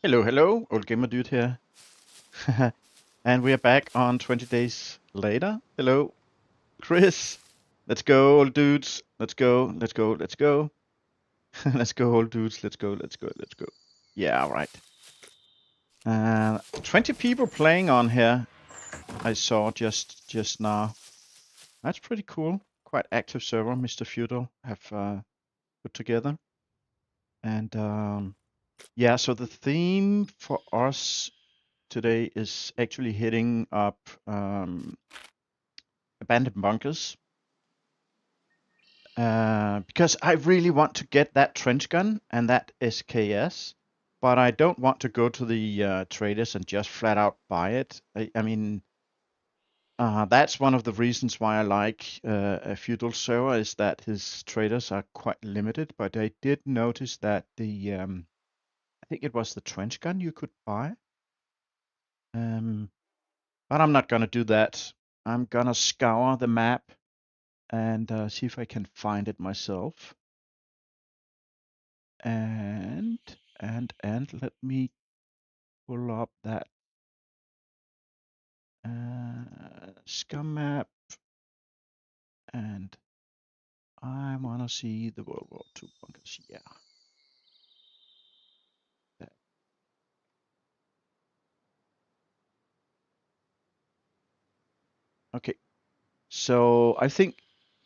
Hello, hello, old gamer dude here. And we are back on 20 days later. Hello, Chris. Let's go, old dudes. Let's go, let's go, let's go. Let's go, old dudes. Let's go, let's go, let's go. Yeah, right. 20 people playing on here. I saw just now. That's pretty cool. Quite active server, Mr. Feudal have put together. And yeah, so the theme for us today is actually hitting up abandoned bunkers. Because I really want to get that trench gun and that SKS, but I don't want to go to the traders and just flat out buy it. I mean, that's one of the reasons why I like a feudal server is that his traders are quite limited. But I did notice that I think it was the trench gun you could buy. But I'm not gonna do that. I'm gonna scour the map and see if I can find it myself. And let me pull up that SCUM map, and I wanna see the World War II bunkers. Yeah. That. Okay. So I think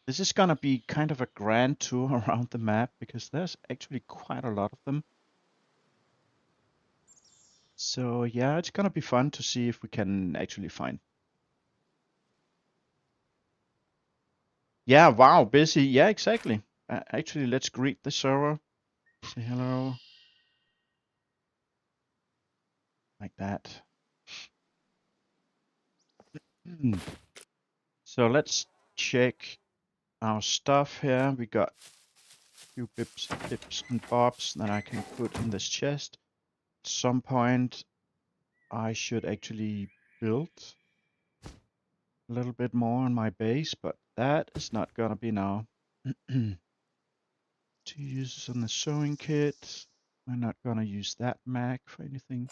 this is gonna be kind of a grand tour around the map because there's actually quite a lot of them. So yeah, it's gonna be fun to see if we can actually find. Yeah, wow, busy. Yeah, exactly. Actually, let's greet the server. Say hello. Like that. So let's check our stuff here. We got a few bits and bobs that I can put in this chest. At some point, I should actually build a little bit more on my base, but that is not gonna be now. 2 uses on the sewing kit. We're not gonna use that mag for anything.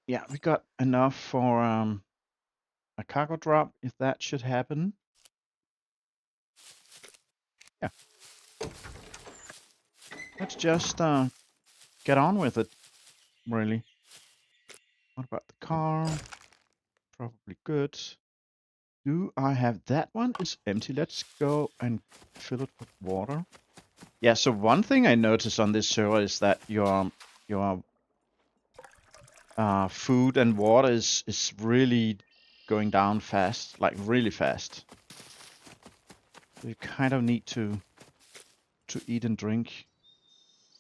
Yeah, we got enough for a cargo drop if that should happen. Yeah. Let's just get on with it, really. What about the car? Probably good. Do I have that one? It's empty. Let's go and fill it with water. Yeah, so one thing I noticed on this server is that your food and water is really going down fast, like really fast. You kind of need to eat and drink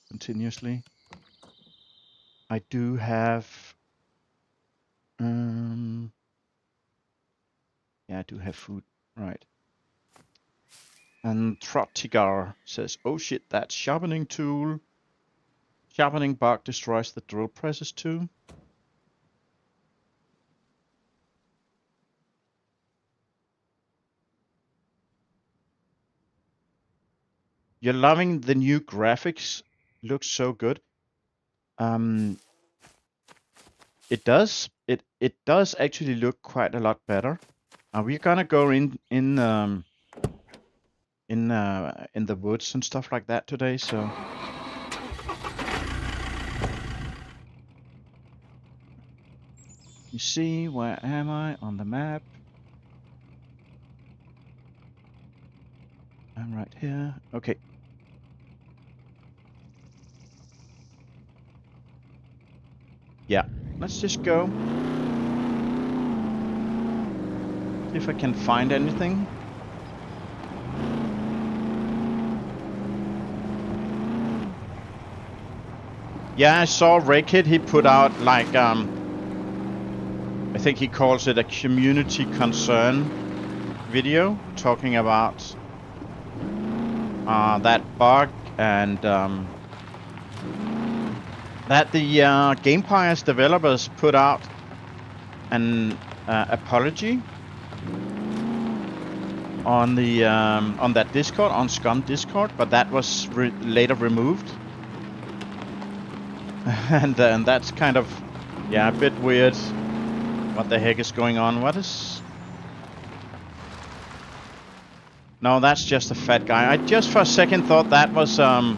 continuously. I do have yeah, I do have food, right. And Trottigar says, oh shit, that sharpening tool. Sharpening bug destroys the drill presses too. You're loving the new graphics. Looks so good. It does. It does actually look quite a lot better. We're gonna go in the woods and stuff like that today, so. You see, where am I on the map? I'm right here. Okay. Yeah, let's just go. See if I can find anything. Yeah, I saw Raked, he put out like, I think he calls it a community concern video, talking about that bug and that the Gamepire's developers put out an apology on the on that Discord, on SCUM Discord, but that was later removed. and that's kind of, yeah, a bit weird. What the heck is going on? What is... No, that's just a fat guy. I just for a second thought that was a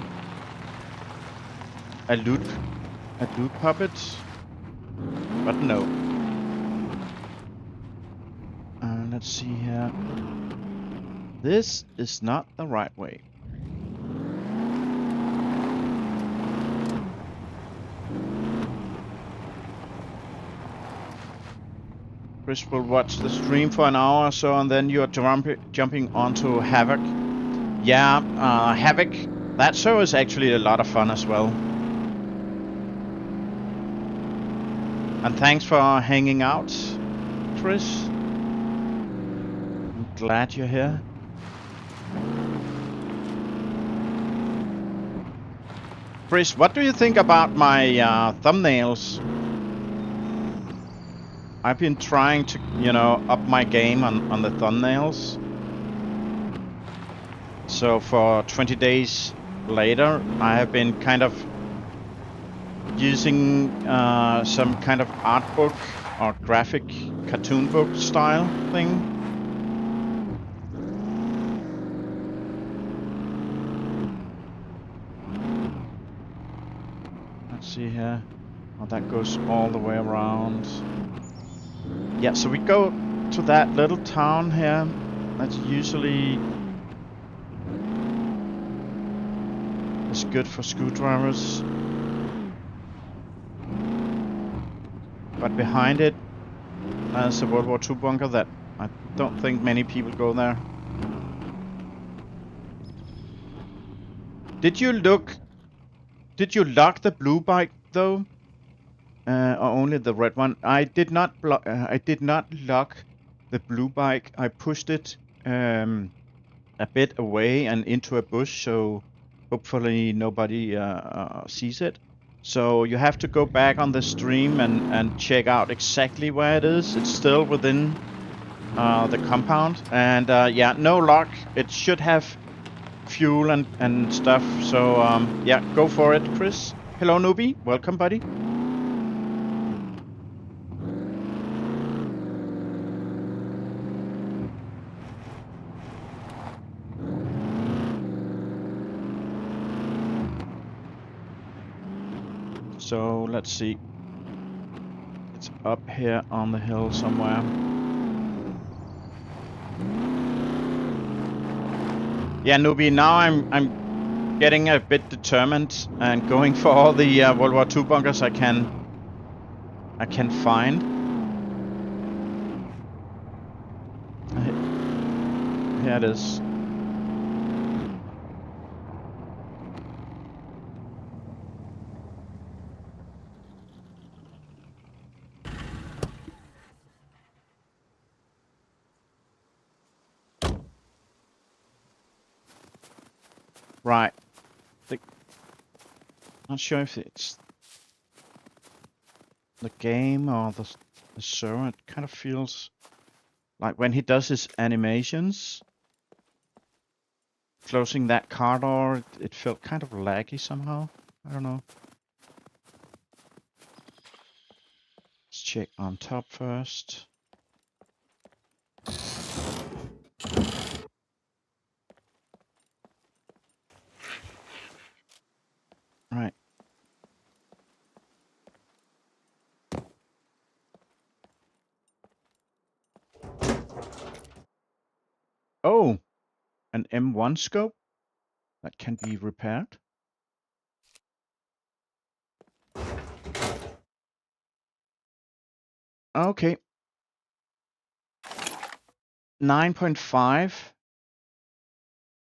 loot puppet, but no. Let's see here. This is not the right way. Chris will watch the stream for an hour or so, and then you're jumping onto Havoc. Yeah, Havoc. That show is actually a lot of fun as well. And thanks for hanging out, Chris. I'm glad you're here. Chris, what do you think about my thumbnails? I've been trying to, you know, up my game on the thumbnails. So for 20 days later, I have been kind of using some kind of art book or graphic cartoon book style thing. Let's see here. Oh, that goes all the way around. Yeah, so we go to that little town here. That's usually is good for screwdrivers. But behind it, there's a World War II bunker that I don't think many people go there. Did you lock the blue bike though? Or only the red one? I did not lock the blue bike. I pushed it a bit away and into a bush, so hopefully nobody sees it. So you have to go back on the stream and check out exactly where it is. It's still within the compound, and yeah, no lock. It should have fuel and stuff. So yeah, go for it, Chris. Hello, newbie. Welcome, buddy. So let's see. It's up here on the hill somewhere. Yeah, newbie. Now I'm getting a bit determined and going for all the World War II bunkers I can find. Here it is. Right. Not sure if it's the game or the server. It kind of feels like when he does his animations, closing that car door, it felt kind of laggy somehow. I don't know. Let's check on top first. Right. Oh, an M1 scope that can be repaired. Okay. 9.5.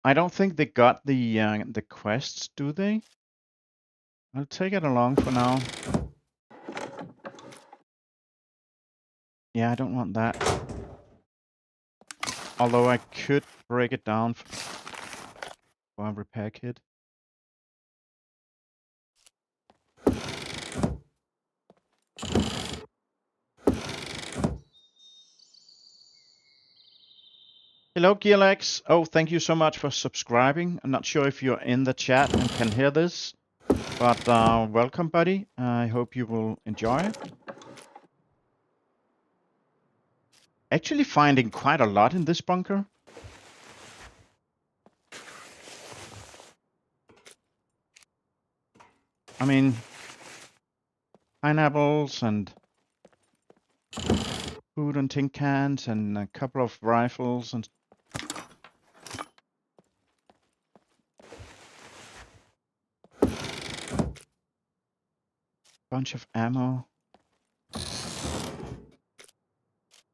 I don't think they got the quests, do they? I'll take it along for now. Yeah, I don't want that. Although I could break it down for a repair kit. Hello, Gearlex. Oh, thank you so much for subscribing. I'm not sure if you're in the chat and can hear this. But welcome, buddy. I hope you will enjoy. Actually finding quite a lot in this bunker. I mean, pineapples and food and tin cans and a couple of rifles and bunch of ammo.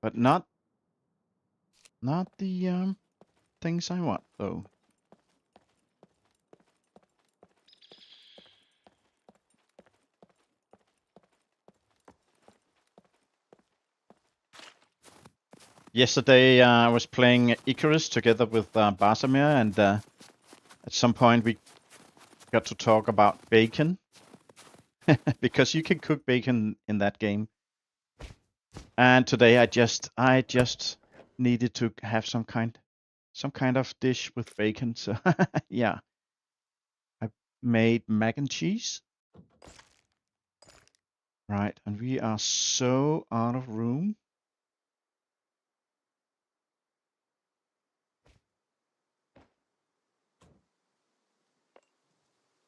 But not the things I want though. Yesterday I was playing Icarus together with Basamir, and at some point we got to talk about bacon. Because you can cook bacon in that game. And today I just needed to have some kind of dish with bacon. So yeah, I made mac and cheese. Right, and we are so out of room.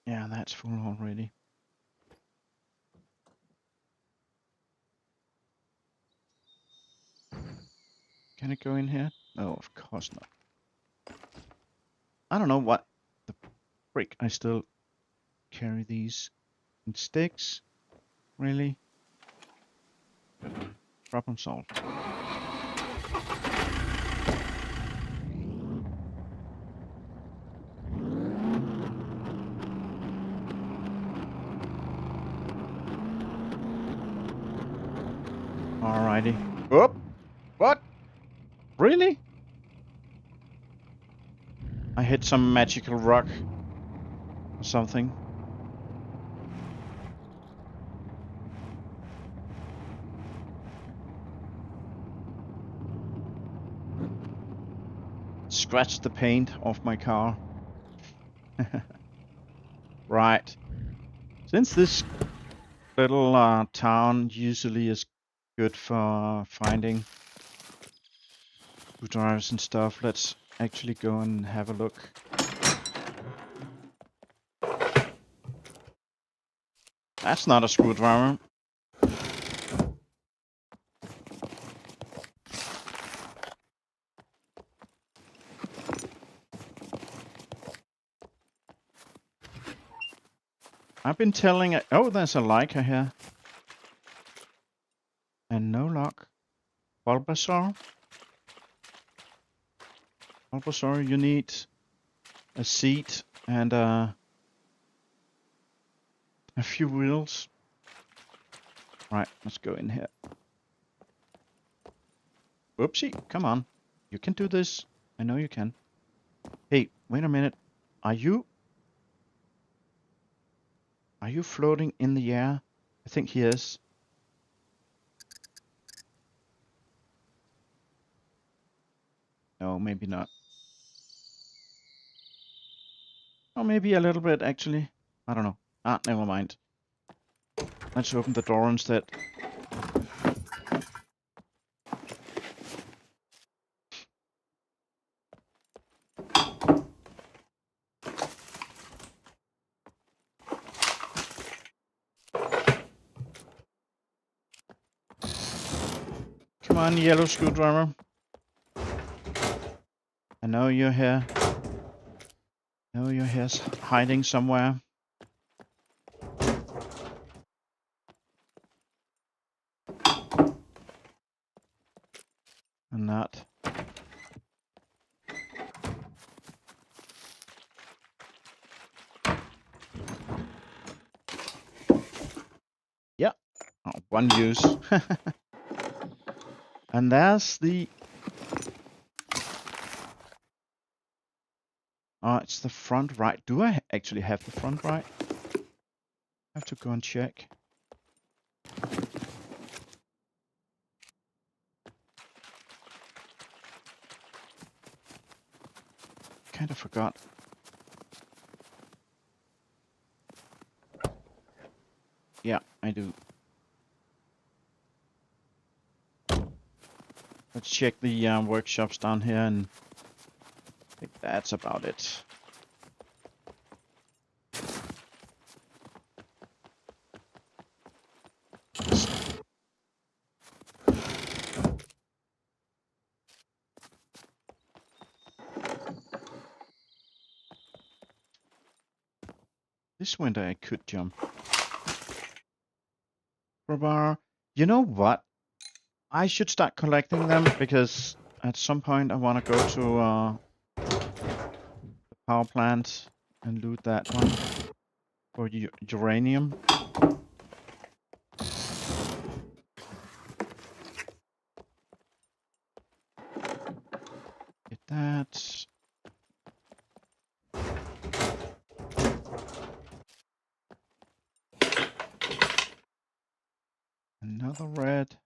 Yeah, that's full already. Can it go in here? No, of course not. I don't know what the frick. I still carry these in sticks. Really? Problem solved. Alrighty. Oh! What? Really? I hit some magical rock or something. Scratched the paint off my car. Right. Since this little town usually is good for finding screwdrivers and stuff, let's actually go and have a look. That's not a screwdriver. I've been telling it. Oh, there's a Leica here. And no lock. Bulbasaur. Bulbasaur, you need a seat and a few wheels. Right, let's go in here. Oopsie, come on. You can do this. I know you can. Hey, wait a minute. Are you floating in the air? I think he is. No, maybe not. Or maybe a little bit, actually. I don't know. Ah, never mind. Let's open the door instead. Come on, yellow screwdriver. I know you're here. I know you're here hiding somewhere. And that. Yeah. Oh, one use. And there's the... Oh, it's the front right. Do I actually have the front right? I have to go and check. Kind of forgot. I do. Let's check the workshops down here, and I think that's about it. This window I could jump. Crowbar. You know what? I should start collecting them because at some point I want to go to the power plant and loot that one for uranium. Get that. Another red.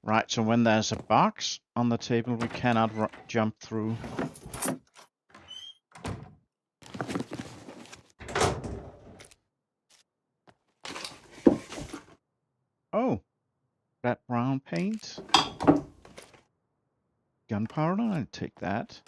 Right, so when there's a box on the table, we cannot jump through. Oh, that brown paint. Gunpowder, I'll take that.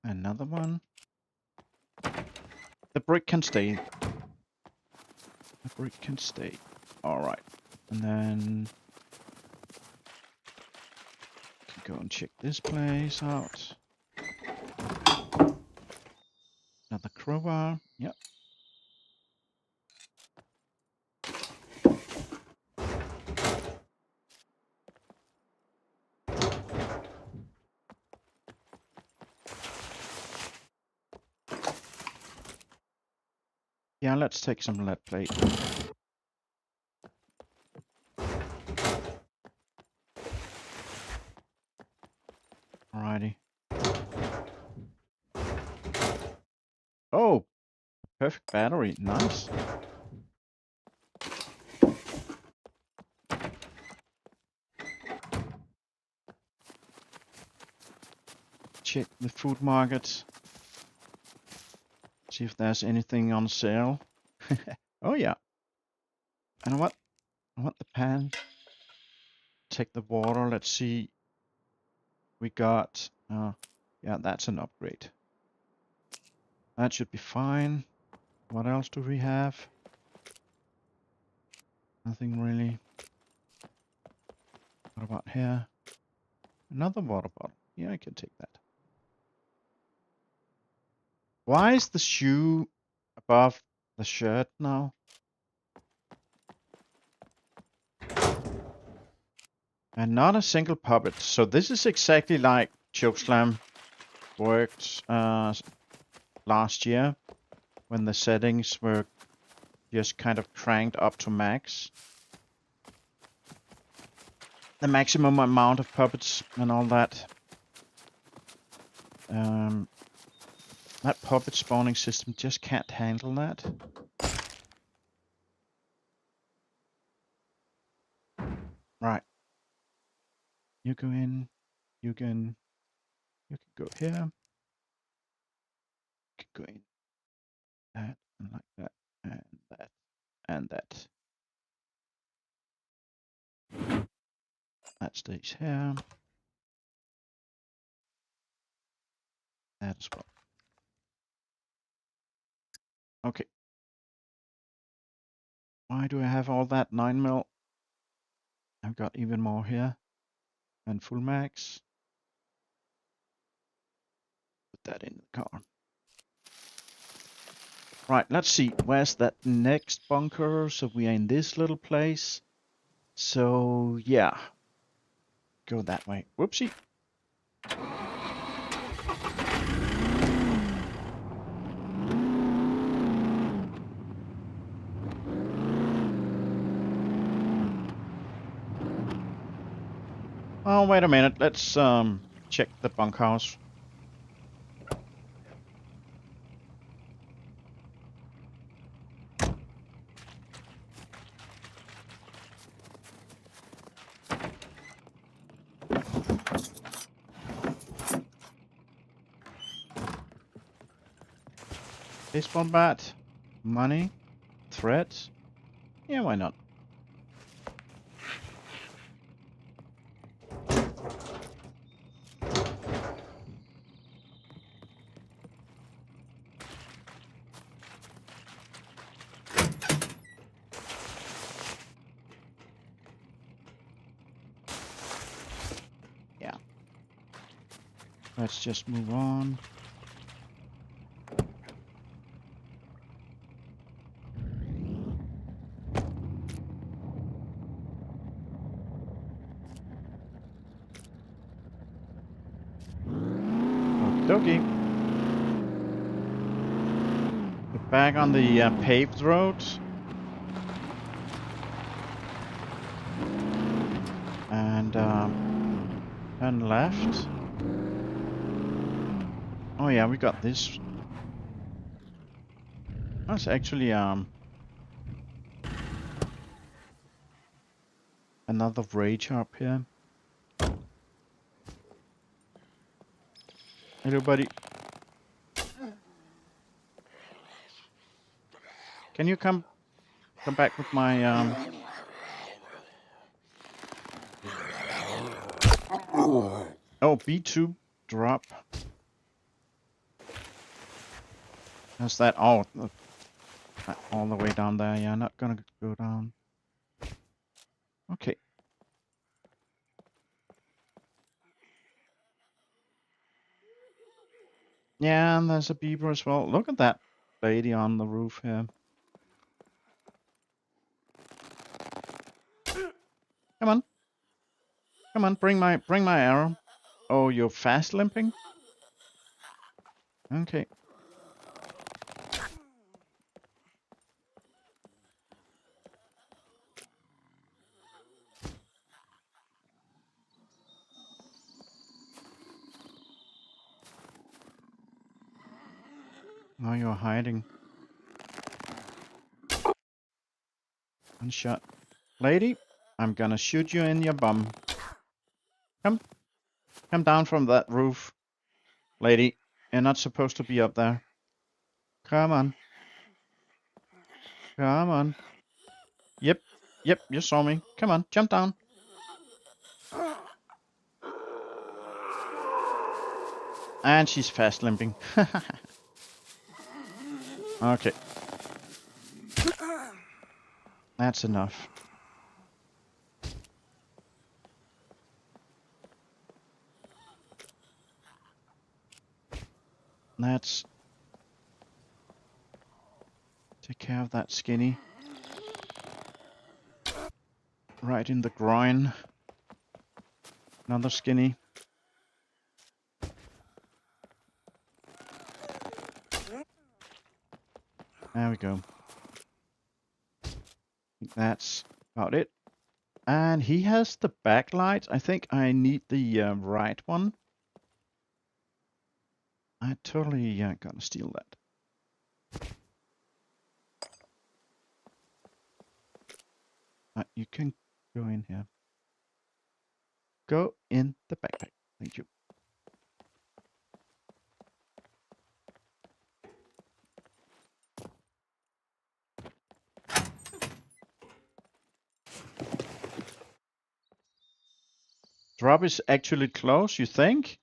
Another one. The brick can stay. The brick can stay. Alright. And then go and check this place out. Another crowbar. Yep. Yeah, let's take some lead plate. Alrighty. Oh, perfect battery. Nice. Check the food market. See if there's anything on sale. Oh yeah. And what? I want the pan. Take the water. Let's see. We got. Yeah, that's an upgrade. That should be fine. What else do we have? Nothing really. What about here? Another water bottle. Yeah, I can take that. Why is the shoe above the shirt now? And not a single puppet. So this is exactly like Chokeslam worked last year, when the settings were just kind of cranked up to max. The maximum amount of puppets and all that. That puppet spawning system just can't handle that. Right. You go in. You can go here. You can go in. That and like that and that and that. That stays here. That as well. Okay. Why do I have all that 9mm? I've got even more here. And full max. Put that in the car. Right, let's see. Where's that next bunker? So we are in this little place. So, yeah. Go that way. Whoopsie. Oh, wait a minute. Let's check the bunkhouse. Baseball bat, money, threads. Yeah, why not? Yeah. Let's just move on. Okey-dokey. We're back on the paved road. And turn left. Oh yeah, we got this. That's actually another rage up here. Hello, buddy. Can you come back with my Oh, B2 drop. How's that? Oh, all the way down there. Yeah, not gonna go down. Okay. Yeah, and there's a beaver as well. Look at that lady on the roof here. Come on. Come on, bring my arrow. Oh, you're fast limping? Okay. Now you're hiding. One shot. Lady, I'm gonna shoot you in your bum. Come down from that roof. Lady, you're not supposed to be up there. Come on. Come on. Yep, you saw me. Come on, jump down. And she's fast limping. Okay. That's enough. Let's take care of that skinny. Right in the groin. Another skinny. There we go. I think that's about it. And he has the backlight. I think I need the right one. I totally gonna steal that. You can go in here. Go in the backpack. Thank you. Drop is actually close, you think?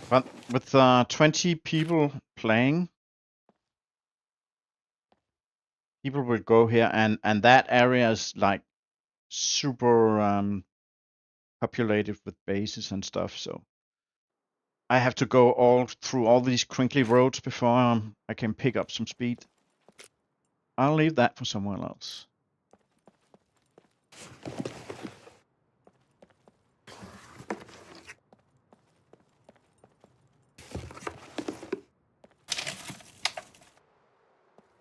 But with 20 people playing, people will go here, and that area is like super populated with bases and stuff. So I have to go all through all these crinkly roads before I can pick up some speed. I'll leave that for someone else.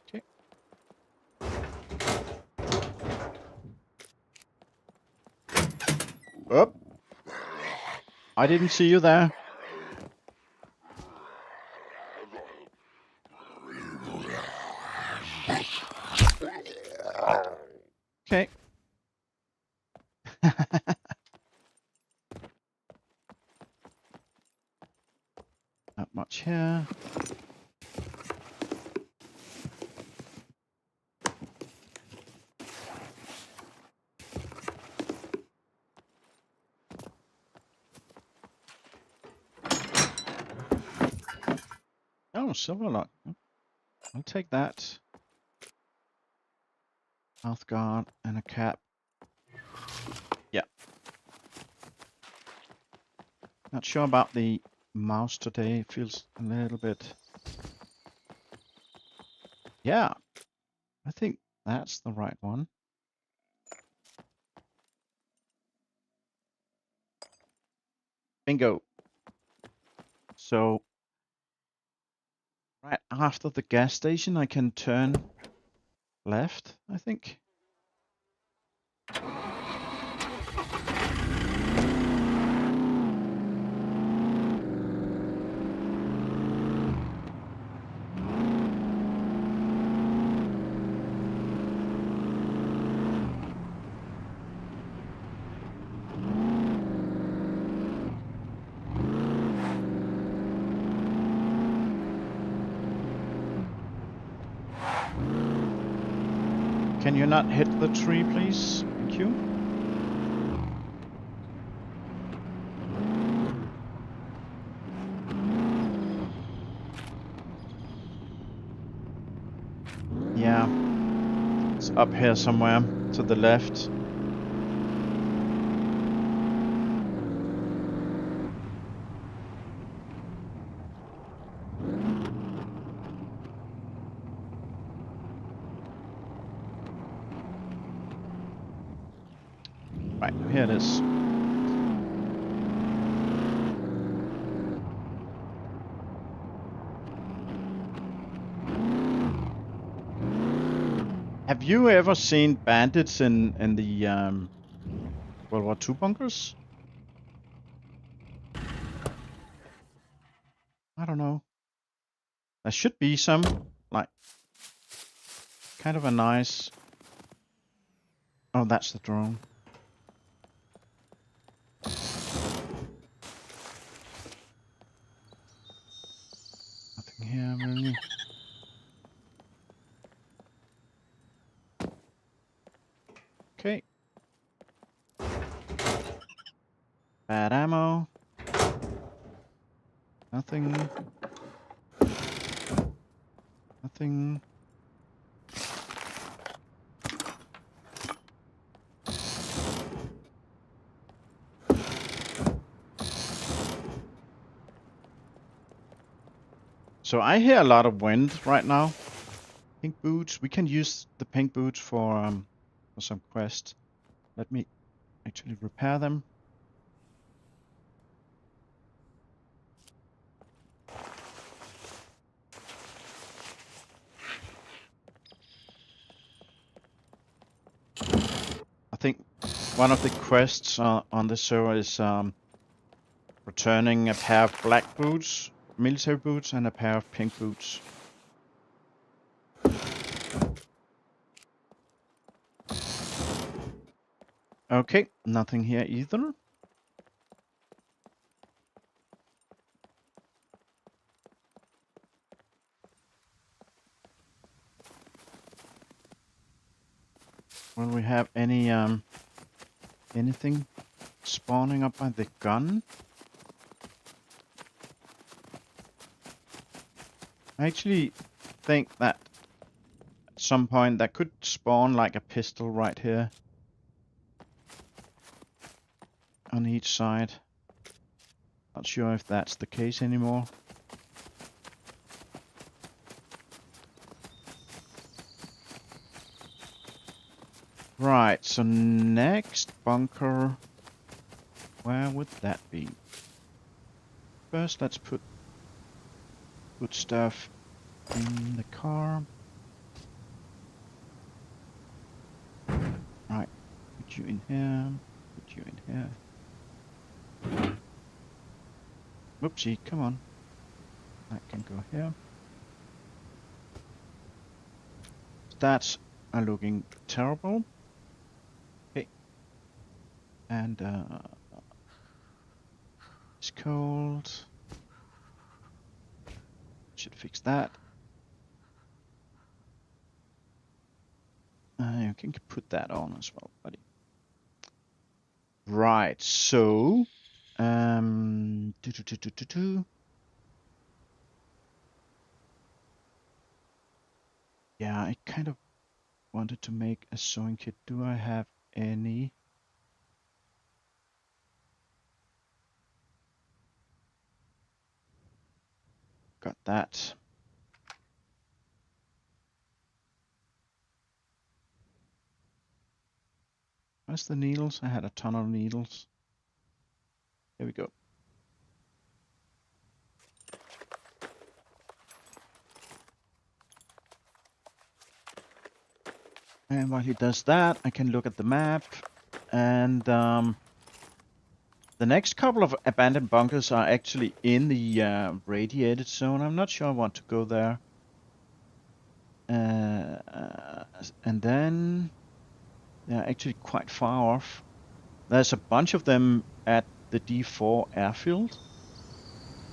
Okay. Oh, I didn't see you there. Okay. Not much here. Oh, silver lock. I'll take that. Mouth guard and a cap. Yeah. Not sure about the mouse today. It feels a little bit. Yeah. I think that's the right one. Bingo. So right after the gas station, I can turn left, I think. Can you not hit the tree, please? Thank you. Yeah. It's up here somewhere to the left. Right, here it is. Have you ever seen bandits in the World War II bunkers? I don't know. There should be some, like, kind of a nice... Oh, that's the drone. Nothing here, really. Okay. Bad ammo. Nothing. Nothing. So I hear a lot of wind right now. Pink boots. We can use the pink boots for some quest. Let me actually repair them. I think one of the quests on the server is returning a pair of black boots, military boots, and a pair of pink boots. Okay, nothing here either. Will we have any anything spawning up by the gun? I actually think that at some point that could spawn like a pistol right here on each side. Not sure if that's the case anymore. Right, so next bunker, where would that be? First, let's put stuff in the car. Right, put you in here, put you in here. Whoopsie, come on. That can go here. Stats are looking terrible. Okay. And it's cold. Should fix that. You can put that on as well, buddy. Right, so yeah, I kind of wanted to make a sewing kit. Do I have any? Got that. Where's the needles? I had a ton of needles. Here we go. And while he does that, I can look at the map. And the next couple of abandoned bunkers are actually in the radiated zone. I'm not sure I want to go there. And then they're actually quite far off. There's a bunch of them at the D4 airfield.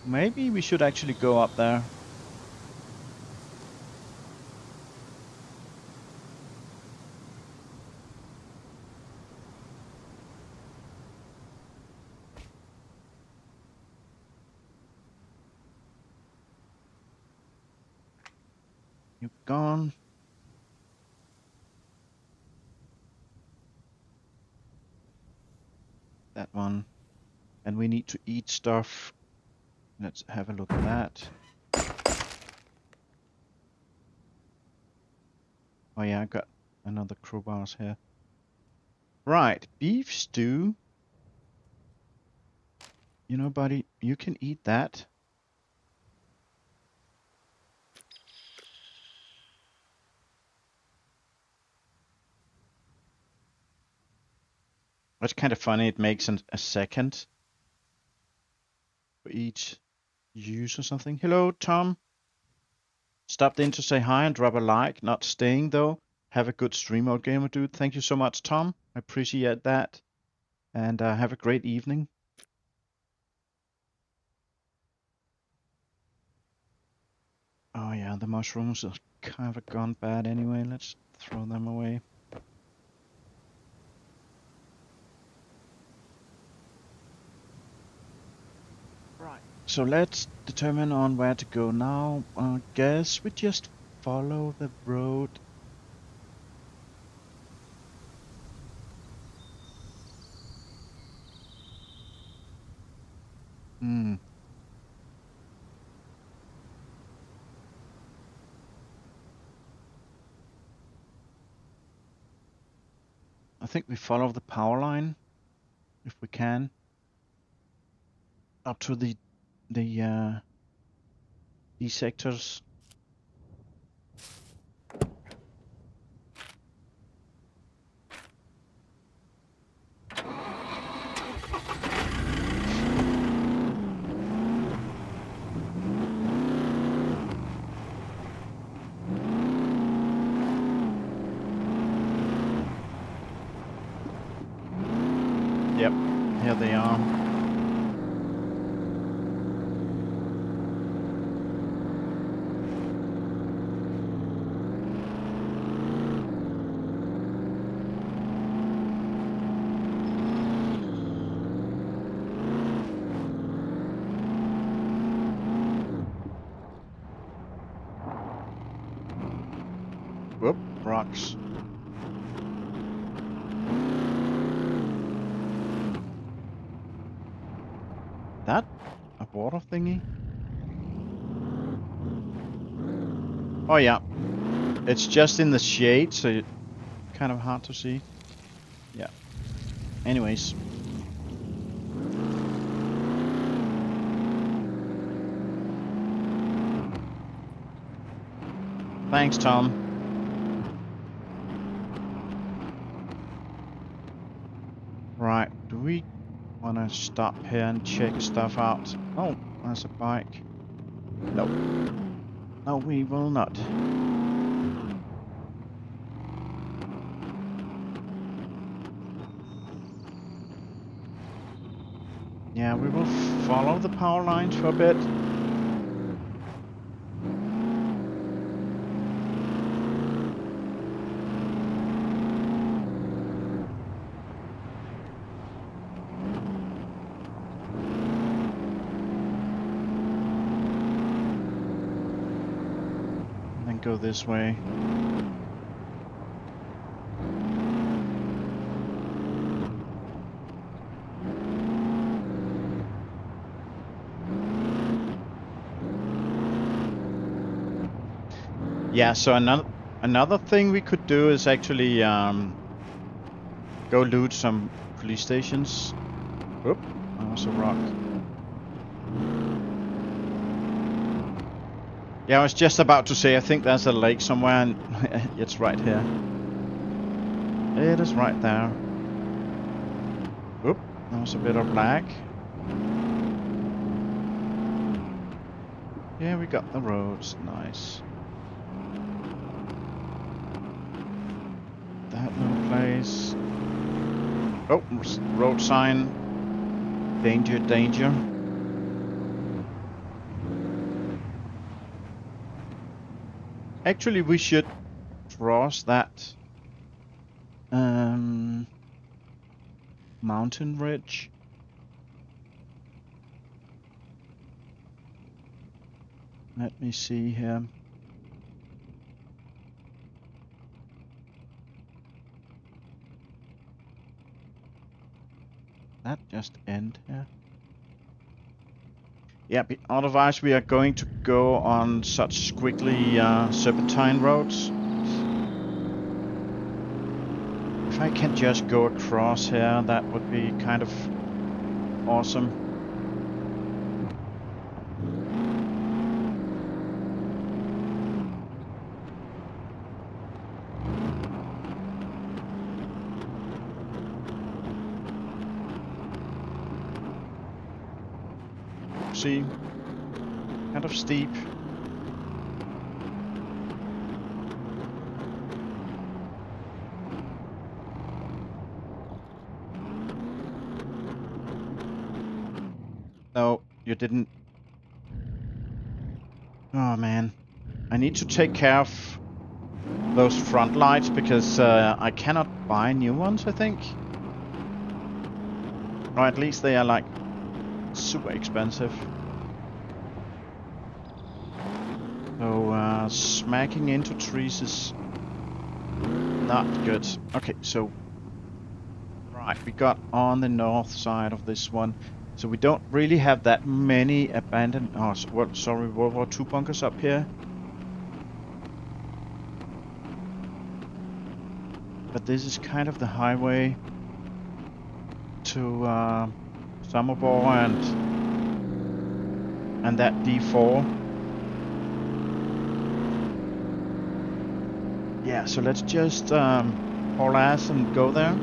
Maybe we should actually go up there. You're gone. That one. And we need to eat stuff. Let's have a look at that. Oh yeah, I got another crowbars here. Right, beef stew. You know, buddy, you can eat that. That's kind of funny. It makes a second for each use or something. Hello, Tom. Stopped in to say hi and drop a like. Not staying though. Have a good stream, old gamer dude. Thank you so much, Tom. I appreciate that. And have a great evening. Oh yeah, the mushrooms are kind of gone bad anyway. Let's throw them away. Right. So let's determine on where to go now. I guess we just follow the road. I think we follow the power line, if we can, up to these sectors. Yep, here they are. Whoop, rocks. That a water thingy? Oh yeah, it's just in the shade, so it's kind of hard to see. Yeah. Anyways. Thanks, Tom. Right, do we Wanna stop here and check stuff out. Oh, there's a bike. No. No, we will not. Yeah, we will follow the power lines for a bit. And then go this way. Yeah, so another thing we could do is actually go loot some police stations. Oop, that was a rock. Yeah, I was just about to say, I think there's a lake somewhere, and it's right here. It is right there. Oop, that was a bit of lag. Yeah, we got the roads, nice. That little place. Oh, road sign. Danger, danger. Actually, we should cross that mountain ridge. Let me see here. That just end here. Yeah, otherwise we are going to go on such squiggly serpentine roads. If I can just go across here, that would be kind of awesome. See, kind of steep. No, you didn't. Oh man, I need to take care of those front lights because I cannot buy new ones, I think. Or at least they are like super expensive. So smacking into trees is not good. Okay, so right, we got on the north side of this one, so we don't really have that many abandoned. Oh, sorry, World War II bunkers up here. But this is kind of the highway to Summerbore and that D4. Yeah, so let's just haul ass and go there.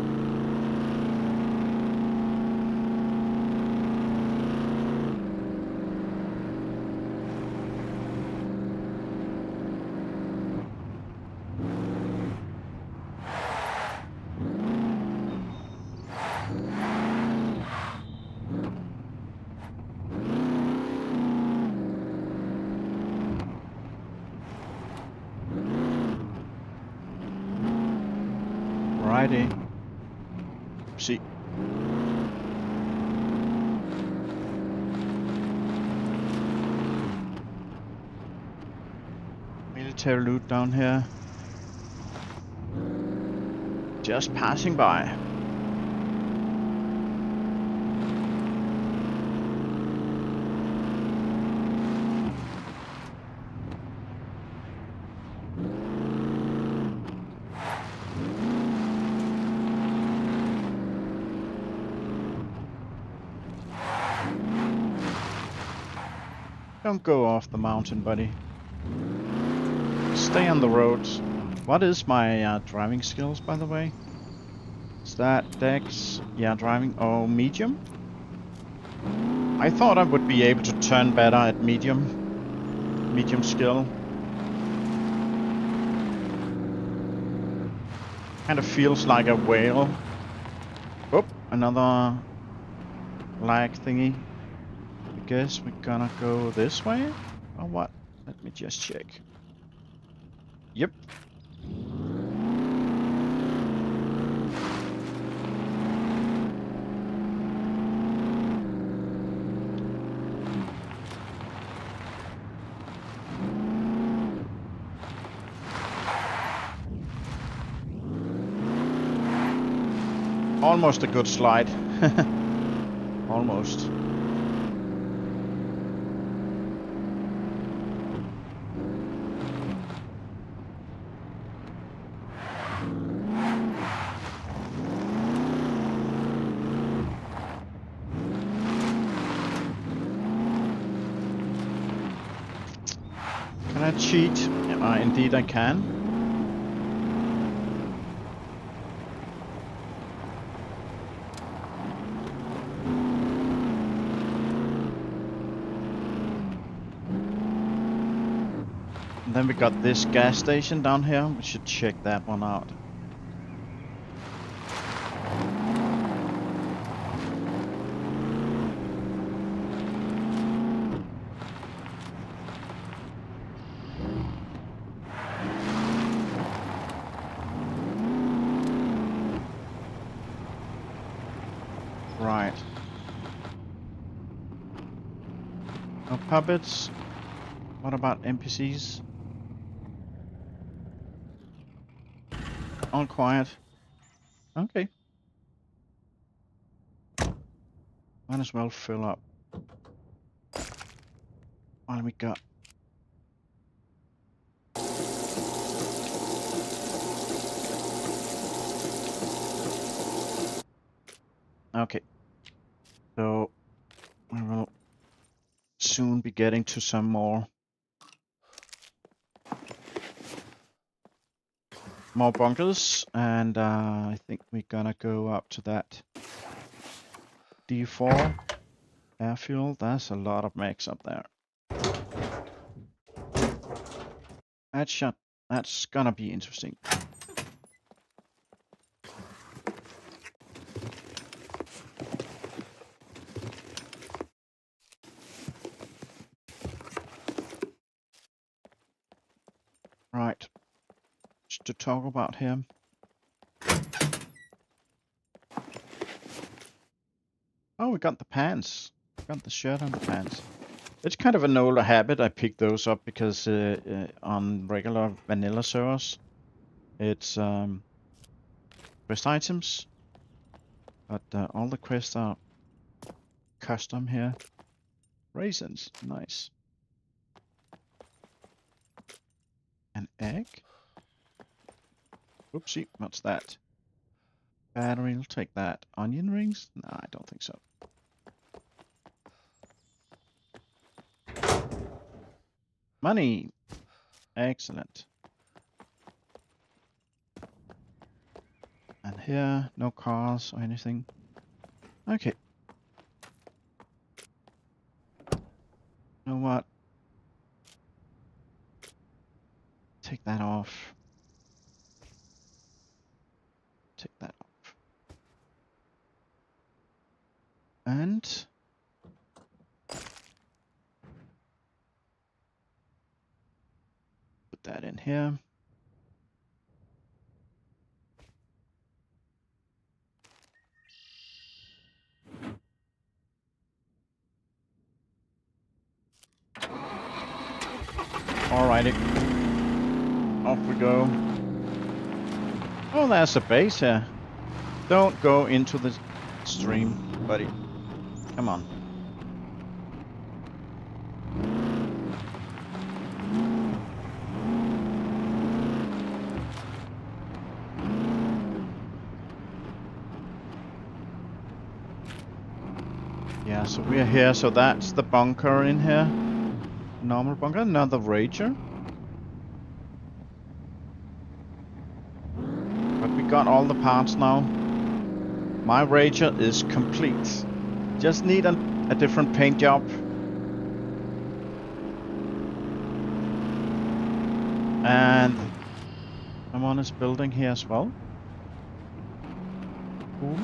Righty. See. Military loot down here. Just passing by. Don't go off the mountain, buddy. Stay on the roads. What is my driving skills, by the way? Is that Dex? Yeah, driving. Oh, medium? I thought I would be able to turn better at medium skill. Kind of feels like a whale. Oh, another lag thingy. I guess we're gonna go this way, or what? Let me just check. Yep. Almost a good slide. Almost. Can I cheat? Indeed I can. And then we got this gas station down here. We should check that one out. Right. No puppets. What about NPCs? All quiet. Okay. Might as well fill up. What do we got? Okay. So we will soon be getting to some more bunkers, and I think we're gonna go up to that D4 airfield. That's a lot of mechs up there. That's gonna be interesting. Right. Just to talk about him. Oh, we got the pants. We got the shirt and the pants. It's kind of an older habit. I picked those up because on regular vanilla servers, it's quest items, but all the quests are custom here. Raisins, nice. An egg? Oopsie, what's that? Battery, I'll take that. Onion rings? No, I don't think so. Money! Excellent. And here, no cars or anything. Okay. You know what? Take that off. Take that off. And put that in here. Alrighty. Off we go. Oh, there's a base here. Don't go into the stream, buddy. Come on. Yeah, so we're here. So that's the bunker in here. Normal bunker. Another Rager. But we got all the parts now. My Rager is complete. Just need an a different paint job. And someone is building here as well. Cool.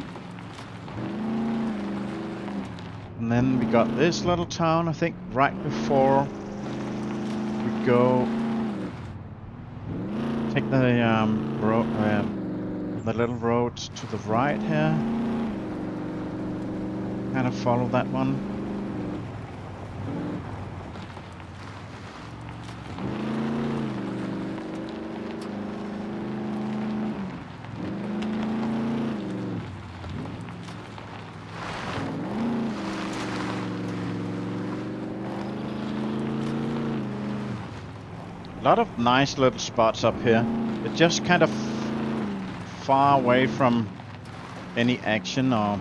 And then we got this little town, I think, right before we go take the little road to the right here. Kind of follow that one. A lot of nice little spots up here. It's just kind of far away from any action or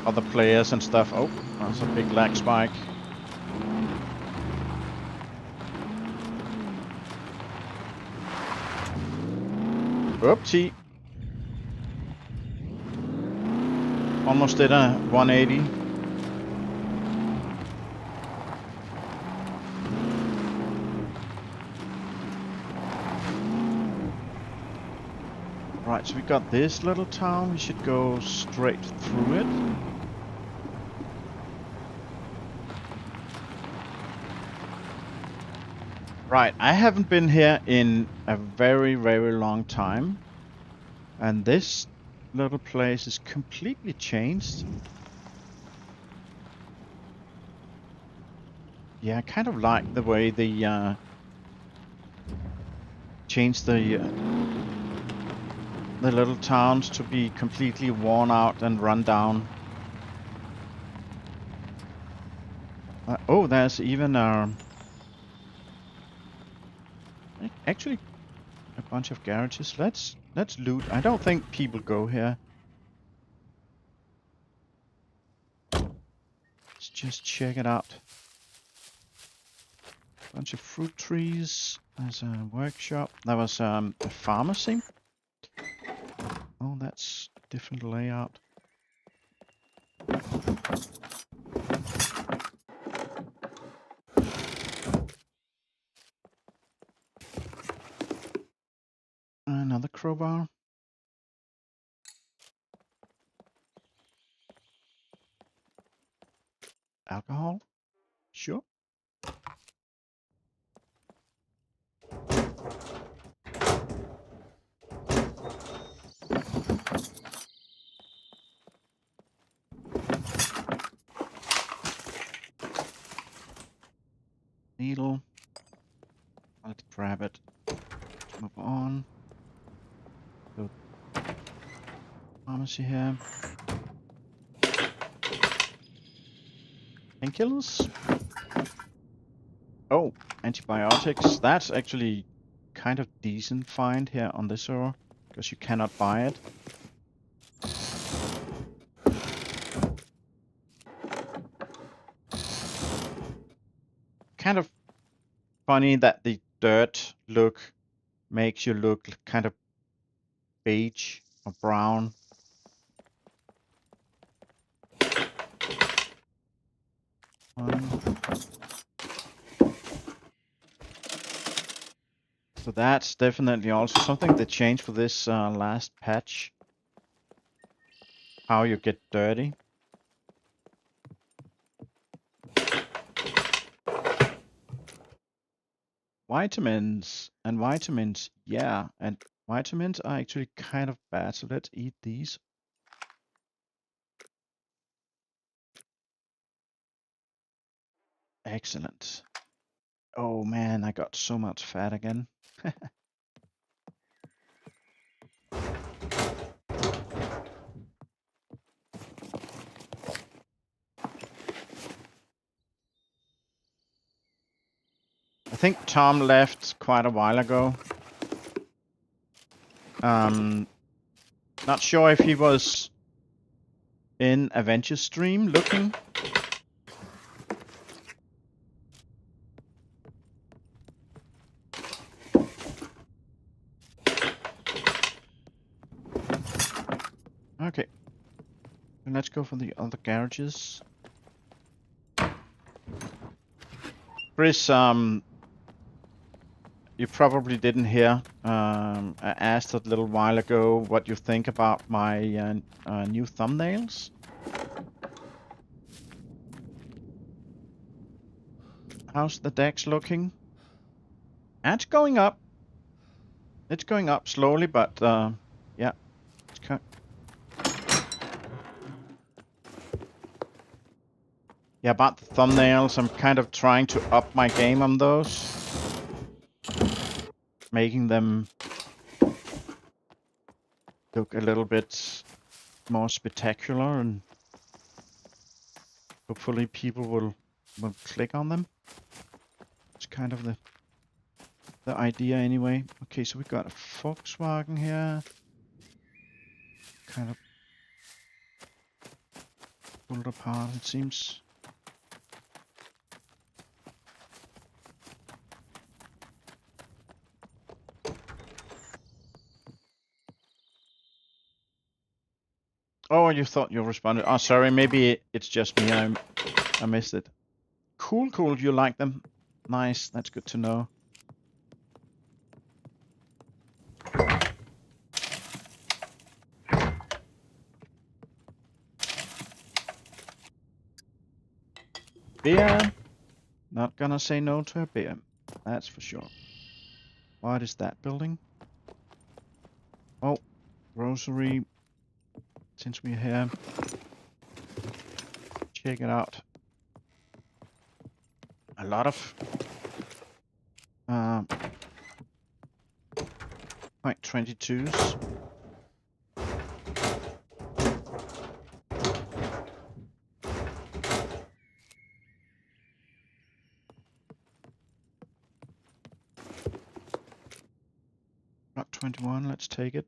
other players and stuff. Oh, that's a big lag spike. Oopsie. Almost did a 180. Right, so we got this little town. We should go straight through it. Right, I haven't been here in a very, very long time. And this little place is completely changed. Yeah, I kind of like the way they changed the little towns to be completely worn out and run down. Oh, there's even actually a bunch of garages. Let's loot. I don't think people go here. Let's just check it out. Bunch of fruit trees. There's a workshop. There was a pharmacy. Oh, that's a different layout. Another crowbar. Alcohol? Sure. Needle. Let's grab it. Move on. Go. Pharmacy here. Painkillers. Oh, antibiotics. That's actually kind of decent find here on this server, because you cannot buy it. Kind of funny that the dirt look makes you look kind of beige or brown. So that's definitely also something they changed for this last patch. How you get dirty. Vitamins and vitamins, yeah, and vitamins are actually kind of bad, so let's eat these. Excellent. Oh man, I got so much fat again. I think Tom left quite a while ago. Not sure if he was in Adventure stream looking. Okay. And let's go for the other garages. Chris, you probably didn't hear. I asked a little while ago what you think about my new thumbnails. How's the DEX looking? It's going up. It's going up slowly, but yeah. Yeah, about the thumbnails, I'm kind of trying to up my game on those. Making them look a little bit more spectacular, and hopefully people will click on them. It's kind of the idea anyway. Okay, so we've got a Volkswagen here. Kind of pulled apart, it seems. Oh, you thought you responded. Oh, sorry, maybe it's just me. I missed it. Cool, cool. You like them? Nice. That's good to know. Beer. Not gonna say no to a beer. That's for sure. What is that building? Oh, grocery. Since we're here, check it out. A lot of .22s. Block 21, let's take it.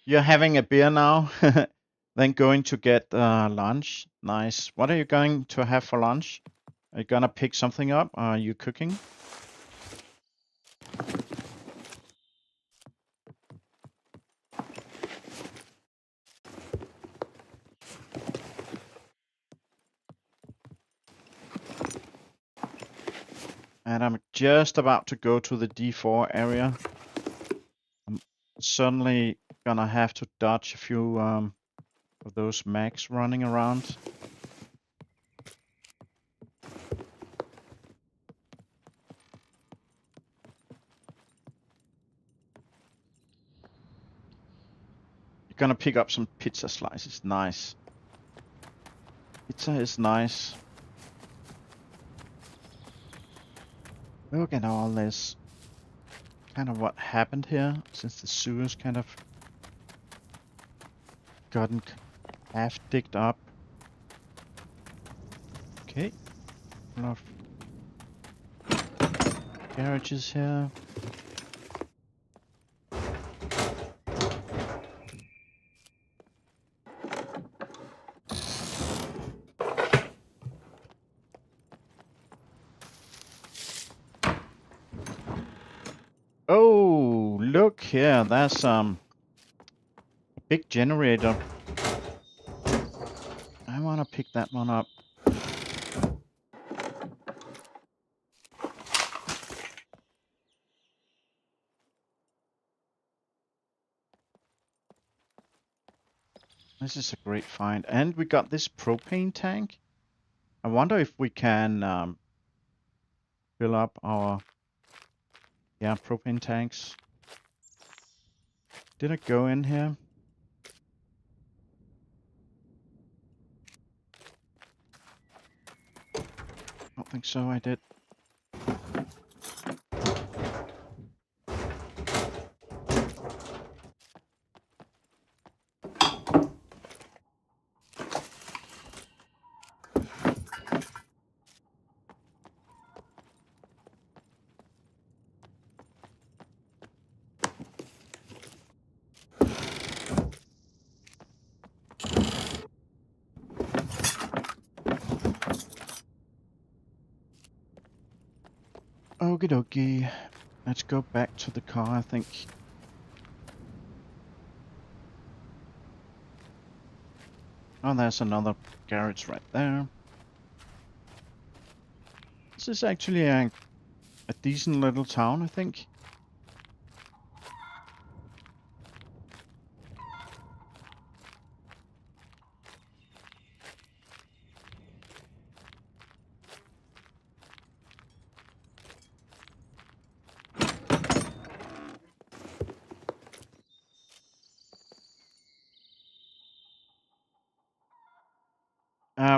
You're having a beer now, then going to get lunch. Nice. What are you going to have for lunch? Are you gonna pick something up? Are you cooking? And I'm just about to go to the D4 area. I'm suddenly gonna have to dodge a few of those mechs running around. You're gonna pick up some pizza slices. Nice. Pizza is nice. Look at all this. Kind of what happened here, since the sewers kind of gotten half digged up. Okay. A lot of garages here. Oh, look here. That's a big generator. I want to pick that one up. This is a great find. And we got this propane tank. I wonder if we can fill up our propane tanks. Did I go in here? I don't think so, I did. Okie dokie. Let's go back to the car, I think. Oh, there's another garage right there. This is actually a decent little town, I think.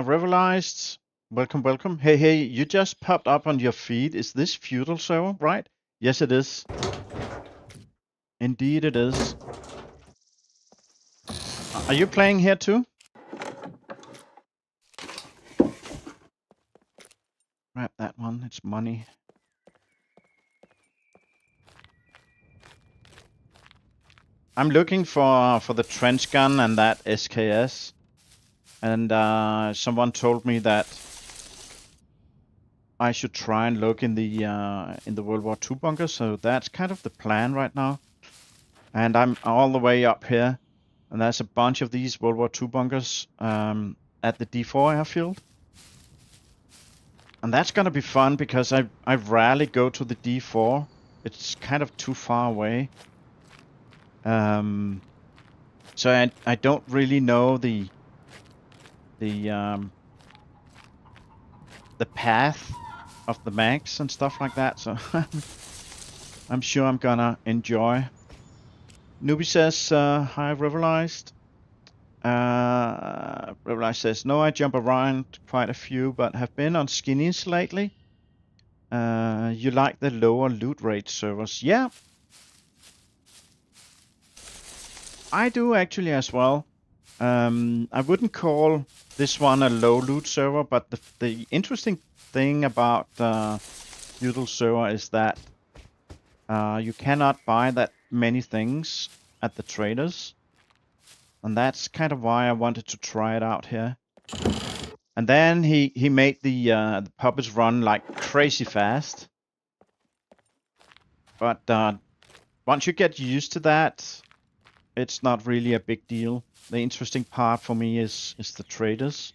Revelized. Welcome, welcome. Hey, hey, you just popped up on your feed. Is this feudal server, right? Yes, it is. Indeed, it is. Are you playing here too? Grab that one. It's money. I'm looking for the trench gun and that SKS. And someone told me that I should try and look in the World War II bunker, so that's kind of the plan right now. And I'm all the way up here, and there's a bunch of these World War II bunkers at the D4 airfield. And that's gonna be fun because I rarely go to the D4. It's kind of too far away. So I don't really know the path of the mags and stuff like that, so I'm sure I'm gonna enjoy. Newbie says, hi, Revelized. Revelized says, no, I jump around quite a few, but have been on skinnies lately. You like the lower loot rate servers? Yeah. I do actually as well. I wouldn't call this one a low loot server, but the interesting thing about feudal server is that you cannot buy that many things at the traders, and that's kind of why I wanted to try it out here. And then he made the puppets run like crazy fast, but once you get used to that, it's not really a big deal. The interesting part for me is the traders.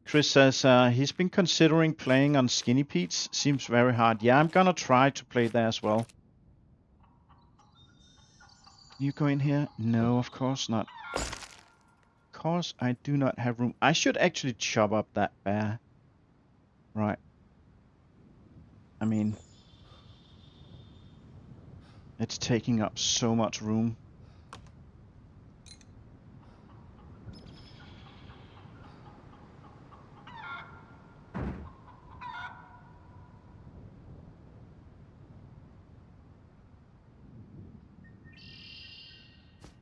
Chris says he's been considering playing on Skinny Pete's. Seems very hard. Yeah, I'm gonna try to play there as well. You go in here? No, of course not. Of course I do not have room. I should actually chop up that bear. Right. I mean, it's taking up so much room.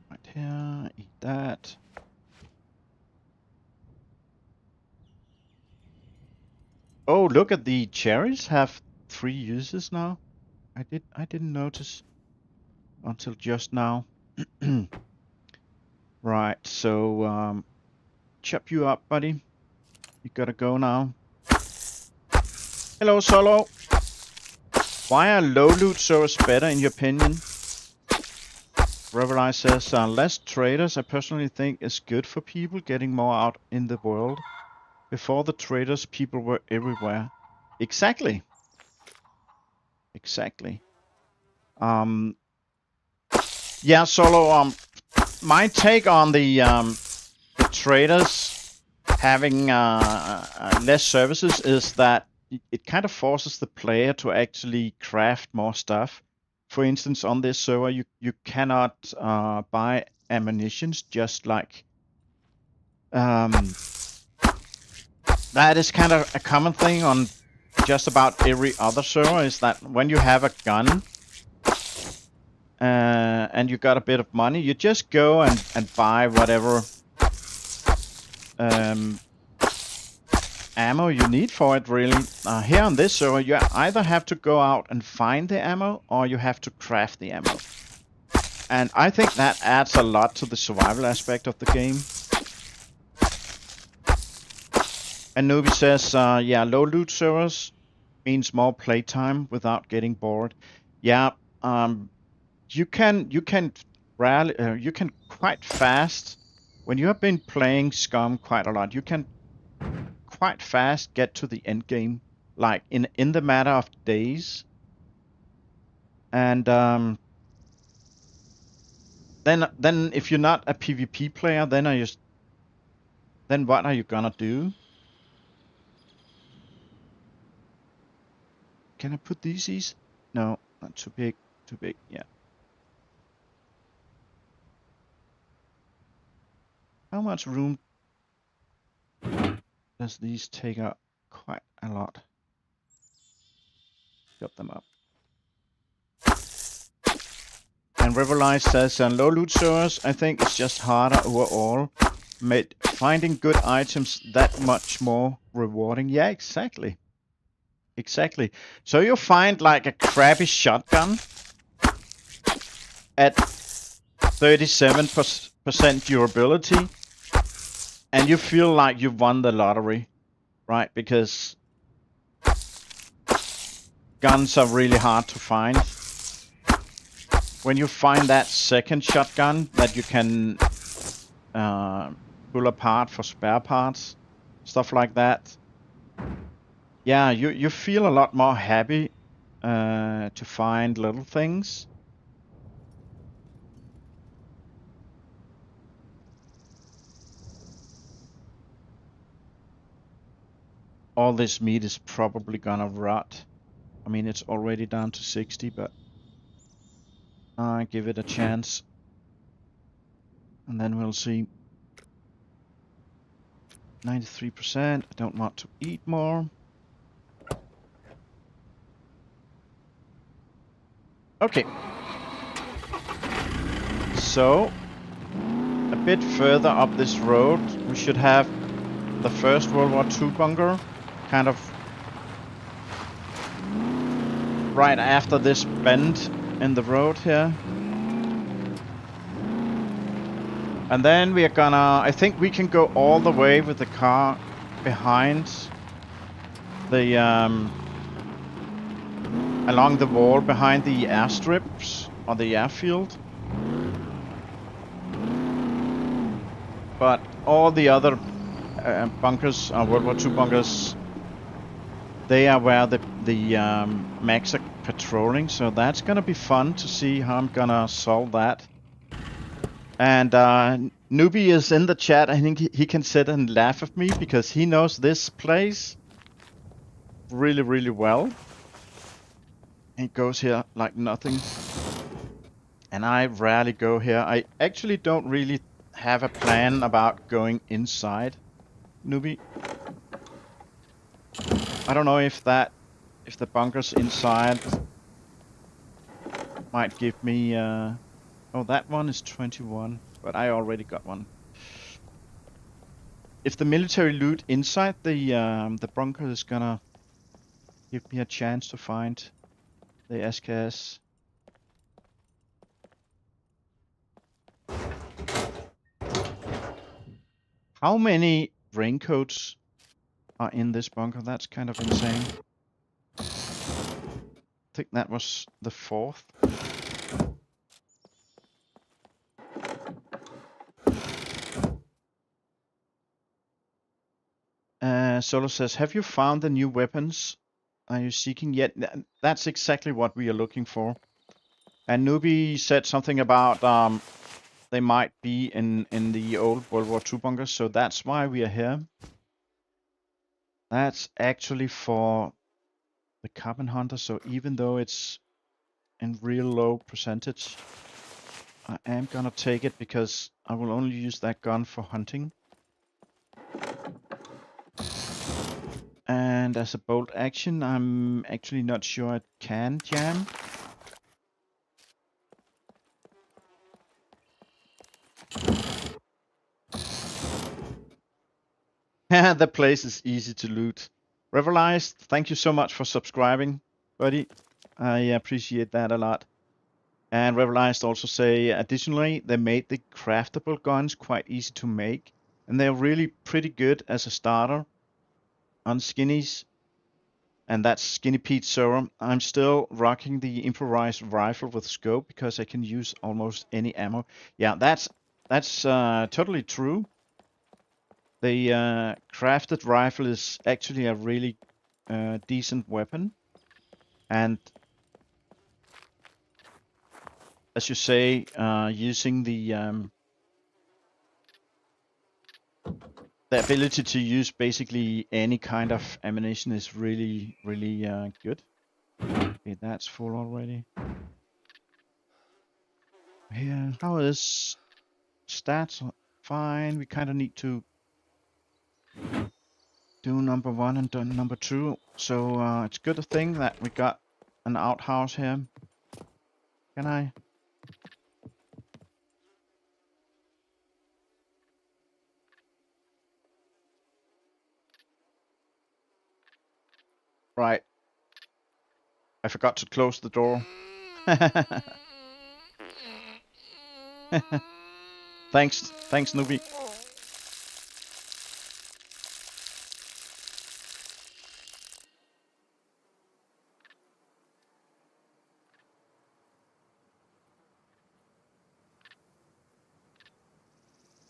Right here, eat that. Oh, look at the cherries have 3 uses now. I didn't notice until just now. Right, so chop you up, buddy. You gotta go now. Hello, Solo. Why are low loot servers better in your opinion? Revelai says less traders I personally think is good for people getting more out in the world. Before the traders, people were everywhere. Exactly. Exactly. Yeah, Solo, my take on the traders having less services is that it kind of forces the player to actually craft more stuff. For instance, on this server, you cannot buy ammunitions, just like that is kind of a common thing on just about every other server, is that when you have a gun and you got a bit of money, you just go and buy whatever ammo you need for it, really. Here on this server, you either have to go out and find the ammo, or you have to craft the ammo. And I think that adds a lot to the survival aspect of the game. And Nubi says, yeah, low loot servers means more playtime without getting bored. Yeah, you can rally, you can quite fast when you have been playing SCUM quite a lot. You can quite fast get to the end game, like in the matter of days. And then if you're not a PvP player, then what are you gonna do? Can I put these? No, not too big. Too big. Yeah. How much room does these take up? Quite a lot. Got them up. And Riverlight says, low loot servers, I think it's just harder overall. Made finding good items that much more rewarding. Yeah, exactly. Exactly. So you find like a crappy shotgun at 37% durability, and you feel like you won the lottery, right? Because guns are really hard to find. When you find that second shotgun that you can pull apart for spare parts, stuff like that, yeah, you feel a lot more happy to find little things. All this meat is probably gonna rot. I mean, it's already down to 60, but I give it a chance. And then we'll see. 93%. I don't want to eat more. Okay. So, a bit further up this road, we should have the first World War II bunker, kind of right after this bend in the road here. And then we are gonna, I think we can go all the way with the car behind the, along the wall behind the airstrips or the airfield. But all the other bunkers, World War II bunkers, they are where the mechs are patrolling, so that's gonna be fun to see how I'm gonna solve that. And Newbie is in the chat. I think he can sit and laugh at me because he knows this place really, really well. He goes here like nothing. And I rarely go here. I actually don't really have a plan about going inside Newbie. I don't know if the bunkers inside might give me oh, that one is 21, but I already got one. If the military loot inside the bunker is gonna give me a chance to find the SKS. How many raincoats are in this bunker? That's kind of insane. I think that was the fourth. Solo says, have you found the new weapons? Are you seeking yet? That's exactly what we are looking for. And Newbie said something about they might be in the old World War II bunkers, so that's why we are here. That's actually for the Carbon Hunter, so even though it's in real low percentage, I am gonna take it because I will only use that gun for hunting. And as a bolt action, I'm actually not sure it can jam. The place is easy to loot. Revelized, thank you so much for subscribing, buddy. I appreciate that a lot. And Revelized also say, additionally, they made the craftable guns quite easy to make, and they're really pretty good as a starter. on skinnies, and that's Skinny Pete Serum. I'm still rocking the improvised rifle with scope because I can use almost any ammo. Yeah, that's totally true. The crafted rifle is actually a really decent weapon, and as you say, using the ability to use basically any kind of ammunition is really, really good. Okay, that's full already. Yeah, how is stats? Fine. We kind of need to do number 1 and do number 2. So it's good a thing that we got an outhouse here. Can I? Right. I forgot to close the door. Thanks, Nubi.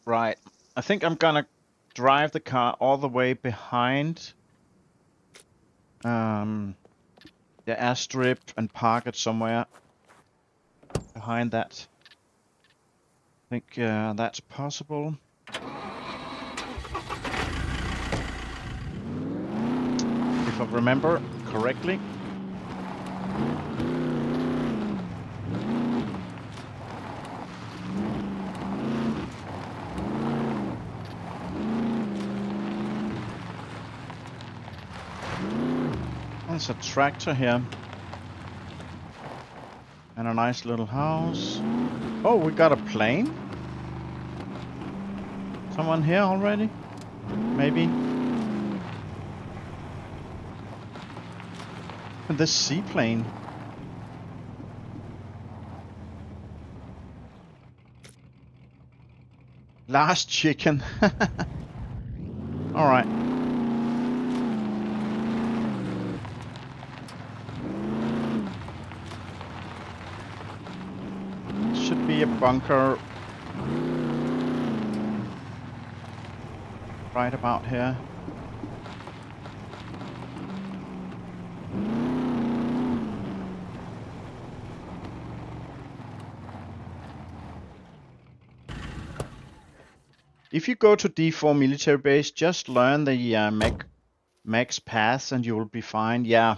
Right. I think I'm gonna drive the car all the way behind the airstrip and park it somewhere behind that. I think that's possible. If I remember correctly. There's a tractor here. And a nice little house. Oh, we got a plane? Someone here already? Maybe? This seaplane. Last chicken. Alright. Should be a bunker right about here. If you go to D4 military base, just learn the max paths and you will be fine. Yeah.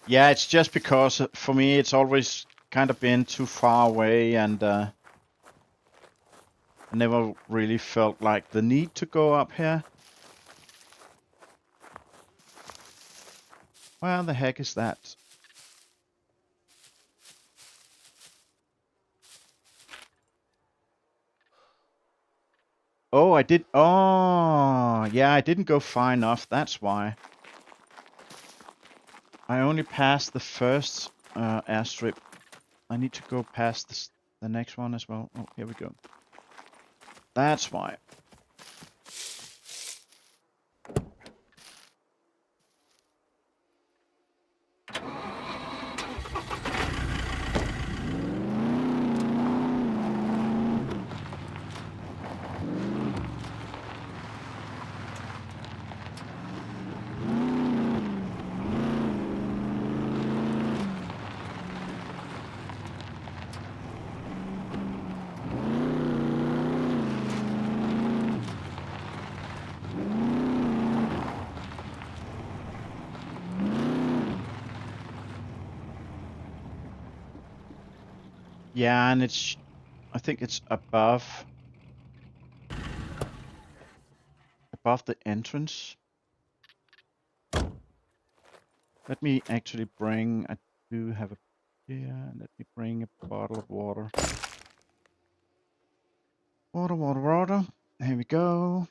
Yeah, it's just because for me it's always kind of been too far away, and I never really felt like the need to go up here. Where the heck is that? Oh, I did. Oh, yeah, I didn't go far enough. That's why. I only passed the first airstrip. I need to go past the next one as well. Oh, here we go. That's why. Yeah, and I think it's above the entrance. Let me actually bring, I do have a, yeah, let me bring a bottle of water. Water, water, water. Here we go.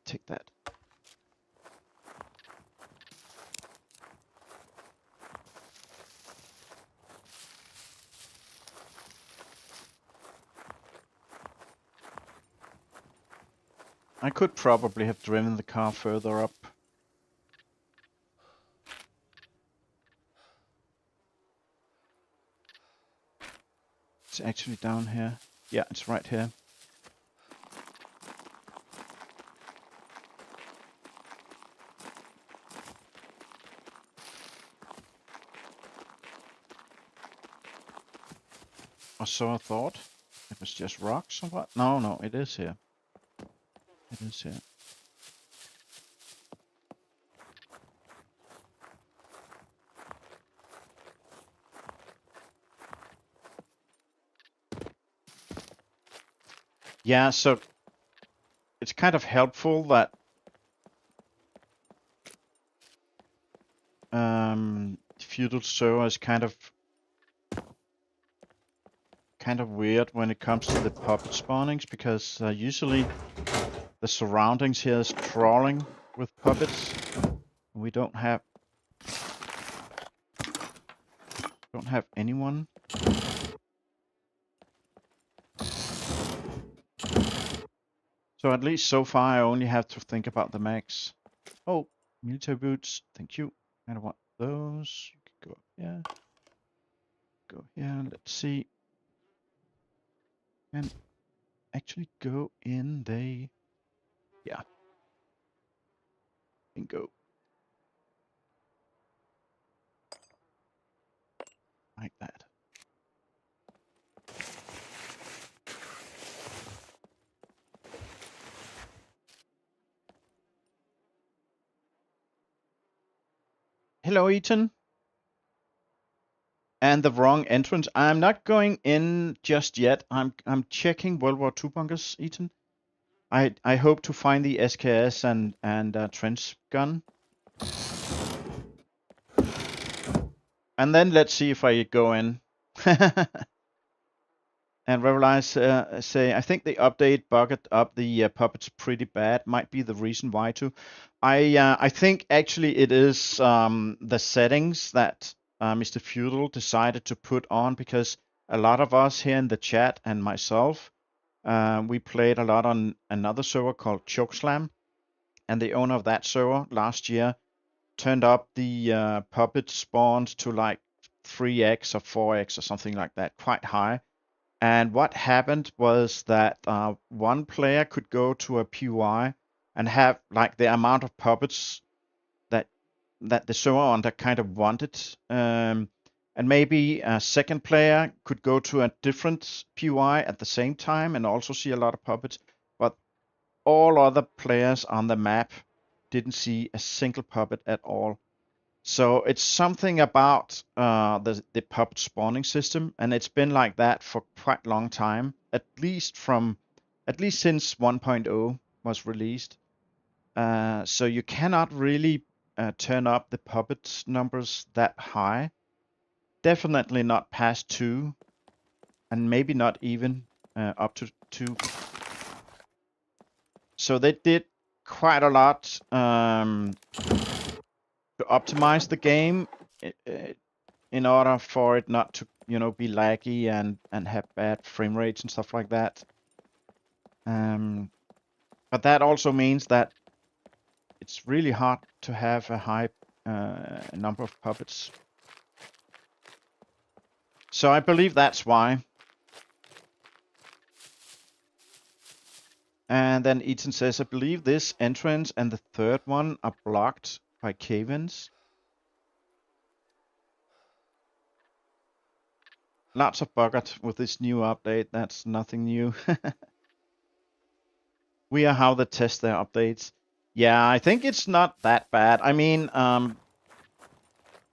Take that. I could probably have driven the car further up. It's actually down here. Yeah, it's right here. Or so I thought. It was just rocks or what? No, no, it is here. It is here. Yeah, so it's kind of helpful that feudal server is kind of weird when it comes to the puppet spawnings, because usually the surroundings here is crawling with puppets. We don't have anyone. So at least so far I only have to think about the max. Oh, military boots, thank you. I don't want those. You can go up here. Go here, let's see. And actually go in the, yeah. And go. Like that. Hello, Ethan. And the wrong entrance. I'm not going in just yet. I'm checking World War II bunkers, Ethan. I hope to find the SKS and Trench Gun. And then let's see if I go in. And Revelize say, I think the update bugged up the puppets pretty bad. Might be the reason why too. I think actually it is the settings that Mr. Feudal decided to put on, because a lot of us here in the chat and myself, we played a lot on another server called Chokeslam, and the owner of that server last year turned up the puppet spawns to like 3x or 4x or something like that, quite high. And what happened was that one player could go to a POI and have like the amount of puppets that the server under kind of wanted. And maybe a second player could go to a different POI at the same time and also see a lot of puppets. But all other players on the map didn't see a single puppet at all. So it's something about the puppet spawning system, and it's been like that for quite a long time, at least since 1.0 was released. So you cannot really turn up the puppet numbers that high. Definitely not past 2, and maybe not even up to 2. So they did quite a lot to optimize the game in order for it not to, be laggy and have bad frame rates and stuff like that. But that also means that it's really hard to have a high number of puppets. So I believe that's why. And then Ethan says, I believe this entrance and the third one are blocked by cave-ins. Lots of bugged with this new update. That's nothing new. We are how they test their updates. Yeah, I think it's not that bad. I mean,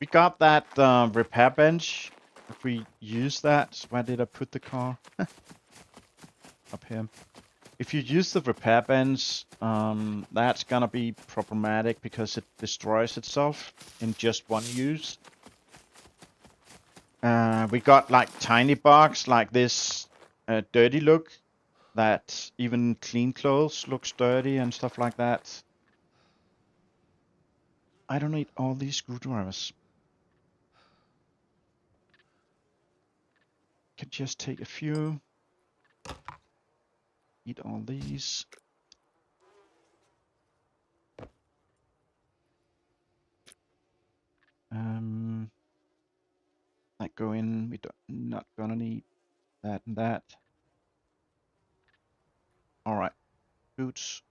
we got that repair bench. If we use that, where did I put the car? Up here. If you use the repair bench, that's gonna be problematic because it destroys itself in just one use. We got like tiny bugs, like this dirty look, that even clean clothes looks dirty and stuff like that. I don't need all these screwdrivers. Can just take a few. Eat all these. That go in. We don't not gonna need that and that. All right, boots.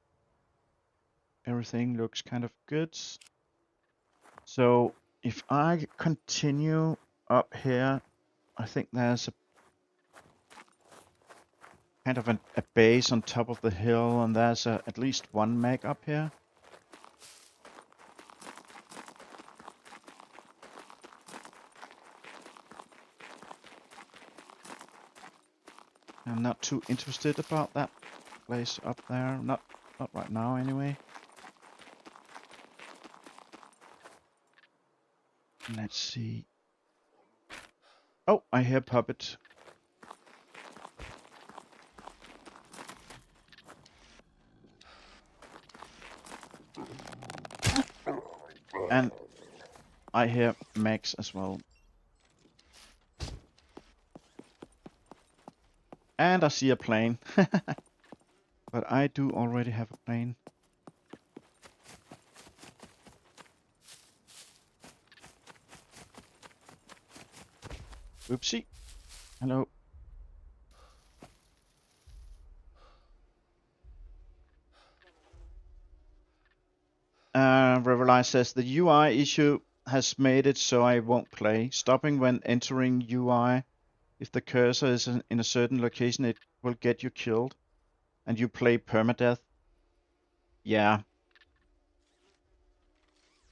Everything looks kind of good. So if I continue up here, I think there's a kind of a base on top of the hill, and there's at least one mech up here. I'm not too interested about that place up there. Not right now, anyway. Let's see. Oh, I hear puppet. And I hear Max as well. And I see a plane. But I do already have a plane. Oopsie. Hello. Revelai says the UI issue has made it so I won't play. Stopping when entering UI. If the cursor is in a certain location, it will get you killed. And you play permadeath. Yeah.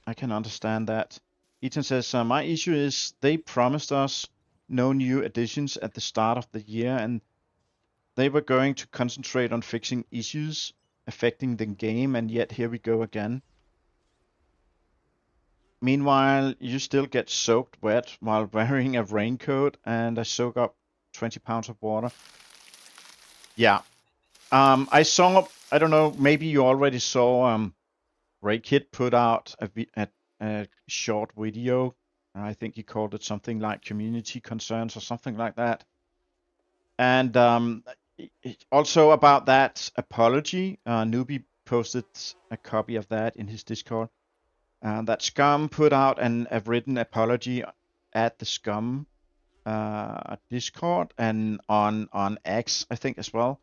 I can understand that. Ethan says, my issue is they promised us no new additions at the start of the year, and they were going to concentrate on fixing issues affecting the game, and yet here we go again. Meanwhile, you still get soaked wet while wearing a raincoat, and I soak up 20 pounds of water. Yeah. I saw, I don't know, maybe you already saw Raykit put out a short video. I think he called it something like community concerns or something like that. And also about that apology, Newbie posted a copy of that in his Discord. That SCUM put out a written apology at the SCUM Discord and on X, I think, as well.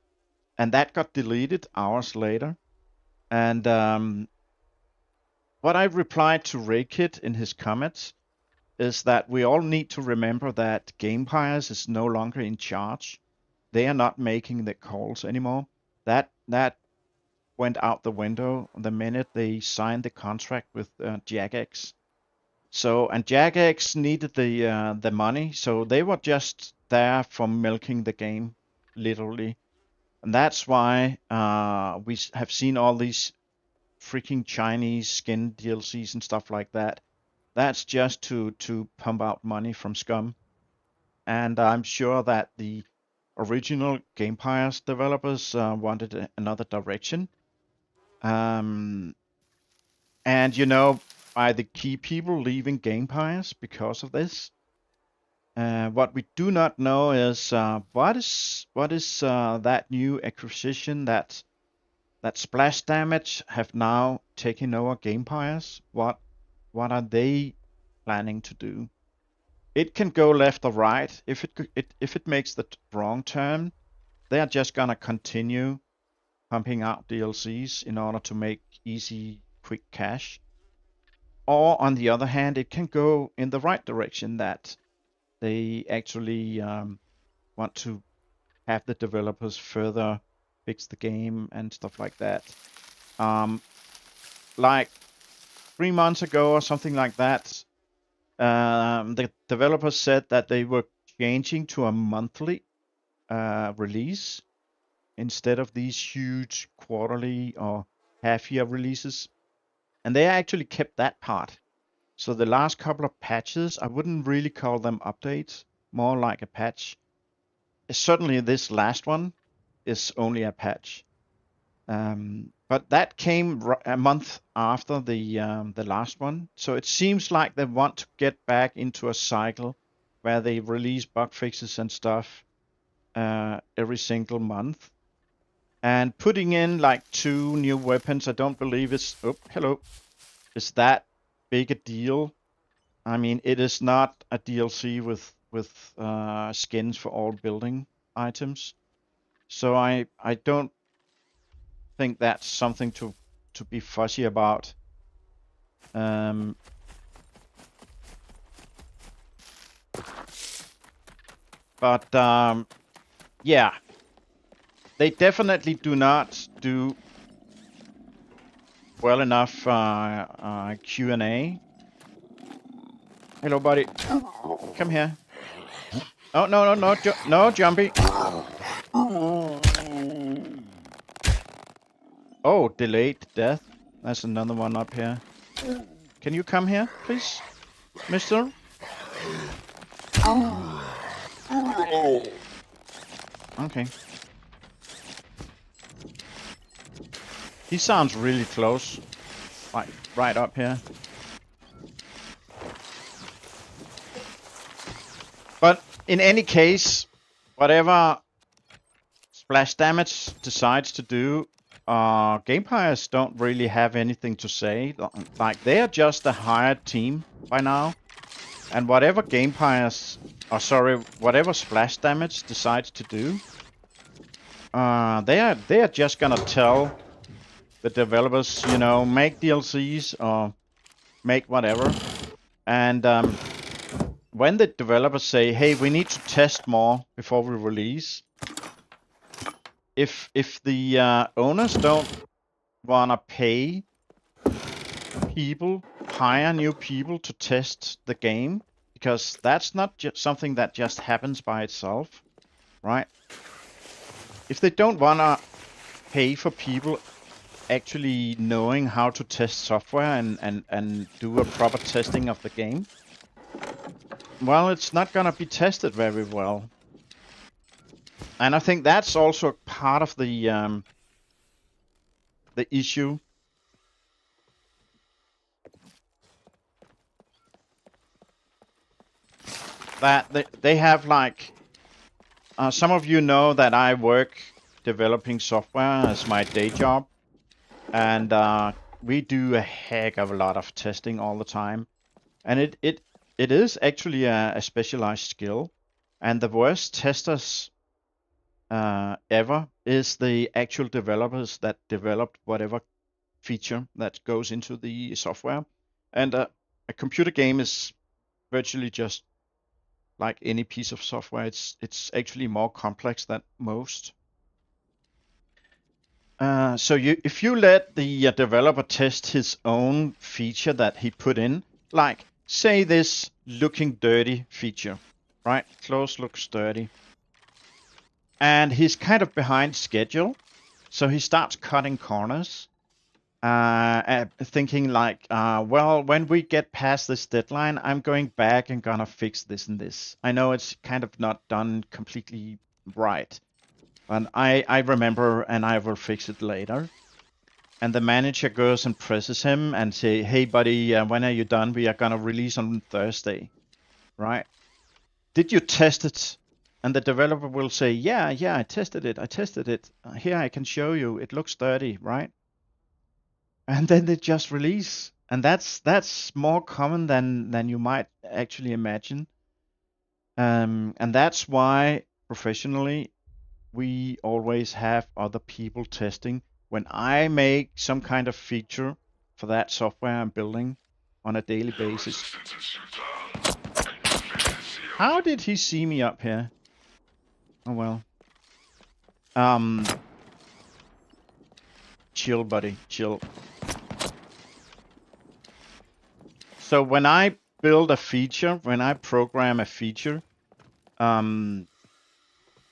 And that got deleted hours later. And what I replied to Raykit in his comments is that we all need to remember that Gamepires is no longer in charge. They are not making the calls anymore. That went out the window the minute they signed the contract with Jagex. And Jagex needed the money, so they were just there for milking the game, literally. And that's why we have seen all these freaking Chinese skin DLCs and stuff like that. That's just to pump out money from SCUM. And I'm sure that the original Gamepires developers wanted another direction. And you know, by the key people leaving Gamepires because of this. What we do not know is what is that new acquisition that Splash Damage have now taken over Gamepires. What are they planning to do? It can go left or right. If it makes the wrong turn, they are just gonna continue pumping out DLCs in order to make easy, quick cash. Or on the other hand, it can go in the right direction, that they actually want to have the developers further fix the game and stuff like that. Like 3 months ago or something like that, the developers said that they were changing to a monthly release instead of these huge quarterly or half-year releases. And they actually kept that part. So the last couple of patches, I wouldn't really call them updates, more like a patch. Certainly this last one is only a patch. But that came a month after the last one. So it seems like they want to get back into a cycle where they release bug fixes and stuff every single month. And putting in like 2 new weapons, I don't believe it's... Oh, hello. Is that big a deal? I mean, it is not a DLC with skins for all building items, so I don't think that's something to be fussy about. But yeah, they definitely do not do well enough Q&A. Hello, buddy. Come here. Oh, no, no, Jumpy. Oh, delayed death. That's another one up here. Can you come here, please, mister? Okay. He sounds really close. Right up here. But in any case, whatever splash damage decides to do, Gamepires don't really have anything to say. Like, they are just a hired team by now. And whatever whatever splash damage decides to do, they are just gonna tell the developers, you know, make DLCs or make whatever. And when the developers say, hey, we need to test more before we release, if the owners don't wanna pay people, hire new people to test the game, because that's not just something that just happens by itself, right? If they don't wanna pay for people actually knowing how to test software and do a proper testing of the game, well, it's not gonna be tested very well. And I think that's also part of the issue. That they have, like, some of you know that I work developing software as my day job, and we do a heck of a lot of testing all the time, and it is actually a specialized skill, and the worst testers ever is the actual developers that developed whatever feature that goes into the software. And a computer game is virtually just like any piece of software. It's actually more complex than most. So if you let the developer test his own feature that he put in, like say this looking dirty feature, right? Clothes looks dirty. And he's kind of behind schedule, so he starts cutting corners, thinking like, well, when we get past this deadline, I'm going back and gonna fix this and this. I know it's kind of not done completely right, but I remember and I will fix it later. And the manager goes and presses him and say, hey buddy, when are you done? We are gonna release on Thursday, right? Did you test it? And the developer will say, yeah, I tested it. Here, I can show you. It looks dirty, right? And then they just release. And that's more common than you might actually imagine. And that's why, professionally, we always have other people testing. When I make some kind of feature for that software I'm building on a daily basis. How did he see me up here? Oh well. Chill, buddy, chill. So when I build a feature, when I program a feature,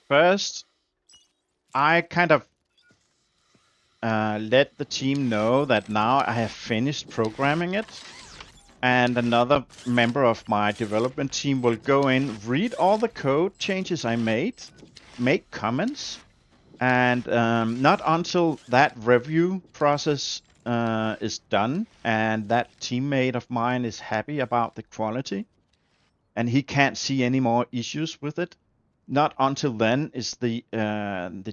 first I kind of let the team know that now I have finished programming it, and another member of my development team will go in, read all the code changes I made, make comments, and not until that review process is done and that teammate of mine is happy about the quality and he can't see any more issues with it, not until then is the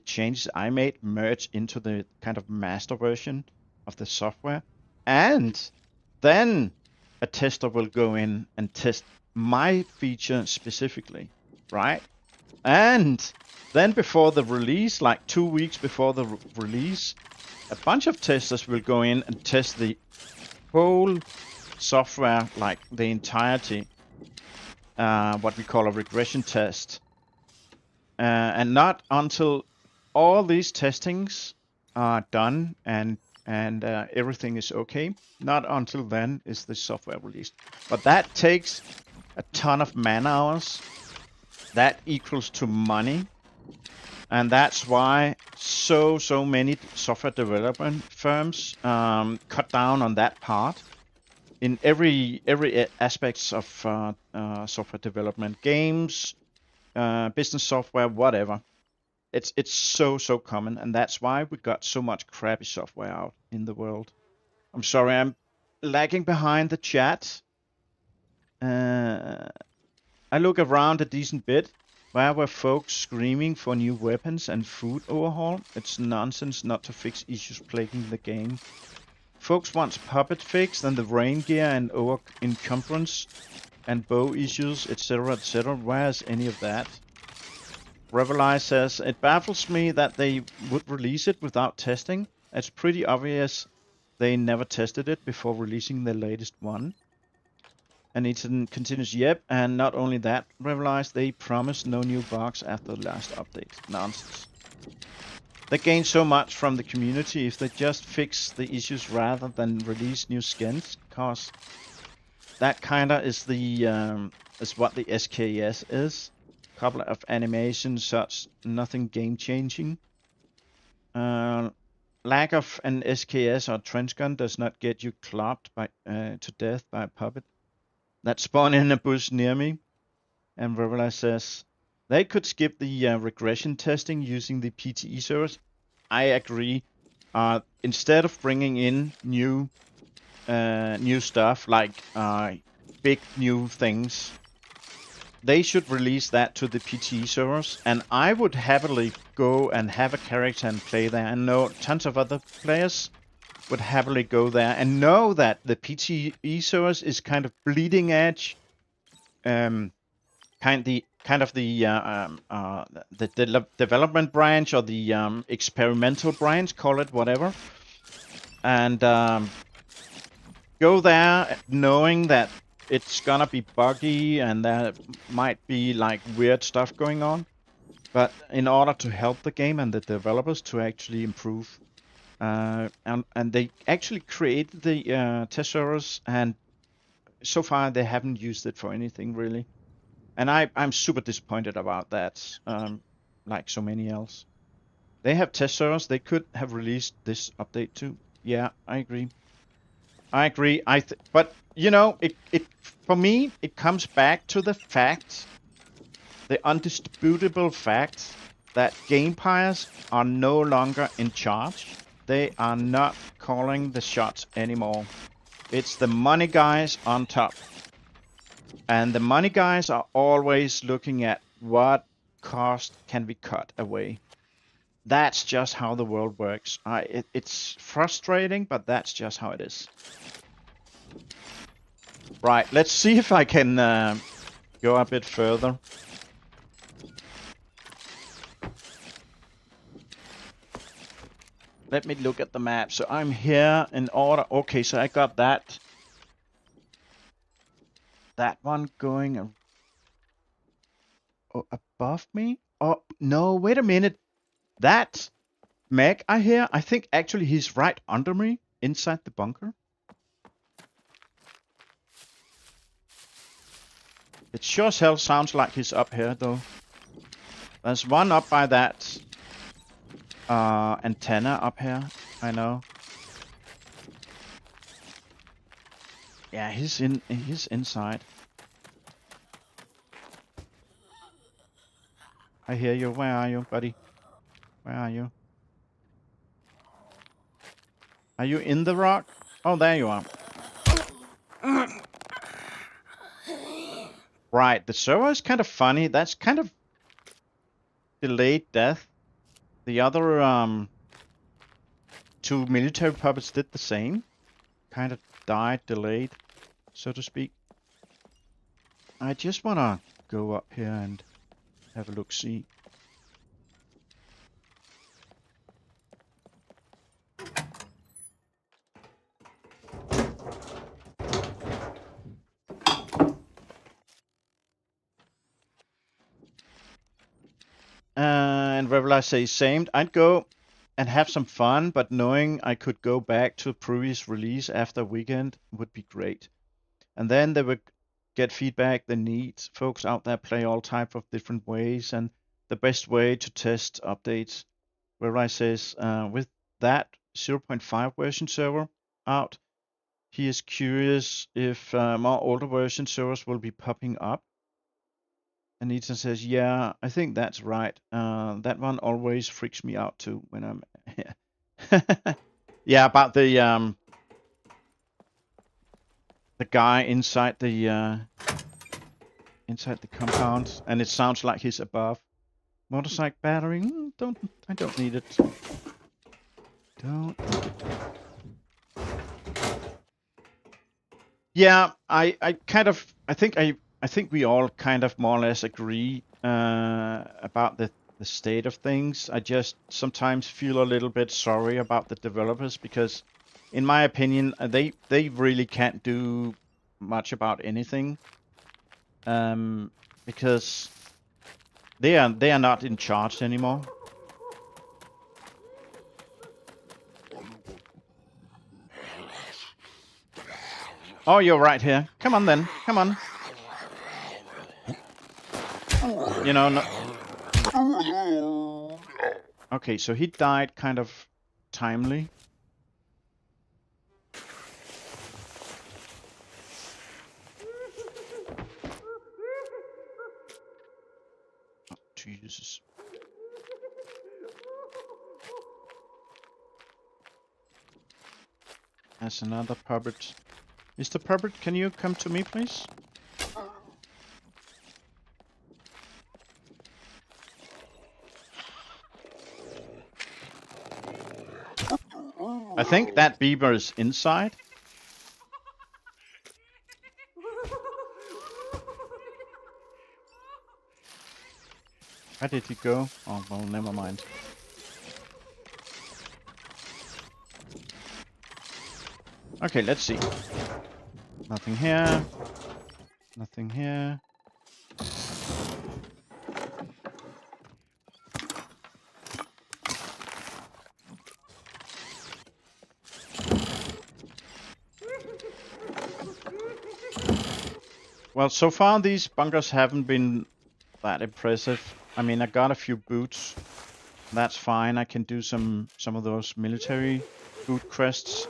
changes I made merged into the kind of master version of the software. And then a tester will go in and test my feature specifically, right? And then before the release, like 2 weeks before the release, a bunch of testers will go in and test the whole software, like the entirety, what we call a regression test. And not until all these testings are done and everything is okay, not until then is the software released. But that takes a ton of man hours. That equals to money. And that's why so many software development firms cut down on that part in every aspects of software development, games, business software, whatever. It's so common, and that's why we got so much crappy software out in the world. I'm sorry, I'm lagging behind the chat. I look around a decent bit. Where were folks screaming for new weapons and food overhaul? It's nonsense not to fix issues plaguing the game. Folks want puppet fixed and the rain gear and over encumbrance and bow issues, etc., etc. Where's any of that? WWII says, it baffles me that they would release it without testing. It's pretty obvious they never tested it before releasing the latest one. And it continues, yep, and not only that, WWII, they promised no new bugs after the last update. Nonsense. They gain so much from the community if they just fix the issues rather than release new skins, cause that kinda is the is what the SKS is. Couple of animations, such nothing game changing. Lack of an SKS or Trench Gun does not get you clobbed by to death by a puppet that spawn in a bush near me. And WWII says they could skip the regression testing using the PTE servers. I agree. Instead of bringing in new stuff like big new things, they should release that to the PTE servers, and I would happily go and have a character and play there. And know tons of other players would happily go there and know that the PTE servers is kind of bleeding edge, kind of the development branch or the experimental branch, call it whatever, and go there knowing that it's gonna be buggy and there might be like weird stuff going on, but in order to help the game and the developers to actually improve. And they actually created the test servers, and so far they haven't used it for anything really. And I'm super disappointed about that, like so many else. They have test servers, they could have released this update too. Yeah, I agree. But you know, it for me, it comes back to the fact, the undisputable fact, that gamepires are no longer in charge. They are not calling the shots anymore. It's the money guys on top. And the money guys are always looking at what cost can be cut away. That's just how the world works. It's frustrating, but that's just how it is. Right, let's see if I can go a bit further. Let me look at the map. So I'm here in order. Okay, so I got that one going above me. Oh no, wait a minute. That Meg I hear, I think actually he's right under me, inside the bunker. It sure as hell sounds like he's up here though. There's one up by that antenna up here, I know. Yeah, he's inside. I hear you. Where are you, buddy? Where are you? Are you in the rock? Oh, there you are. Right, the server is kind of funny. That's kind of delayed death. The other two military puppets did the same. Kind of died delayed. so to speak. I just want to go up here and have a look-see. And Revelar says same. I'd go and have some fun, but knowing I could go back to a previous release after a weekend would be great. And then they would get feedback they need. Folks out there play all type of different ways, and the best way to test updates. Revelar says with that 0.5 version server out, he is curious if more older version servers will be popping up. And Ethan says, yeah, I think that's right. That one always freaks me out too when I'm yeah, about the guy inside the compound, and it sounds like he's above. Motorcycle battery, I don't need it. Don't need it. Yeah, I think we all kind of more or less agree about the state of things. I just sometimes feel a little bit sorry about the developers because, in my opinion, they really can't do much about anything because they are not in charge anymore. Oh, you're right here. Come on then. Come on. You know, no... Okay, so he died kind of timely. Oh, Jesus. That's another puppet. Mr. Puppet, can you come to me, please? I think that beaver is inside. Where did he go? Oh, well, never mind. Okay, let's see. Nothing here. Nothing here. Well, so far these bunkers haven't been that impressive. I mean, I got a few boots. That's fine. I can do some of those military boot crests.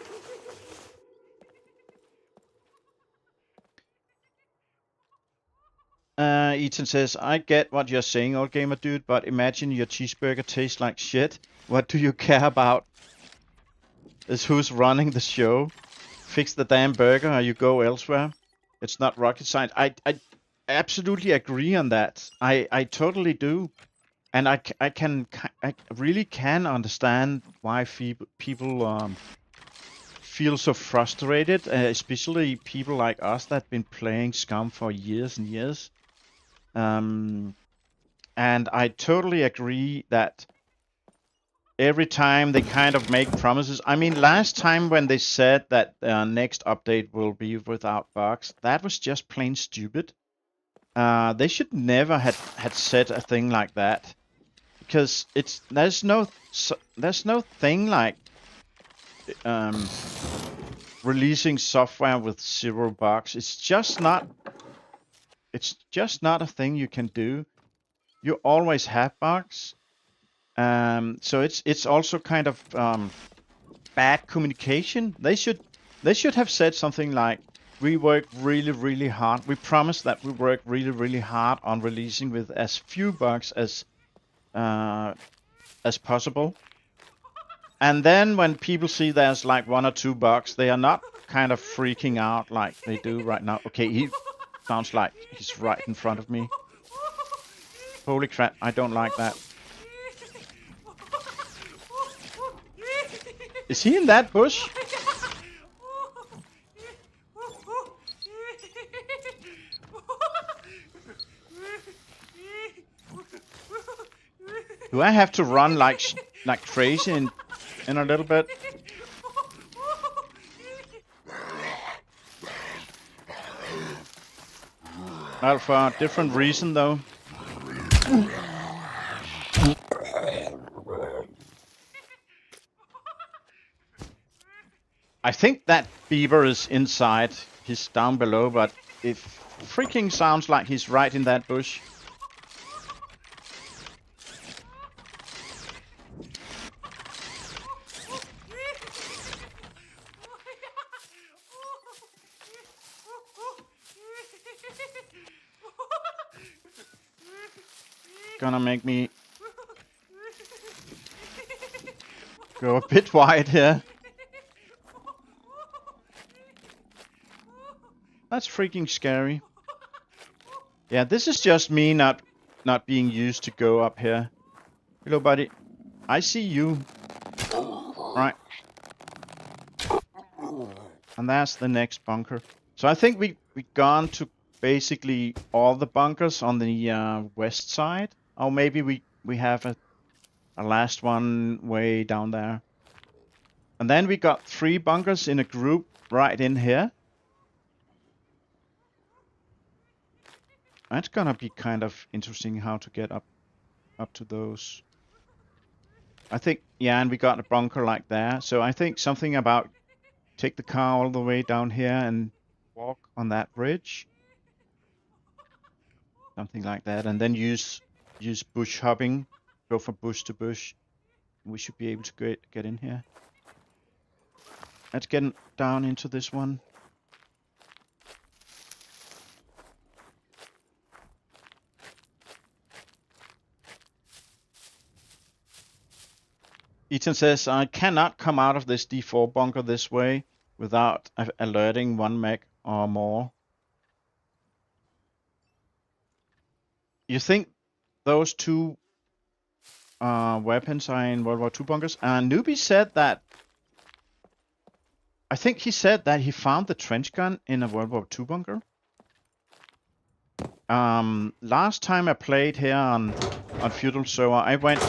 Ethan says, I get what you're saying, old gamer dude, but imagine your cheeseburger tastes like shit. What do you care about? Is who's running the show? Fix the damn burger or you go elsewhere. It's not rocket science. I absolutely agree on that. I totally do. And I really can understand why people feel so frustrated, especially people like us that have been playing SCUM for years and years. And I totally agree that every time they kind of make promises. I mean, last time when they said that next update will be without bugs, that was just plain stupid. They should never had said a thing like that, because there's no thing like releasing software with 0 bugs. It's just not a thing you can do. You always have bugs. So it's also kind of bad communication. They should have said something like, we work really, really hard. We promise that we work really, really hard on releasing with as few bugs as possible. And then when people see there's like 1 or 2 bugs, they are not kind of freaking out like they do right now. Okay, he sounds like he's right in front of me. Holy crap, I don't like that. Is he in that bush? Do I have to run like crazy in a little bit? Well, for a different reason though. I think that beaver is inside. He's down below, but it freaking sounds like he's right in that bush. Gonna make me go a bit wide here. That's freaking scary. Yeah, this is just me not being used to go up here. Hello, buddy. I see you. Right. And that's the next bunker. So I think we've gone to basically all the bunkers on the west side. Or maybe we have a last one way down there. And then we got 3 bunkers in a group right in here. That's gonna be kind of interesting how to get up to those. I think, yeah, and we got a bunker like there. So I think something about take the car all the way down here and walk on that bridge. Something like that. And then use bush hopping. Go from bush to bush. We should be able to get in here. Let's get down into this one. Ethan says, I cannot come out of this D4 bunker this way without alerting 1 mech or more. You think those 2 weapons are in World War II bunkers? Newbie said that, I think he said that he found the trench gun in a World War II bunker. Last time I played here on Feudal Server, I went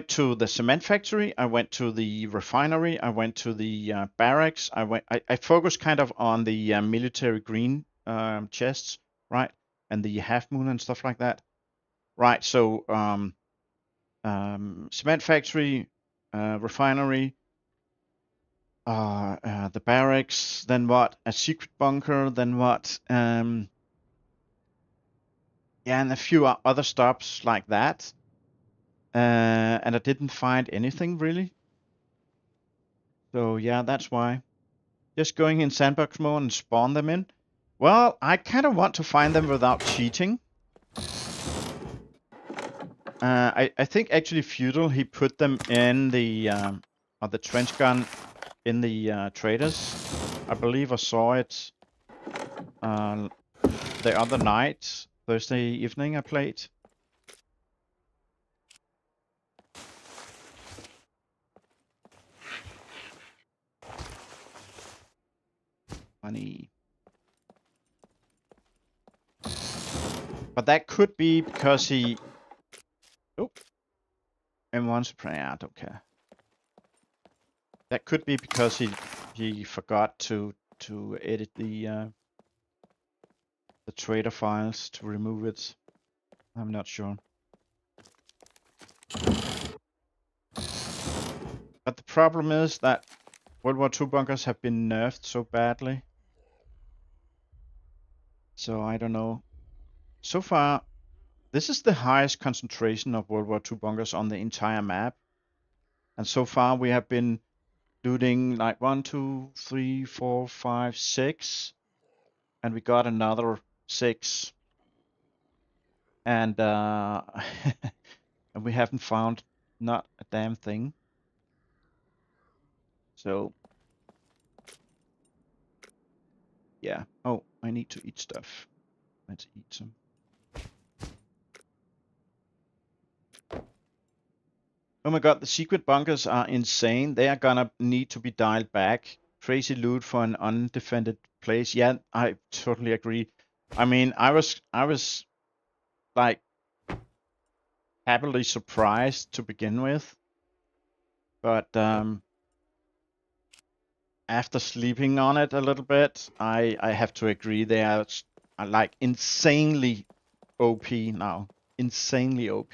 to the cement factory, I went to the refinery, I went to the barracks, I focused kind of on the military green chests, right? And the half moon and stuff like that. Right, so cement factory, refinery, the barracks, then what? A secret bunker, then what? Yeah, and a few other stops like that. And I didn't find anything really. So yeah, that's why. Just going in sandbox mode and spawn them in. Well, I kind of want to find them without cheating. I think actually Feudal, he put them in the trench gun in the traders. I believe I saw it the other night, Thursday evening I played. Funny. But that could be because he... Oh. M1 Supreme, I don't care. That could be because he forgot to edit the trader files to remove it. I'm not sure. But the problem is that World War II bunkers have been nerfed so badly. So I don't know. So far, this is the highest concentration of World War II bunkers on the entire map. And so far we have been looting like 1, 2, 3, 4, 5, 6. And we got another 6. And and we haven't found not a damn thing. So yeah. Oh, I need to eat stuff. Let's eat some. Oh my god, the secret bunkers are insane. They are gonna need to be dialed back. Crazy loot for an undefended place. Yeah, I totally agree. I mean, I was like happily surprised to begin with. But after sleeping on it a little bit, I have to agree they are like insanely OP now. Insanely OP.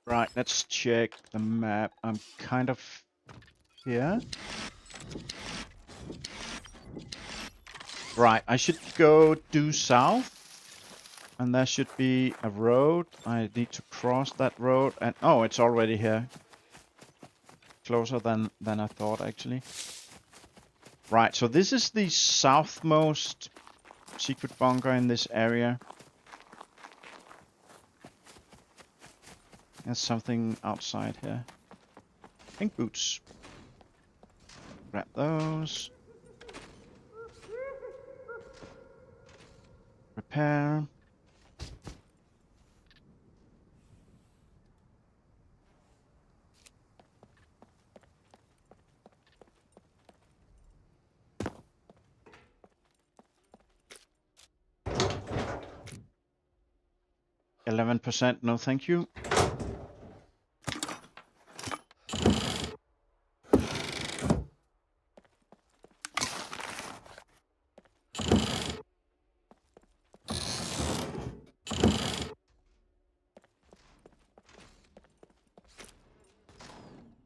Right, let's check the map. I'm kind of here. Right, I should go due south. And there should be a road. I need to cross that road. And oh, it's already here. Closer than I thought, actually. Right, so this is the southmost secret bunker in this area. There's something outside here. Pink boots. Grab those. Repair. %, no thank you.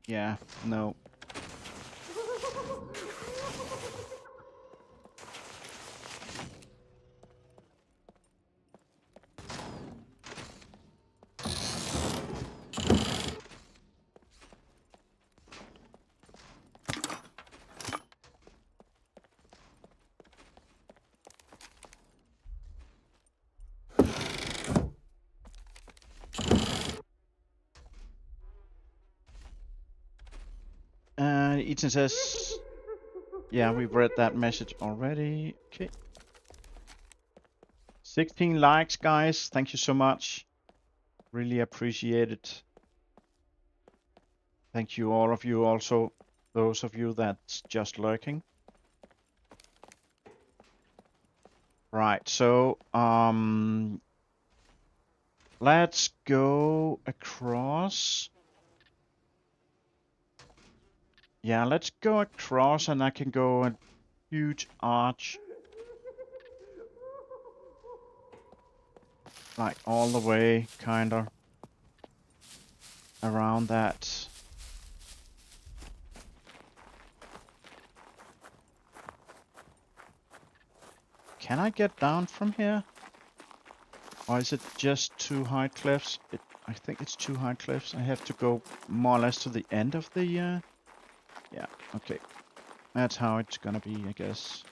Yeah, no. Ethan says, yeah, we've read that message already. Okay. 16 likes, guys. Thank you so much. Really appreciate it. Thank you, all of you. Also, those of you that's just lurking. Right, so, let's go across. Yeah, let's go across and I can go a huge arch. Like all the way, kinda. Around that. Can I get down from here? Or is it just two high cliffs? I think it's two high cliffs. I have to go more or less to the end of the... Yeah, okay. That's how it's gonna be, I guess.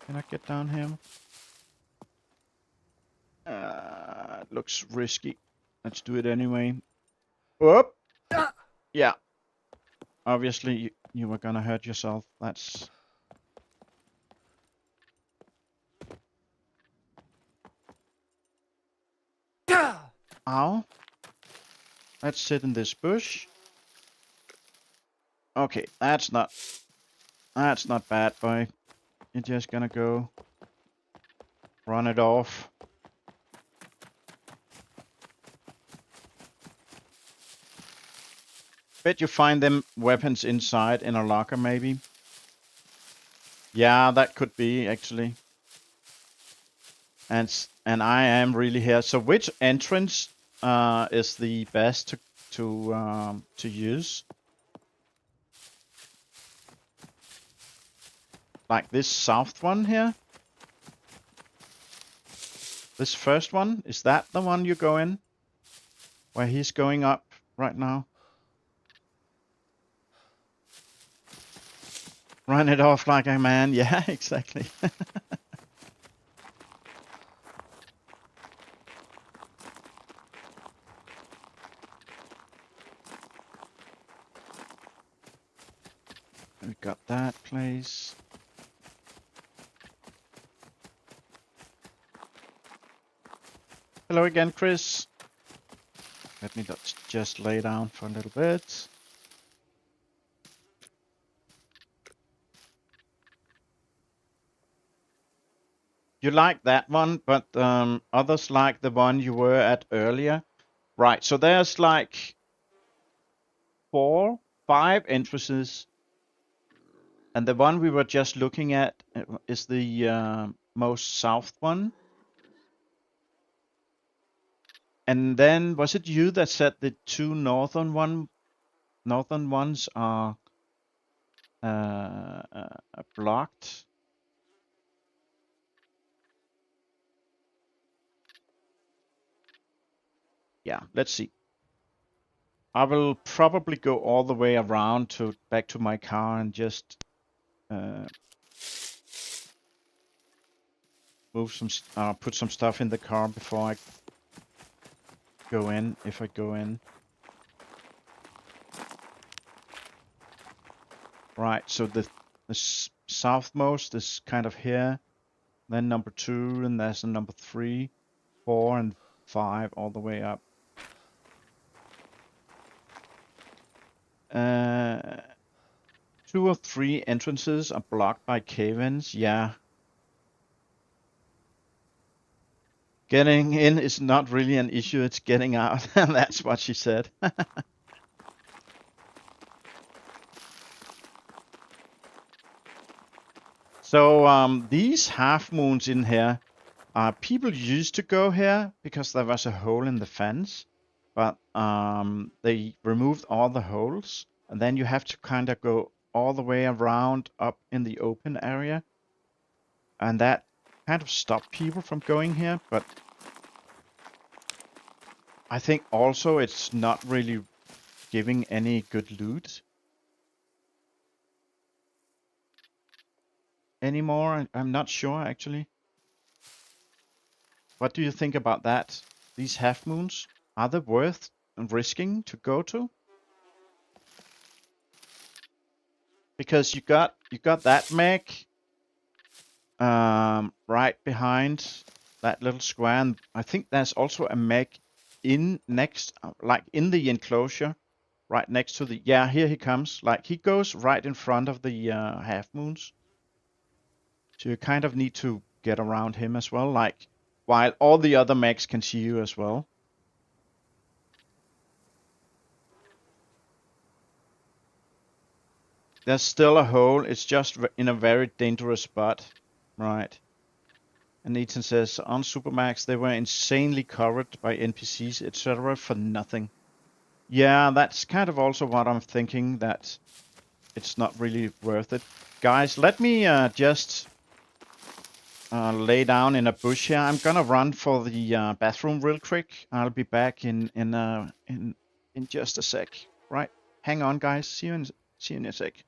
Can I get down here? Looks risky. Let's do it anyway. Whoop! Yeah. Obviously, you were gonna hurt yourself. That's... Ow. Let's sit in this bush. Okay, that's not bad, boy. You're just gonna go run it off. Bet you find them weapons inside in a locker, maybe. Yeah, that could be actually. And I am really here. So which entrance is the best to use? Like this south one here? This first one? Is that the one you go in? Where he's going up right now? Run it off like a man. Yeah, exactly. We got that place. Hello again, Chris. Let me just lay down for a little bit. You like that one, but others like the one you were at earlier. Right, so there's like 4, 5 entrances. And the one we were just looking at is the most south one. And then was it you that said the 2 northern ones are blocked? Yeah, let's see. I will probably go all the way around back to my car and just put some stuff in the car before I go in, if I go in. Right, so the southmost is kind of here, then number 2, and there's a number 3, 4, and 5 all the way up. 2 or 3 entrances are blocked by cave-ins, yeah. Getting in is not really an issue, it's getting out, and that's what she said. So these half moons in here, people used to go here because there was a hole in the fence, but they removed all the holes, and then you have to kind of go all the way around up in the open area, and that kind of stopped people from going here. But I think also it's not really giving any good loot anymore. I'm not sure actually. What do you think about that? These half moons, are they worth risking to go to? Because you got that mech right behind that little square, and I think there's also a mech in next, like in the enclosure, right next to the, yeah, here he comes. Like he goes right in front of the half moons. So you kind of need to get around him as well, like while all the other mechs can see you as well. There's still a hole, it's just in a very dangerous spot. Right. And Ethan says, on Supermax, they were insanely covered by NPCs, etc. for nothing. Yeah, that's kind of also what I'm thinking, that it's not really worth it. Guys, let me just lay down in a bush here. I'm gonna run for the bathroom real quick. I'll be back in just a sec. Right, hang on, guys. See you in a sec.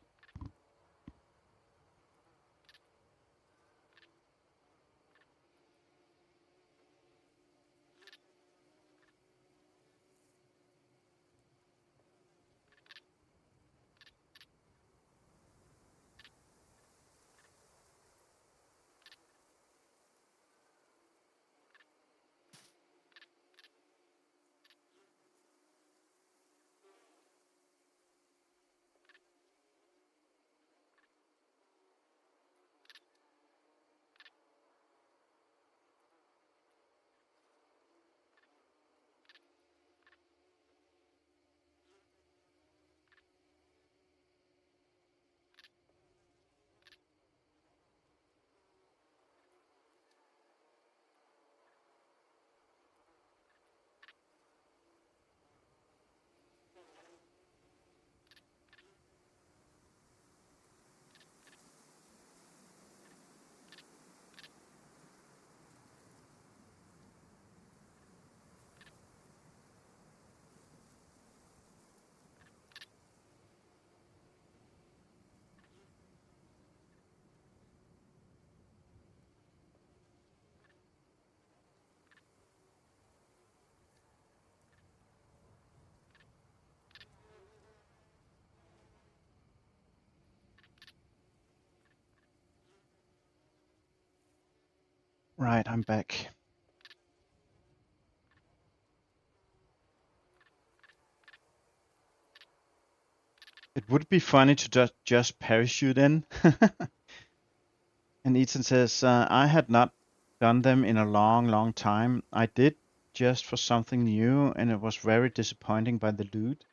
Right, I'm back. It would be funny to just parachute in. And Ethan says, I had not done them in a long time. I did just for something new, and it was very disappointing by the loot.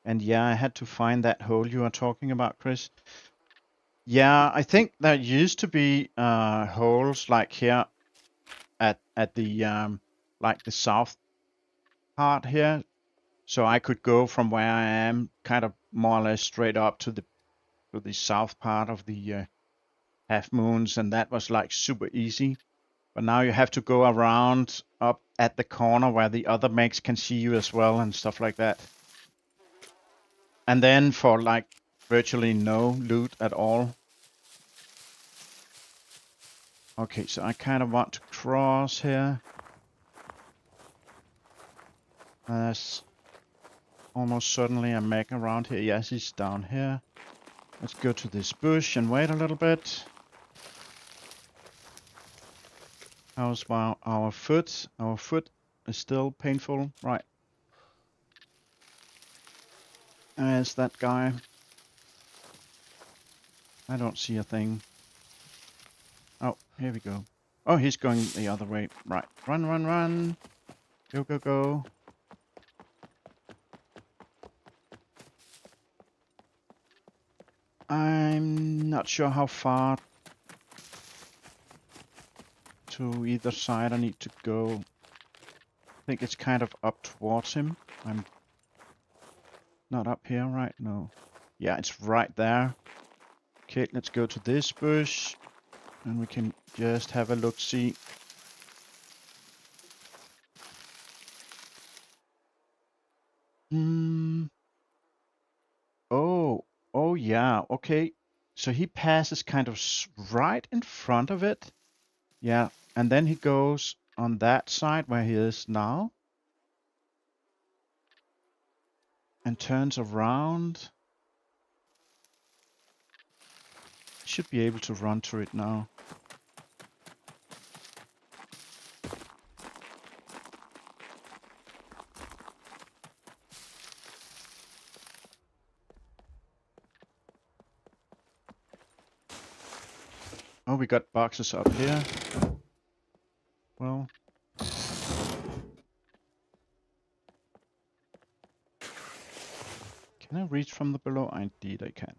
And yeah, I had to find that hole you are talking about, Chris. Yeah, I think there used to be holes like here at the like the south part here, so I could go from where I am kind of more or less straight up to the south part of the half moons, and that was like super easy. But now you have to go around up at the corner where the other mechs can see you as well and stuff like that. And then for like virtually no loot at all. Okay, so I kind of want to cross here. There's almost certainly a mech around here. Yes, he's down here. Let's go to this bush and wait a little bit. How's our foot? Our foot is still painful, right? There's that guy. I don't see a thing. Oh, here we go. Oh, he's going the other way. Right. Run, run, run. Go, go, go. I'm not sure how far to either side I need to go. I think it's kind of up towards him. I'm not up here, right? No. Yeah, it's right there. Okay, let's go to this bush. And we can just have a look-see. Oh yeah, okay. So he passes kind of right in front of it. Yeah, and then he goes on that side where he is now. And turns around. Should be able to run through it now. Oh, we got boxes up here. Well. Can I reach from the below? Indeed I can.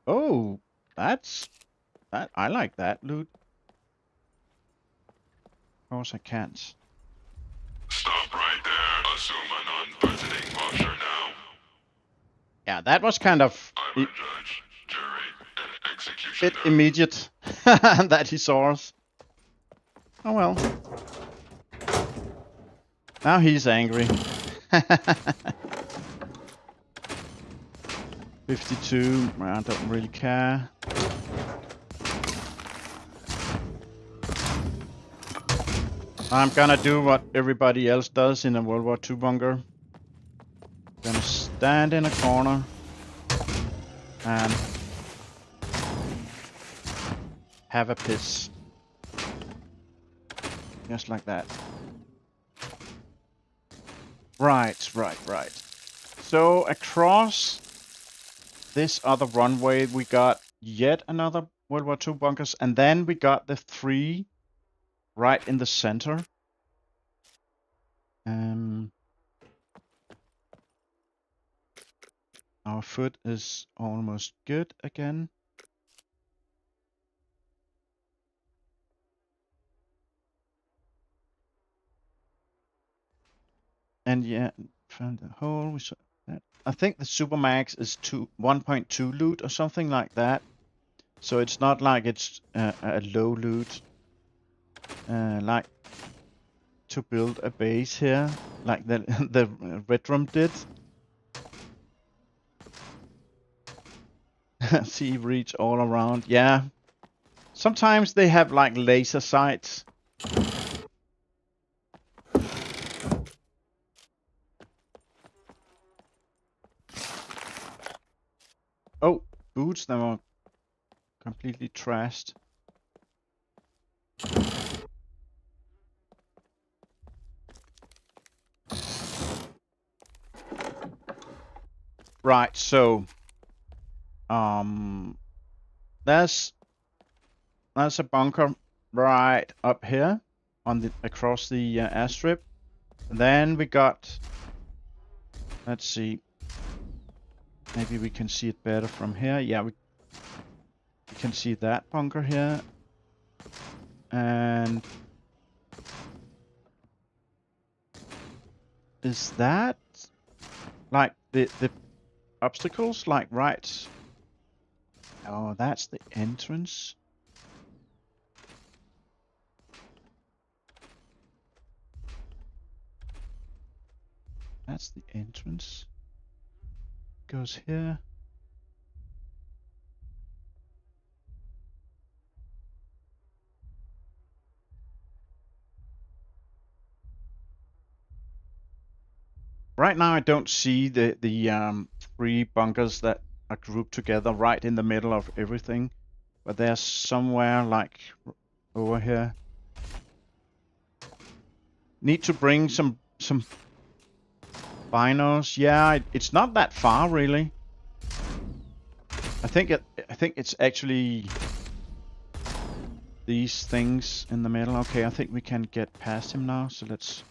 Oh, that. I like that loot. Of course I can't. Stop right there. Assume a non-threatening posture now. Yeah, that was kind of I'm a judge, jury, and executioner. bit immediate that he saw us. Oh well. Now he's angry. 52, I don't really care. I'm gonna do what everybody else does in a World War II bunker. Gonna stand in a corner and have a piss. Just like that. Right. So across this other runway we got yet another World War II bunkers, and then we got the 3 right in the center. Our foot is almost good again. And yeah, found the hole. We saw that. I think the Supermax is 1.2 loot or something like that. So it's not like it's a low loot. Like to build a base here, like the Red Room did. See, reach all around. Yeah. Sometimes they have like laser sights. Oh, boots that were completely trashed. Right, so there's a bunker right up here on the across the airstrip. And then we got, let's see, maybe we can see it better from here. Yeah, we can see that bunker here. And is that like the obstacles, like right? Oh, that's the entrance. That's the entrance. Goes here. Right now, I don't see the three bunkers that are grouped together right in the middle of everything, but they're somewhere like over here. Need to bring some binos. Yeah, it's not that far really. I think it's actually these things in the middle. Okay, I think we can get past him now, so let's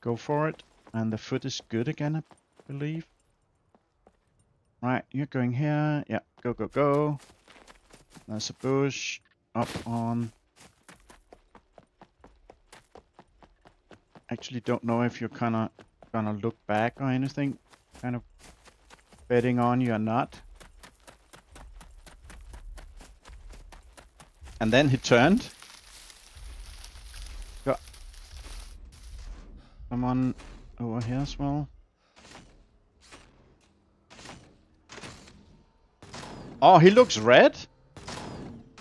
go for it. And the foot is good again, I believe. Right, you're going here. Yeah, go, go, go. There's a bush up on. Actually, don't know if you're gonna look back or anything. Kind of betting on you or not. And then he turned. Got someone over here as well. Oh, he looks red.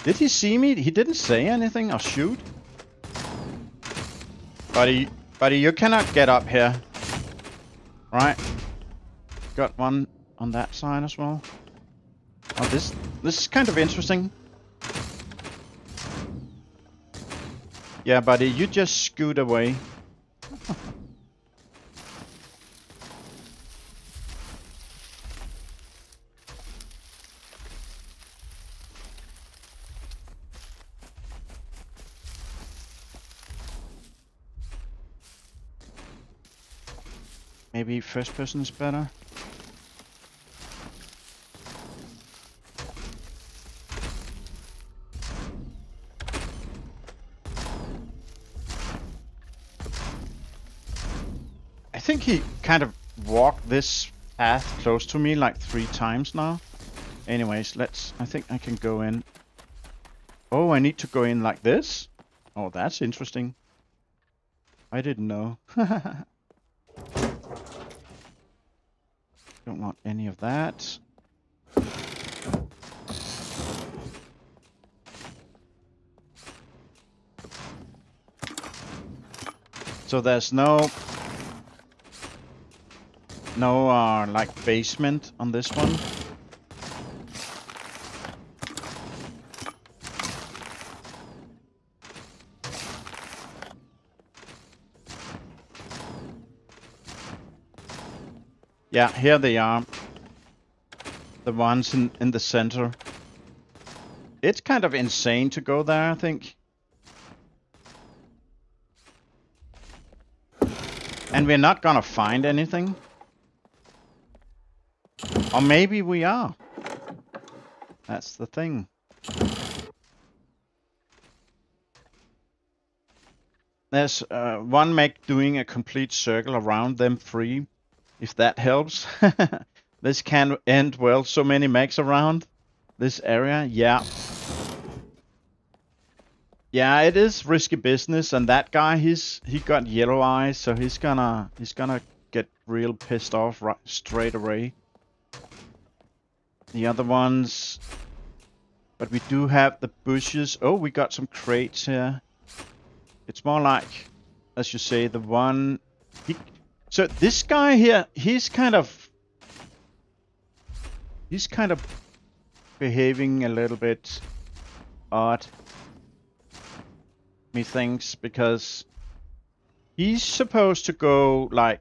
Did he see me? He didn't say anything or shoot. Buddy, you cannot get up here. Right. Got one on that side as well. Oh, this is kind of interesting. Yeah, buddy, you just scoot away. Maybe first person is better. I think he kind of walked this path close to me like 3 times now. Anyways, I think I can go in. Oh, I need to go in like this? Oh, that's interesting. I didn't know. Don't want any of that. So there's no like basement on this one. Yeah, here they are. The ones in the center. It's kind of insane to go there, I think. And we're not gonna find anything. Or maybe we are. That's the thing. There's one mech doing a complete circle around them 3. If that helps. This can end well. So many mechs around this area. Yeah. Yeah, it is risky business, and that guy, he got yellow eyes, so he's gonna get real pissed off right straight away. The other ones, but we do have the bushes. Oh, we got some crates here. It's more like, as you say, the one. So this guy here, he's kind of behaving a little bit odd, methinks, because he's supposed to go like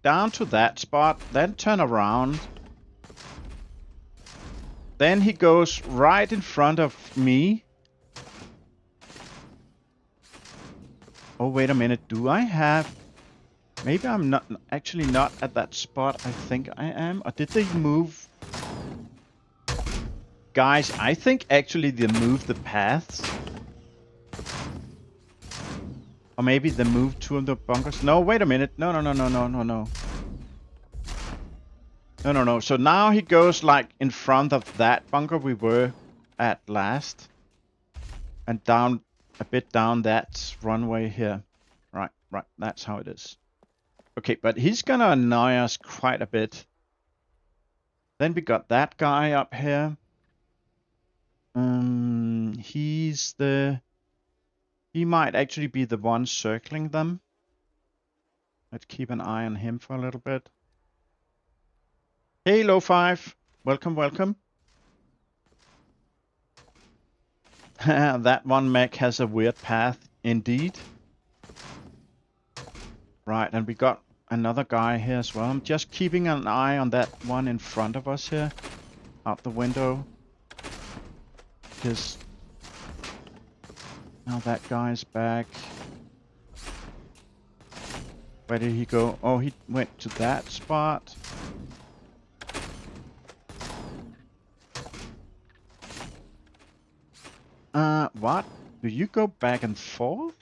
down to that spot, then turn around, Then he goes right in front of me. Oh, wait a minute. Do I have... Maybe I'm not actually not at that spot I think I am. Or did they move? Guys, I think actually they moved the paths. Or maybe they moved two of the bunkers. No, wait a minute. No. No. So now he goes like in front of that bunker we were at last. And down, a bit down that runway here. Right. That's how it is. Okay, but he's gonna annoy us quite a bit. Then we got that guy up here. He might actually be the one circling them. Let's keep an eye on him for a little bit. Hey, Low5. Welcome. That one mech has a weird path, indeed. Right, and we got another guy here as well. I'm just keeping an eye on that one in front of us here. Out the window. Because now that guy's back. Where did he go? Oh, he went to that spot. What? Do you go back and forth?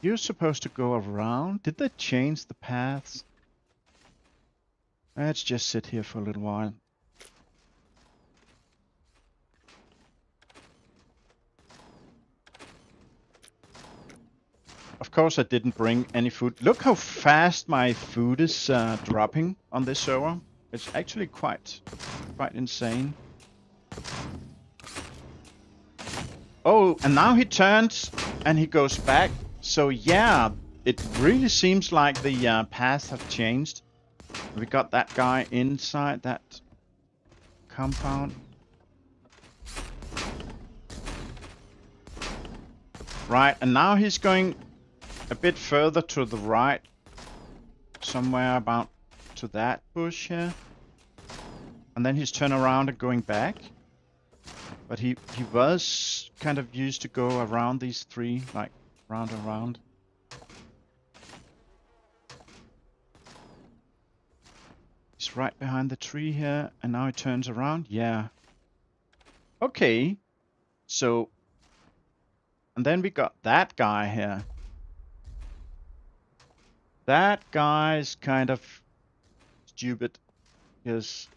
You're supposed to go around? Did they change the paths? Let's just sit here for a little while. Of course I didn't bring any food. Look how fast my food is dropping on this server. It's actually quite insane. Oh, and now he turns and he goes back. So yeah, it really seems like the paths have changed. We got that guy inside that compound. Right, and now he's going a bit further to the right. Somewhere about to that bush here. And then he's turning around and going back. But he was kind of used to go around these three, like round and round. He's right behind the tree here, and now he turns around. Yeah. Okay. So, and then we got that guy here. That guy's kind of stupid because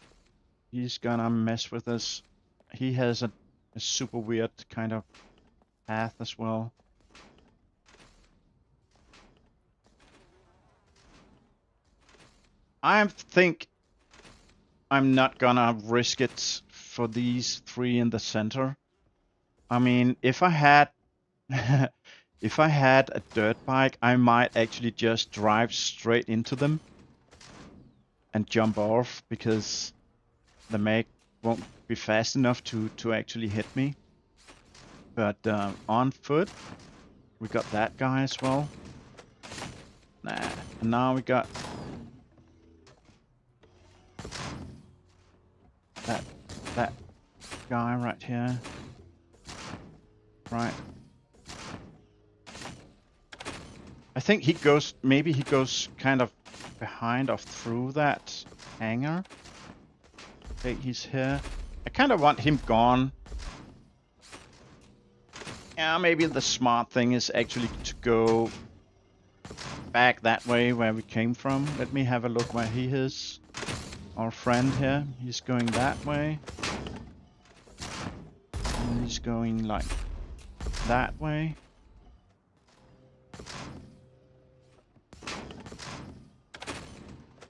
he's gonna mess with us. He has a super weird kind of path as well. I think I'm not gonna risk it for these three in the center. I mean, if I had if I had a dirt bike, I might actually just drive straight into them and jump off because the mech won't be fast enough to actually hit me. But on foot, we got that guy as well. Nah, and now we got that guy right here. Right. I think he goes, maybe he goes kind of behind or through that hangar. Okay, he's here. I kind of want him gone. Yeah, maybe the smart thing is actually to go back that way where we came from. Let me have a look where he is. Our friend here, he's going that way. And he's going like that way.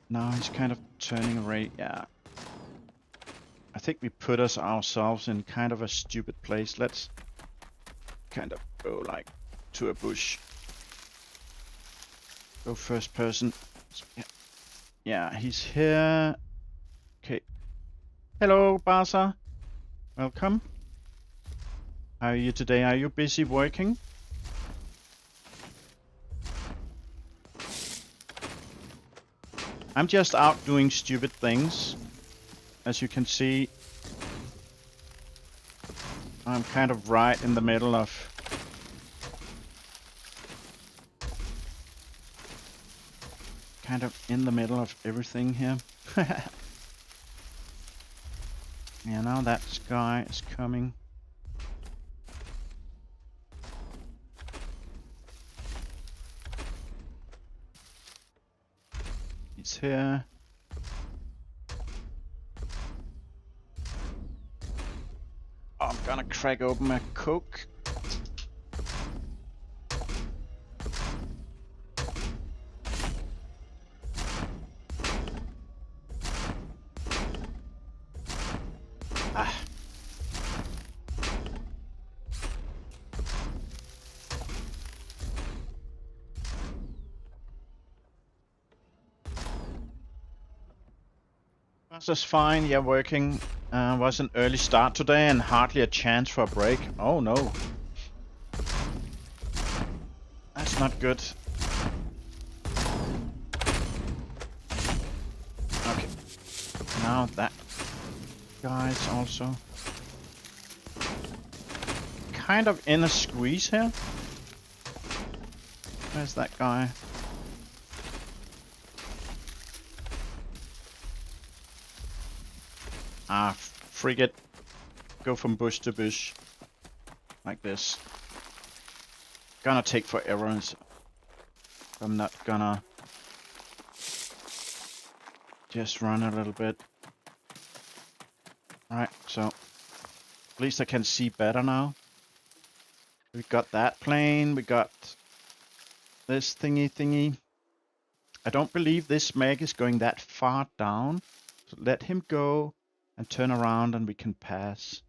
Now he's kind of turning away. Yeah. I think we put ourselves in kind of a stupid place. Let's kind of go like to a bush. Go first person. Yeah, he's here. Okay. Hello, Barca. Welcome. How are you today? Are you busy working? I'm just out doing stupid things. As you can see, I'm kind of right in the middle of everything here. Yeah, now that guy is coming. He's here. Oh, I'm gonna crack open my Coke. Ah. This is fine, yeah, working. Was an early start today and hardly a chance for a break. Oh no. That's not good. Okay. Now that guy's also kind of in a squeeze here. Where's that guy? Ah, frig it. Go from bush to bush. Like this. Gonna take forever. I'm not gonna just run a little bit. Alright, so at least I can see better now. We got that plane, we got this thingy. I don't believe this mag is going that far down. So let him go and turn around and we can pass.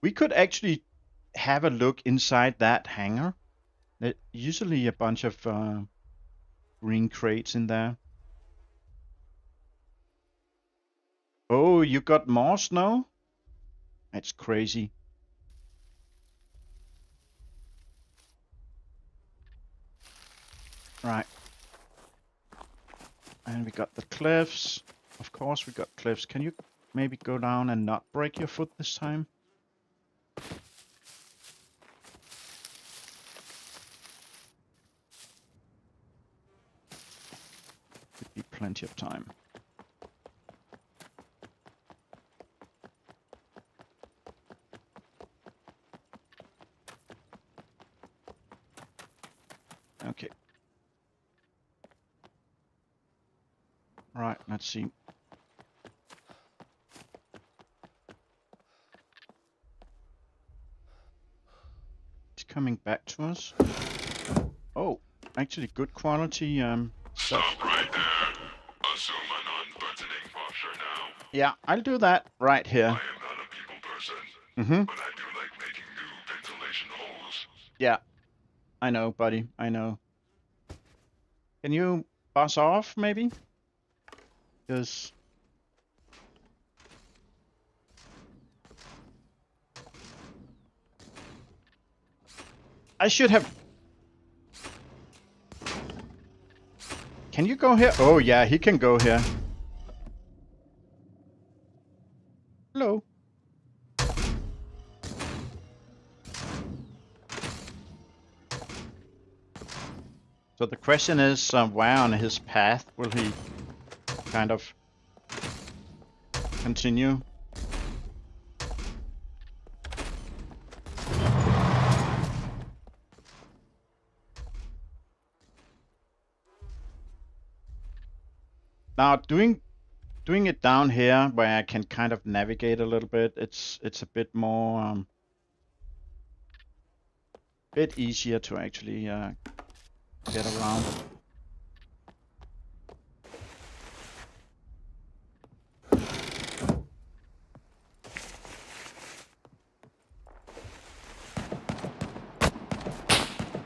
We could actually have a look inside that hangar. There's usually a bunch of green crates in there. Oh, you got more snow? That's crazy. Right. And we got the cliffs. Of course we got cliffs. Can you maybe go down and not break your foot this time? Could be plenty of time. Okay. Right, let's see. It's coming back to us. Oh, actually good quality stuff. Stop right there. Assume a non-threatening posture now. Yeah, I'll do that right I here. am not a people person, Mm-hmm. but I do like making new ventilation holes. Yeah, I know, buddy. I know. Can you buzz off, maybe? Because I should have. Can you go here? Oh yeah, he can go here. Hello. So the question is, where on his path will he kind of continue? Now doing it down here where I can kind of navigate a little bit, it's a bit more bit easier to actually get around.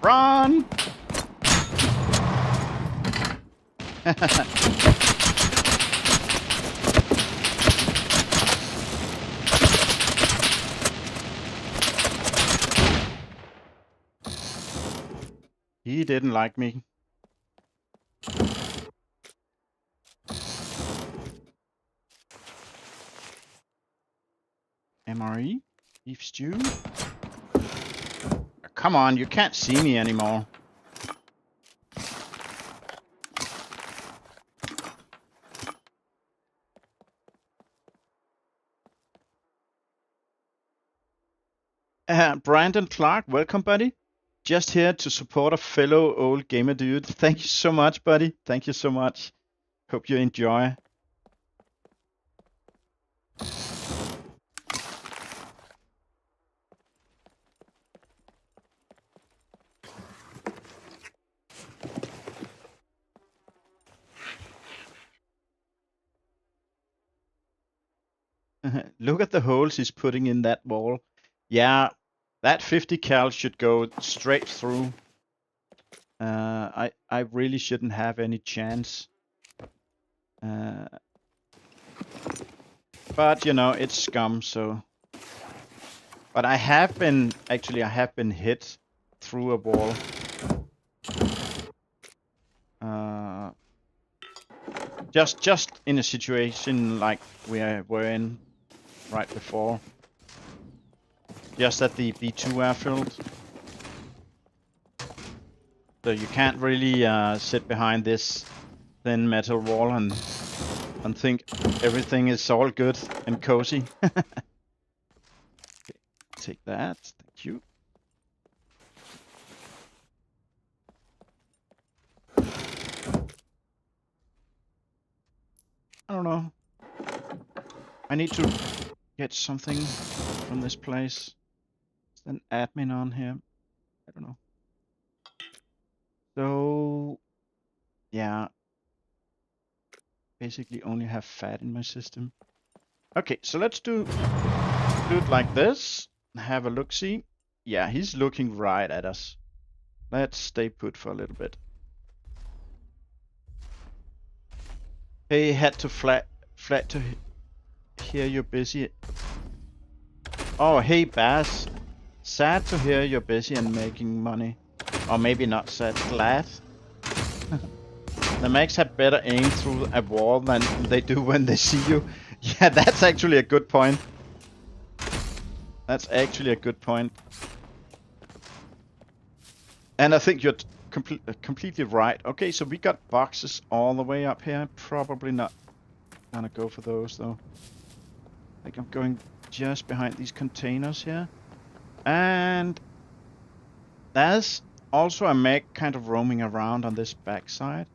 Run! He didn't like me. MRE? Beef stew? Come on, you can't see me anymore. Brandon Clark, welcome, buddy. Just here to support a fellow old gamer dude. Thank you so much, buddy. Thank you so much. Hope you enjoy. Look at the holes he's putting in that wall. Yeah, that 50 cal should go straight through. I really shouldn't have any chance. But you know, it's scum, so. But I have been hit through a wall. Just in a situation like we were in right before. Just at the B2 airfield. So you can't really sit behind this thin metal wall and think everything is all good and cozy. Okay, take that, thank you. I don't know. I need to get something from this place. Is there an admin on here? I don't know. So, yeah. Basically only have fat in my system. Okay, so let's do it like this. Have a look-see. Yeah, he's looking right at us. Let's stay put for a little bit. Hey, had to flat to hear you're busy. Oh, hey, Bass. Sad to hear you're busy and making money. Or maybe not sad, glad. The mechs have better aim through a wall than they do when they see you. Yeah, that's actually a good point. That's actually a good point. And I think you're completely right. Okay, so we got boxes all the way up here. Probably not gonna go for those though. I think I'm going just behind these containers here. And there's also a mech kind of roaming around on this backside.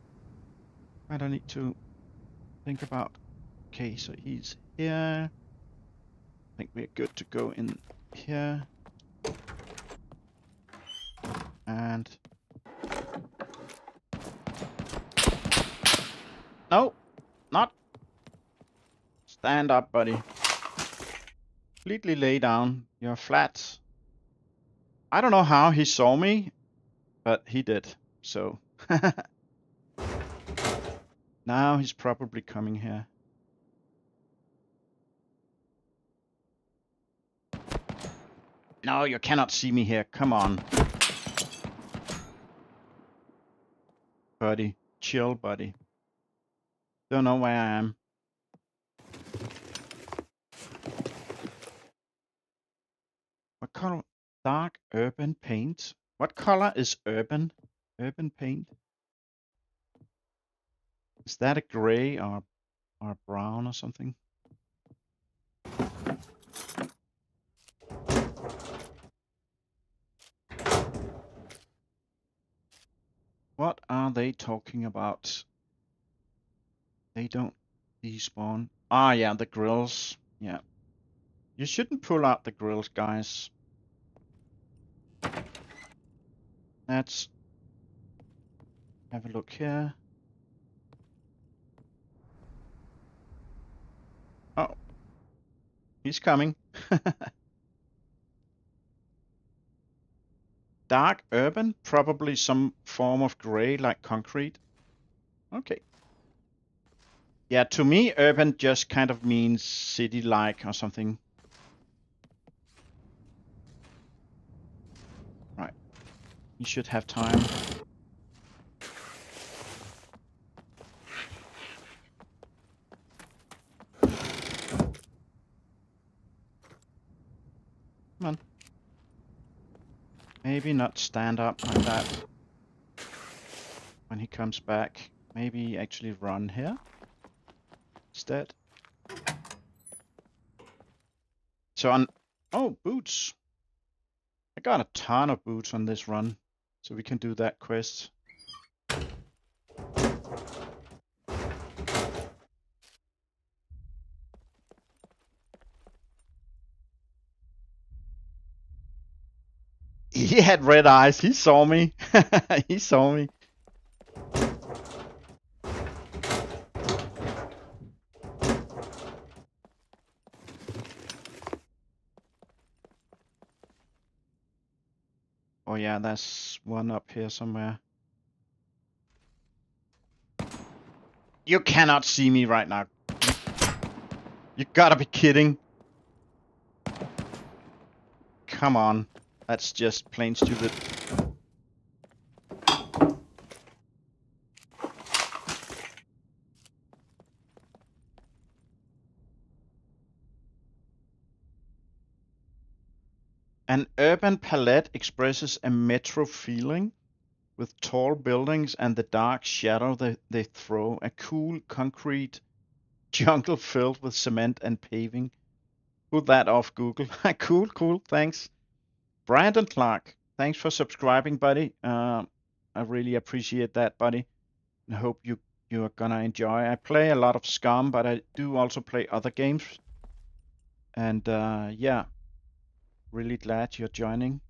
I don't need to think about. Okay, so he's here. I think we're good to go in here. And no, not. Stand up, buddy. Completely lay down. You're flat. I don't know how he saw me, but he did. So now he's probably coming here. No, you cannot see me here. Come on. Buddy. Chill, buddy. Don't know where I am. What color? Dark urban paint. What color is urban? Urban paint? Is that a gray or brown or something? What are they talking about? They don't despawn. Ah, yeah, the grills. Yeah. You shouldn't pull out the grills, guys. Let's have a look here. Oh. He's coming. Dark urban, probably some form of gray like concrete. Okay. Yeah, to me, urban just kind of means city-like or something. Right. You should have time. maybe not stand up like that when he comes back. Maybe actually run here instead. So on... Oh, boots. I got a ton of boots on this run, so we can do that quest. He had red eyes. He saw me. He saw me. Oh yeah, there's one up here somewhere. You cannot see me right now. You gotta be kidding. Come on. That's just plain stupid. An urban palette expresses a metro feeling with tall buildings and the dark shadow they throw. A cool concrete jungle filled with cement and paving. Pull that off, Google. Cool, cool, thanks. Brandon Clark, thanks for subscribing, buddy. I really appreciate that, buddy. I hope you're gonna enjoy. I play a lot of SCUM, but I do also play other games. And yeah, really glad you're joining.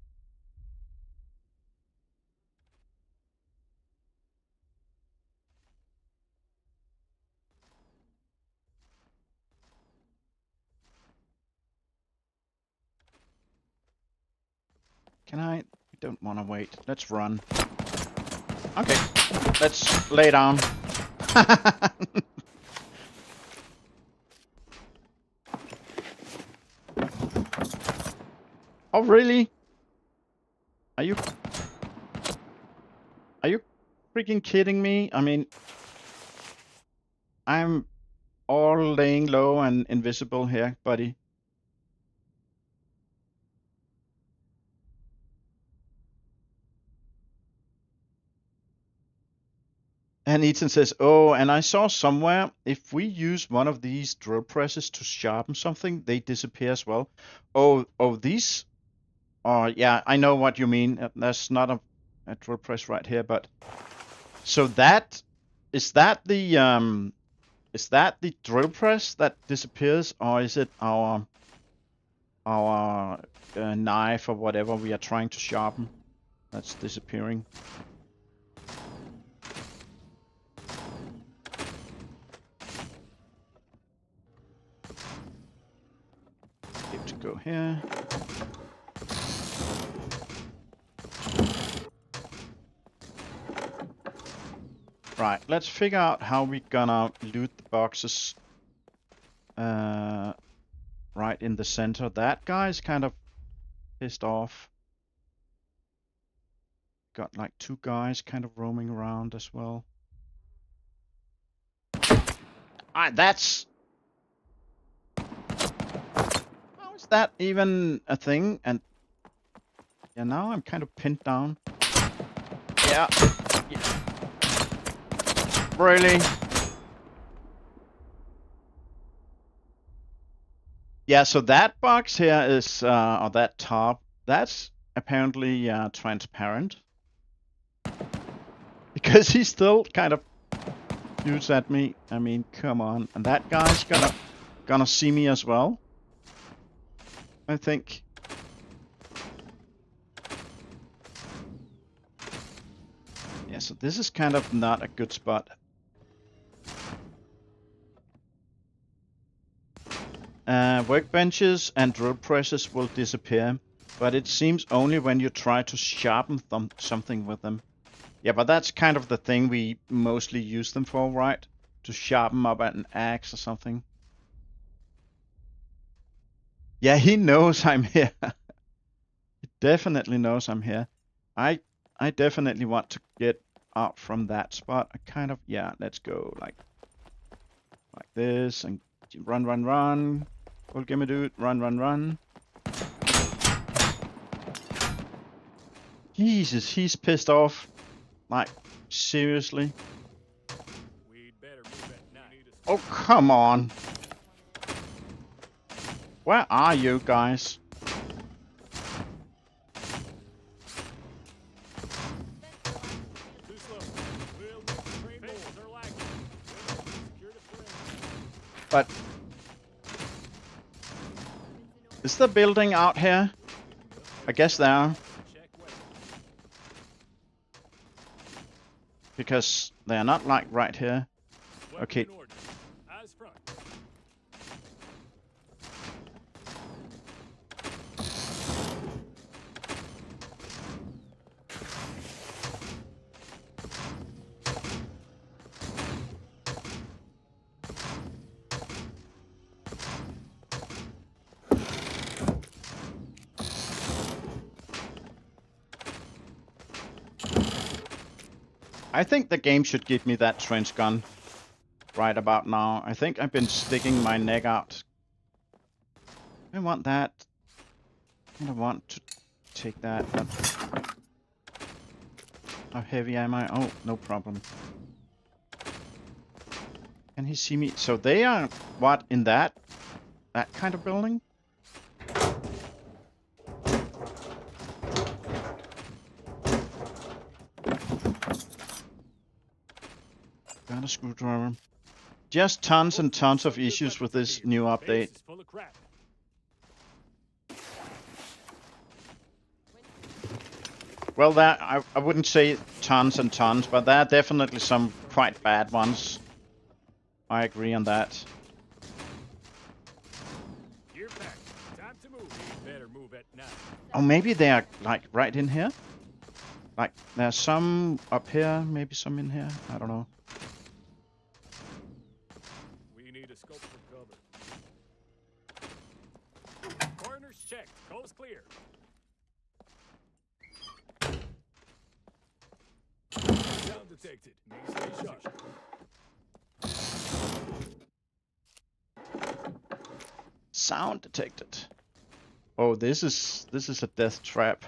Can I? I don't want to wait. Let's run. Okay, let's lay down. Oh, really? Are you freaking kidding me? I mean, I'm all laying low and invisible here, buddy. And Ethan says, oh, and I saw somewhere, if we use one of these drill presses to sharpen something, they disappear as well. Oh, these? Oh, yeah, I know what you mean. There's not a drill press right here, but... So that... Is that the drill press that disappears, or is it our knife or whatever we are trying to sharpen that's disappearing? Get to go here. Right, let's figure out how we're gonna loot the boxes right in the center. That guy's kind of pissed off. Got like two guys kind of roaming around as well. That's... How is that even a thing? And yeah, now I'm kind of pinned down. Yeah. Really? Yeah, so that box here is, or that top, that's apparently transparent. Because he still kind of shoots at me. I mean, come on. And that guy's gonna see me as well, I think. Yeah, so this is kind of not a good spot. Workbenches and drill presses will disappear, but it seems only when you try to sharpen something with them. Yeah, but that's kind of the thing we mostly use them for, right? To sharpen up an axe or something. Yeah, he knows I'm here. He definitely knows I'm here. I definitely want to get out from that spot. I kind of... Yeah, let's go like this and run, run, run. Well, gimme dude, run, run, run. Jesus, he's pissed off. Like, seriously? We'd better move at night. Oh, come on. Where are you guys? Too slow. We'll need to train more. Fences are lacking. We'll secure the perimeter. But is the building out here? I guess they are. Check weapons. Because they're not like right here. Weapon Okay. in order. Eyes front. I think the game should give me that trench gun right about now. I think I've been sticking my neck out. I want that. I don't want to take that. How heavy am I? Oh, no problem. Can he see me? So they are, what, in that kind of building? Got a screwdriver. Just tons and tons of issues with this new update. Base is full of crap. Well, I wouldn't say tons and tons, but there are definitely some quite bad ones. I agree on that. Gear packed. Time to move. We'd better move at night. Oh, maybe they are like right in here? Like there's some up here, maybe some in here. I don't know. We need a scope for cover. Corners checked. Coast clear. Sound detected. Stay sharp. Sound detected. Oh, this is a death trap.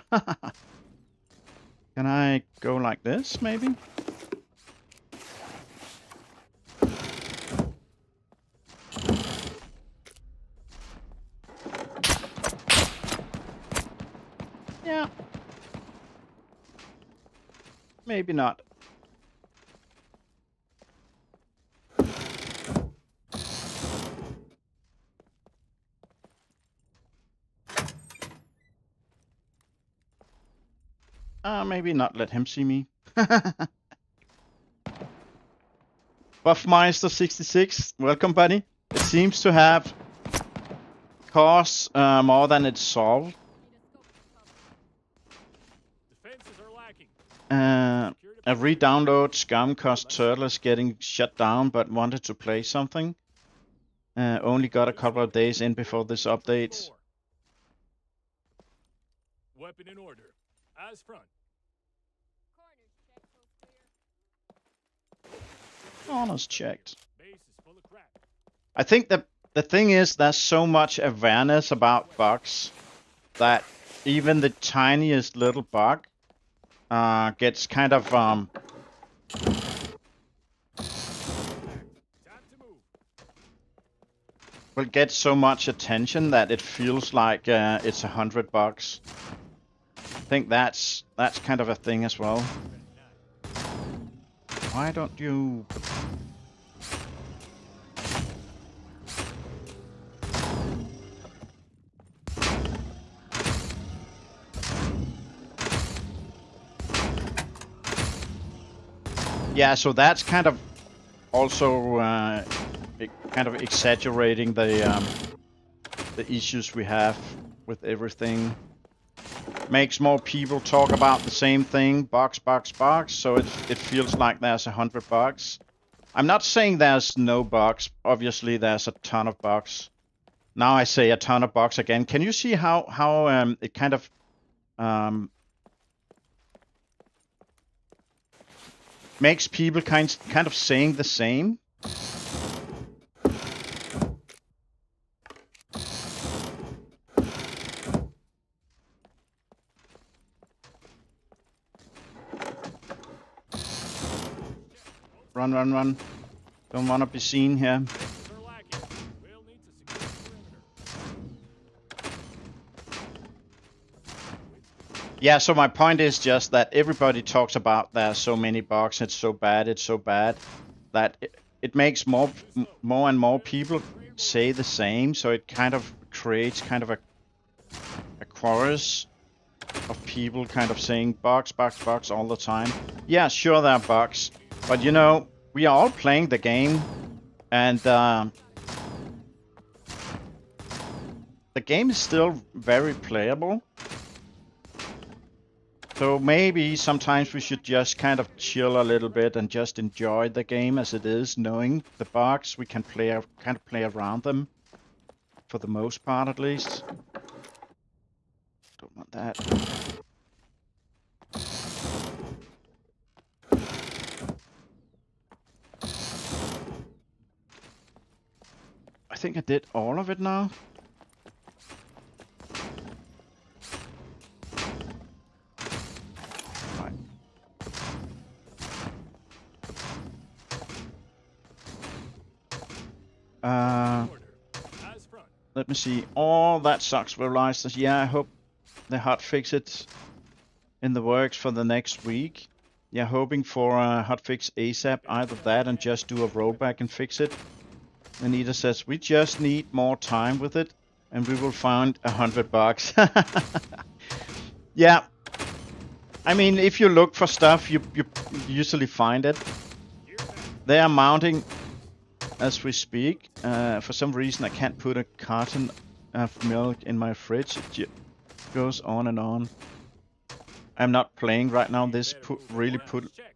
Can I go like this, maybe? Yeah. Maybe not. Maybe not let him see me. Buffmeister66, welcome buddy. It seems to have caused more than it's solved. Defenses are lacking. A re-download SCUM caused Turtles getting shut down but wanted to play something. Only got a couple of days in before this update. Weapon in order. Eyes front. Honors checked. Base is full of crap. I think the thing is there's so much awareness about bugs that even the tiniest little bug gets kind of Time to move. will get so much attention that it feels like it's 100 bugs. I think that's kind of a thing as well. Why don't you? Yeah, so that's kind of also kind of exaggerating the issues we have with everything. Makes more people talk about the same thing, box, so it feels like there's 100 bugs. I'm not saying there's no bugs. Obviously, there's a ton of bugs. Now I say a ton of bugs again. Can you see how it kind of makes people kind of saying the same? Run, run, run. Don't want to be seen here. Fences are lacking. We'll need to secure the perimeter. Yeah, so my point is just that everybody talks about there's so many bugs, it's so bad, that it makes more and more people say the same, so it kind of creates kind of a chorus of people kind of saying bugs, bugs, bugs all the time. Yeah, sure there are bugs, but you know, we are all playing the game, and the game is still very playable. So maybe sometimes we should just kind of chill a little bit and just enjoy the game as it is, knowing the bugs. We can kind of play around them, for the most part at least. Don't want that. I think I did all of it now. Right. As front. Let me see. All that sucks realized. Yeah, I hope the hotfix it in the works for the next week. Yeah, hoping for a hotfix ASAP. Either that and just do a rollback and fix it. Anita says we just need more time with it, and we will find $100. Yeah, I mean, if you look for stuff, you usually find it. They are mounting as we speak. For some reason, I can't put a carton of milk in my fridge. It goes on and on. I'm not playing right now. This really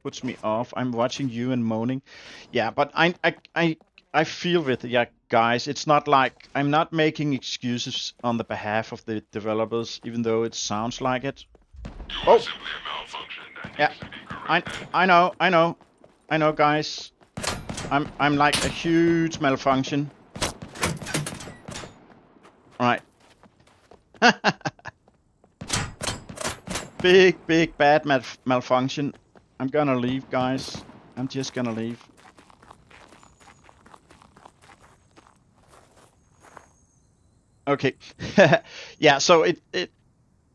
puts me off. I'm watching you and moaning. Yeah, but I feel with it, yeah, guys. It's not like I'm not making excuses on the behalf of the developers, even though it sounds like it. You are simply a malfunction that Yeah, needs to be corrected. I know, guys. I'm like a huge malfunction. All right. Big bad malfunction. I'm gonna leave, guys. I'm just gonna leave. Okay. Yeah, so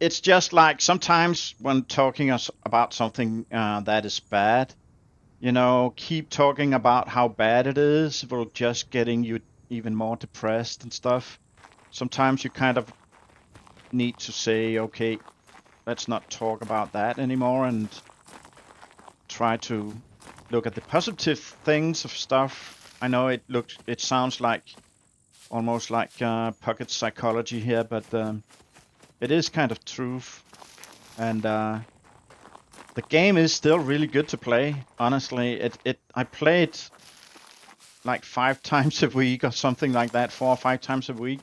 it's just like sometimes when talking about something that is bad, you know, keep talking about how bad it is will just getting you even more depressed and stuff. Sometimes you kind of need to say, okay, let's not talk about that anymore and try to look at the positive things of stuff. I know it sounds like almost like pocket psychology here, but it is kind of truth. And the game is still really good to play. Honestly, I play it like 5 times a week or something like that, 4 or 5 times a week,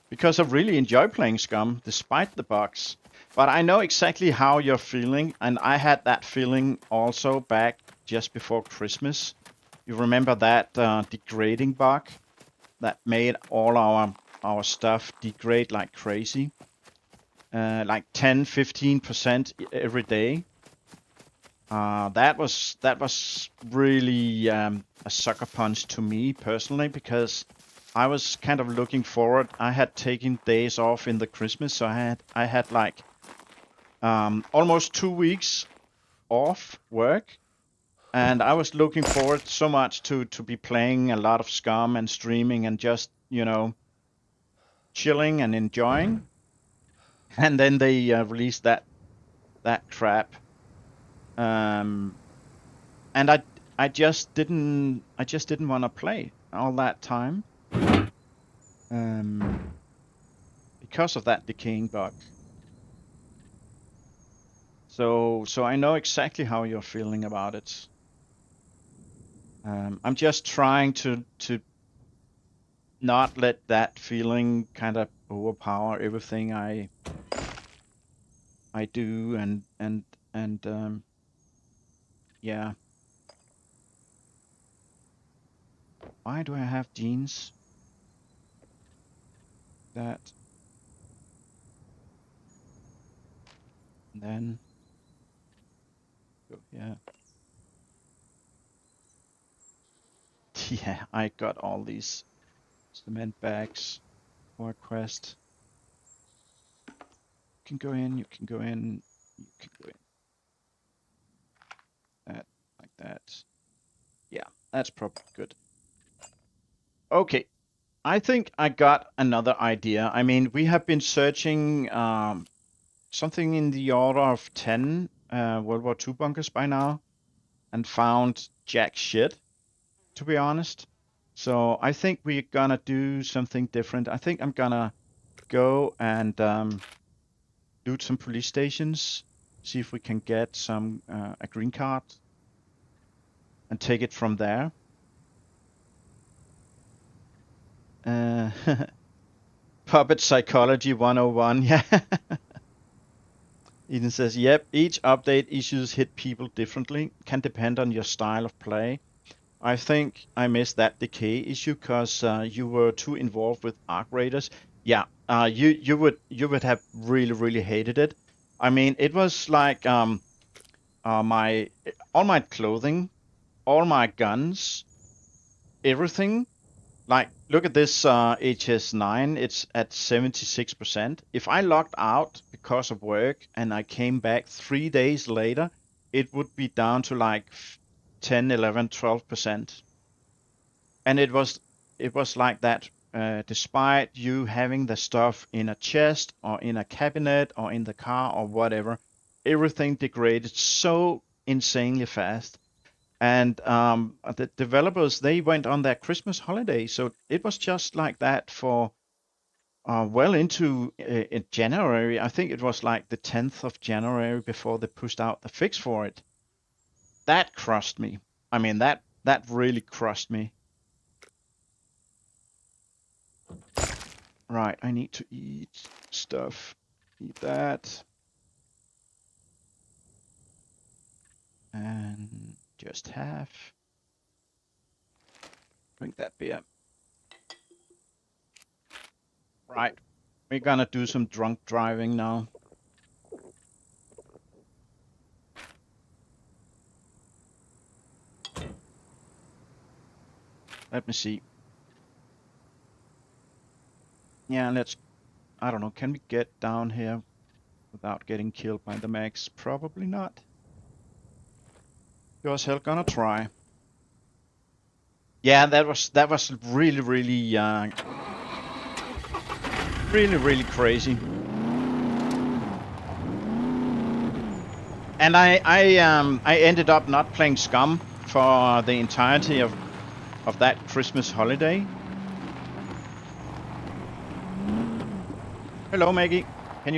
because I really enjoy playing SCUM despite the bugs. But I know exactly how you're feeling, and I had that feeling also back just before Christmas. You remember that degrading bug that made all our stuff degrade like crazy, like 10-15% every day. That was really a sucker punch to me personally, because I was kind of looking forward. I had taken days off in the Christmas, so I had like almost 2 weeks off work, and I was looking forward so much to be playing a lot of SCUM and streaming and just, you know, chilling and enjoying. And then they released that crap, and I just didn't want to play all that time, because of that decaying bug. So I know exactly how you're feeling about it. I'm just trying to not let that feeling kind of overpower everything I do, and yeah. Why do I have jeans? That. And then go here. Yeah, I got all these cement bags for a quest. You can go in, you can go in, you can go in. That, like that. Yeah, that's probably good. Okay, I think I got another idea. I mean, we have been searching something in the order of 10 World War II bunkers by now and found jack shit, to be honest. So I think we're gonna do something different. I think I'm gonna go and loot some police stations, see if we can get some a green card and take it from there. Uh, Puppet Psychology 101, yeah. Eden says, yep, each update issues hit people differently, can depend on your style of play. I think I missed that decay issue because you were too involved with Arc Raiders. Yeah, you would have really hated it. I mean, it was like my all my clothing, all my guns, everything. Like, look at this HS9. It's at 76%. If I logged out because of work and I came back 3 days later, it would be down to like 10, 11, 12%. And it was like that despite you having the stuff in a chest or in a cabinet or in the car or whatever. Everything degraded so insanely fast. And the developers, they went on their Christmas holiday, so it was just like that for well into in January. I think it was like the 10th of January before they pushed out the fix for it. That crushed me. I mean, that really crushed me. Right, I need to eat stuff. Eat that. And just half. Drink that beer. Right, we're gonna do some drunk driving now. Let me see. Yeah, let's, I don't know, can we get down here without getting killed by the mechs? Probably not. Sure as hell gonna try. Yeah, that was really really crazy. And I ended up not playing SCUM for the entirety of that Christmas holiday. Hello, Maggie. Can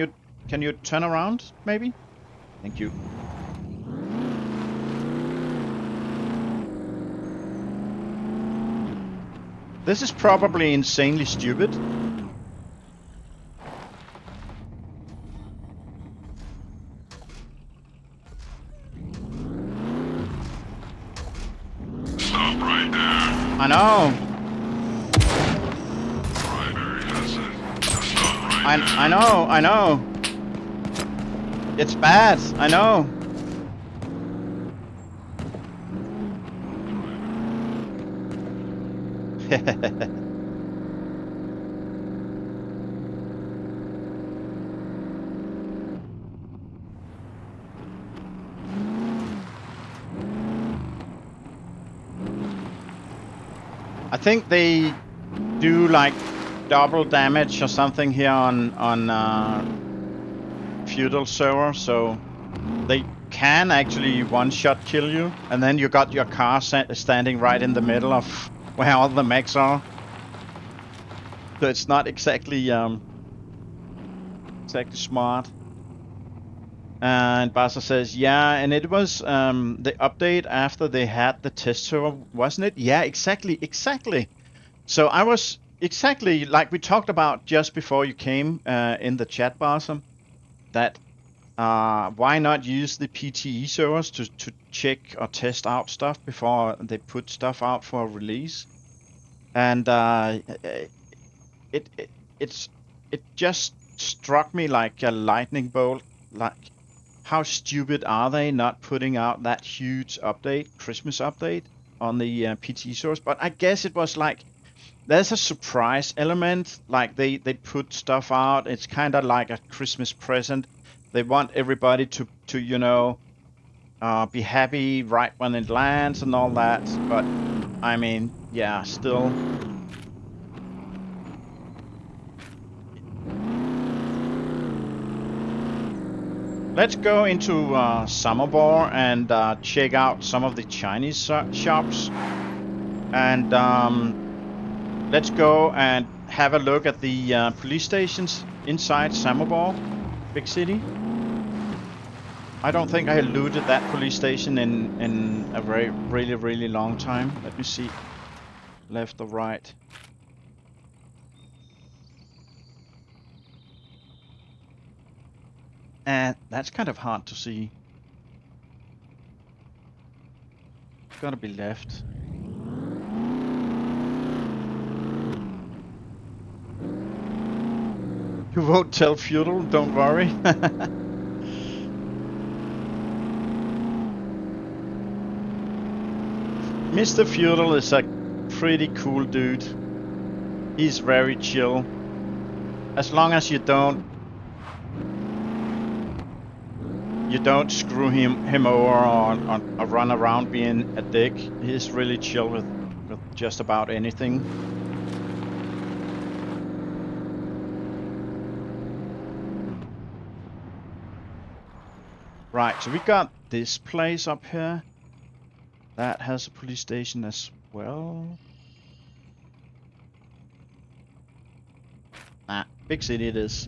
you turn around, maybe? Thank you. This is probably insanely stupid. Stop right there. I know. Primary asset. Stop right there. I know. It's bad. I know. I think they do like double damage or something here on feudal server, so they can actually one-shot kill you, and then you got your car standing right in the middle of where all the mechs are. So it's not exactly smart. And Basa says, yeah, and it was the update after they had the test server, wasn't it? Yeah, exactly. So I was exactly like we talked about just before you came in the chat, Basa, that why not use the PTE servers to check or test out stuff before they put stuff out for release? And it just struck me like a lightning bolt. Like, how stupid are they not putting out that huge update, Christmas update, on the PT source, but I guess it was like there's a surprise element. Like they put stuff out. It's kind of like a Christmas present. They want everybody to you know be happy right when it lands and all that. But I mean, yeah, still. Let's go into Samobor and check out some of the Chinese shops. And let's go and have a look at the police stations inside Samobor, big city. I don't think I looted that police station in a really long time. Let me see, left or right. And that's kind of hard to see. It's gotta be left. You won't tell Feudal, don't worry. Mr. Feudal is a pretty cool dude. He's very chill. As long as you don't screw him over or run around being a dick. He's really chill with just about anything. Right, so we got this place up here. That has a police station as well. Nah, big city it is.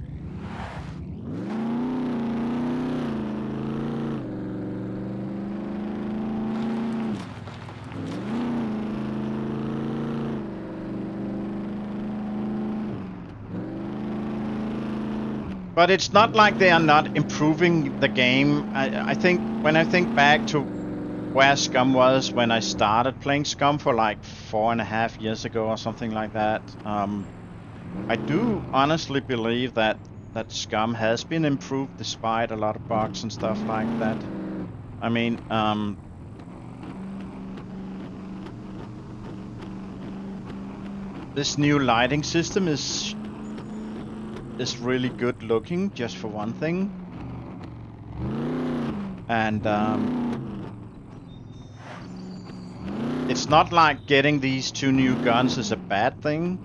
But it's not like they are not improving the game. I think when I think back to where SCUM was when I started playing SCUM for like 4.5 years ago or something like that, I do honestly believe that SCUM has been improved despite a lot of bugs and stuff like that. I mean, this new lighting system is really good looking, just for one thing. And it's not like getting these 2 new guns is a bad thing.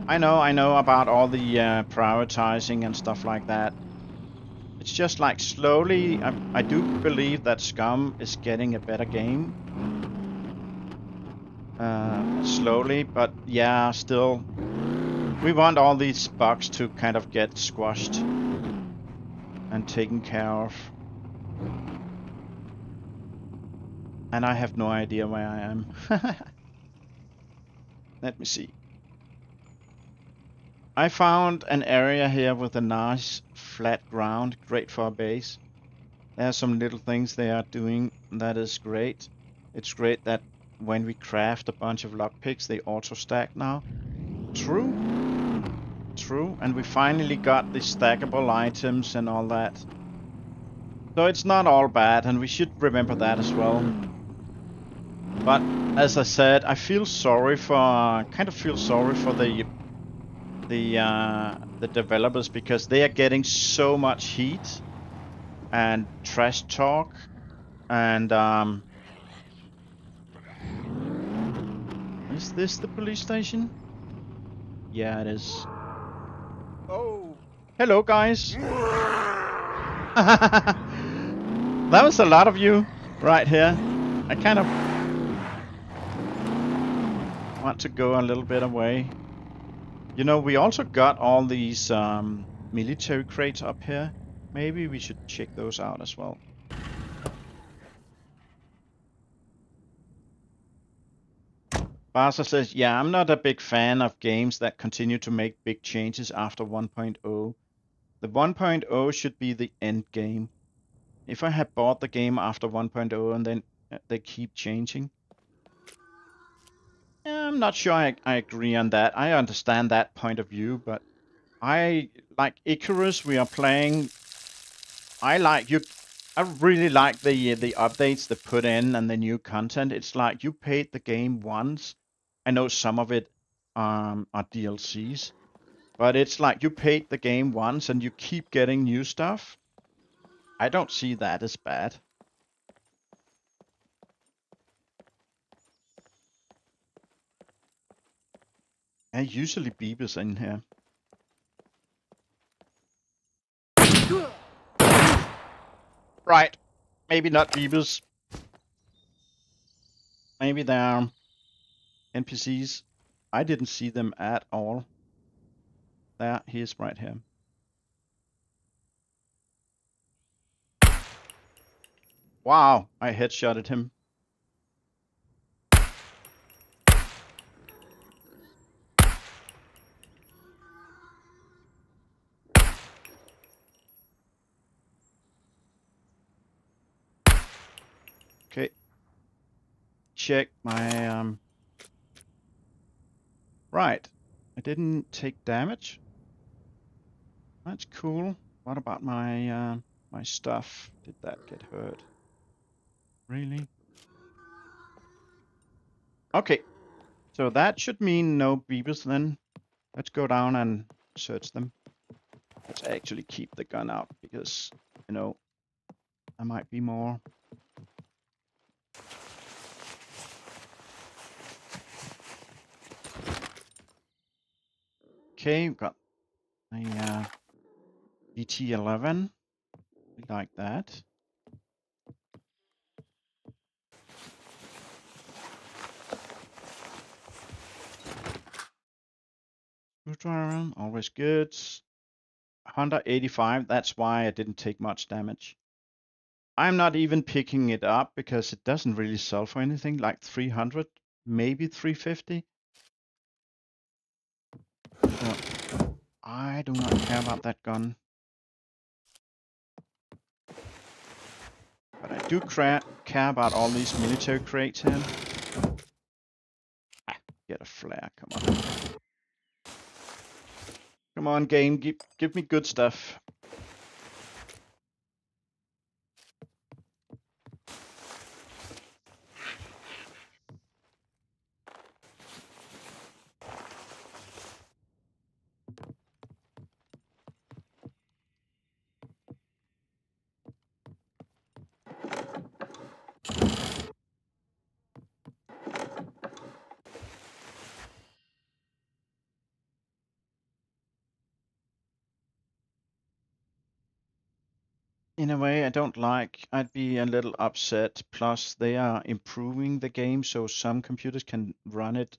I know about all the prioritizing and stuff like that. It's just like slowly, I do believe that SCUM is getting a better game. Slowly, but yeah, still. We want all these bugs to kind of get squashed and taken care of. And I have no idea where I am. Let me see. I found an area here with a nice flat ground, great for a base. There are some little things they are doing that is great. It's great that when we craft a bunch of lockpicks, they auto stack now. True, and we finally got the stackable items and all that. So it's not all bad, and we should remember that as well. But as I said, I feel sorry for, kind of feel sorry for the developers, because they are getting so much heat and trash talk, and is this the police station? Yeah, it is. Oh, hello guys. That was a lot of you right here. I kind of want to go a little bit away. You know, we also got all these military crates up here. Maybe we should check those out as well. Barca says, yeah, I'm not a big fan of games that continue to make big changes after 1.0. The 1.0 should be the end game. If I had bought the game after 1.0 and then they keep changing. I'm not sure I agree on that. I understand that point of view, but I like Icarus we are playing. I like you. I really like the updates they put in and the new content. It's like you paid the game once. I know some of it are DLCs, but it's like you paid the game once and you keep getting new stuff. I don't see that as bad. And usually Beaver's in here. Right. Maybe not Beavers. Maybe they're NPCs. I didn't see them at all. There, he is right here. Wow, I headshotted him. Okay. Check my right. I didn't take damage. That's cool. What about my my stuff? Did that get hurt? Really? Okay. So that should mean no beavers then. Let's go down and search them. Let's actually keep the gun out because, you know, there might be more. Okay, we've got a DT11. We like that. Screwdriver, always good. 185, that's why I didn't take much damage. I'm not even picking it up because it doesn't really sell for anything, like 300, maybe 350. So I do not care about that gun. But I do care about all these military crates here. Ah, get a flare, come on. Come on, game, give me good stuff. In a way, I don't like. I'd be a little upset. Plus, they are improving the game, so some computers can run it,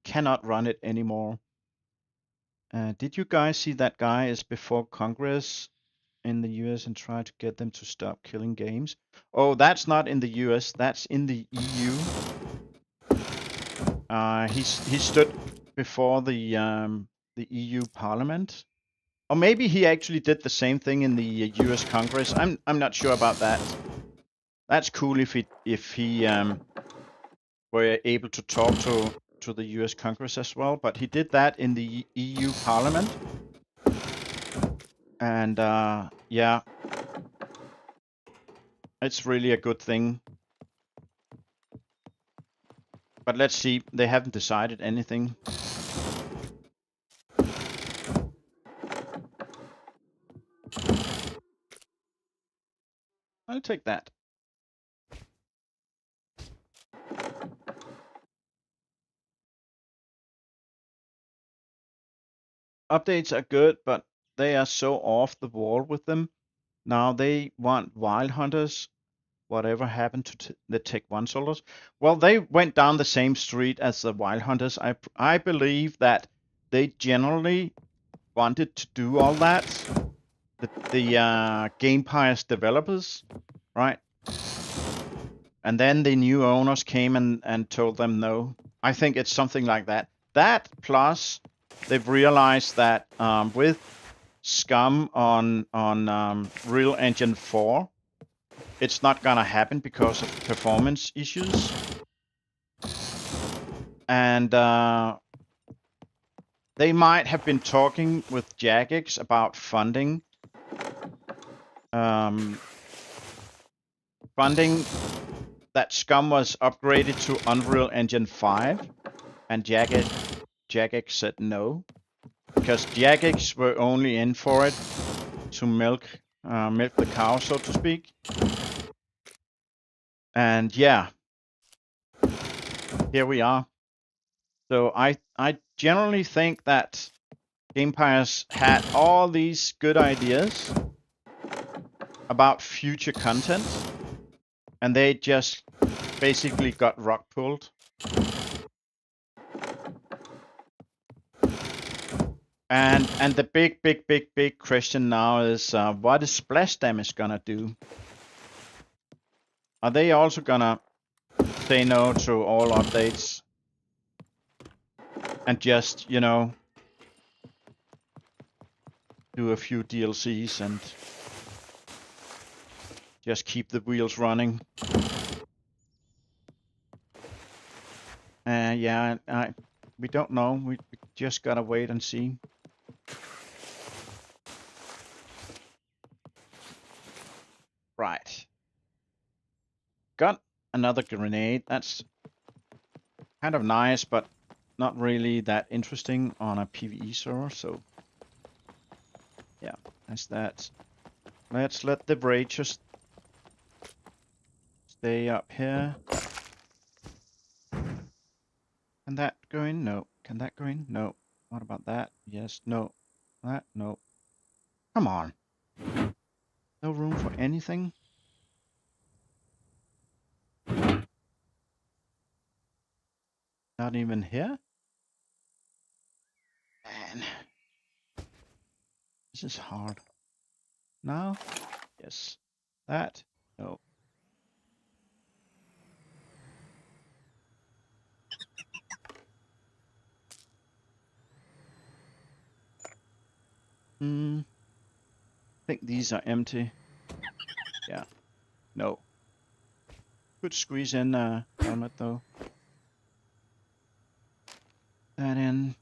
cannot run it anymore. Did you guys see that guy is before Congress in the US and try to get them to stop killing games? Oh, that's not in the US. That's in the EU. He stood before the EU Parliament. Or maybe he actually did the same thing in the US Congress. I'm not sure about that. That's cool if he were able to talk to the US Congress as well, but he did that in the EU Parliament. And yeah, it's really a good thing. But let's see, they haven't decided anything. I'll take that. Updates are good, but they are so off the wall with them. Now they want wild hunters. Whatever happened to the Tech 1 soldiers? Well, they went down the same street as the wild hunters. I believe that they generally wanted to do all that. The Game Pious developers, right? And then the new owners came and told them no. I think it's something like that. That plus they've realized that with SCUM on Real Engine 4, it's not gonna happen because of performance issues. And they might have been talking with Jagex about funding funding that SCUM was upgraded to Unreal Engine 5, and Jagex said no, because Jagex were only in for it to milk the cow, so to speak. And yeah, here we are. So I generally think that Gamepires had all these good ideas about future content, and they just basically got rug pulled. And the big question now is, what is splash damage gonna do? Are they also gonna say no to all updates and just, you know, do a few DLCs and just keep the wheels running? Yeah, we don't know. We just gotta wait and see. Right. Got another grenade. That's kind of nice, but not really that interesting on a PvE server. So yeah, that's that. Let's let the raid just stay up here. Can that go in? No. Can that go in? No. What about that? Yes. No. That? No. Come on. No room for anything? Not even here? Man. This is hard. Now? Yes. That? No. I think these are empty. Yeah. No. Could squeeze in a helmet though. That in.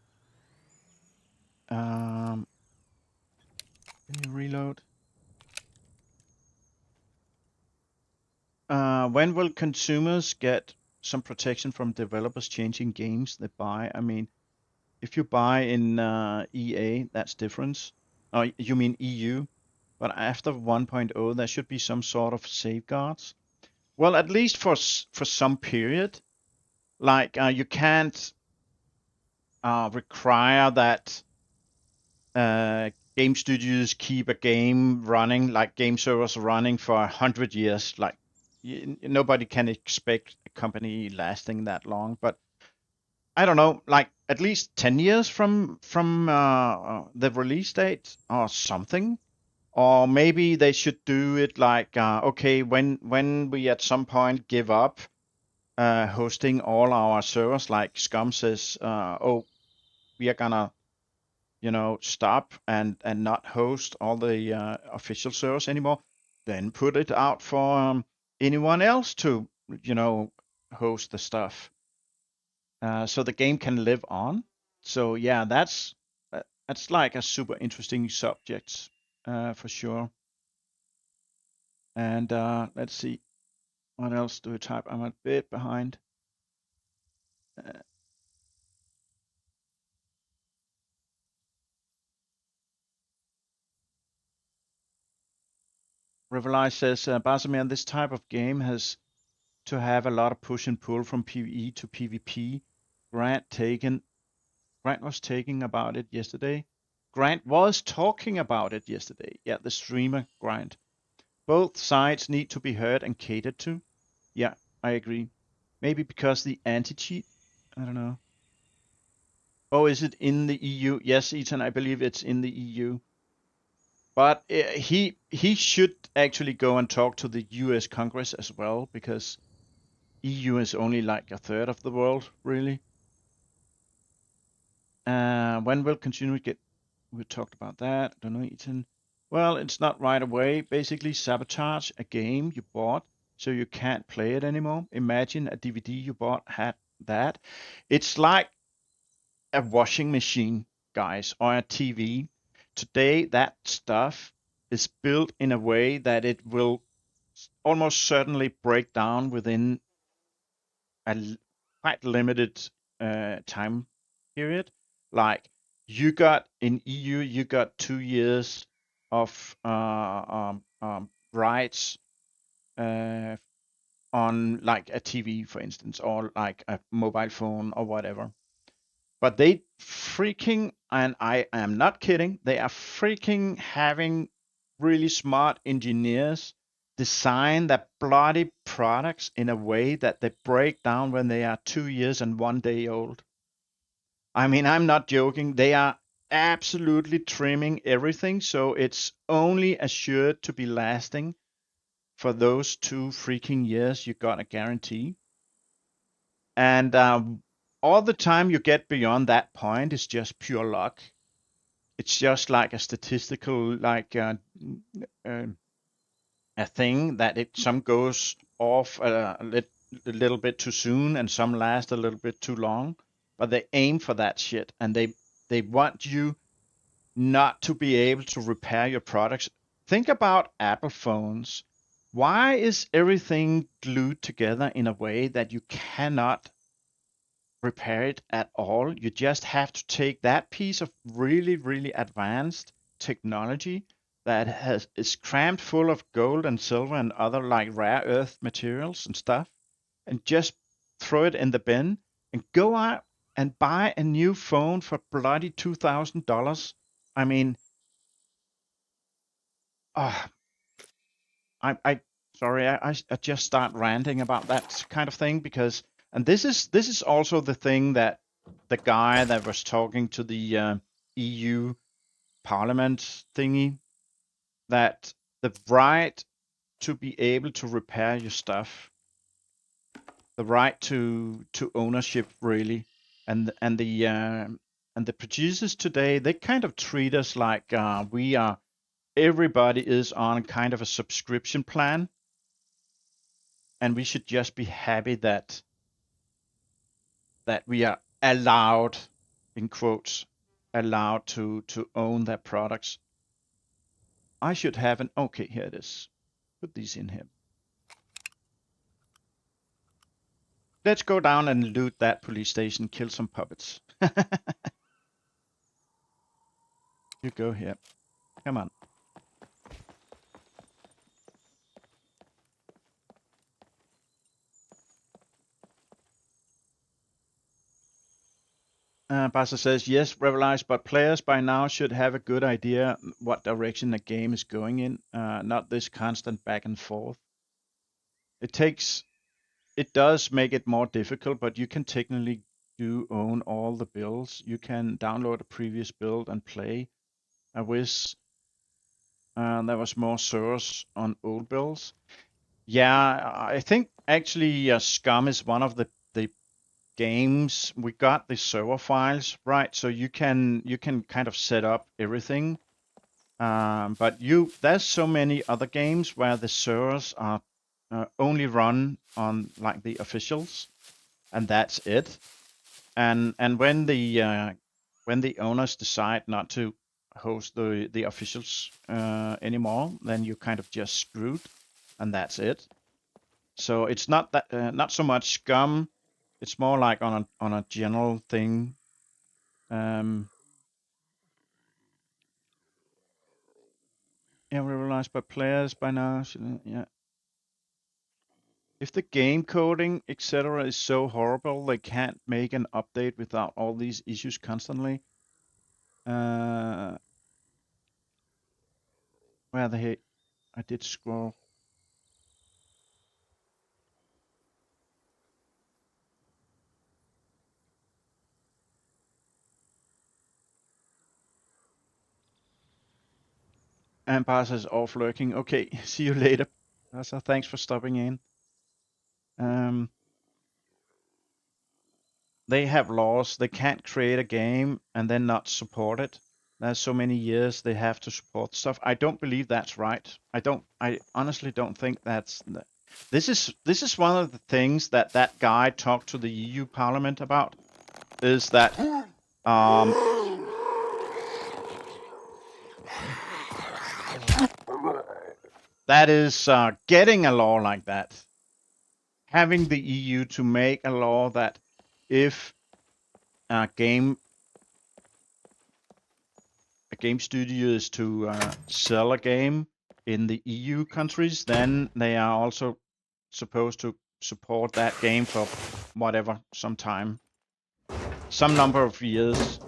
Can you reload? When will consumers get some protection from developers changing games they buy? I mean, if you buy in EA, that's different. Oh, you mean EU? But after 1.0, there should be some sort of safeguards. Well, at least for some period. Like you can't require that game studios keep a game running, like game servers running for 100 years. Like nobody can expect a company lasting that long. But I don't know, like at least 10 years from the release date or something. Or maybe they should do it like, okay, when we at some point give up hosting all our servers, like SCUM says, oh, we are gonna, you know, stop and not host all the official servers anymore, then put it out for anyone else to, you know, host the stuff, so the game can live on. So yeah, that's like a super interesting subject for sure. And let's see, what else do we type? I'm a bit behind. Revelai says, Basamir, this type of game has to have a lot of push and pull from PvE to PvP. Grant was talking about it yesterday. Grant was talking about it yesterday. Yeah, the streamer Grant. Both sides need to be heard and catered to. Yeah, I agree. Maybe because the anti-cheat? I don't know. Oh, is it in the EU? Yes, Ethan, I believe it's in the EU. But he should actually go and talk to the US Congress as well, because EU is only like a third of the world, really. When will consumer get? We talked about that. Don't know, Ethan. Well, it's not right away. Basically, sabotage a game you bought so you can't play it anymore. Imagine a DVD you bought had that. It's like a washing machine, guys, or a TV. Today, that stuff is built in a way that it will almost certainly break down within a quite limited time period. Like you got in EU, you got 2 years of rights on like a TV, for instance, or like a mobile phone or whatever. But they freaking, and I am not kidding, they are freaking having really smart engineers design their bloody products in a way that they break down when they are 2 years and 1 day old. I mean, I'm not joking. They are absolutely trimming everything so it's only assured to be lasting for those 2 freaking years. You got a guarantee. And all the time you get beyond that point is just pure luck. It's just like a statistical, like uh, a thing that some goes off a little bit too soon and some last a little bit too long. But they aim for that shit, and they want you not to be able to repair your products. Think about Apple phones. Why is everything glued together in a way that you cannot repair it at all? You just have to take that piece of really, really advanced technology that is crammed full of gold and silver and other like rare earth materials and stuff, and just throw it in the bin and go out and buy a new phone for bloody $2,000. I mean, oh, I sorry, I just start ranting about that kind of thing because, and this is also the thing that the guy that was talking to the EU Parliament thingy, that the right to be able to repair your stuff, the right to ownership really, and the producers today, they kind of treat us like we are, everybody is on kind of a subscription plan, and we should just be happy that we are allowed, in quotes, allowed to own their products. I should have an, okay, here it is. Put these in here. Let's go down and loot that police station, kill some puppets. You go here. Come on. Basa says, yes, Revelize, but players by now should have a good idea what direction the game is going in, not this constant back and forth. It does make it more difficult, but you can technically do own all the builds. You can download a previous build and play. I wish there was more servers on old builds. Yeah, I think actually SCUM is one of the games. We got the server files, right? So you can kind of set up everything. But there's so many other games where the servers are only run on like the officials, and that's it. And when the owners decide not to host the officials anymore, then you're kind of just screwed, and that's it. So it's not that not so much scum. It's more like on a general thing. Yeah, we realized by players by now. Yeah. If the game coding, etc., is so horrible, they can't make an update without all these issues constantly. Where the heck? I did scroll. And Barca's off lurking. Okay, see you later. Barca, thanks for stopping in. They have laws. They can't create a game and then not support it. There's so many years they have to support stuff. I don't believe that's right. I honestly don't think that's. This is one of the things that guy talked to the EU Parliament about, is that that is getting a law like that. Having the EU to make a law that if a game studio is to sell a game in the EU countries, then they are also supposed to support that game for whatever, some time, some number of years.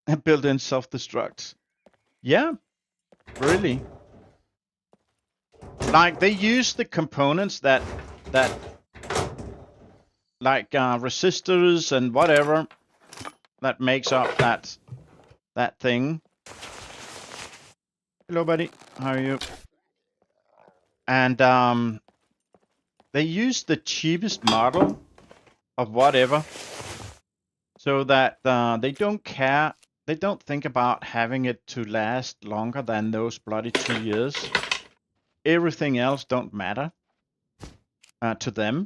And built-in self-destruct. Yeah, really. Like they use the components that like resistors and whatever that makes up that thing. Hello, buddy. How are you? And they use the cheapest model of whatever, so that they don't care. They don't think about having it to last longer than those bloody 2 years. Everything else don't matter to them,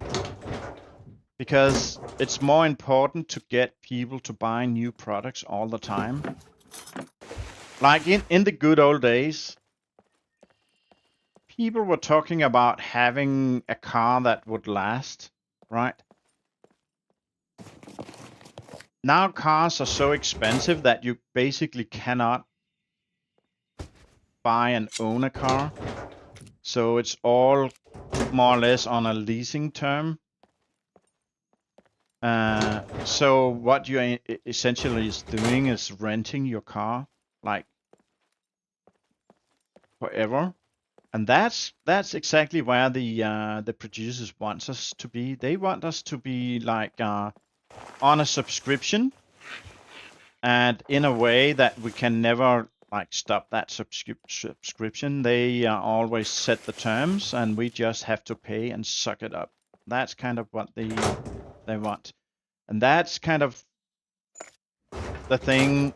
because it's more important to get people to buy new products all the time. Like in the good old days, people were talking about having a car that would last, right? Now cars are so expensive that you basically cannot buy and own a car. So it's all more or less on a leasing term. So what you essentially is doing is renting your car, like, forever. And that's exactly where the producers want us to be. They want us to be like on a subscription, and in a way that we can never like stop that subscription. They always set the terms, and we just have to pay and suck it up. That's kind of what they want, and that's kind of the thing.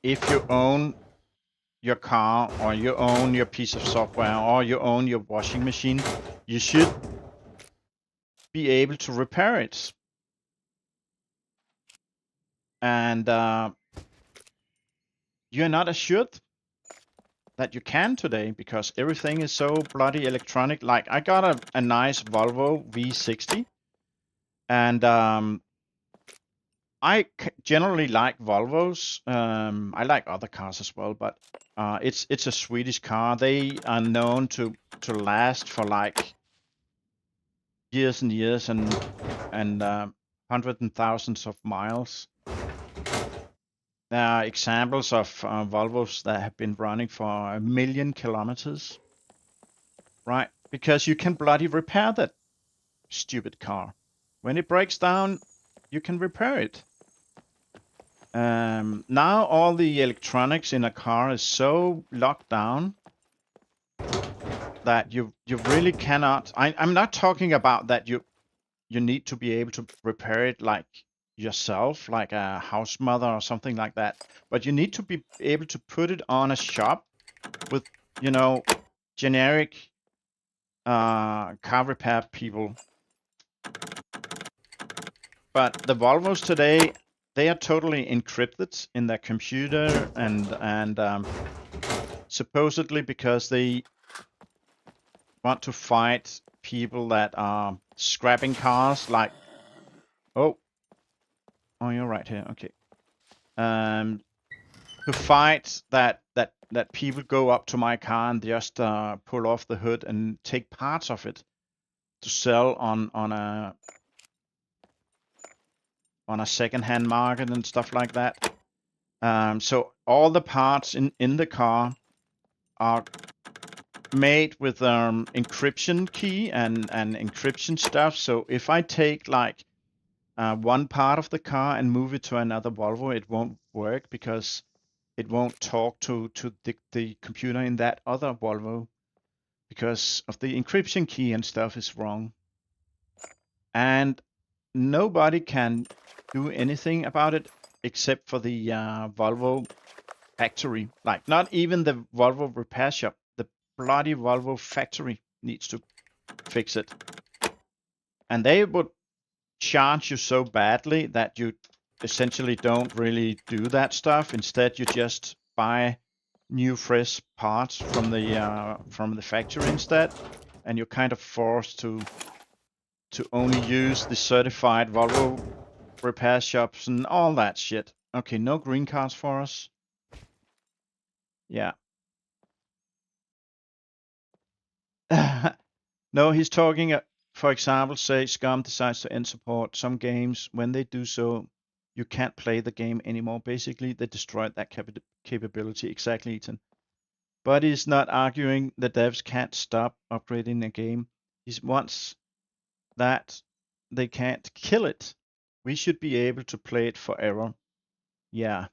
If you own your car, or you own your piece of software, or you own your washing machine, you should be able to repair it. And you're not assured that you can today, because everything is so bloody electronic. Like I got a nice Volvo V60, and I generally like Volvos. I like other cars as well, but it's a Swedish car. They are known to last for like years and years, and hundreds and thousands of miles. There are examples of Volvos that have been running for 1 million kilometers, right? Because you can bloody repair that stupid car. When it breaks down, you can repair it. Now all the electronics in a car is so locked down that you really cannot. I'm not talking about that you need to be able to repair it like yourself, like a house mother or something like that. But you need to be able to put it on a shop with, generic car repair people. But the Volvos today, they are totally encrypted in their computer, and supposedly because they want to fight people that are scrapping cars, like, oh, you're right here, okay. To fight that people go up to my car and just pull off the hood and take parts of it to sell on a second-hand market and stuff like that. So all the parts in the car are made with encryption key and encryption stuff. So if I take like one part of the car and move it to another Volvo, it won't work, because it won't talk to the computer in that other Volvo, because of the encryption key and stuff is wrong. And nobody can do anything about it except for the Volvo factory. Like, not even the Volvo repair shop. The bloody Volvo factory needs to fix it. And they would charge you so badly that you essentially don't really do that stuff. Instead, you just buy new fresh parts from the factory instead, and you're kind of forced to only use the certified Volvo repair shops and all that shit. Okay, no green cards for us. Yeah. No, he's talking, for example, say SCUM decides to end support. Some games, when they do so, you can't play the game anymore. Basically, they destroyed that capability. Exactly, Ethan. But he's not arguing the devs can't stop upgrading the game. He wants that they can't kill it. We should be able to play it forever. Yeah.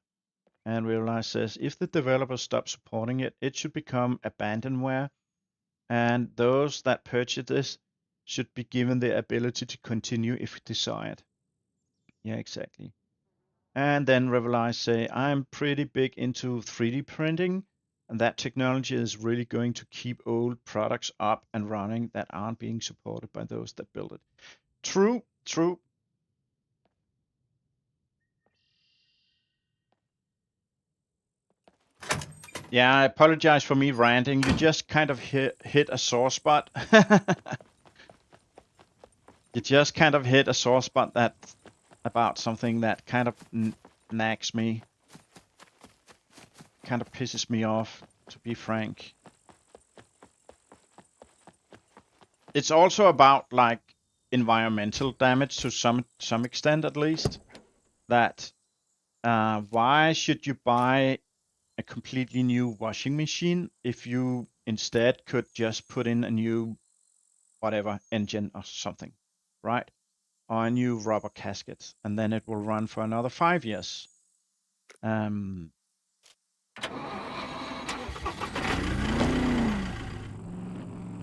And Realize says, if the developers stop supporting it, it should become abandonware, and those that purchase this should be given the ability to continue if desired. Yeah, exactly. And then Realize say, I'm pretty big into 3D printing, and that technology is really going to keep old products up and running that aren't being supported by those that build it. True, true. Yeah, I apologize for me ranting. You just kind of hit a sore spot. You just kind of hit a sore spot that about something that kind of nags me, kind of pisses me off, to be frank. It's also about like environmental damage to some extent, at least. That why should you buy a completely new washing machine if you instead could just put in a new whatever engine or something, right? Or a new rubber casket, and then it will run for another 5 years.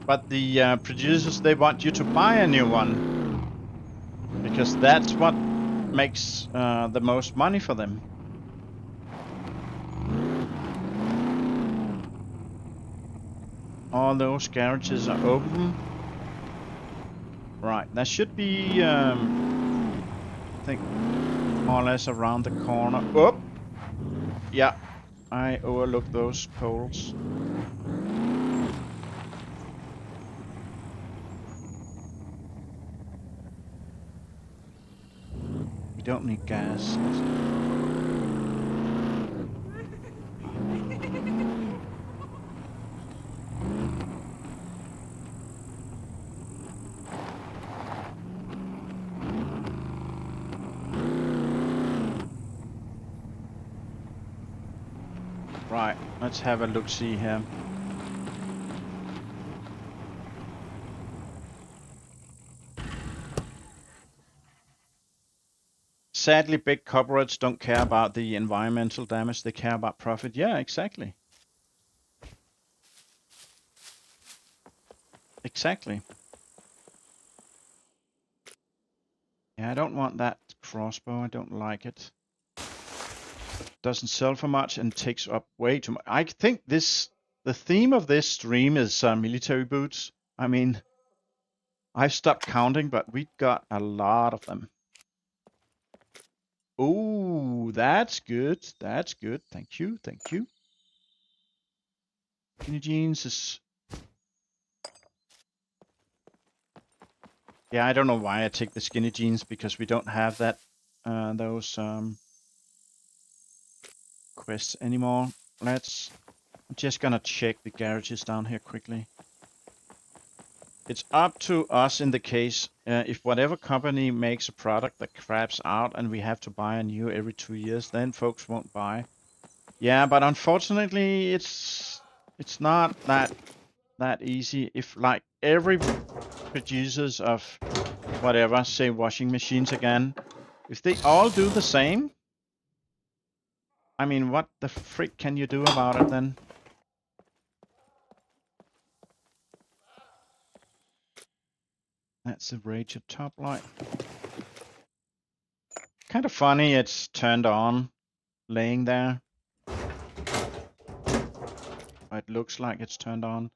But the producers, they want you to buy a new one because that's what makes the most money for them. All those garages are open. Right, that should be, I think, more or less around the corner. Oh! Yeah, I overlooked those poles. We don't need gas. Right, let's have a look-see here. Sadly, big corporates don't care about the environmental damage, they care about profit. Yeah, exactly. Exactly. Yeah, I don't want that crossbow, I don't like it. Doesn't sell for much and takes up way too much. I think the theme of this stream is military boots. I mean, I've stopped counting, but we got a lot of them. Oh, that's good. That's good. Thank you. Thank you. Skinny jeans is... Yeah, I don't know why I take the skinny jeans, because we don't have that those quests anymore. I'm just gonna check the garages down here quickly. It's up to us in the case, if whatever company makes a product that craps out and we have to buy a new every 2 years, then folks won't buy. Yeah, but unfortunately, it's not that easy. If like every producers of whatever, say washing machines again, if they all do the same, I mean, what the frick can you do about it then? That's the rage at top light. Kind of funny it's turned on, laying there. It looks like it's turned on.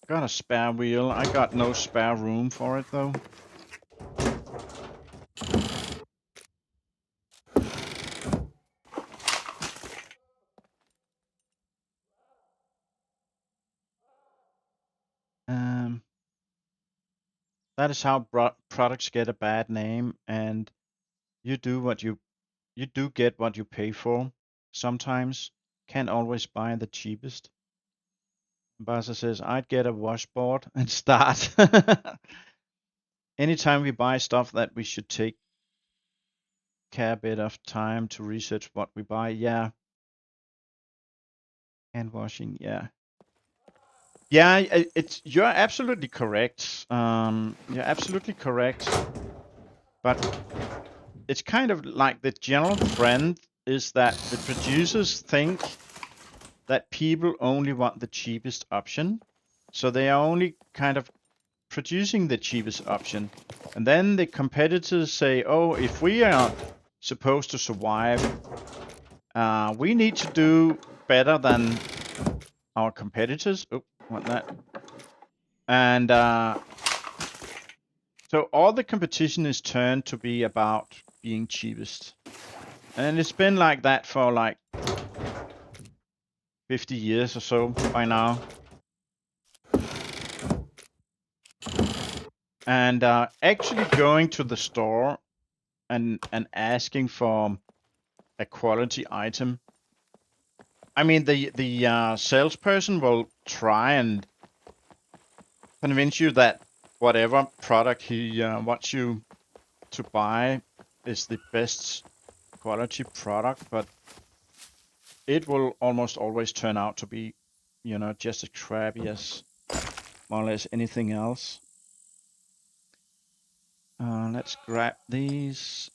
Got a spare wheel. I got no spare room for it though. That is how products get a bad name, and you do what you do get what you pay for. Sometimes can't always buy the cheapest. Basa says I'd get a washboard and start. Anytime we buy stuff that we should take a bit of time to research what we buy. Yeah. Hand washing, yeah. Yeah, you're absolutely correct. You're absolutely correct. But it's kind of like the general trend is that the producers think that people only want the cheapest option. So they are only kind of producing the cheapest option. And then the competitors say, oh, if we are supposed to survive, we need to do better than our competitors. Oh, want that. And so all the competition is turned to be about being cheapest. And it's been like that for like 50 years or so by now. And actually going to the store and asking for a quality item. I mean, the salesperson will try and convince you that whatever product he wants you to buy is the best quality product, but it will almost always turn out to be, you know, just as crappy as more or less anything else. Let's grab these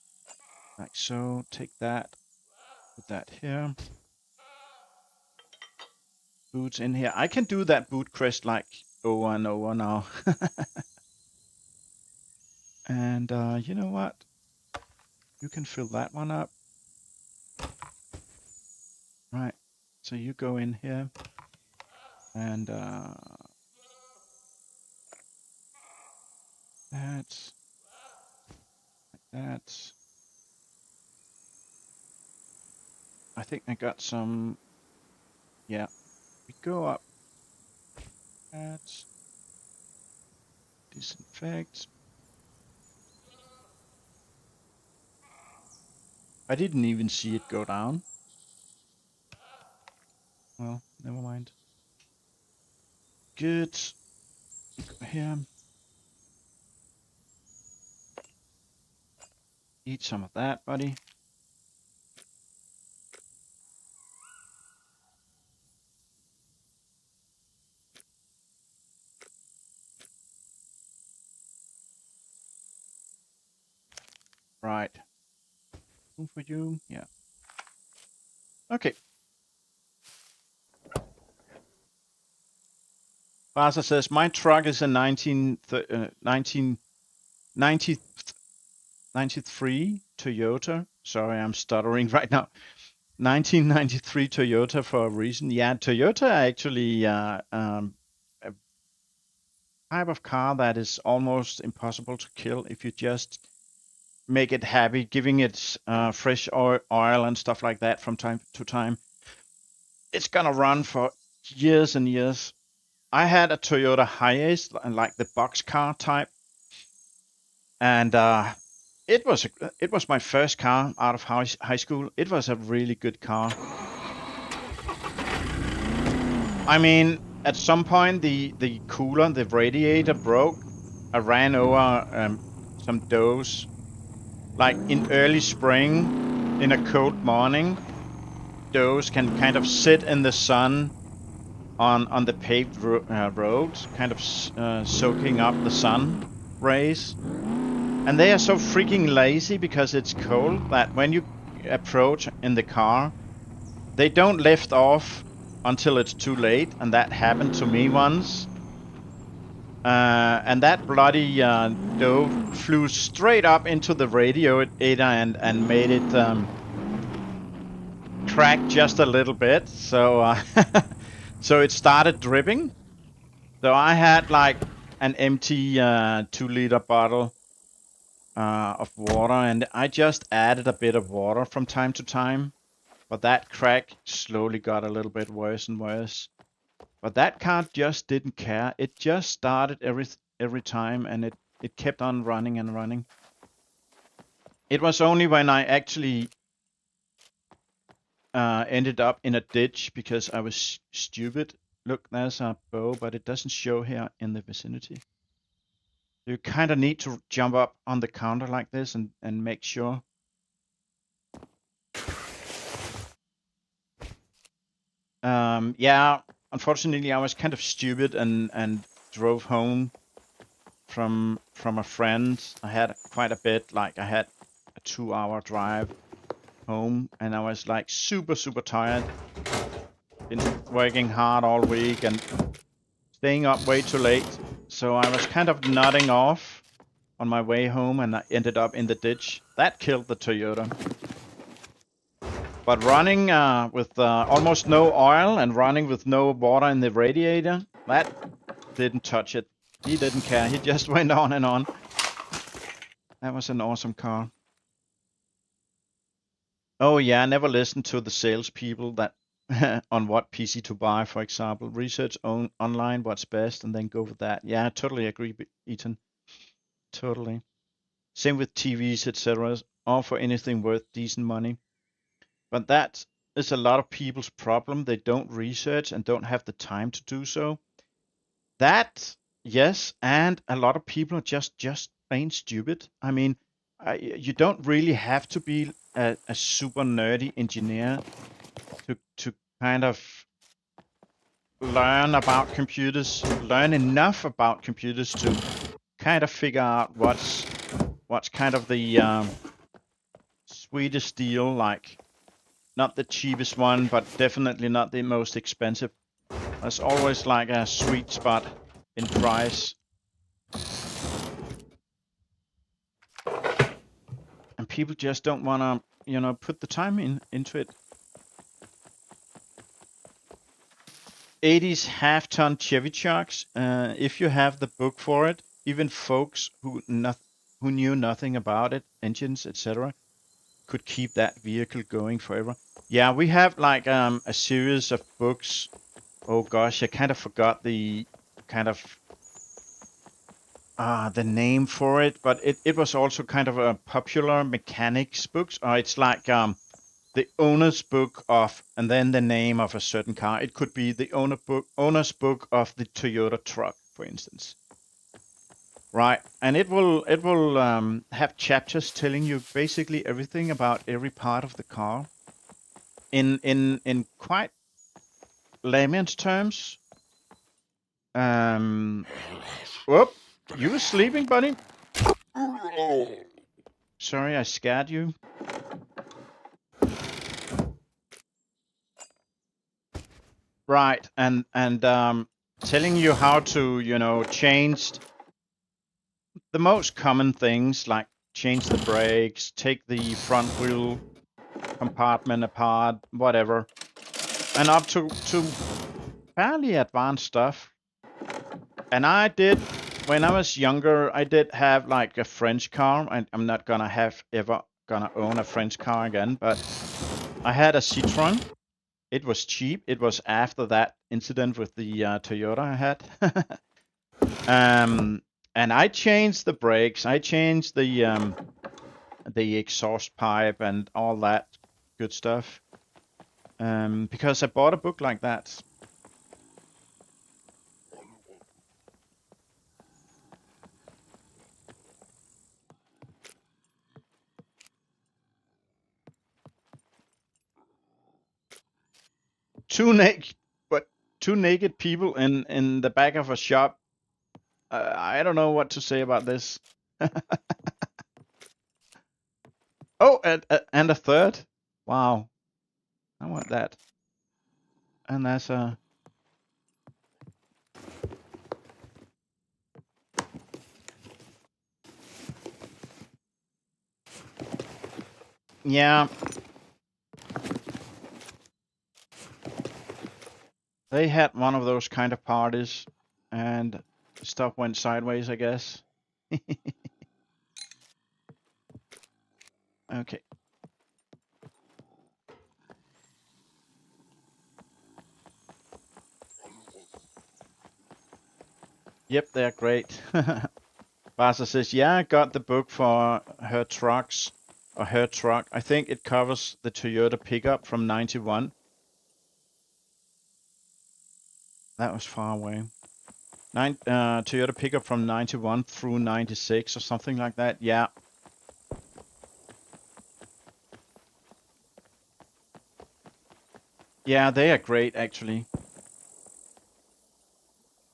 like so. Take that, put that here. Boots in here. I can do that boot crest like over and over now. And you know what? You can fill that one up. Right. So you go in here and that's like that. I think I got some. Yeah. We go up. That's disinfect. I didn't even see it go down. Well, never mind. Good. Go here. Eat some of that, buddy. Right. Room for you. Yeah. Okay. Basa says, my truck is a 1993 Toyota. Sorry, I'm stuttering right now. 1993 Toyota for a reason. Yeah, Toyota actually a type of car that is almost impossible to kill if you just make it happy, giving it fresh oil and stuff like that from time to time. It's gonna run for years and years. I had a Toyota Hiace, like the boxcar type, and it was my first car out of high school. It was a really good car. I mean, at some point the cooler, the radiator broke. I ran over some does, like in early spring, in a cold morning. Does can kind of sit in the sun on the paved road, kind of soaking up the sun rays. And they are so freaking lazy because it's cold that when you approach in the car, they don't lift off until it's too late, and that happened to me once. And that bloody dove flew straight up into the radiator and made it crack just a little bit. So so it started dripping. So I had like an empty 2-liter bottle of water, and I just added a bit of water from time to time. But that crack slowly got a little bit worse and worse. But that car just didn't care. It just started every time, and it kept on running and running. It was only when I actually ended up in a ditch because I was stupid. Look, there's a bow, but it doesn't show here in the vicinity. You kind of need to jump up on the counter like this and make sure. Yeah, unfortunately, I was kind of stupid and drove home from a friend. I had quite a bit, like I had a 2-hour drive home, and I was like super tired. Been working hard all week and staying up way too late. So I was kind of nodding off on my way home, and I ended up in the ditch. That killed the Toyota. But running with almost no oil and running with no water in the radiator, that didn't touch it. He didn't care. He just went on and on. That was an awesome car. Oh yeah, never listen to the salespeople that on what PC to buy, for example. Research online what's best and then go with that. Yeah, I totally agree, Ethan. Totally. Same with TVs, etc. All for anything worth decent money. But that is a lot of people's problem. They don't research and don't have the time to do so. That, yes, and a lot of people are just plain stupid. I mean, you don't really have to be a super nerdy engineer to kind of learn about computers, learn enough about computers to kind of figure out what's kind of the sweetest deal, like not the cheapest one, but definitely not the most expensive. There's always like a sweet spot in price. And people just don't want to, put the time into it. 80s half-ton Chevy trucks. If you have the book for it, even folks who knew nothing about it, engines, etc., could keep that vehicle going forever. Yeah, we have like a series of books. Oh gosh, I kind of forgot the kind of the name for it, but it was also kind of a popular mechanics books. It's like the owner's book of, and then the name of a certain car. It could be the owner's book of the Toyota truck, for instance. Right, and it will have chapters telling you basically everything about every part of the car in quite layman's terms. Whoop, you were sleeping, buddy? Sorry, I scared you. Right, and telling you how to, change the most common things, like change the brakes, take the front wheel compartment apart, whatever, and up to fairly advanced stuff. And I did, when I was younger, I did have like a French car. I'm not gonna own a French car again, but I had a Citroen. It was cheap. It was after that incident with the Toyota I had. And I changed the brakes. I changed the exhaust pipe and all that good stuff. Because I bought a book like that. Two naked people in the back of a shop. I don't know what to say about this. Oh, and a third. Wow, I want that. And that's a. Yeah. They had one of those kind of parties. and stuff went sideways, I guess. Okay. Yep, they're great. Basa says, yeah, I got the book for her trucks, or her truck. I think it covers the Toyota pickup from 91. That was far away. Toyota pickup from 91 through 96 or something like that. Yeah. Yeah, they are great, actually.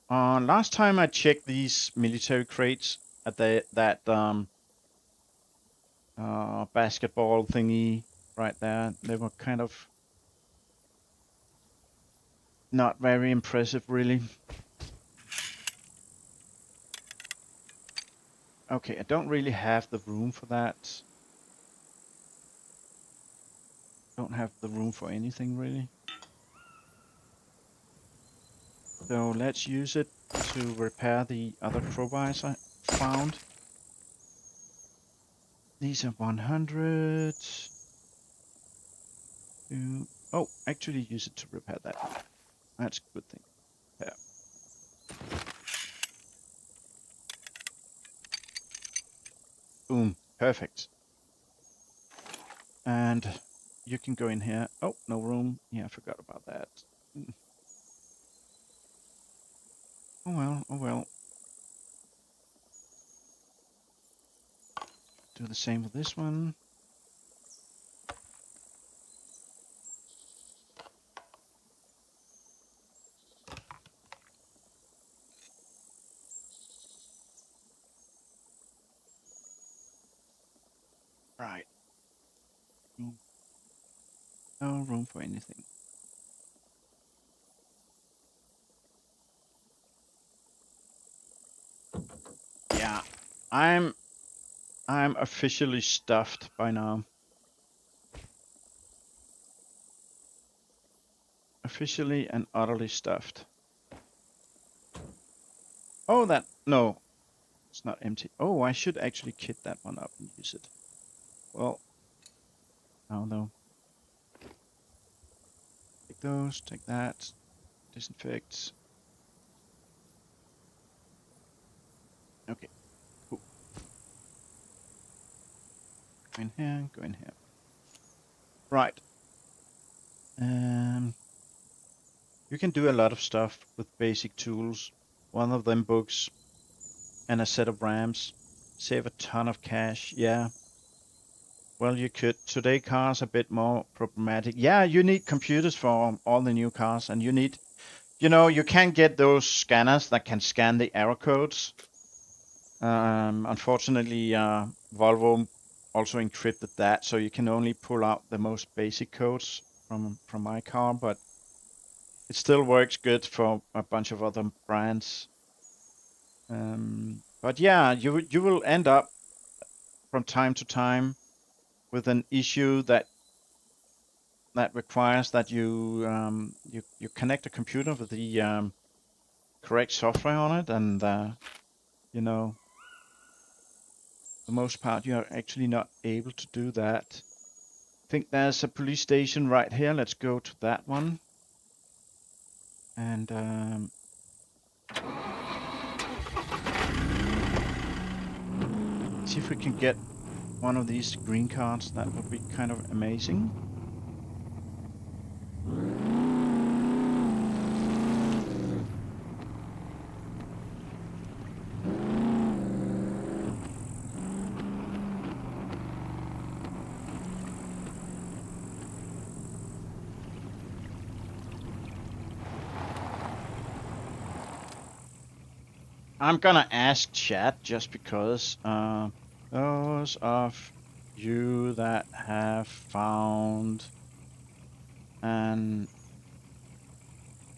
Last time I checked these military crates at that basketball thingy right there, they were kind of not very impressive, really. Okay, I don't really have the room for that. Don't have the room for anything, really. So let's use it to repair the other crowbars I found. These are 100. Oh, actually use it to repair that one. That's a good thing. Yeah. Boom. Perfect. And you can go in here. Oh, no room. Yeah, I forgot about that. Oh well, oh well. Do the same with this one. Right. No room for anything. Yeah, I'm officially stuffed by now. Officially and utterly stuffed. Oh, no, it's not empty. Oh, I should actually kit that one up and use it. Well, no, though. Take those, take that, disinfect. Okay, cool. Go in here, go in here. Right. You can do a lot of stuff with basic tools. One of them books and a set of rams. Save a ton of cash. Yeah. Well, you could. Today cars are a bit more problematic. Yeah, you need computers for all the new cars, and you need, you can get those scanners that can scan the error codes. Unfortunately, Volvo also encrypted that, so you can only pull out the most basic codes from my car, but it still works good for a bunch of other brands. But yeah, you will end up from time to time with an issue that requires that you connect a computer with the correct software on it, and for the most part you are actually not able to do that. I think there's a police station right here. Let's go to that one and see if we can get one of these green cards. That would be kind of amazing. I'm gonna ask chat just because those of you that have found an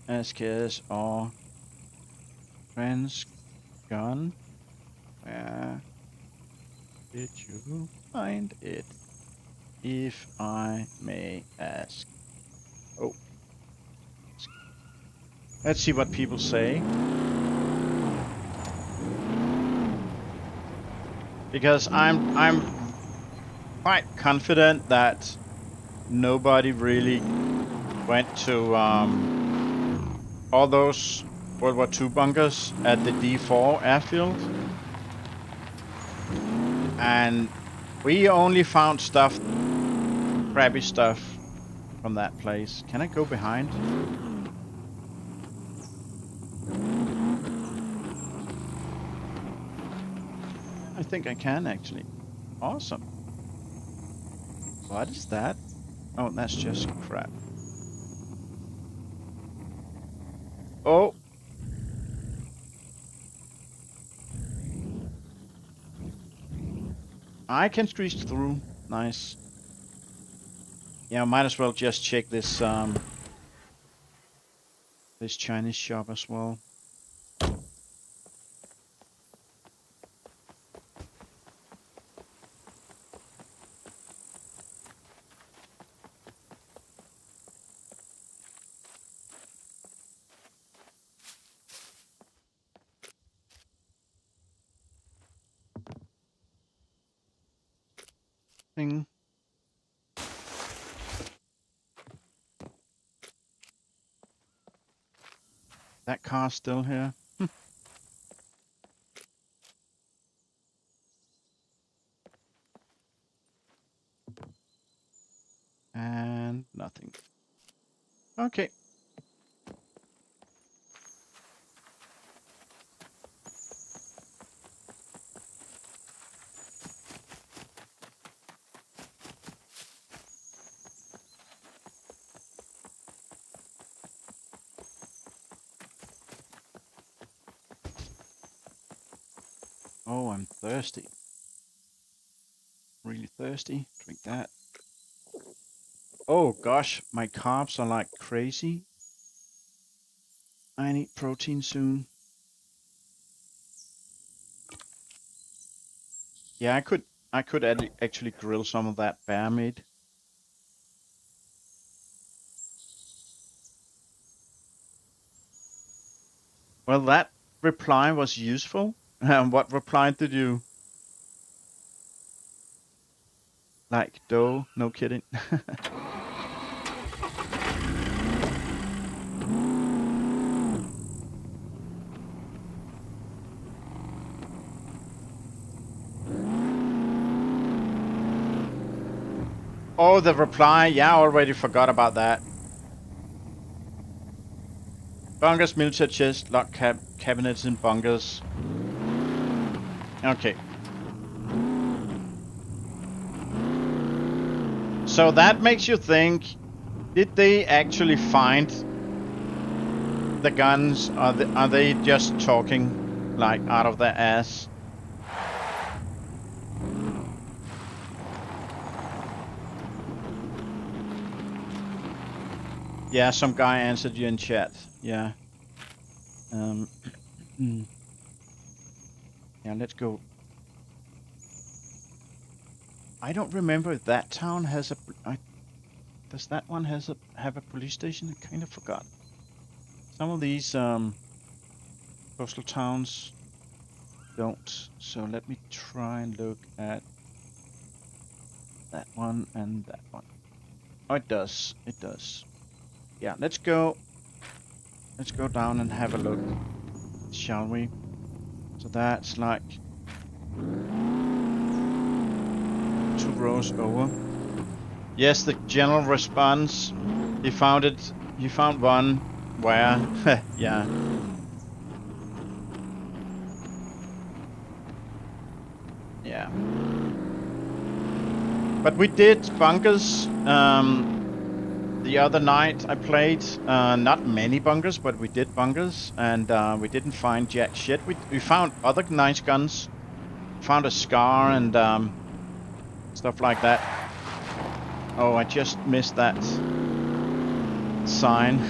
SKS or Trench Gun, where did you find it, if I may ask? Oh, let's see what people say. Because I'm quite confident that nobody really went to all those World War II bunkers at the D4 airfield. And we only found stuff, crappy stuff from that place. Can I go behind? I think I can actually. Awesome. What is that? Oh, that's just crap. Oh! I can squeeze through. Nice. Yeah, might as well just check this this Chinese shop as well. Thing. That car's still here. And nothing. Okay. Oh, I'm thirsty. Really thirsty. Drink that. Oh gosh, my carbs are like crazy. I need protein soon. Yeah, I could actually grill some of that bear meat. Well, that reply was useful. What reply did you like? Dough? No kidding. Oh, the reply. Yeah, I already forgot about that. Bunkers, military chest, lock cabinets in bunkers. Okay. So that makes you think, did they actually find the guns? Are they just talking like out of their ass? Yeah, some guy answered you in chat. Yeah. Yeah, let's go. I don't remember if that town has a. Does that one have a police station? I kind of forgot. Some of these coastal towns don't. So let me try and look at that one and that one. Oh, it does. It does. Yeah, let's go. Let's go down and have a look, shall we? So that's like 2 rows over. Yes, the general response. He found it. He found one where, yeah. Yeah. But we did bunkers. The other night I played, not many bunkers, but we did bunkers, and we didn't find jack shit. We found other nice guns. Found a scar and stuff like that. Oh, I just missed that sign.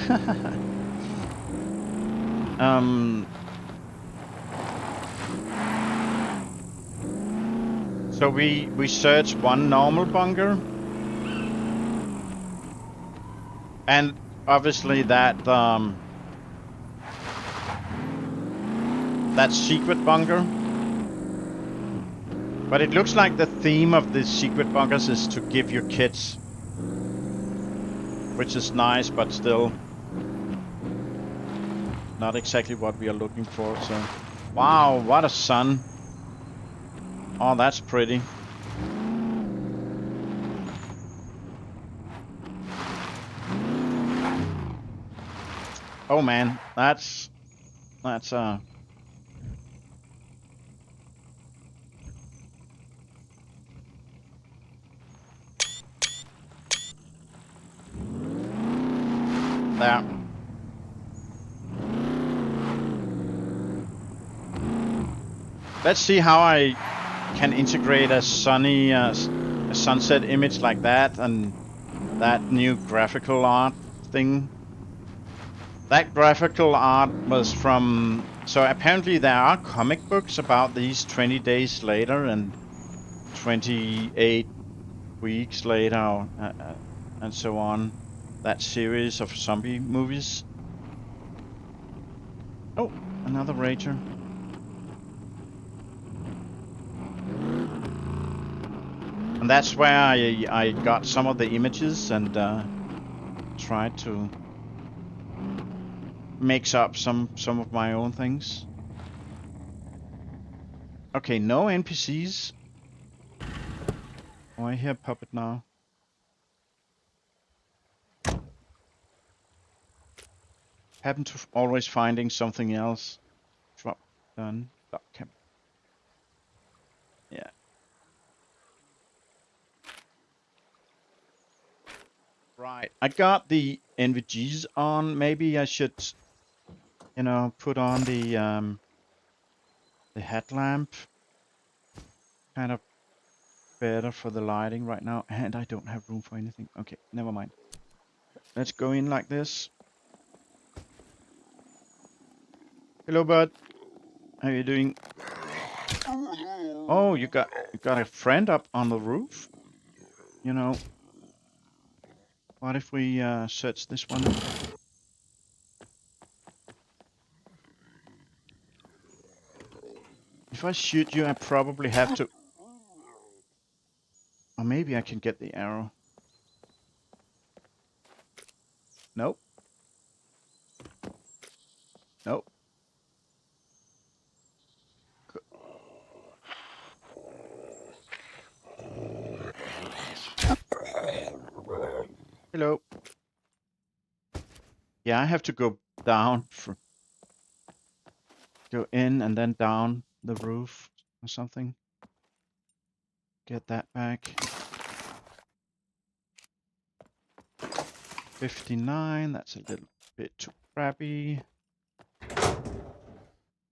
So we searched one normal bunker. And obviously that that secret bunker. But it looks like the theme of the secret bunkers is to give your kids, which is nice, but still not exactly what we are looking for. So, wow, what a sun! Oh, that's pretty. Oh man, that's there. Let's see how I can integrate a sunny a sunset image like that and that new graphical art thing. That graphical art was from, so apparently there are comic books about these 20 days later and 28 weeks later, and so on. That series of zombie movies. Oh, another rager. And that's where I got some of the images and tried to mix up some of my own things. Okay, no NPCs. Oh, I hear Puppet now. Happen to always finding something else. Drop done. Dot cam. Yeah. Right. I got the NVGs on. Maybe I should, you know, put on the headlamp. Kind of better for the lighting right now. And I don't have room for anything. Okay, never mind. Let's go in like this. Hello, bud. How you doing? Oh, you got a friend up on the roof. You know, what if we search this one? If I shoot you, I probably have to. Or maybe I can get the arrow. Nope. Nope. Hello. Yeah, I have to go down. Go in and then down the roof or something. Get that back. 59. That's a little bit too crappy.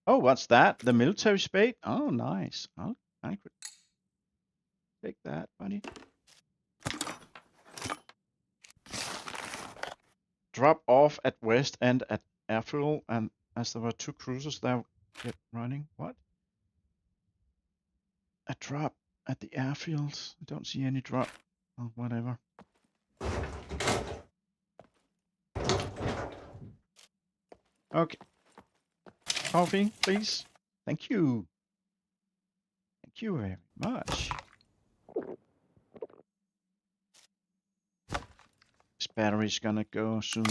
Oh, what's that? The military spade? Oh, nice. I could take that, buddy. Drop off at west end at airfield, and as there were 2 cruisers there, get running. What? A drop at the airfield? I don't see any drop. Oh, whatever. Okay. Coffee, please. Thank you. Thank you very much. This battery's gonna go soon.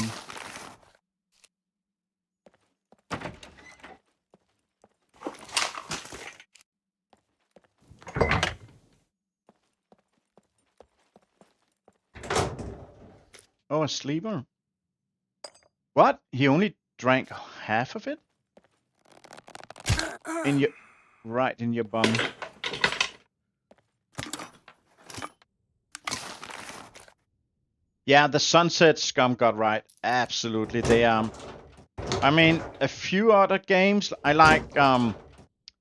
Oh, a sleeper. What? He only drank half of it? In your... Right in your bum. Yeah, the Sunset Scum got right. Absolutely. They I mean, a few other games I like the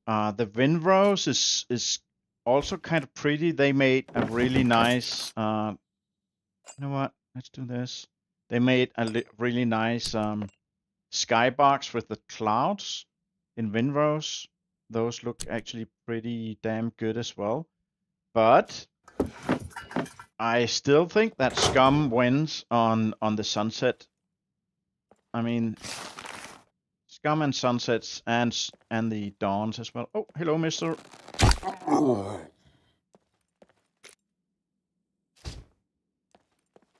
Windrose is also kind of pretty. They made a really nice you know what? Let's do this. They made a really nice skybox with the clouds in Windrose. Those look actually pretty damn good as well. But I still think that Scum wins on the Sunset. I mean, Scum and Sunsets and the Dawns as well. Oh, hello, mister.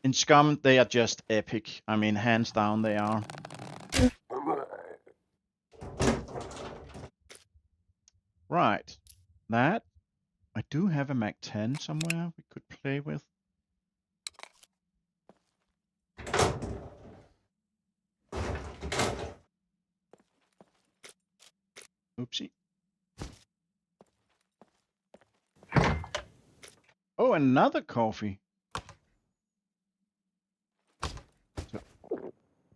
in SCUM, they are just epic. I mean, hands down, they are. Right. That. I do have a Mac 10 somewhere we could play with. Oopsie. Oh, another coffee. So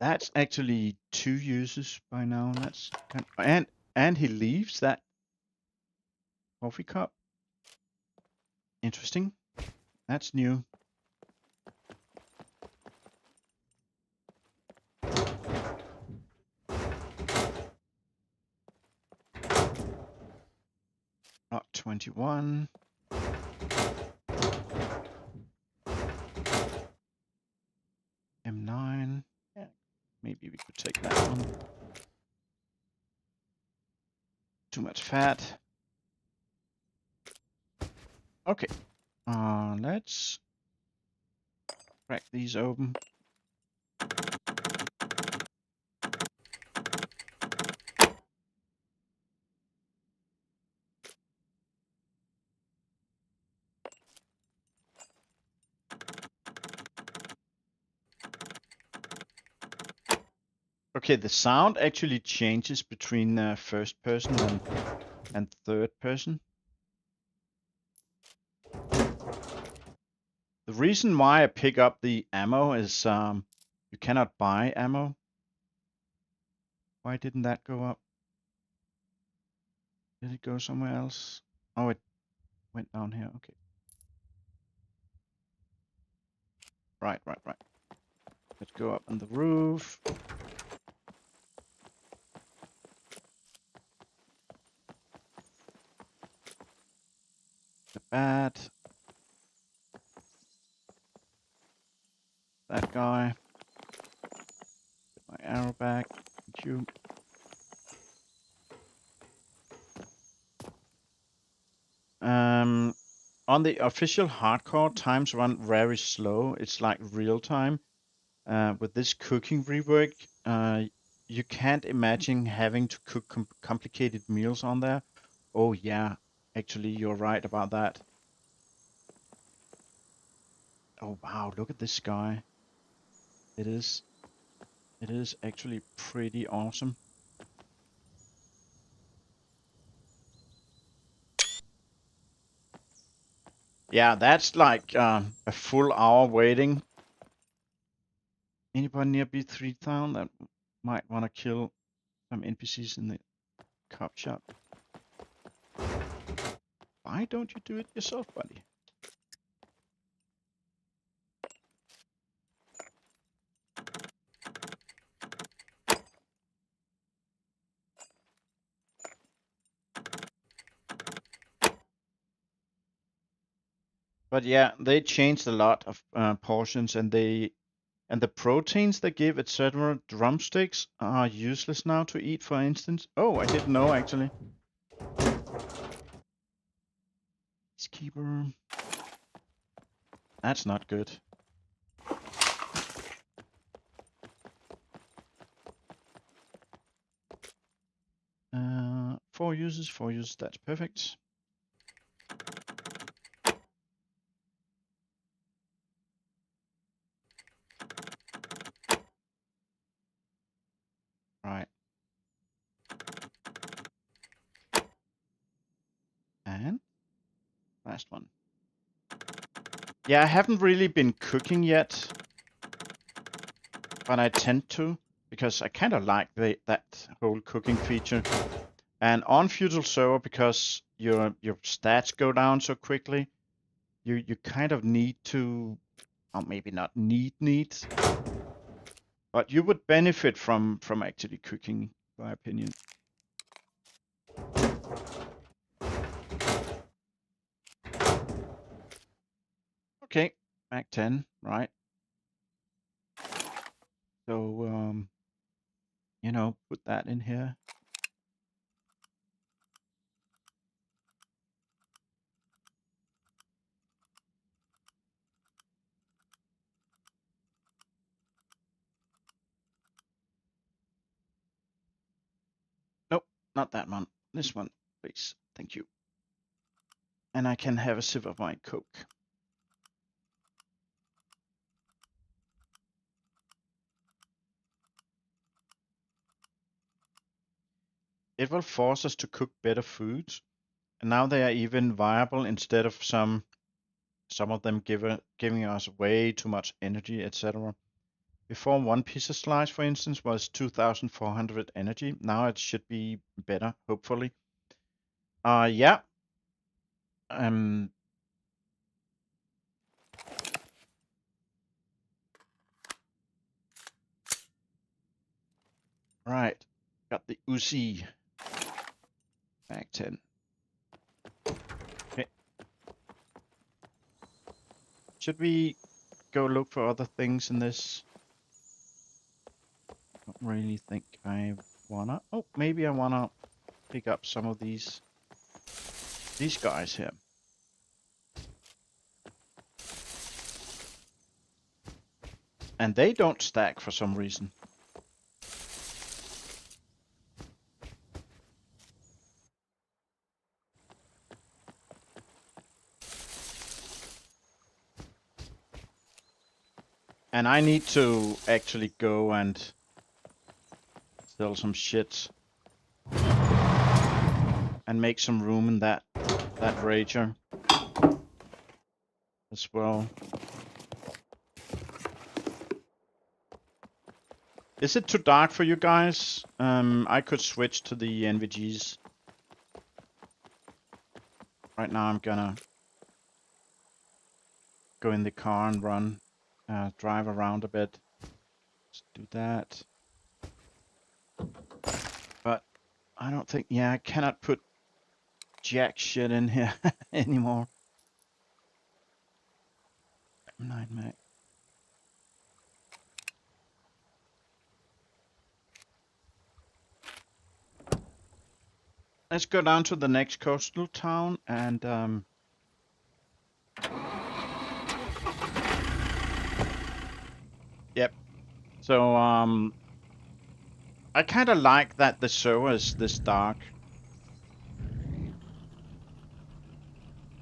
that's actually 2 uses by now. That's kind of, and he leaves that coffee cup. Interesting. That's new. Not 21. M9. Yeah, maybe we could take that one. Too much fat. Okay. Let's crack these open. Okay, the sound actually changes between first person and third person. The reason why I pick up the ammo is you cannot buy ammo. Why didn't that go up? Did it go somewhere else? Oh, it went down here. Okay. Right. Let's go up on the roof. The bat. That guy. Get my arrow back. Thank you. On the official hardcore, times run very slow. It's like real time. With this cooking rework, you can't imagine having to cook complicated meals on there. Oh yeah, actually you're right about that. Oh wow, look at this guy. It is actually pretty awesome. Yeah, that's like a full hour waiting. Anybody near B3000 that might want to kill some NPCs in the cop shop? Why don't you do it yourself, buddy? But yeah, they changed a lot of portions, and the proteins they give, etc. Drumsticks are useless now to eat, for instance. Oh, I didn't know actually. Peacekeeper. That's not good. Four uses, that's perfect. Right. And last one. Yeah, I haven't really been cooking yet, but I tend to, because I kind of like that whole cooking feature. And on Feudal Server, because your stats go down so quickly, you kind of need to, or maybe not need, but you would benefit from actually cooking, in my opinion. Okay, Mac 10, right? So you know, put that in here. not that one. This one, please. Thank you. And I can have a sip of my Coke. It will force us to cook better foods. And now they are even viable instead of some of them giving us way too much energy, etc. Before one pizza slice, for instance, was 2,400 energy. Now it should be better, hopefully. Yeah. Right. Got the Uzi. Back 10. Okay. Should we go look for other things in this? Don't really think I wanna. Oh, maybe I wanna pick up some of these guys here. And they don't stack for some reason. And I need to actually go and sell some shit. And make some room in that rager as well. Is it too dark for you guys? I could switch to the NVGs. Right now I'm gonna go in the car and run, drive around a bit. Let's do that. But I don't think, yeah, I cannot put jack shit in here anymore. M9 Mac. Let's go down to the next coastal town and yep. So I kind of like that the server is this dark.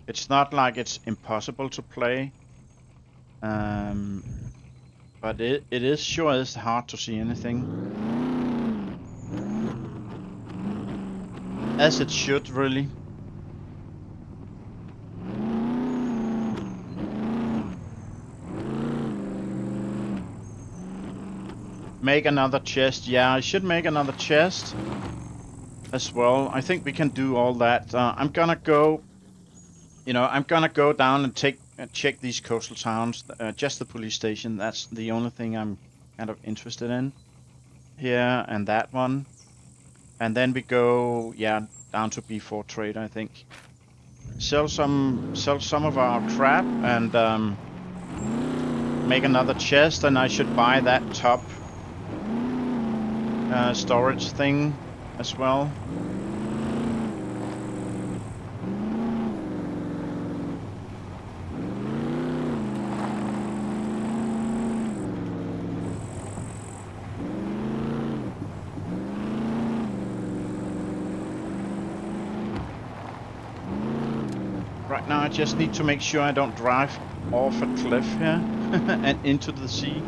It's not like it's impossible to play. But it is sure is hard to see anything. As it should, really. Make another chest. Yeah, I should make another chest as well. I think we can do all that. I'm gonna go, I'm gonna go down and check these coastal towns. Just the police station. That's the only thing I'm kind of interested in here, and that one. And then we go, yeah, down to B4 trade, I think. Sell some of our crap and make another chest, and I should buy that top storage thing as well. Right now I just need to make sure I don't drive off a cliff here and into the sea.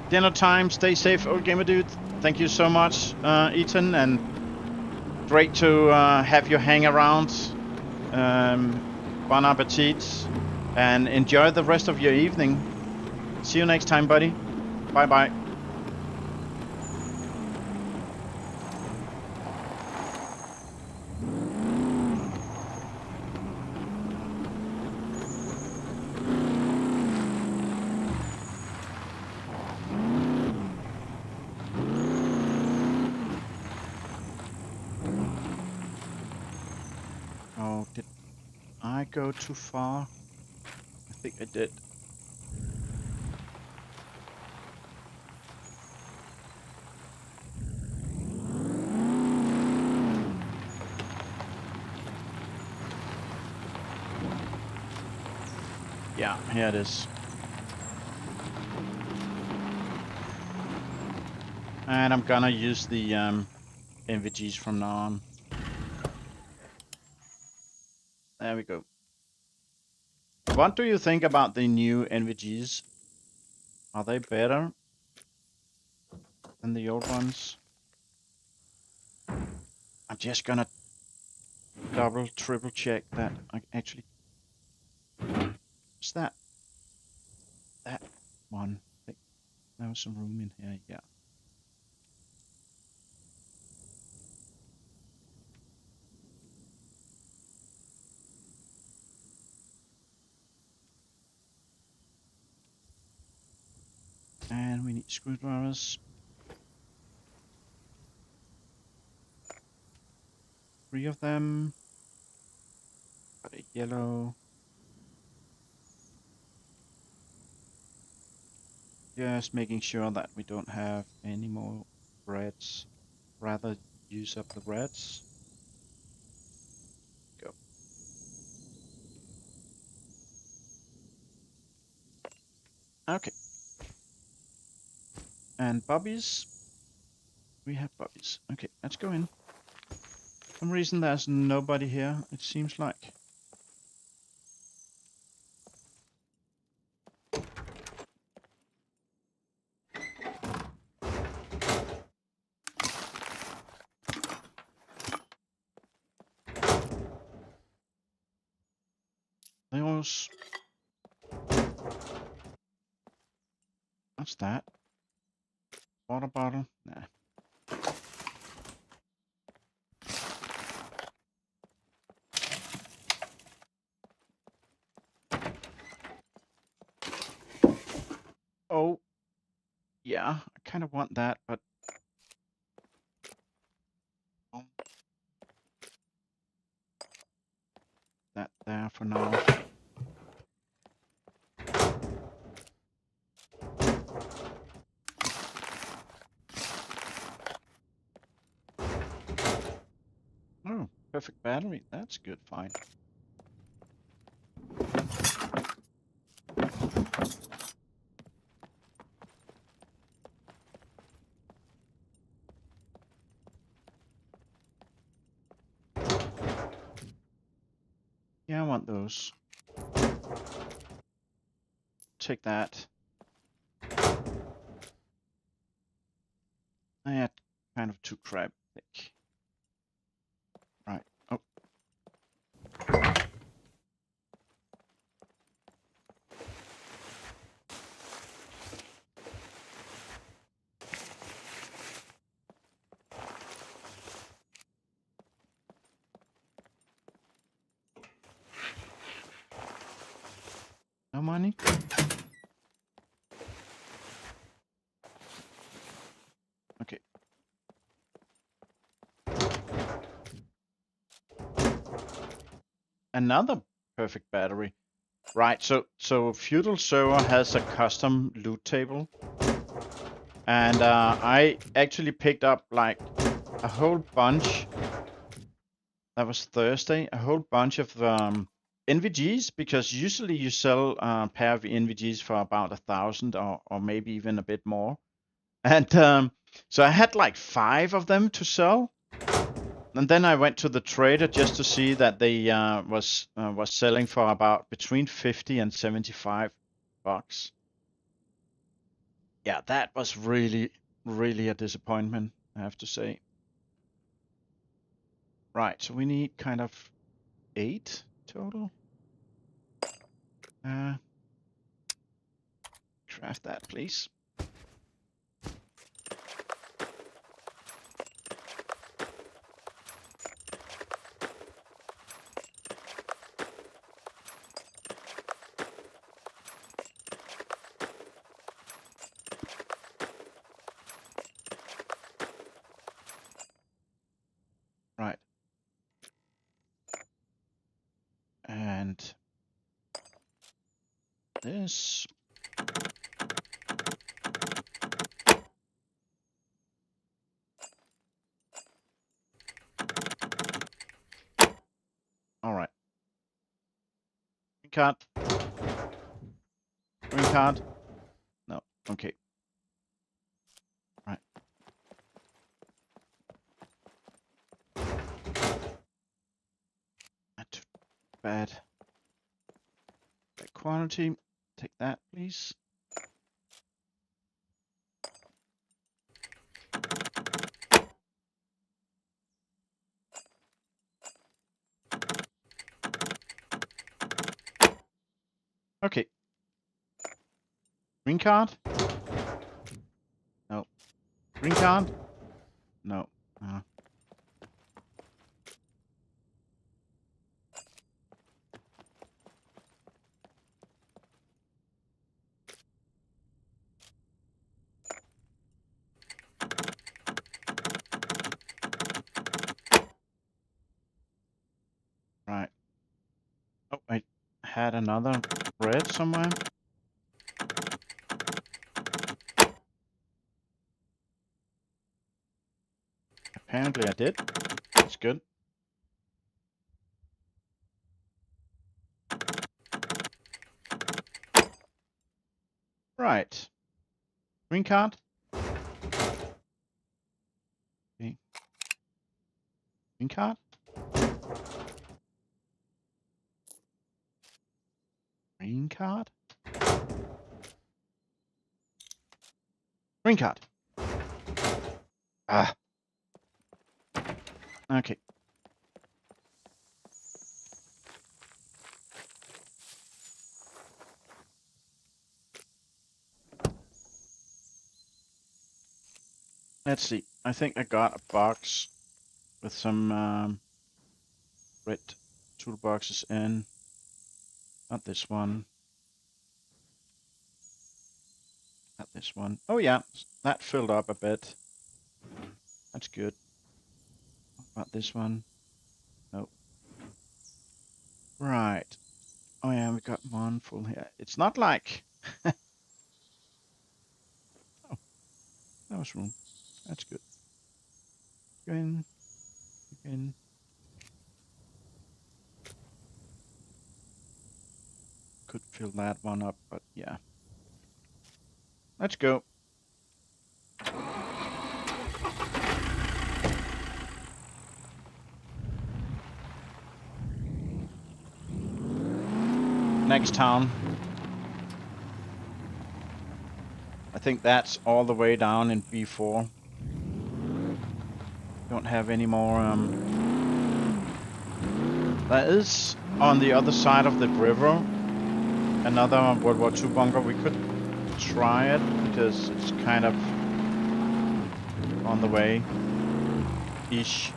Dinner time, stay safe, old gamer dude. Thank you so much, Ethan, and great to have you hang around. Bon appetit, and enjoy the rest of your evening. See you next time, buddy. Bye bye. Oh, did I go too far? I think I did. Yeah, here it is. And I'm gonna use the NVGs from now on. There we go. What do you think about the new NVGs? Are they better than the old ones? I'm just gonna double, triple check that I actually... Is that one? I think there was some room in here, yeah. And we need screwdrivers. 3 of them. Got a yellow. Just making sure that we don't have any more reds. Rather use up the reds. Go. Okay. And bobbies. We have bobbies. Okay, let's go in. For some reason there's nobody here, it seems like. Those. What's that? Water bottle? Nah. Oh. Yeah, I kind of want that, but... that there for now. Oh, perfect battery. That's good find. Yeah, I want those. Take that. I had kind of too crab thick. Right. Oh. No money? Okay. Another perfect battery. Right, so Feudal Server has a custom loot table. And I actually picked up like a whole bunch. That was Thursday. A whole bunch of NVGs, because usually you sell a pair of NVGs for about 1,000 or maybe even a bit more. And so I had like 5 of them to sell. And then I went to the trader just to see that they was selling for about between 50 and 75 bucks. Yeah, that was really, really a disappointment, I have to say. Right, so we need kind of 8 total. Craft that, please. Right. And this. All right. Cut. card? No. Okay. Right. Not too bad. That quantity. Take that, please. Okay. Green card? No. Green card? No. Right. Oh, I had another red somewhere. Apparently I did. That's good. Right. Green card. Okay. Green card. Green card. Green card. Ah. Okay. Let's see. I think I got a box with some red toolboxes in. Not this one. Not this one. Oh yeah, that filled up a bit. That's good. What about this one? Nope. Right. Oh yeah, we got one full here. It's not like... Oh, that was room. That's good. Go in. Go in. Could fill that one up, but yeah. Let's go. Next town. I think that's all the way down in B4. Don't have any more. There is on the other side of the river another World War II bunker. We could try it because it's kind of on the way ish.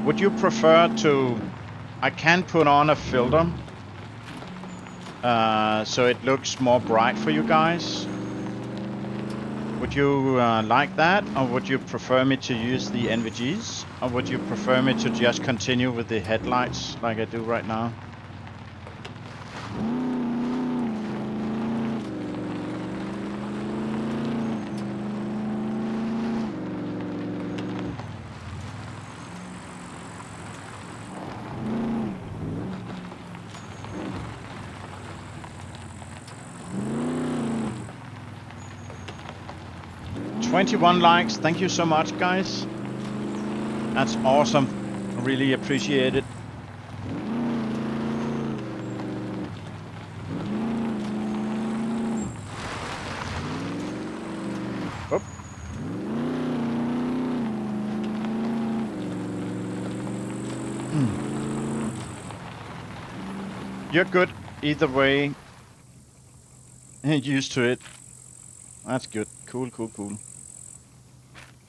Would you prefer to... I can put on a filter so it looks more bright for you guys. Would you like that, or would you prefer me to use the NVGs, or would you prefer me to just continue with the headlights like I do right now? $21 likes. Thank you so much, guys. That's awesome. I really appreciate it. Oop. You're good either way. Used to it. That's good. Cool, cool, cool.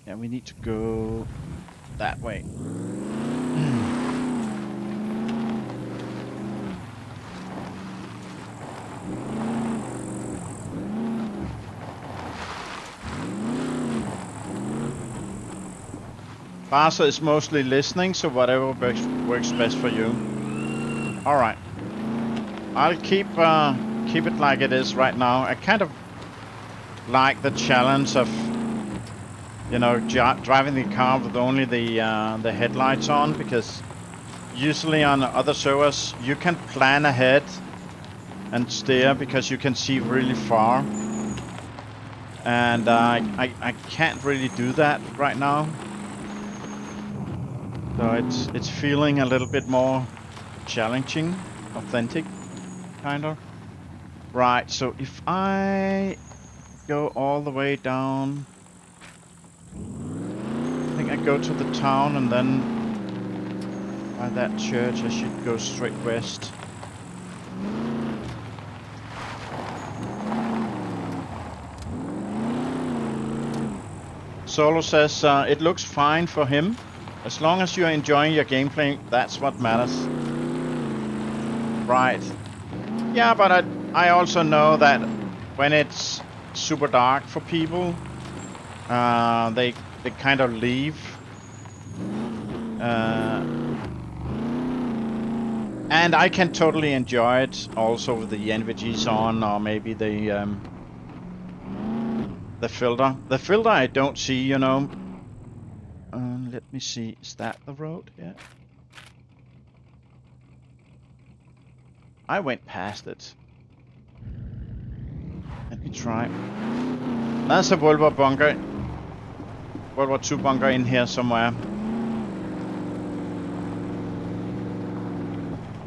Yeah, we need to go that way. Barca is mostly listening, so whatever works best for you. All right. I'll keep it like it is right now. I kind of like the challenge of you know, driving the car with only the headlights on, because usually on other servers you can plan ahead and steer because you can see really far, and I can't really do that right now. So it's feeling a little bit more challenging, authentic, kind of. Right, so if I go all the way down, I think I go to the town and then by that church I should go straight west. Solo says it looks fine for him. As long as you're enjoying your gameplay, that's what matters. Right. Yeah, but I also know that when it's super dark for people, they kind of leave. And I can totally enjoy it also with the NVGs on, or maybe the filter. The filter I don't see, you know. Let me see. Is that the road here? I went past it. Let me try. That's a World War bunker. World War II bunker in here somewhere.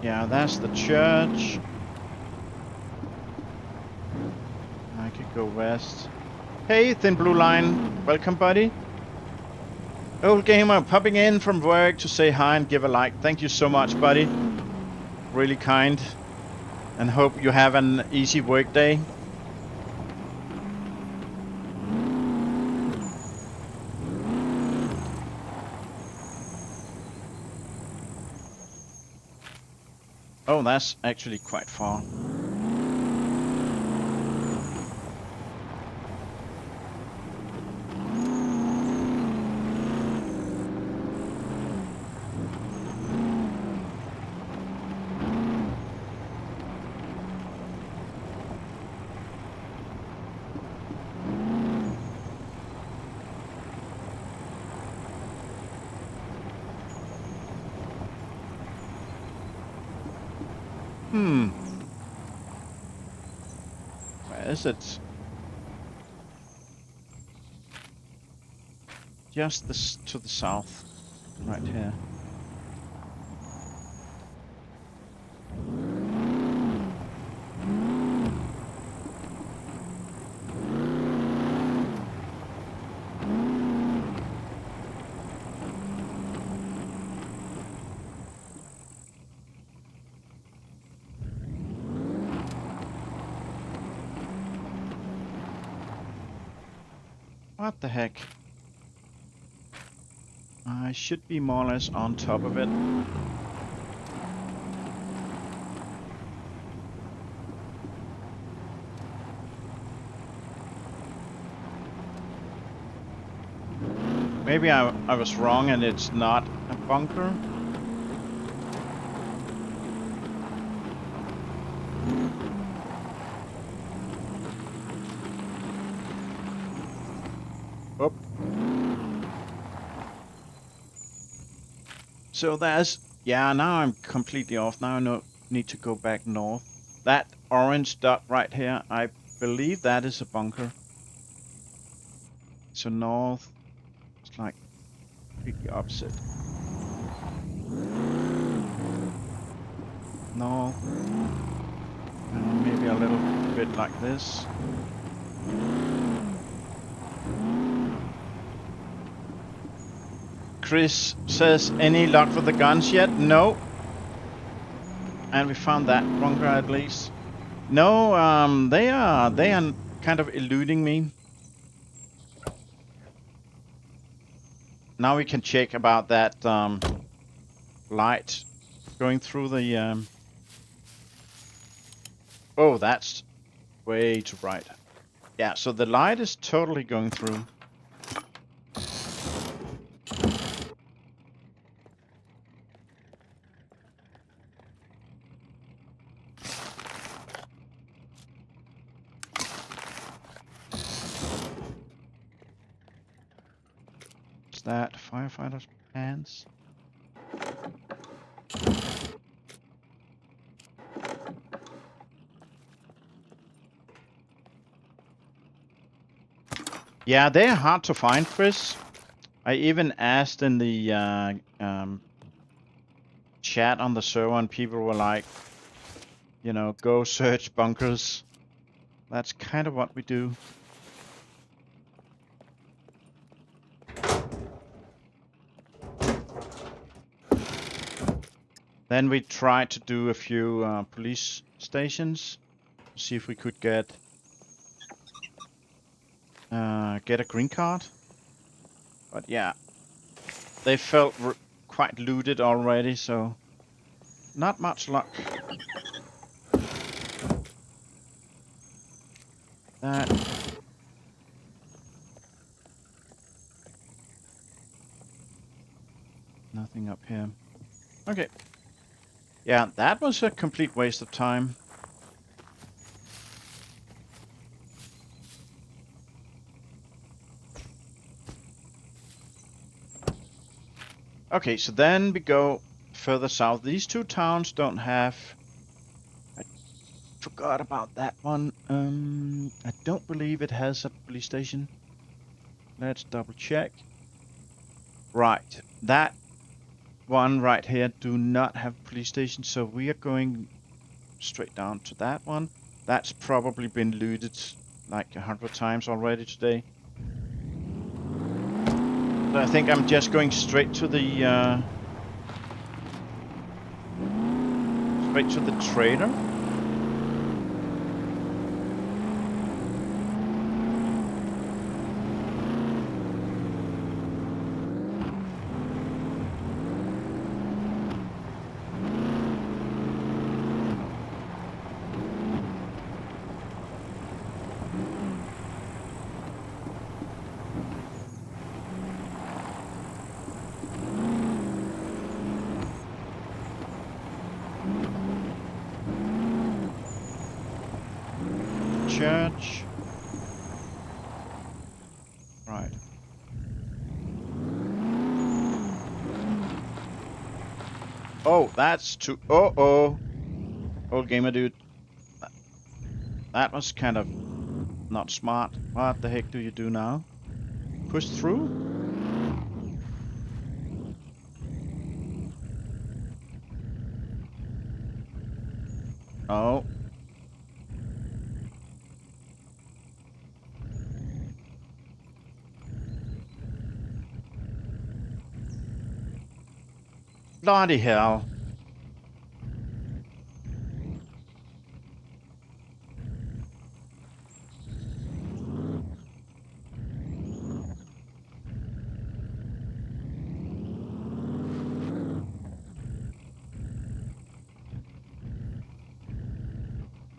Yeah, that's the church. I could go west. Hey, Thin Blue Line. Welcome, buddy. Old Gamer popping in from work to say hi and give a like. Thank you so much, buddy. Really kind. And hope you have an easy work day. Oh, that's actually quite far. Where is it? Just this to the south, right here. What the heck? I should be more or less on top of it. Maybe I was wrong and it's not a bunker. Oh. So that's, yeah, now I'm completely off. Now I need to go back north. That orange dot right here, I believe that is a bunker. So north, it's like completely opposite. North, maybe a little bit like this. Chris says, any luck with the guns yet? No. And we found that bunker at least. No, they are kind of eluding me. Now we can check about that light going through the. Oh, that's way to right. Yeah, so the light is totally going through. that? Firefighter's pants. Yeah, they are hard to find, Chris. I even asked in the chat on the server, and people were like, you know, go search bunkers. That's kind of what we do. Then we tried to do a few police stations, see if we could get a green card. But yeah, they felt quite looted already, so not much luck. That. Nothing up here. Okay. Yeah, that was a complete waste of time. Okay, so then we go further south. These two towns don't have... I forgot about that one. I don't believe it has a police station. Let's double check. Right, that one right here do not have a police station, so we are going straight down to that one. That's probably been looted like 100 times already today. So I think I'm just going straight to the trailer. Church. Right. Oh, that's too... Uh-oh. Old gamer dude. That was kind of not smart. What the heck do you do now? Push through? Oh. Bloody hell.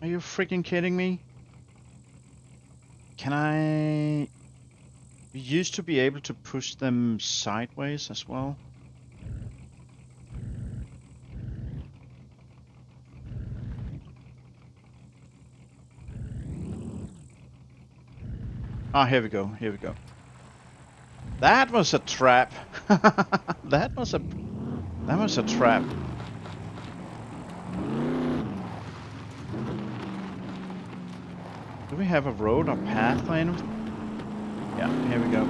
Are you freaking kidding me? Can I... We used to be able to push them sideways as well. Ah, here we go, here we go. That was a trap. That was a trap. Do we have a road or path or anything? Yeah, here we go.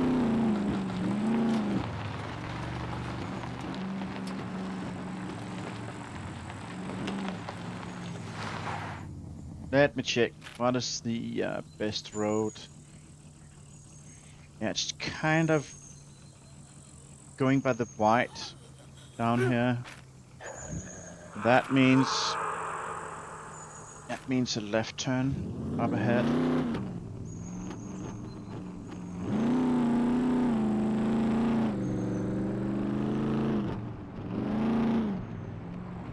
Let me check. What is the best road? Yeah, it's kind of going by the white down here. That means a left turn up ahead.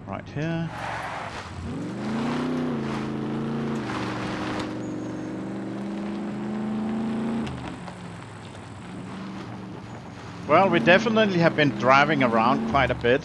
Right here. Well, we definitely have been driving around quite a bit.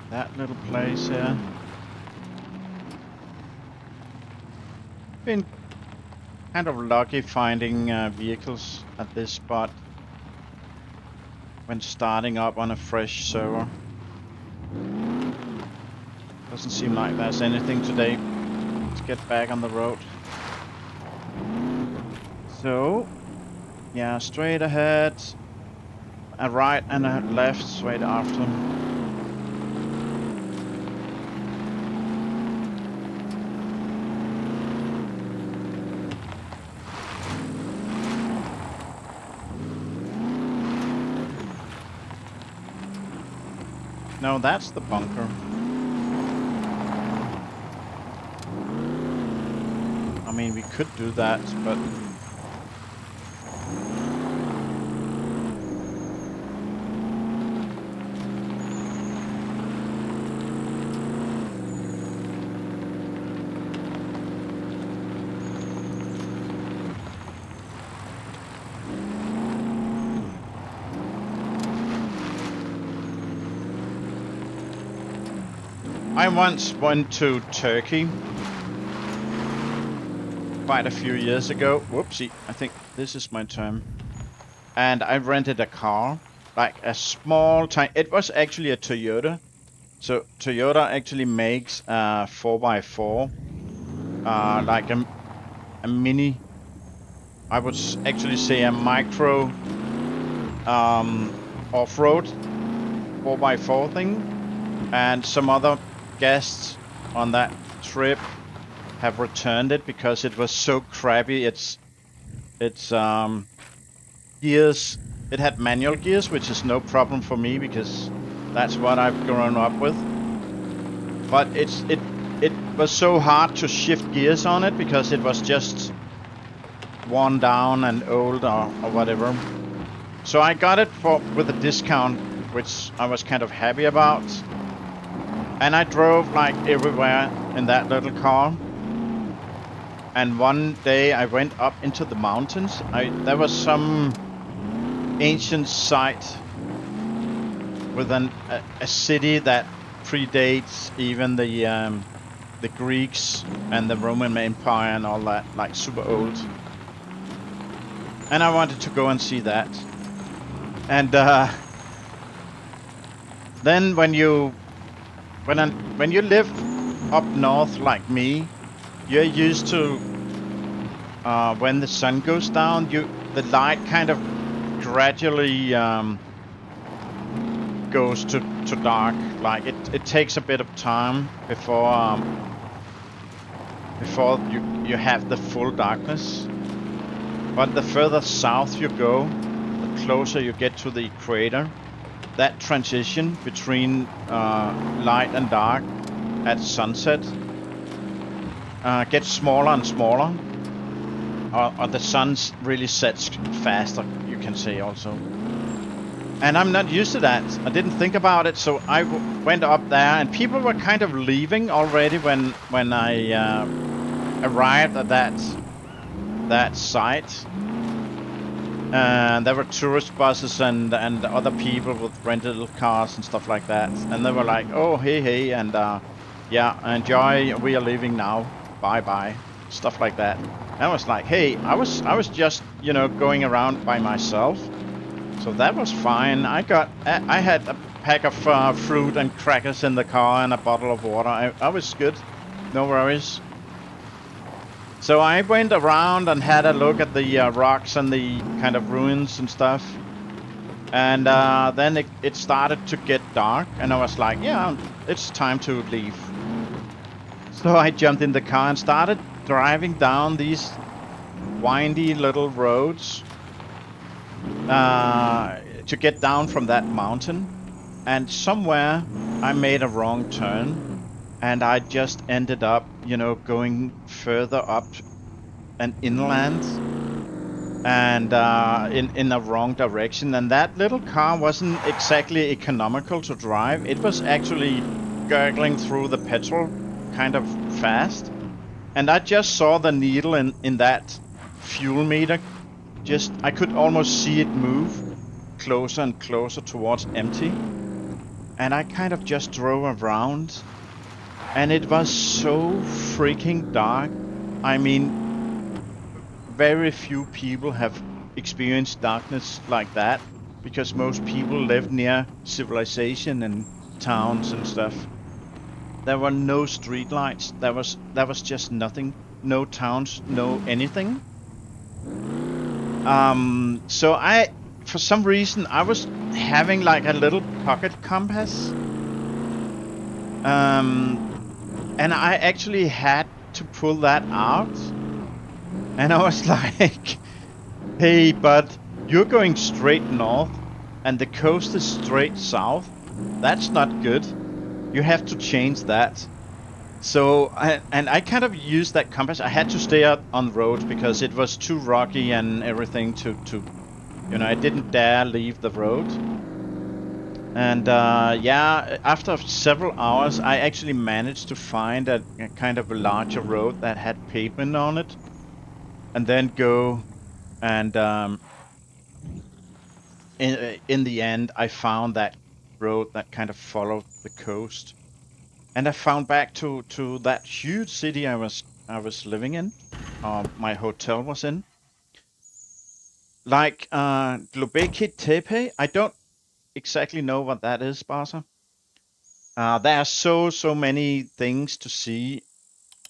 that little place here. Been kind of lucky finding vehicles at this spot when starting up on a fresh server. Doesn't seem like there's anything today. Let's get back on the road. So, yeah, straight ahead, a right and a left straight after. No, that's the bunker. I mean, we could do that, but... I once went to Turkey quite a few years ago. Whoopsie, I think this is my turn. And I rented a car, like a small tiny. It was actually a Toyota. So Toyota actually makes a 4x4, like a mini. I would actually say a micro off-road 4x4 thing, and some other guests on that trip have returned it because it was so crappy. It's gears. It had manual gears, which is no problem for me because that's what I've grown up with. But it was so hard to shift gears on it because it was just worn down and old or whatever. So I got it with a discount, which I was kind of happy about. And I drove like everywhere in that little car. And one day I went up into the mountains. There was some ancient site with a city that predates even the Greeks and the Roman Empire and all that, like super old. And I wanted to go and see that. And then when you live up north like me, you're used to when the sun goes down, the light kind of gradually goes to dark. Like it takes a bit of time before you have the full darkness. But the further south you go, the closer you get to the equator. That transition between light and dark at sunset gets smaller and smaller. Or the sun really sets faster, you can say also. And I'm not used to that. I didn't think about it, so I went up there, and people were kind of leaving already when I arrived at that site. And there were tourist buses and other people with rented cars and stuff like that. And they were like, "Oh, hey," and yeah, enjoy. We are leaving now. Bye, stuff like that. And I was like, "Hey, I was just going around by myself, so that was fine. I had a pack of fruit and crackers in the car and a bottle of water. I was good, no worries." So I went around and had a look at the rocks and the kind of ruins and stuff. And then it started to get dark, and I was like, yeah, it's time to leave. So I jumped in the car and started driving down these windy little roads to get down from that mountain. And somewhere I made a wrong turn. And I just ended up, going further up and inland and in the wrong direction. And that little car wasn't exactly economical to drive. It was actually gurgling through the petrol kind of fast. And I just saw the needle in that fuel meter. I could almost see it move closer and closer towards empty. and I kind of just drove around, and it was so freaking dark. I mean, very few people have experienced darkness like that, because most people live near civilization and towns and stuff. There were no street lights. There was just nothing. No towns, no anything. So for some reason, I was having like a little pocket compass. And I actually had to pull that out. And I was like, hey, bud, you're going straight north and the coast is straight south. That's not good. You have to change that. So, I kind of used that compass. I had to stay out on roads because it was too rocky and everything to I didn't dare leave the road. And yeah, after several hours, I actually managed to find a kind of a larger road that had pavement on it. And then go and in the end, I found that road that kind of followed the coast. And I found back to that huge city I was living in, my hotel was in. Like Globeki Tepe, I don't exactly know what that is, Barca. There are so many things to see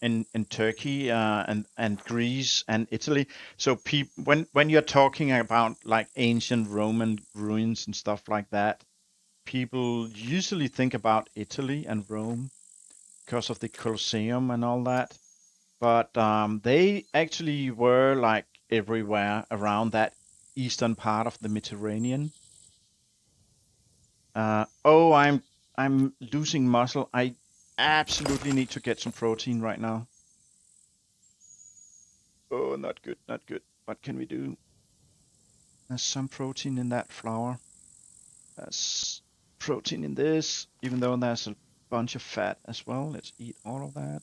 in Turkey and Greece and Italy. So when you're talking about like ancient Roman ruins and stuff like that, people usually think about Italy and Rome because of the Colosseum and all that. But they actually were like everywhere around that eastern part of the Mediterranean. Oh, I'm losing muscle. I absolutely need to get some protein right now. Oh, not good, not good. What can we do? There's some protein in that flour. There's protein in this, even though there's a bunch of fat as well. Let's eat all of that.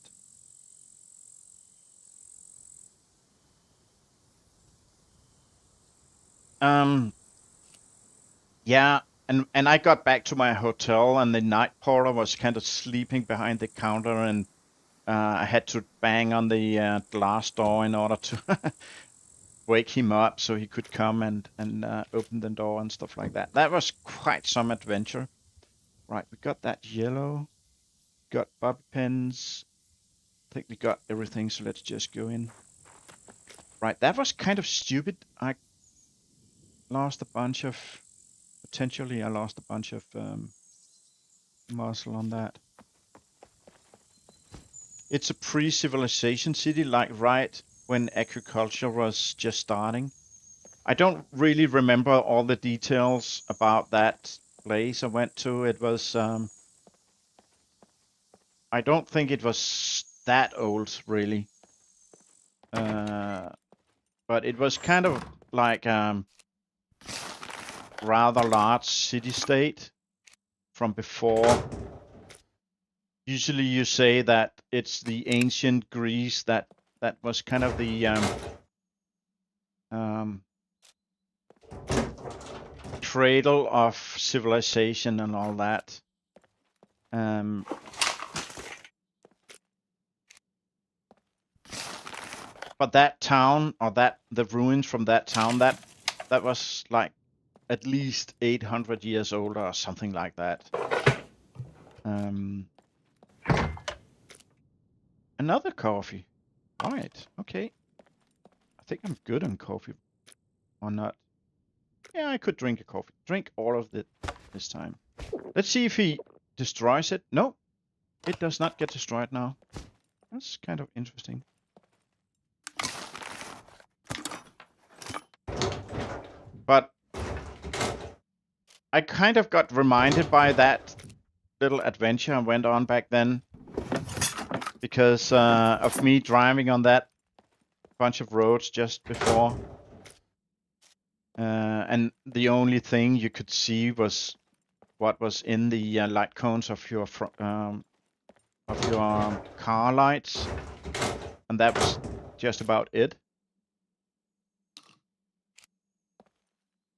Yeah, and I got back to my hotel, and the night porter was kind of sleeping behind the counter, and I had to bang on the glass door in order to wake him up so he could come and open the door and stuff like that. That was quite some adventure. Right, we got that yellow, got bobby pins. I think we got everything, so let's just go in. Right, that was kind of stupid. I lost a bunch of, potentially I lost a bunch of muscle on that. It's a pre-civilization city, like right when agriculture was just starting. I don't really remember all the details about that place I went to. It was, I don't think it was that old, really. But it was kind of like rather large city-state from before. Usually you say that it's the ancient Greece that was kind of the cradle of civilization and all that. But that town, or the ruins from that town, that was like at least 800 years old or something like that. Another coffee. Right, okay. I think I'm good on coffee. Or not. Yeah, I could drink a coffee. Drink all of it this time. Let's see if he destroys it. No, it does not get destroyed now. That's kind of interesting. But I kind of got reminded by that little adventure I went on back then, because of me driving on that bunch of roads just before, and the only thing you could see was what was in the light cones of your car lights, and that was just about it.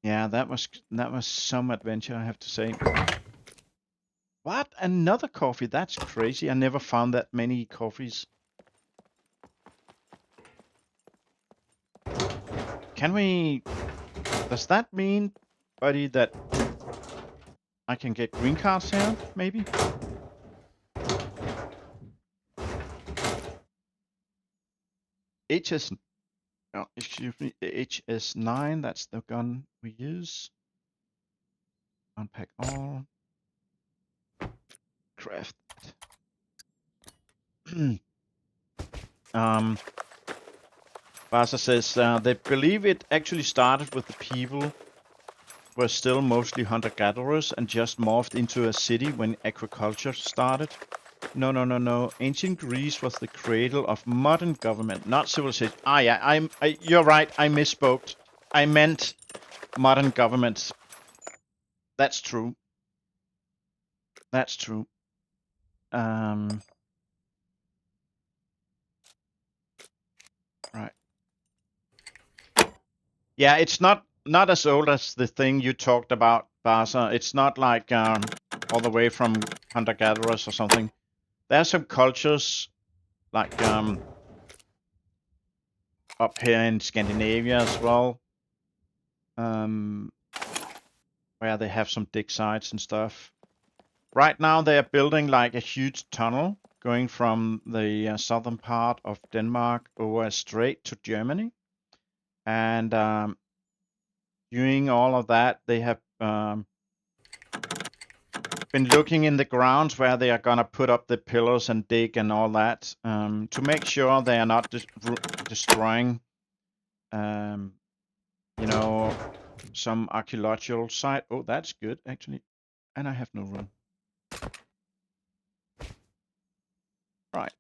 Yeah, that was some adventure, I have to say. What? Another coffee? That's crazy. I never found that many coffees. Can we... Does that mean, buddy, that I can get green cards here, maybe? HS... Oh, excuse me, HS9, that's the gun we use. Unpack all. Craft. Barca says they believe it actually started with the people were still mostly hunter-gatherers and just morphed into a city when agriculture started. No. Ancient Greece was the cradle of modern government, not civilization. Ah, yeah, you're right. I misspoke. I meant modern government. That's true. That's true. Right. Yeah, it's not as old as the thing you talked about, Barca. It's not like all the way from hunter-gatherers or something. There are some cultures like up here in Scandinavia as well, where they have some dig sites and stuff. Right now they are building like a huge tunnel going from the southern part of Denmark over a strait to Germany. And doing all of that, they have been looking in the ground where they are gonna put up the pillars and dig and all that to make sure they are not destroying, you know, some archaeological site. Oh, that's good actually, and I have no room. Right.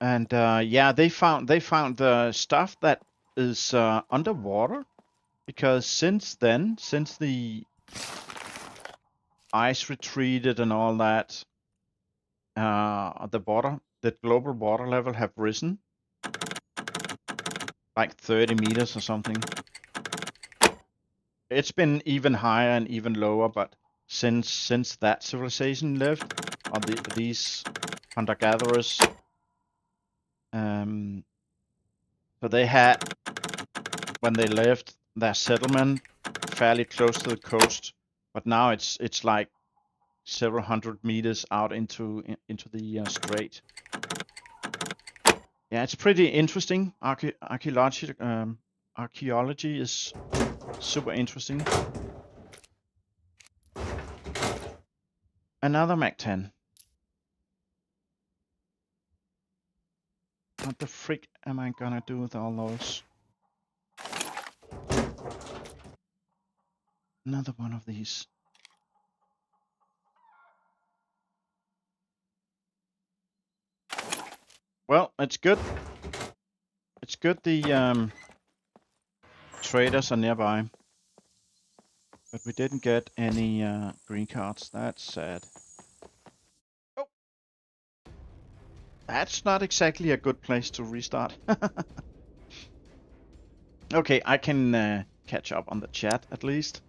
And yeah, they found stuff that is underwater, because since then, since the ice retreated and all that, the global water level have risen like 30 meters or something. It's been even higher and even lower, but since that civilization lived, or these hunter-gatherers, so they had, when they left, their settlement fairly close to the coast, but now it's like several hundred meters out into the strait. Yeah, it's pretty interesting. Archaeology is super interesting. Another Mac-10. What the frick am I gonna do with all those? Another one of these. Well, it's good. It's good the traders are nearby. But we didn't get any green cards. That's sad. Oh! That's not exactly a good place to restart. Okay, I can catch up on the chat at least.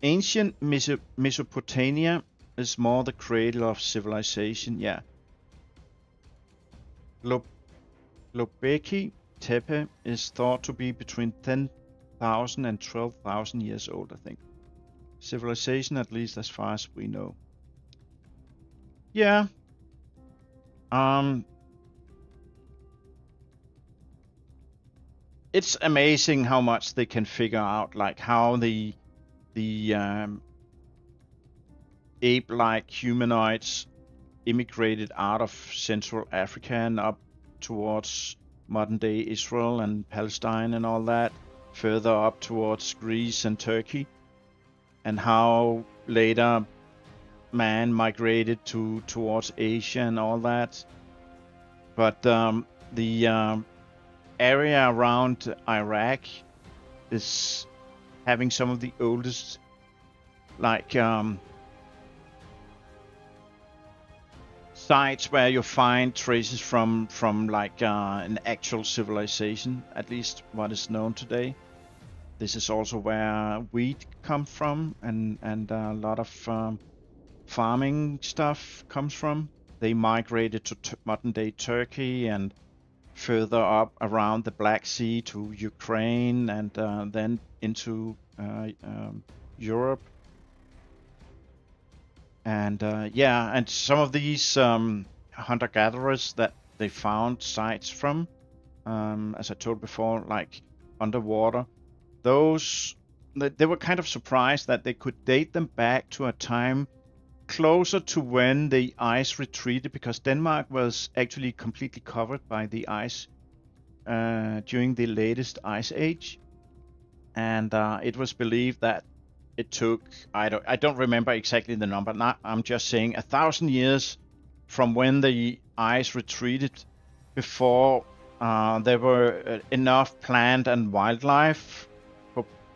Ancient Mesopotamia is more the cradle of civilization, yeah. Lobeki Tepe is thought to be between 10,000 and 12,000 years old, I think. Civilization, at least as far as we know. Yeah. It's amazing how much they can figure out, like how the ape-like humanoids immigrated out of Central Africa and up towards modern-day Israel and Palestine and all that, further up towards Greece and Turkey, and how later man migrated towards Asia and all that. But the area around Iraq is having some of the oldest, like sites where you find traces from like an actual civilization, at least what is known today. This is also where wheat comes from, and a lot of farming stuff comes from. They migrated to modern-day Turkey and further up around the Black Sea to Ukraine, and then into Europe. And yeah, and some of these hunter-gatherers that they found sites from, as I told before, like underwater, those they were kind of surprised that they could date them back to a time closer to when the ice retreated, because Denmark was actually completely covered by the ice during the latest ice age, and it was believed that it took, I don't remember exactly the number. Now I'm just saying 1,000 years from when the ice retreated before there were enough plant and wildlife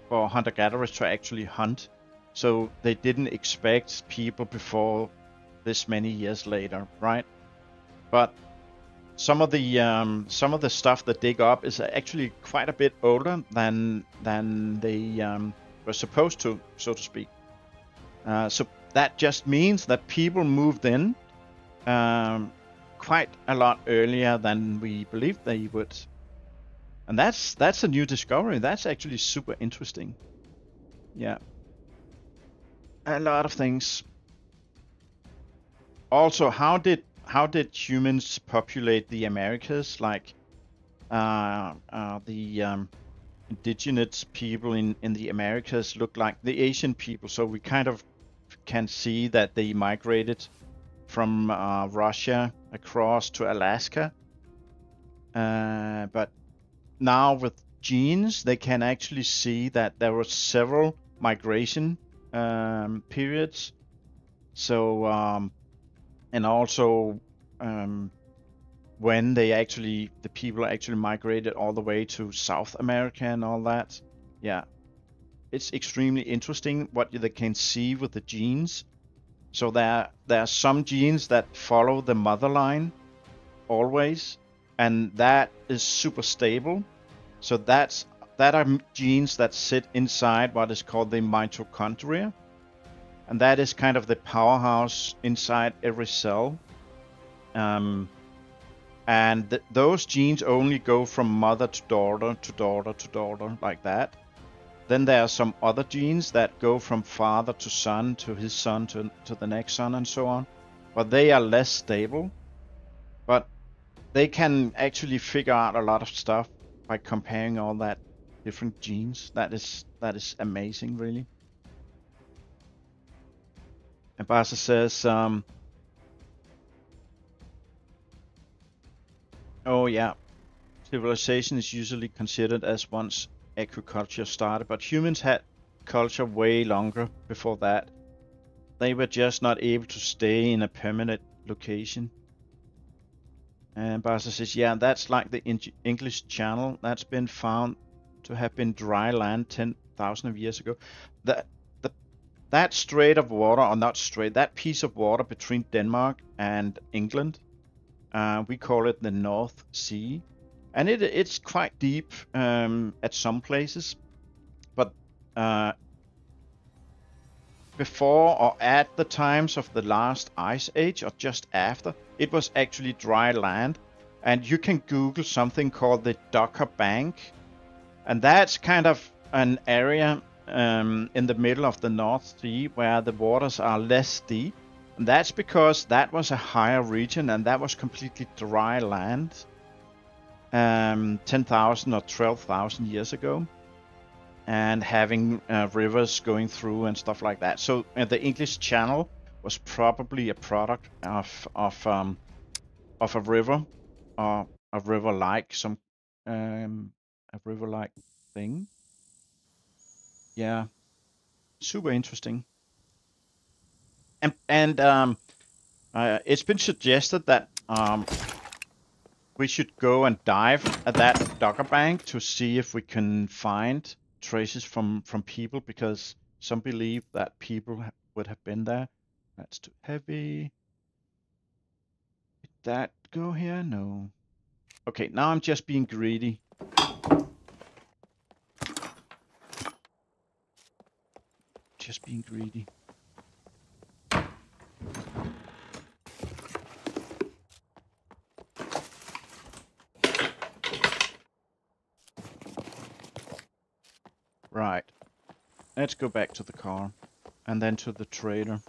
for hunter-gatherers to actually hunt. So they didn't expect people before this many years later, right? But some of the stuff that dig up is actually quite a bit older than they were supposed to, so to speak. So that just means that people moved in quite a lot earlier than we believed they would. And that's a new discovery. That's actually super interesting. Yeah. A lot of things. Also, how did humans populate the Americas? Like the indigenous people in the Americas look like the Asian people, so we kind of can see that they migrated from Russia across to Alaska. But now with genes, they can actually see that there were several migration periods. So and also when the people actually migrated all the way to South America and all that. Yeah, it's extremely interesting what they can see with the genes. So there are some genes that follow the mother line always, and that is super stable. So that are genes that sit inside what is called the mitochondria, and that is kind of the powerhouse inside every cell. And those genes only go from mother to daughter to daughter to daughter, like that. Then there are some other genes that go from father to son to his son to the next son and so on. But they are less stable. But they can actually figure out a lot of stuff by comparing all that different genes. That is amazing, really. And Basa says, oh yeah, civilization is usually considered as once agriculture started, but humans had culture way longer before that. They were just not able to stay in a permanent location. And Basa says, yeah, that's like the English Channel. That's been found to have been dry land 10,000 years ago. That strait of water, or not strait, that piece of water between Denmark and England, we call it the North Sea. And it's quite deep at some places. But before or at the times of the last ice age, or just after, it was actually dry land. And you can Google something called the Docker Bank. And that's kind of an area in the middle of the North Sea where the waters are less deep. And that's because that was a higher region and that was completely dry land 10,000 or 12,000 years ago, and having rivers going through and stuff like that. So the English Channel was probably a product of a river, or a river-like thing. Yeah, super interesting. And it's been suggested that we should go and dive at that Docker Bank to see if we can find traces from people, because some believe that people would have been there. That's too heavy. that go here? No. Okay, now I'm just being greedy. Just being greedy. Right. Let's go back to the car. And then to the trader.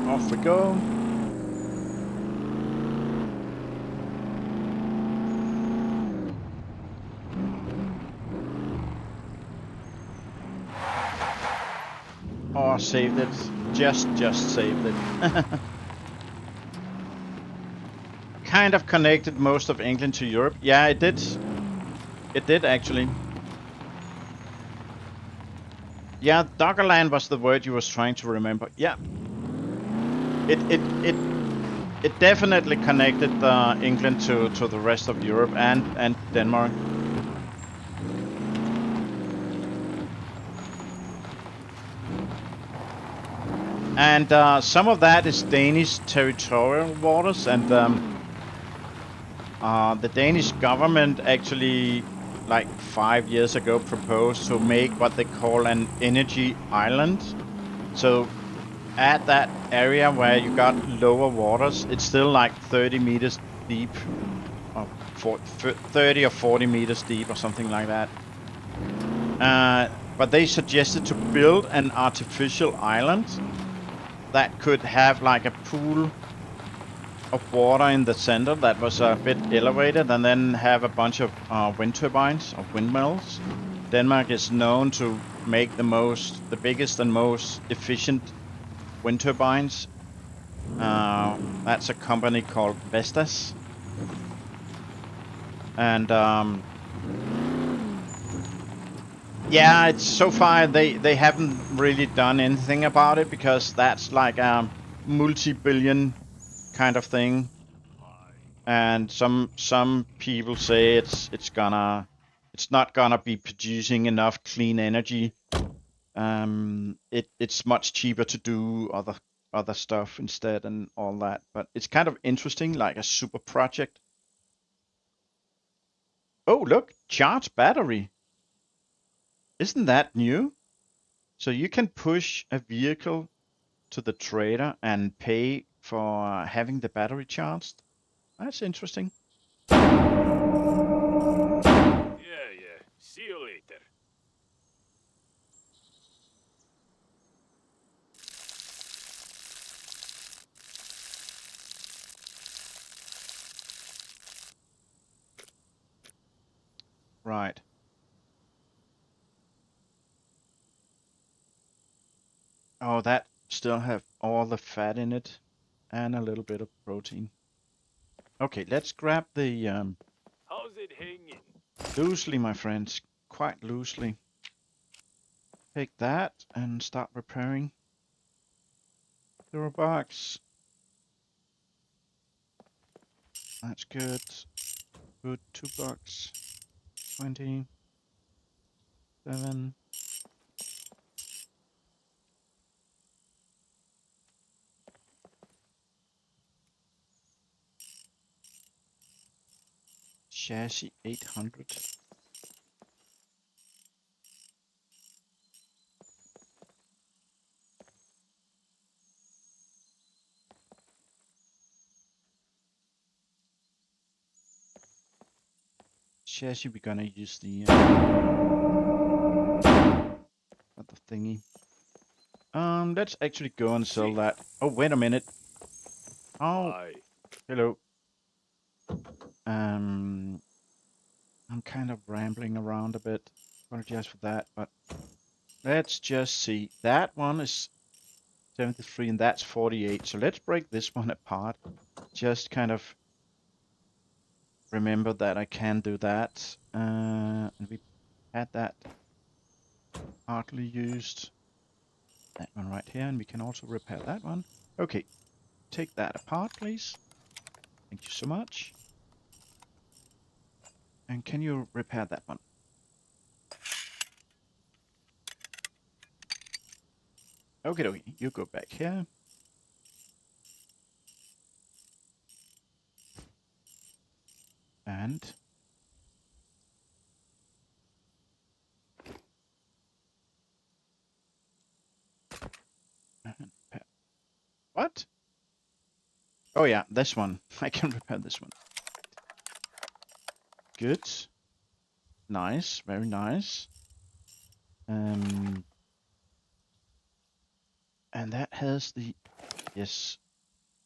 Off we go. Oh, saved it. Just saved it. Kind of connected most of England to Europe. Yeah, it did. It did actually. Yeah, Doggerland was the word you was trying to remember. Yeah. It definitely connected England to the rest of Europe and Denmark. And some of that is Danish territorial waters, and the Danish government actually, like 5 years ago, proposed to make what they call an energy island. So at that area where you got lower waters, it's still like 30 meters deep, or 30 or 40 meters deep or something like that. But they suggested to build an artificial island that could have like a pool of water in the center that was a bit elevated, and then have a bunch of wind turbines or windmills. Denmark is known to make the biggest and most efficient wind turbines. That's a company called Vestas. And yeah, it's so far they haven't really done anything about it, because that's like a multi-billion kind of thing. And some people say it's not gonna be producing enough clean energy. It's much cheaper to do other stuff instead and all that. But it's kind of interesting, like a super project. Oh, look, charge battery. Isn't that new? So you can push a vehicle to the trader and pay for having the battery charged. That's interesting. Yeah. See you later. Right. Oh, that still have all the fat in it and a little bit of protein. Okay, let's grab the How's it hanging? loosely, my friends, quite loosely. Take that and start repairing. $0. That's good. Good, $2. 27. Chassis 800. Chassis, we're gonna use the thingy. Let's actually go and sell that. Oh, wait a minute. Oh, Aye. hello. I'm kind of rambling around a bit. Apologize for that, but let's just see. That one is 73 and that's 48. So let's break this one apart. Just kind of remember that I can do that. And we had that partly used. That one right here, and we can also repair that one. Okay, take that apart, please? Thank you so much. And can you repair that one? Okay, dokie. You go back here. And repair. What? Oh yeah, this one. I can repair this one. Good. Nice. Very nice. And that has the... Yes.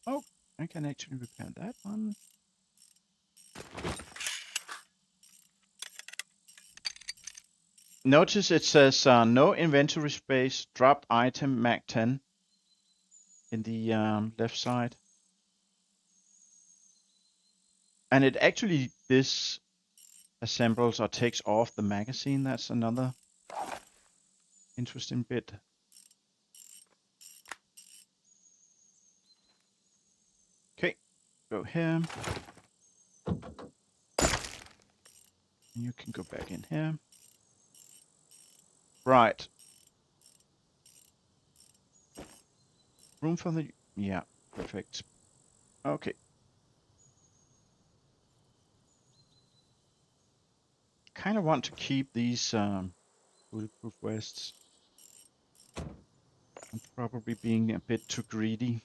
Oh, I can actually repair that one. Notice it says no inventory space, dropped item, Mag 10 in the left side. And it actually disassembles or takes off the magazine. That's another interesting bit. Okay, go here. And you can go back in here. Right. Room for the... Yeah, perfect. Okay. Kind of want to keep these bulletproof vests. I'm probably being a bit too greedy.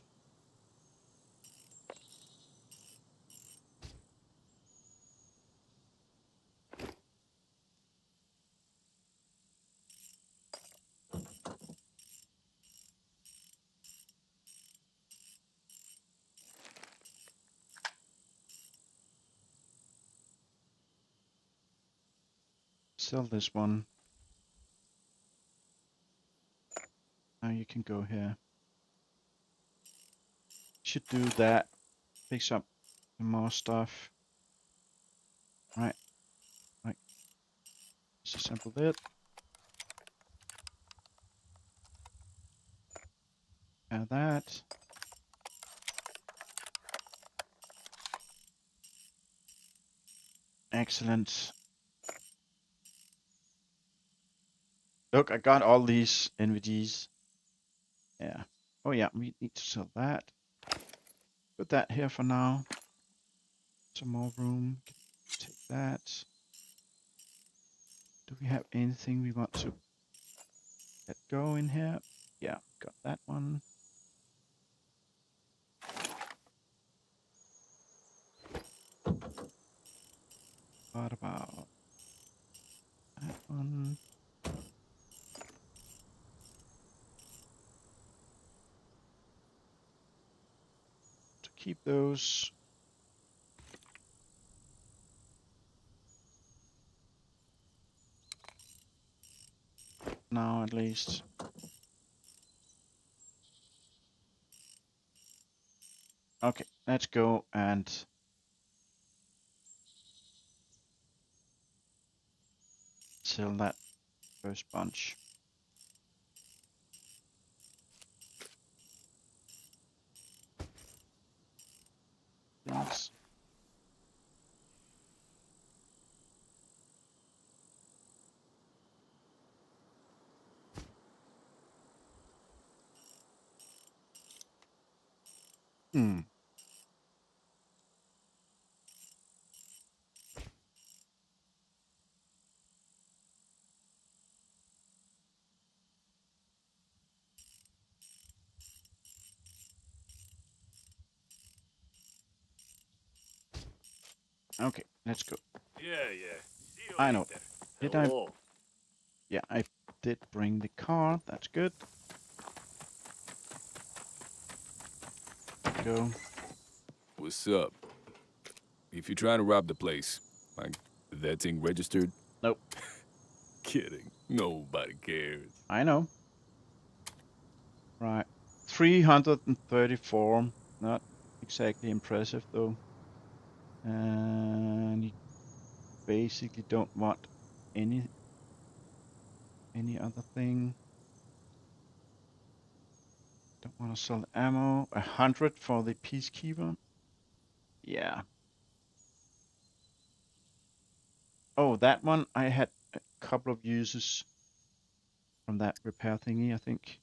Sell this one. Now you can go here. Should do that. Picks up more stuff. Right. Right. Disassemble it. Add that. Excellent. Look, I got all these NVGs. Yeah. Oh yeah, we need to sell that. Put that here for now. Some more room. Take that. Do we have anything we want to let go in here? Yeah, got that one. What about that one? To keep those. Now at least. Okay, let's go and sell that first bunch. Please. Hmm. Okay, let's go. Yeah. See you I know. later. Did I? Hello. Yeah, I did bring the car. That's good. Go. What's up? If you're trying to rob the place, like, that thing registered? Nope. Kidding. Nobody cares. I know. Right. 334. Not exactly impressive though. And you basically don't want any other thing. Don't want to sell the ammo. 100 for the peacekeeper. Yeah. Oh, that one I had a couple of uses from that repair thingy, I think.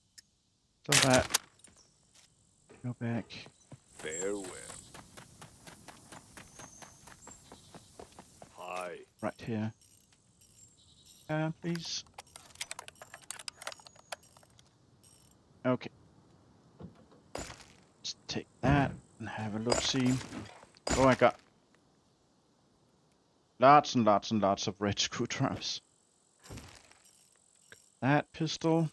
So that. Go back. Farewell. Hi. Right here. Please. Okay. Let's take that and have a look see. Oh, I got lots and lots and lots of red screwdrivers. That pistol.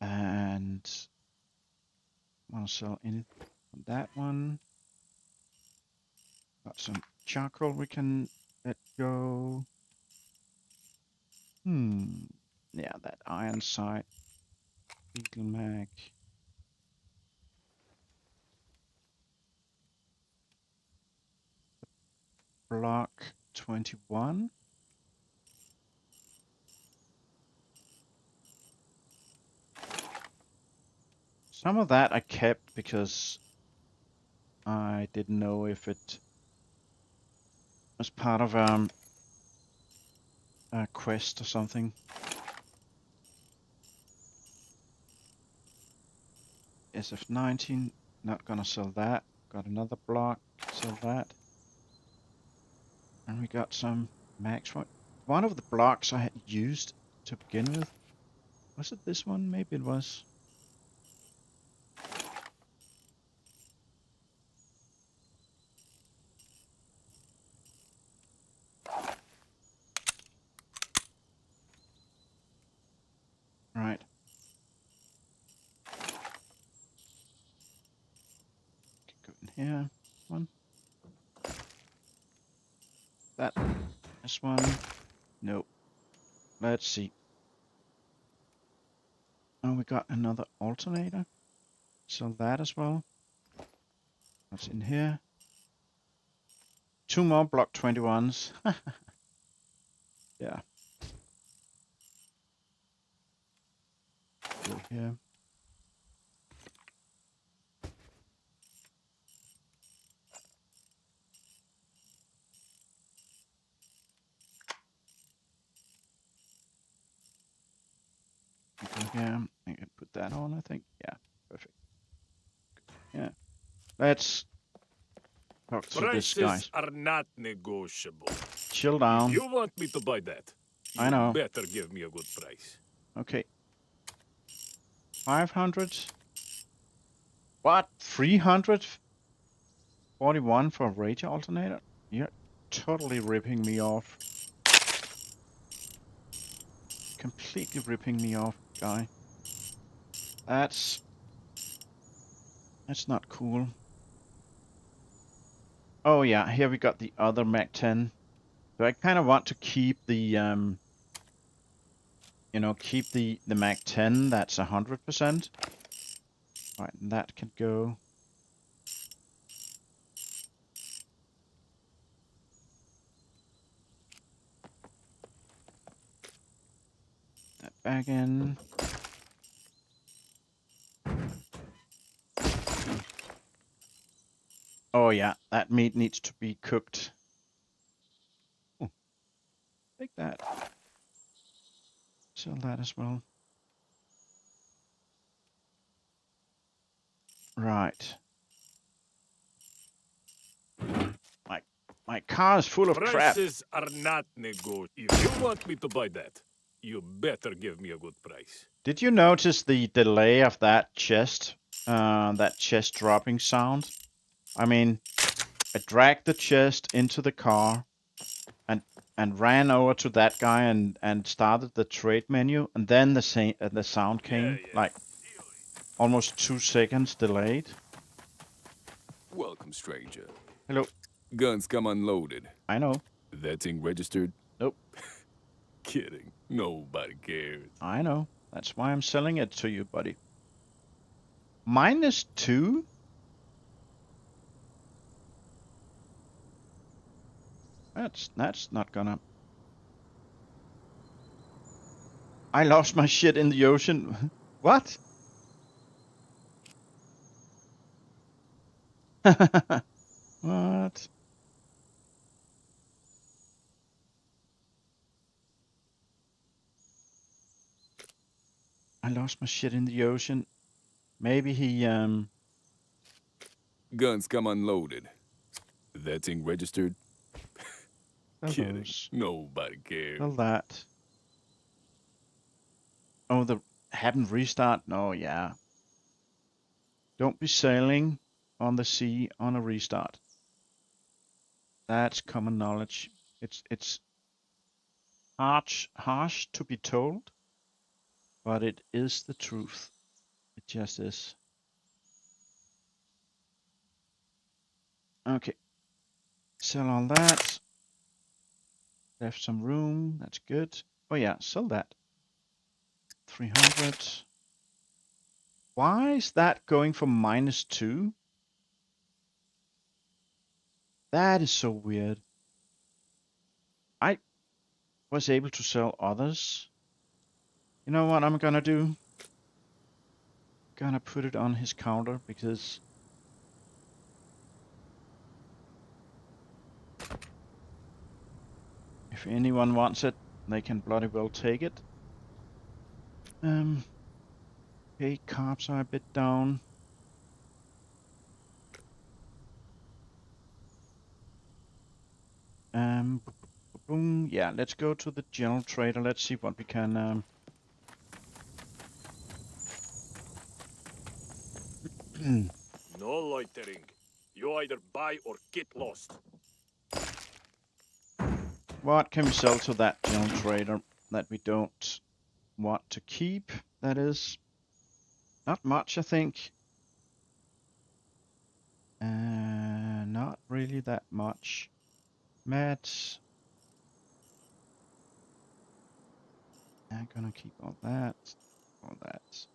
And want to sell anything from that one. Got some charcoal we can let go. Yeah, that iron sight. Beetle mag. Block 21. Some of that I kept because I didn't know if it was part of a quest or something. SF19, not gonna sell that. Got another block, sell that. And we got some max point. One of the blocks I had used to begin with. Was it this one? Maybe it was. Right. Go in here. One. That. This one. Nope. Let's see. Oh, we got another alternator. Sell that as well. What's in here? 2 more block 21s. Yeah. Go here. Go here. I can put that on, I think. Yeah, perfect. Yeah. Let's talk to this guy. Prices are not negotiable. Chill If down. you want me to buy that, I you know. better give me a good price. Okay. 500. What? 341 for a radio alternator? You're totally ripping me off. Completely ripping me off, guy. That's not cool. Oh yeah, here we got the other Mac 10. So I kind of want to keep the you know, keep the Mac 10. That's 100%. Right, and that can go. That back in. Oh yeah, that meat needs to be cooked. Oh, take that. Sell that as well. Right. My car is full of crap. Prices are not negotiable. If you want me to buy that, you better give me a good price. Did you notice the delay of that chest? That chest dropping sound? I mean, I dragged the chest into the car and ran over to that guy and started the trade menu, and then the sound came, like almost 2 seconds delayed. Welcome, stranger. Hello. Guns come unloaded. I know. That thing registered? Nope. Kidding. Nobody cares. I know. That's why I'm selling it to you, buddy. -2? That's not gonna. I lost my shit in the ocean. What? What? I lost my shit in the ocean. Maybe he Guns come unloaded. That thing registered? sell Kidding. those. Nobody cares. Sell that. Oh, the haven't restart? No, yeah. Don't be sailing on the sea on a restart. That's common knowledge. It's harsh to be told, but it is the truth. It just is. Okay. Sell all that. Left some room. That's good. Oh yeah, sell that. 300. Why is that going for -2? That is so weird. I was able to sell others. You know what I'm gonna do? Gonna put it on his counter because if anyone wants it, they can bloody well take it. Okay, carbs are a bit down. Boom. Yeah, let's go to the general trader. Let's see what we can. No loitering. You either buy or get lost. What can we sell to that general trader that we don't want to keep? That is not much, I think. Not really that much. Mats. I'm gonna keep all that. All that.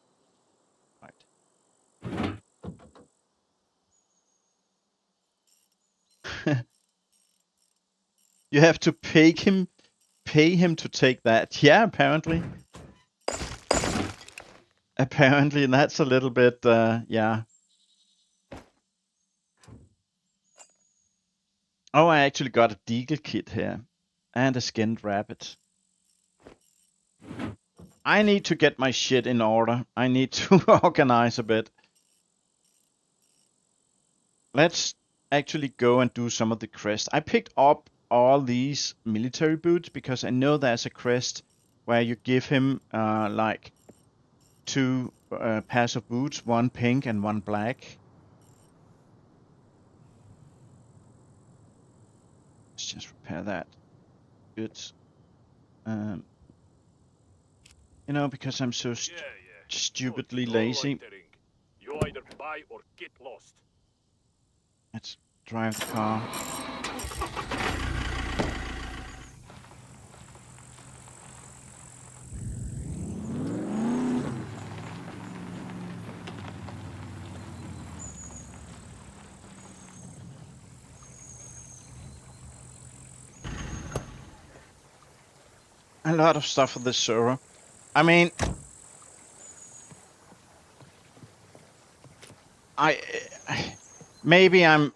Right. You have to pay him to take that. Yeah, apparently. Apparently, that's a little bit, yeah. Oh, I actually got a deagle kit here. And a skinned rabbit. I need to get my shit in order. I need to organize a bit. Let's actually go and do some of the quests. I picked up all these military boots because I know there's a quest where you give him like 2 pairs of boots, 1 pink and 1 black. Let's just repair that. Good. You know, because I'm so stupidly No lazy. loitering. You either buy or get lost. Let's drive the car. A lot of stuff for this server. I mean, maybe I'm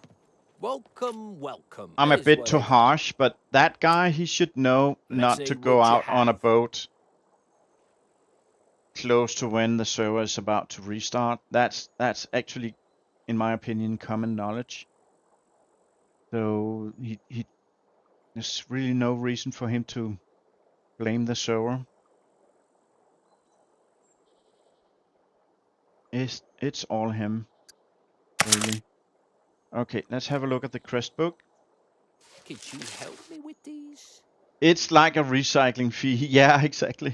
a bit too harsh, but that guy, he should know not to go out on a boat close to when the server is about to restart. That's actually, in my opinion, common knowledge. So there's really no reason for him to blame the server. It's all him, really. Okay, let's have a look at the quest book. Could you help me with these? It's like a recycling fee. Yeah, exactly.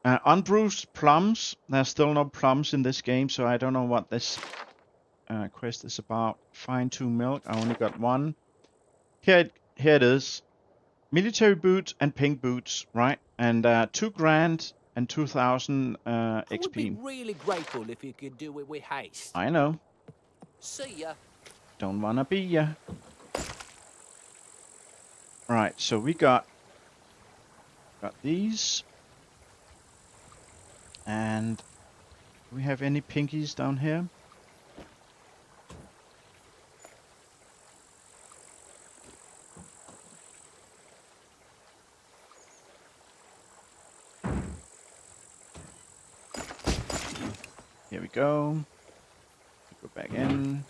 Unbruised plums. There's still no plums in this game, so I don't know what this quest is about. Fine tune milk. I only got 1. Here it is. Military boots and pink boots, right? And 2 grand and 2,000 I would be XP. really grateful if you could do it with haste. I know. See ya. Don't wanna be ya. Right, so we got Got these. And do we have any pinkies down here? Here we go. Go back in.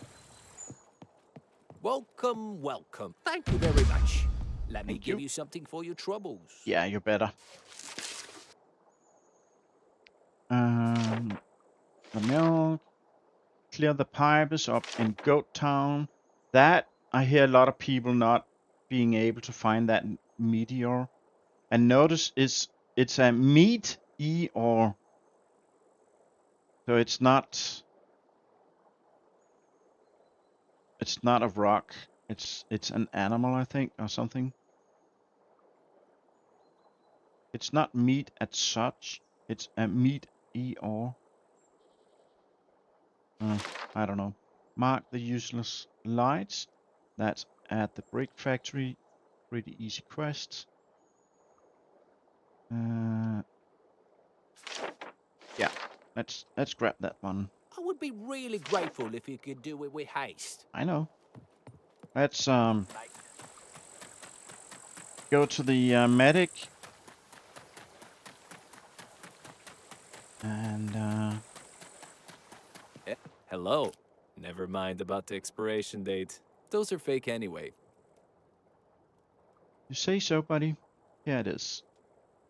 Welcome, welcome. Thank you very much. Let me Thank give you. you something for your troubles. Yeah, you're better. The milk. Clear the pipes up in Goat Town. That, I hear a lot of people not being able to find that meteor. And notice it's a meat or so it's not a rock. It's an animal, I think, or something. It's not meat as such. It's a meat or. I don't know. Mark the useless lights. That's at the brick factory. Pretty easy quest. Yeah, let's grab that one. I would be really grateful if you could do it with haste. I know. Let's go to the medic and Hello. Never mind about the expiration date. Those are fake anyway. you say so, buddy. Yeah, it is.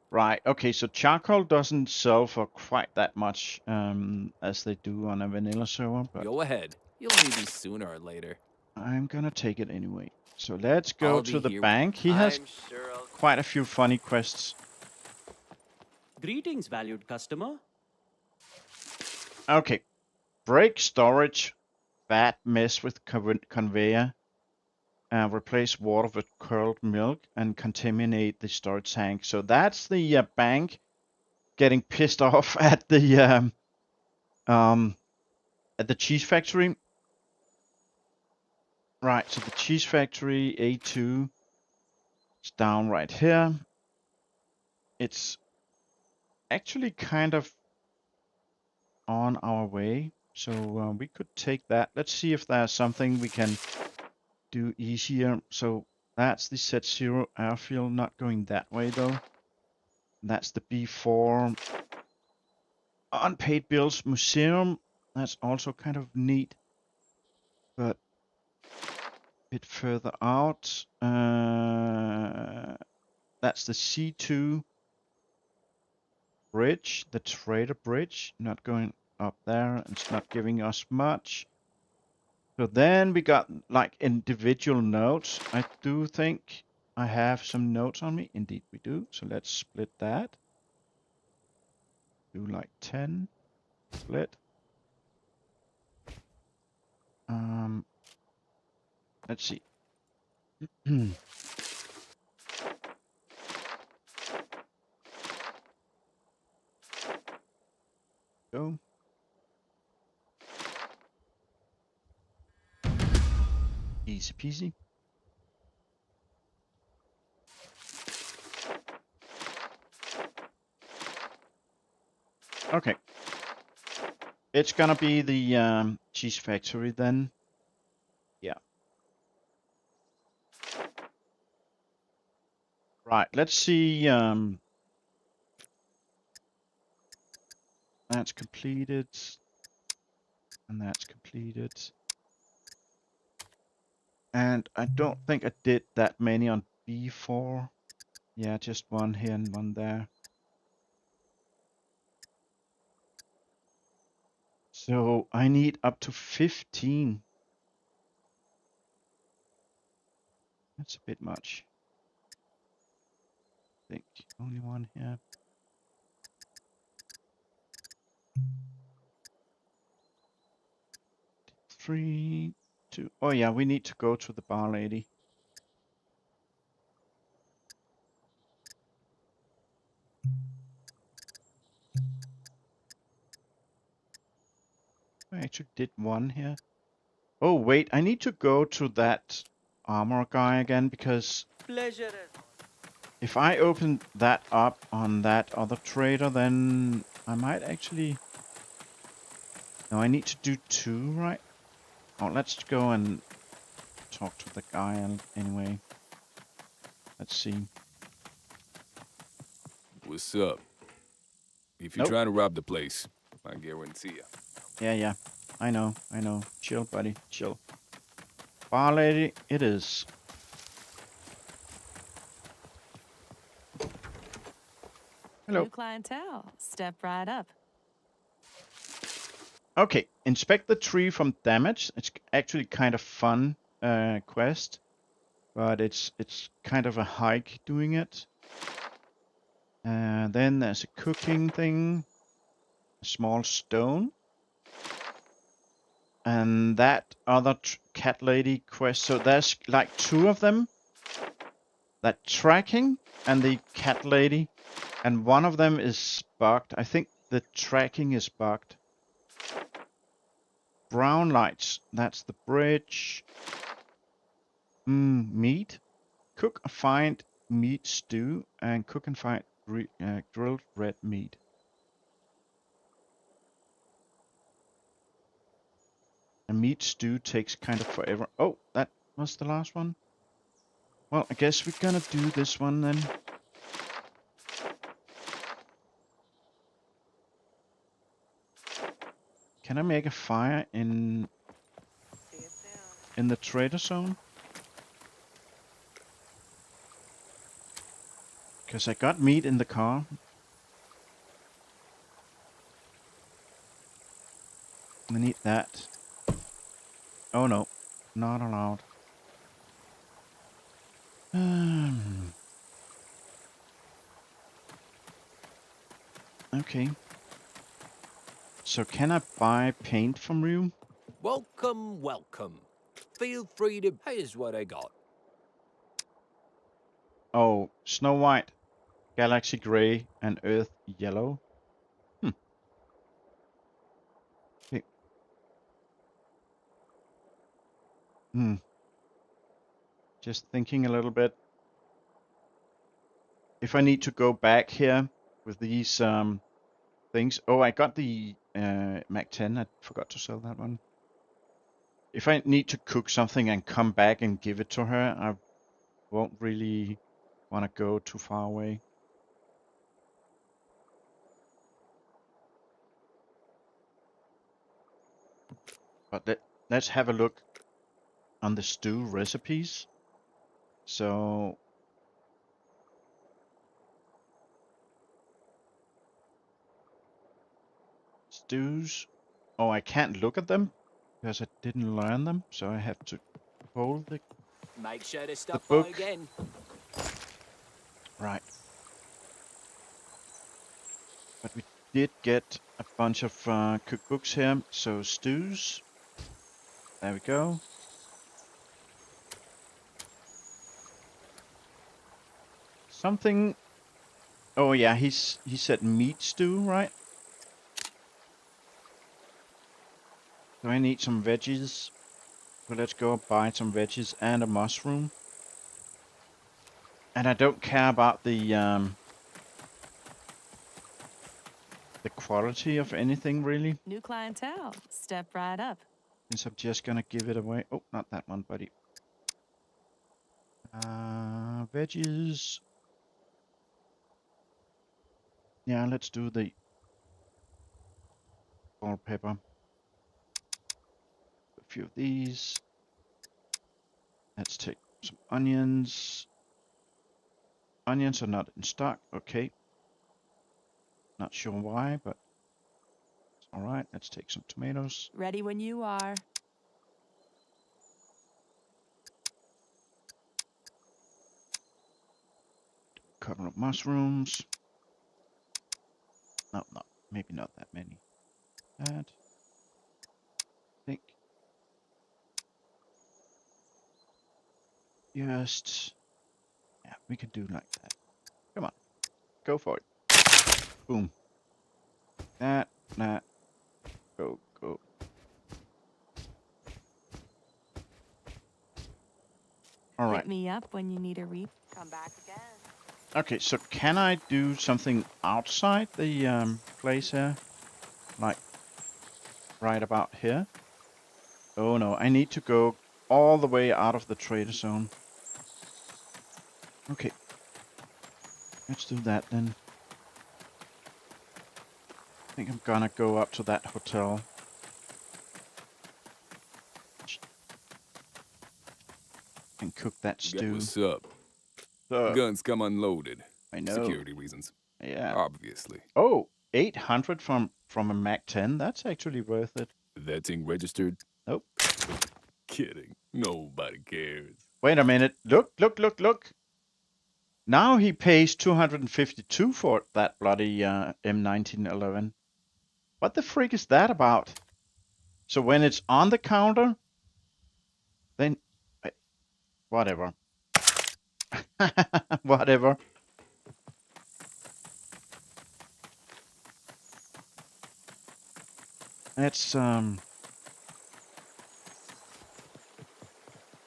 Right. Okay. So charcoal doesn't sell for quite that much as they do on a vanilla server, but Go ahead. You'll need these sooner or later. I'm gonna take it anyway. So let's go I'll to be the here. bank. He has I'm sure I'll quite a few funny quests. Greetings, valued customer. Okay. Break storage. Bad mess with conveyor. Replace water with curdled milk and contaminate the storage tank. So that's the bank getting pissed off at the cheese factory. Right. So the cheese factory A2 is down right here. It's actually kind of on our way, so we could take that. Let's see if there's something we can do easier. So that's the set 0 airfield, not going that way though. That's the B4 unpaid bills museum. That's also kind of neat, but a bit further out. That's the C2 bridge, the trader bridge, not going up there. It's not giving us much. So then we got like individual notes. I do think I have some notes on me. Indeed we do. So let's split that. Do like 10. Split. Let's see. Go. Easy peasy. Okay. It's gonna be the cheese factory then. Yeah. Right, let's see. That's completed. And that's completed. And I don't think I did that many on B4. Yeah, just one here and one there. So I need up to 15. That's a bit much. I think only one here. Three, two. Oh yeah, we need to go to the bar lady. I actually did one here. Oh wait, I need to go to that armor guy again because Pleasure. If I open that up on that other trader, then I might actually... No, I need to do 2, right? Oh, let's go and talk to the guy anyway. Let's see. What's up? If you're Nope. trying to rob the place, I guarantee you. Yeah. I know. Chill, buddy. Chill. Bar lady, it is. Hello. New clientele. Step right up. Okay, inspect the tree from damage. It's actually kind of fun quest, but it's kind of a hike doing it. Then there's a cooking thing, a small stone, and that other cat lady quest. So there's like 2 of them. That tracking and the cat lady, and one of them is bugged. I think the tracking is bugged. Brown lights, that's the bridge. Meat. Cook and find meat stew and cook and find grilled red meat. A meat stew takes kind of forever. Oh, that was the last one. Well, I guess we're gonna do this one then. Can I make a fire in the trader zone? Because I got meat in the car. I need that. Oh no, not allowed. Okay. So can I buy paint from you? Welcome, welcome. Feel free to... Here's what I got. Oh, Snow White, Galaxy Gray, and Earth Yellow. Okay. Just thinking a little bit. If I need to go back here with these things. Oh, I got the Mac 10. I forgot to sell that one. If I need to cook something and come back and give it to her, I won't really want to go too far away. But let's have a look on the stew recipes. So stews. Oh, I can't look at them because I didn't learn them. So I have to hold the Make sure to stop book. by again. Right. But we did get a bunch of cookbooks here. So stews. There we go. Something. Oh yeah, he said meat stew, right? So I need some veggies. So let's go buy some veggies and a mushroom. And I don't care about the quality of anything really. New clientele. Step right up. Since I'm just gonna give it away. Oh, not that one, buddy. Veggies. Yeah, let's do the bell pepper. A few of these. Let's take some onions. Onions are not in stock. Okay. Not sure why, but it's all right. Let's take some tomatoes. Ready when you are. A couple of mushrooms. No, maybe not that many. That. I think. Just. Yeah, we can do like that. Come on. Go for it. Boom. That. Go. All right. Hit me up when you need a reap. Come back again. Okay, so can I do something outside the place here? Like right about here? Oh no, I need to go all the way out of the trader zone. Okay, let's do that then. I think I'm gonna go up to that hotel. And cook that stew. What's up? So, Guns come unloaded. I know. Security reasons. Yeah. Obviously. Oh, 800 from a Mac 10. That's actually worth it. That thing registered? Nope. Kidding. Nobody cares. Wait a minute. Look. Now he pays 252 for that bloody M1911. What the freak is that about? So when it's on the counter, then whatever. Whatever. Let's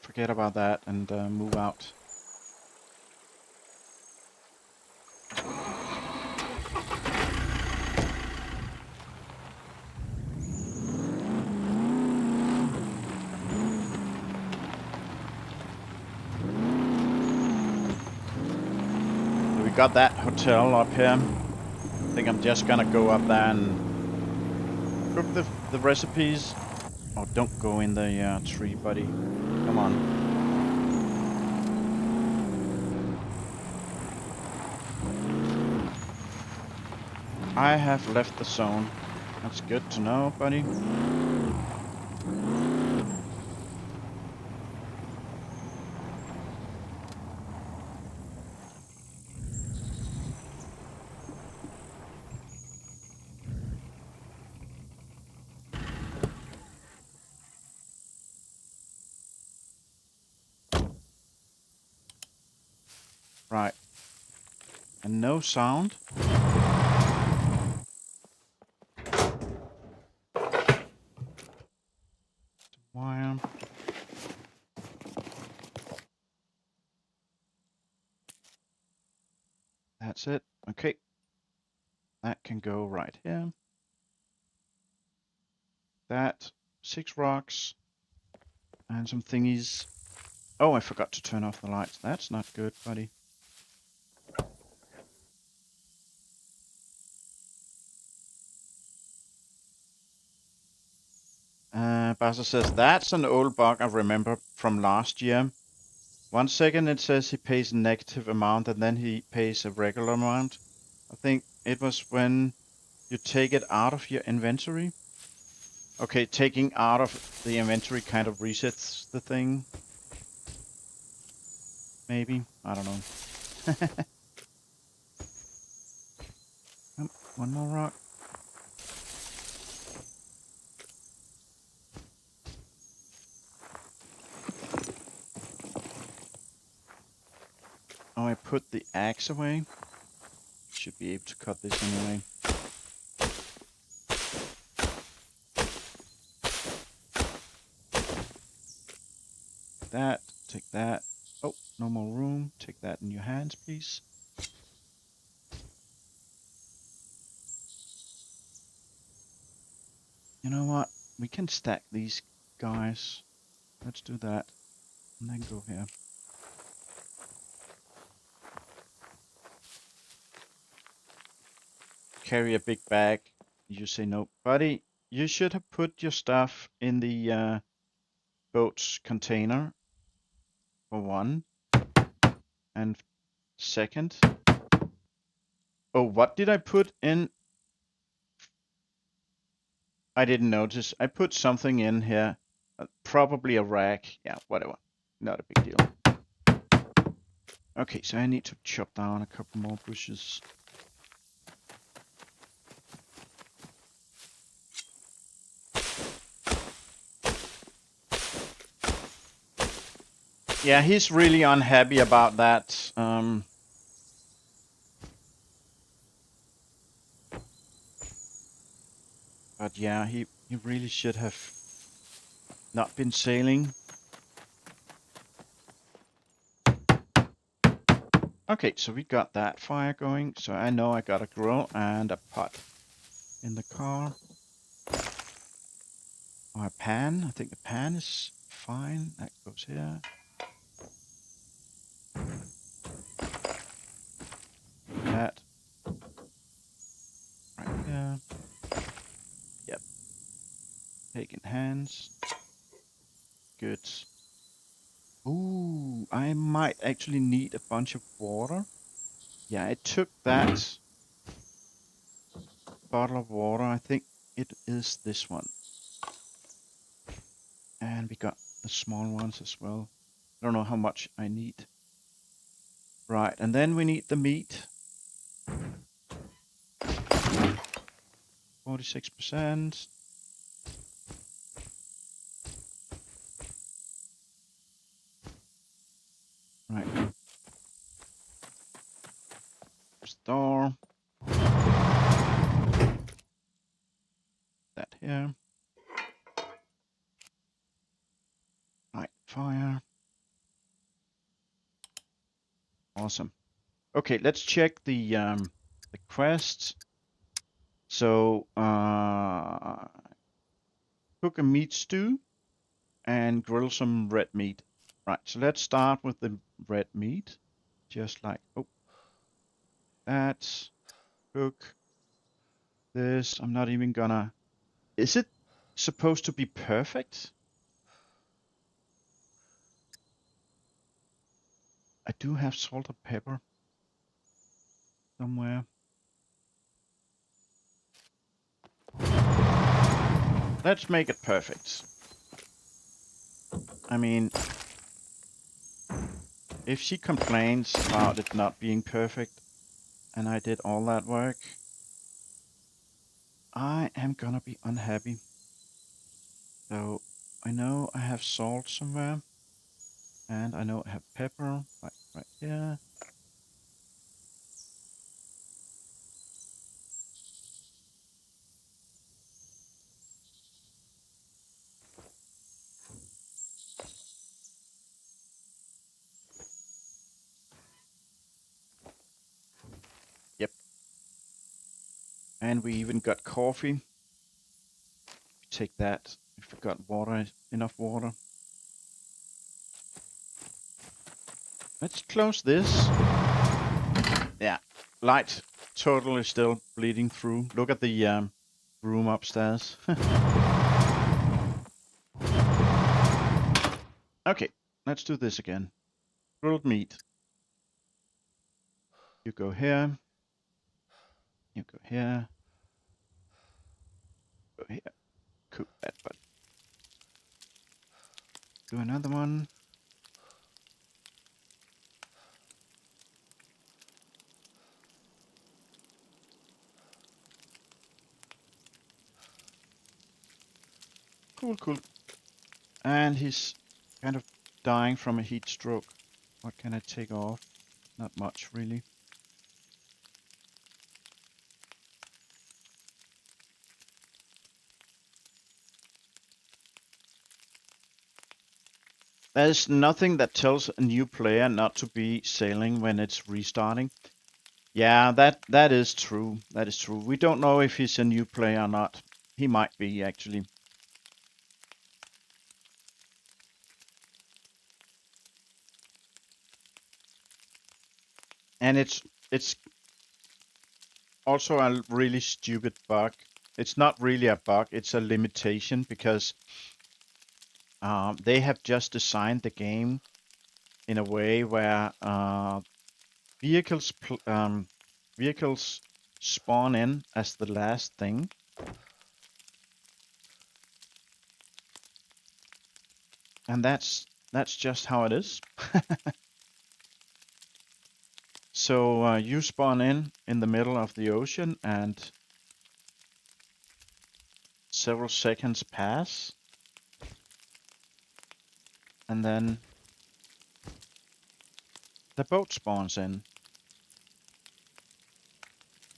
forget about that and move out. We got that hotel up here. I think I'm just gonna go up there and cook the recipes. Oh, don't go in the tree, buddy. Come on. I have left the zone. That's good to know, buddy. Right. And no sound. Wire. That's it. Okay. That can go right here. That. 6 rocks. And some thingies. Oh, I forgot to turn off the lights. That's not good, buddy. Basa says, that's an old bug I remember from last year. 1 second it says he pays a negative amount and then he pays a regular amount. I think it was when you take it out of your inventory. Okay, taking out of the inventory kind of resets the thing. Maybe, I don't know. Oh, 1 more rock. Oh, I put the axe away. Should be able to cut this anyway. That, take that. Oh, no more room. Take that in your hands, please. You know what? We can stack these guys. Let's do that. And then go here. Carry a big bag. You say no. Buddy, you should have put your stuff in the boat's container. For 1. And second. Oh, what did I put in? I didn't notice. I put something in here. Probably a rack. Yeah, whatever. Not a big deal. Okay, so I need to chop down a couple more bushes. Yeah, he's really unhappy about that. But yeah, he really should have not been sailing. Okay, so we got that fire going. So I know I got a grill and a pot in the car. Or a pan. I think the pan is fine. That goes here. That right here. Yep. Taking hands. Good. Ooh, I might actually need a bunch of water. Yeah, I took that bottle of water. I think it is this one. And we got the small ones as well. I don't know how much I need. Right, and then we need the meat. 46%. Right. Store. That here. Right, fire. Awesome. Okay, let's check the quests. So cook a meat stew and grill some red meat. Right, so let's start with the red meat. Just like that. Cook this. I'm not even gonna. Is it supposed to be perfect? I do have salt and pepper somewhere. Let's make it perfect. I mean, if she complains about it not being perfect, and I did all that work, I am gonna be unhappy. So I know I have salt somewhere, and I know I have pepper right here. Yep. And we even got coffee. Take that if we got water, enough water. Let's close this. Yeah, light totally still bleeding through. Look at the room upstairs. Okay, let's do this again. Grilled meat. You go here. You go here. Go here. Cook that one. Do another one. Cool, cool. And he's kind of dying from a heat stroke. What can I take off? Not much, really. There's nothing that tells a new player not to be sailing when it's restarting. Yeah, that is true. That is true. We don't know if he's a new player or not. He might be, actually. And it's also a really stupid bug. It's not really a bug, it's a limitation because they have just designed the game in a way where vehicles spawn in as the last thing. And that's just how it is. So you spawn in the middle of the ocean and several seconds pass. And then the boat spawns in.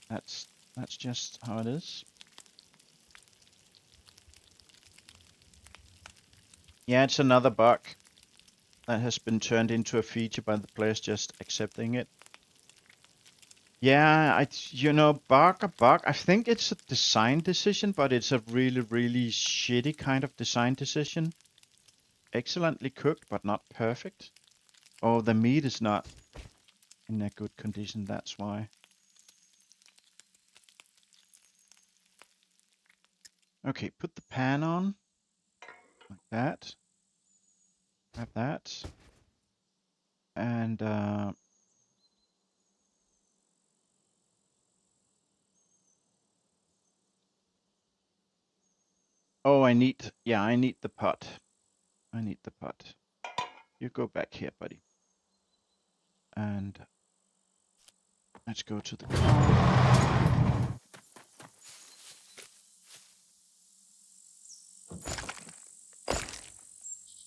That's just how it is. Yeah, it's another bug that has been turned into a feature by the players just accepting it. Yeah, bug. I think it's a design decision, but it's a really, really shitty kind of design decision. Excellently cooked, but not perfect. Oh, the meat is not in a good condition, that's why. Okay, put the pan on. Like that. Have that. And oh, I need the pot. I need the pot. You go back here, buddy. And let's go to the car.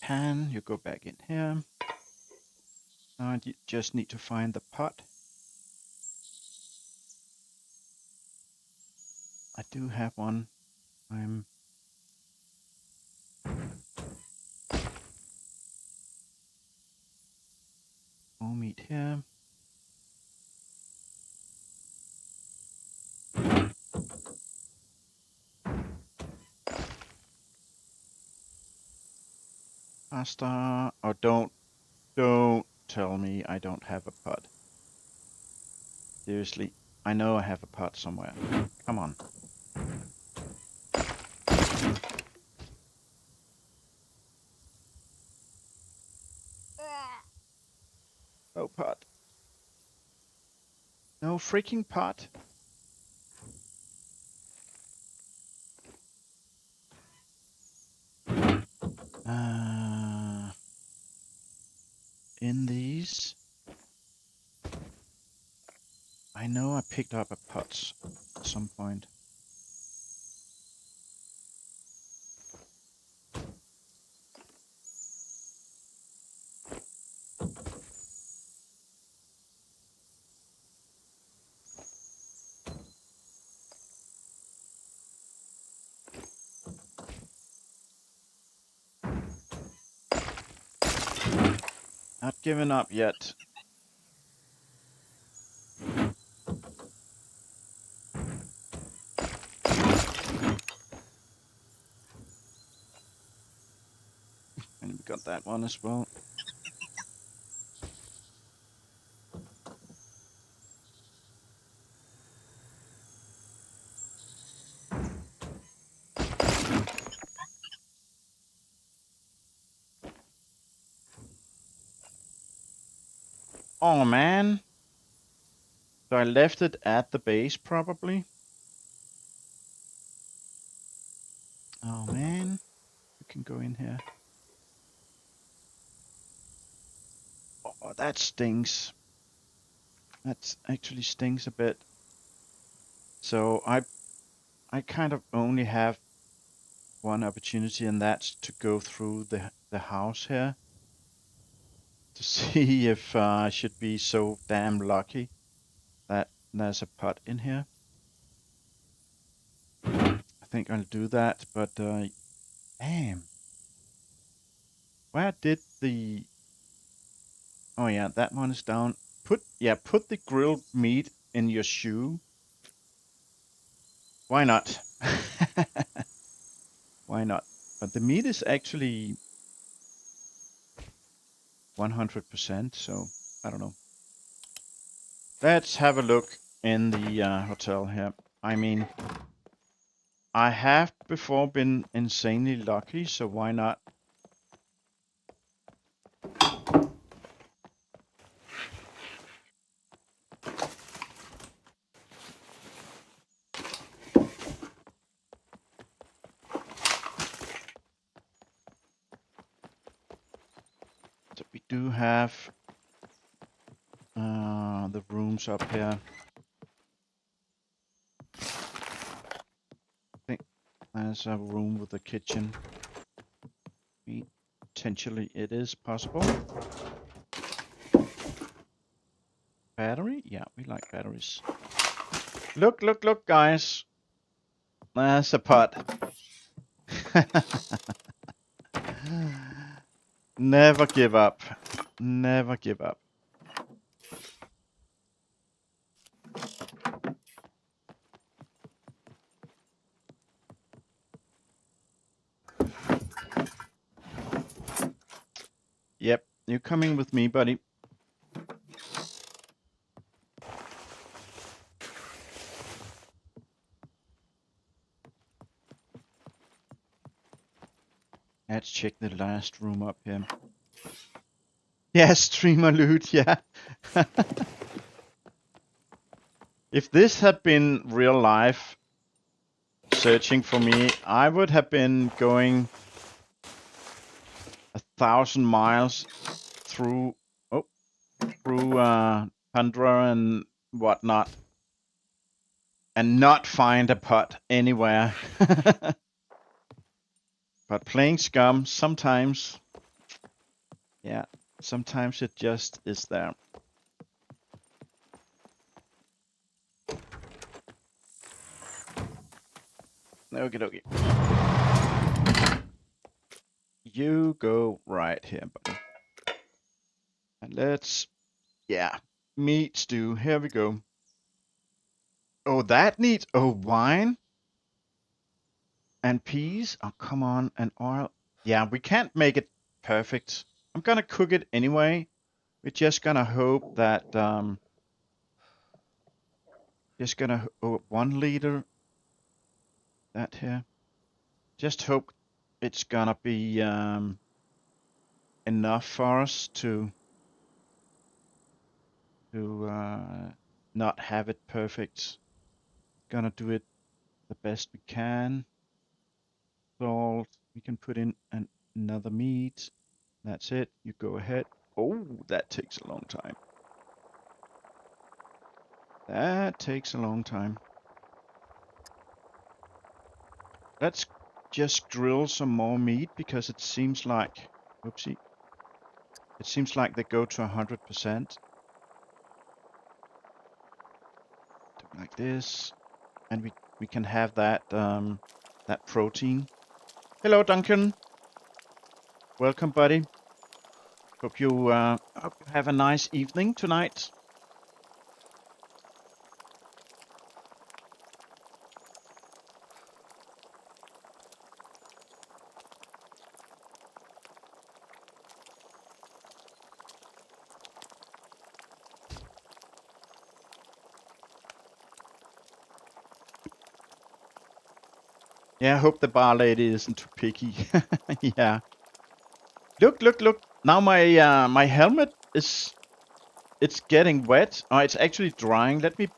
Pan, you go back in here. Now I just need to find the pot. I do have one. I'm all meat here. Pasta. Oh, don't tell me I don't have a pot. Seriously, I know I have a pot somewhere. Come on. No pot. No freaking pot. In these. I know I picked up a pot at some point. Not giving up yet. And we got that one as well. Oh man. So I left it at the base probably. Oh man. You can go in here. Oh, that stings. That actually stings a bit. So I kind of only have one opportunity, and that's to go through the house here to see if I should be so damn lucky that there's a pot in here. I think I'll do that, but damn. Where did the... Oh yeah, that one is down. Put the grilled meat in your shoe. Why not? Why not? But the meat is actually 100%, so I don't know. Let's have a look in the hotel here. I mean, I have before been insanely lucky, so why not? So we do have the rooms up here. I think there's a room with a kitchen. Potentially it is possible. Battery? Yeah, we like batteries. Look, guys. There's a pot. Never give up. Never give up. you coming with me, buddy? Let's check the last room up here. Yeah, streamer loot, yeah. If this had been real life searching for me, I would have been going 1,000 miles through tundra and whatnot, and not find a pot anywhere. But playing Scum, sometimes, yeah, sometimes it just is there. Okie dokie. You go right here, buddy. And let's, yeah, meat stew. Here we go. Oh, that needs, oh, wine and peas. Oh, come on, and oil. Yeah, we can't make it perfect. I'm gonna cook it anyway. We're just gonna hope that, just gonna, oh, 1 liter, that here. Just hope it's gonna be, enough for us to not have it perfect. Gonna do it the best we can. Salt, we can put in another meat. That's it, you go ahead. Oh, that takes a long time. That takes a long time. Let's just grill some more meat because it seems like, whoopsie, it seems like they go to 100%. Do like this, and we can have that that protein. Hello, Duncan. Welcome, buddy. Hope you have a nice evening tonight. Yeah, I hope the bar lady isn't too picky. Yeah. Look, look, look. Now my my helmet is, it's getting wet. Oh, it's actually drying. Let me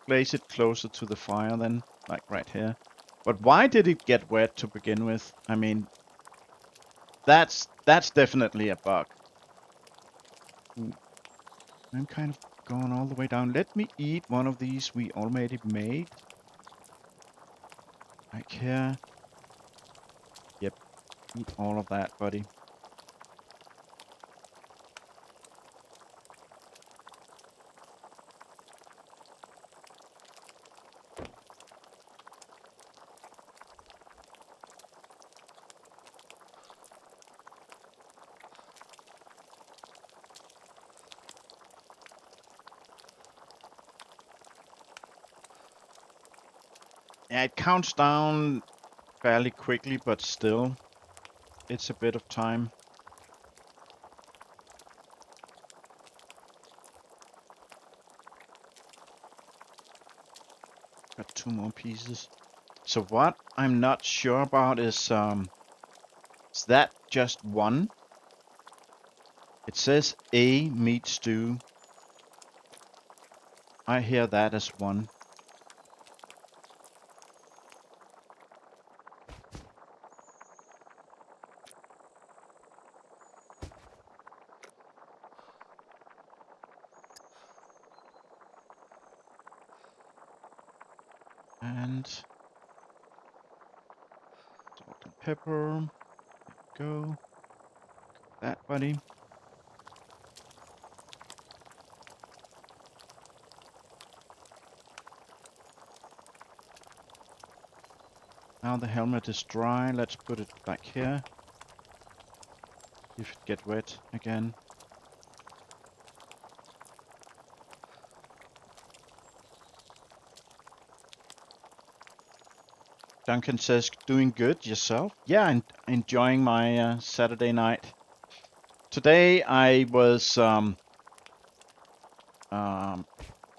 place it closer to the fire then, like right here. But why did it get wet to begin with? I mean, that's definitely a bug. Ooh, I'm kind of going all the way down. Let me eat one of these we already made. Like here. Yep, eat all of that, buddy. Yeah, it counts down fairly quickly, but still, it's a bit of time. Got 2 more pieces. So what I'm not sure about is that just 1? It says a meat stew. I hear that as 1. And salt and pepper. There we go. That, buddy. Now the helmet is dry. Let's put it back here. If it get wet again. Duncan says, doing good yourself? Yeah, enjoying my Saturday night. today I was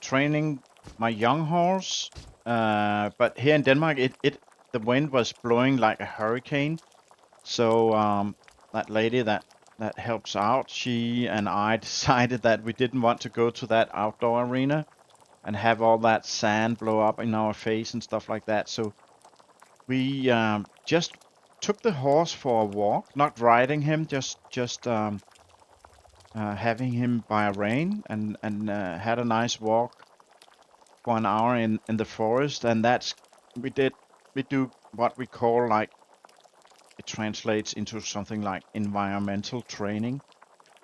training my young horse, but here in Denmark, the wind was blowing like a hurricane. So that lady that helps out, she and I decided that we didn't want to go to that outdoor arena and have all that sand blow up in our face and stuff like that. So we just took the horse for a walk, not riding him, just having him by a rein, and had a nice walk for an hour in the forest. And that's we do what we call, like, it translates into something like environmental training.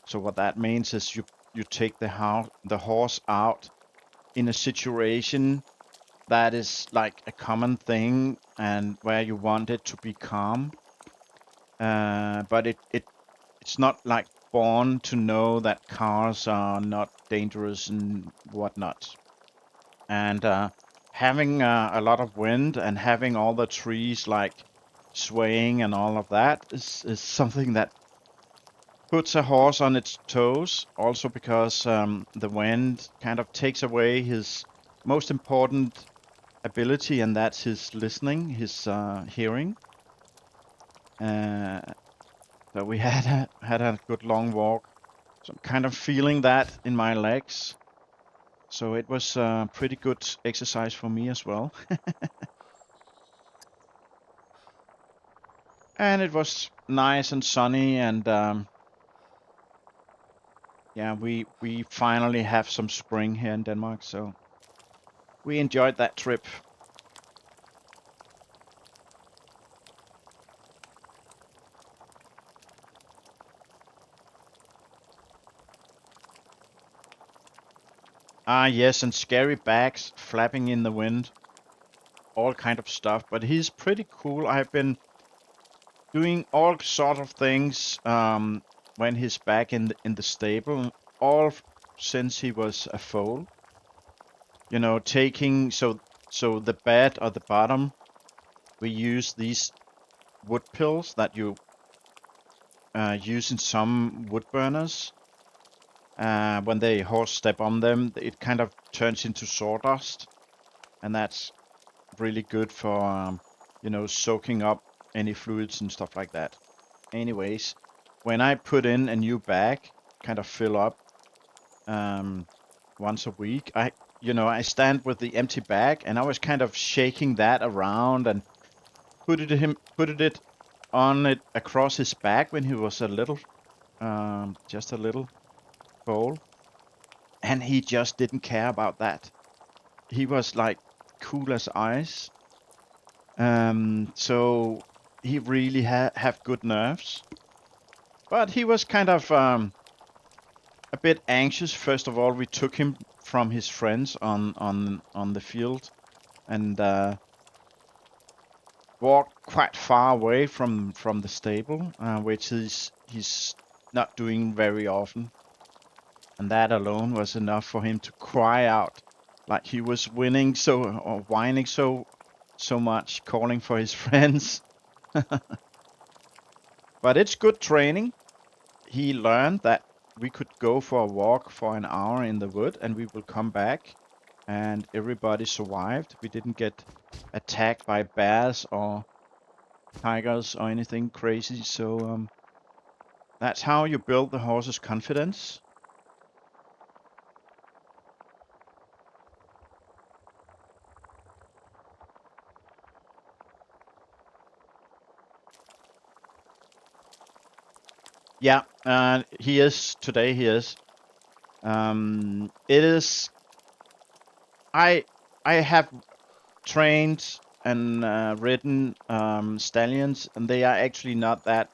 So what that means is you take the horse out in a situation that is like a common thing and where you want it to be calm. But it's not like born to know that cars are not dangerous and whatnot. And having a lot of wind and having all the trees like swaying and all of that is something that puts a horse on its toes. Also because the wind kind of takes away his most important ability, and that's his listening, his hearing. So we had a good long walk. So I'm kind of feeling that in my legs. So it was pretty good exercise for me as well. And it was nice and sunny, and yeah, we finally have some spring here in Denmark, so we enjoyed that trip. Ah, yes, and scary bags flapping in the wind, all kind of stuff. But he's pretty cool. I've been doing all sort of things when he's back in the stable, all since he was a foal. You know, taking so the bed or the bottom, we use these wood pills that you use in some wood burners. When the horse step on them, it kind of turns into sawdust, and that's really good for you know, soaking up any fluids and stuff like that. Anyways, when I put in a new bag, kind of fill up once a week, I stand with the empty bag, and I was kind of shaking that around and put it on it across his back when he was a little, just a little foal, and he just didn't care about that. He was like cool as ice. So he really have good nerves, but he was kind of a bit anxious. First of all, we took him from his friends on the field, and walked quite far away from the stable, which he's not doing very often. And that alone was enough for him to cry out, like he was winning or whining so much, calling for his friends. But it's good training. He learned that we could go for a walk for an hour in the wood and we will come back, and everybody survived. We didn't get attacked by bears or tigers or anything crazy. So that's how you build the horse's confidence. Yeah, he is today. He is. It is. I have trained and ridden stallions, and they are actually not that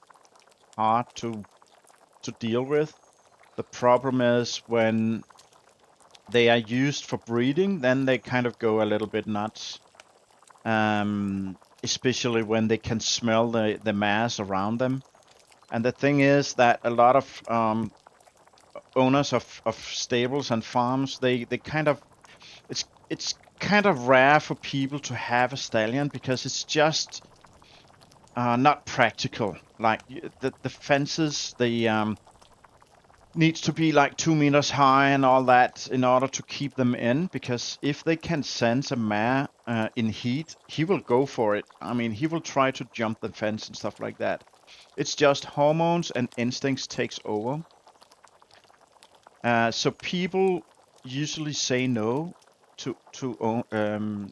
hard to deal with. The problem is when they are used for breeding, then they kind of go a little bit nuts. Especially when they can smell the mass around them. And the thing is that a lot of owners of stables and farms, they kind of, it's kind of rare for people to have a stallion because it's just not practical. Like the fences, the needs to be like 2 meters high and all that in order to keep them in, because if they can sense a mare in heat, he will go for it. I mean, he will try to jump the fence and stuff like that. It's just hormones and instincts takes over. So people usually say no to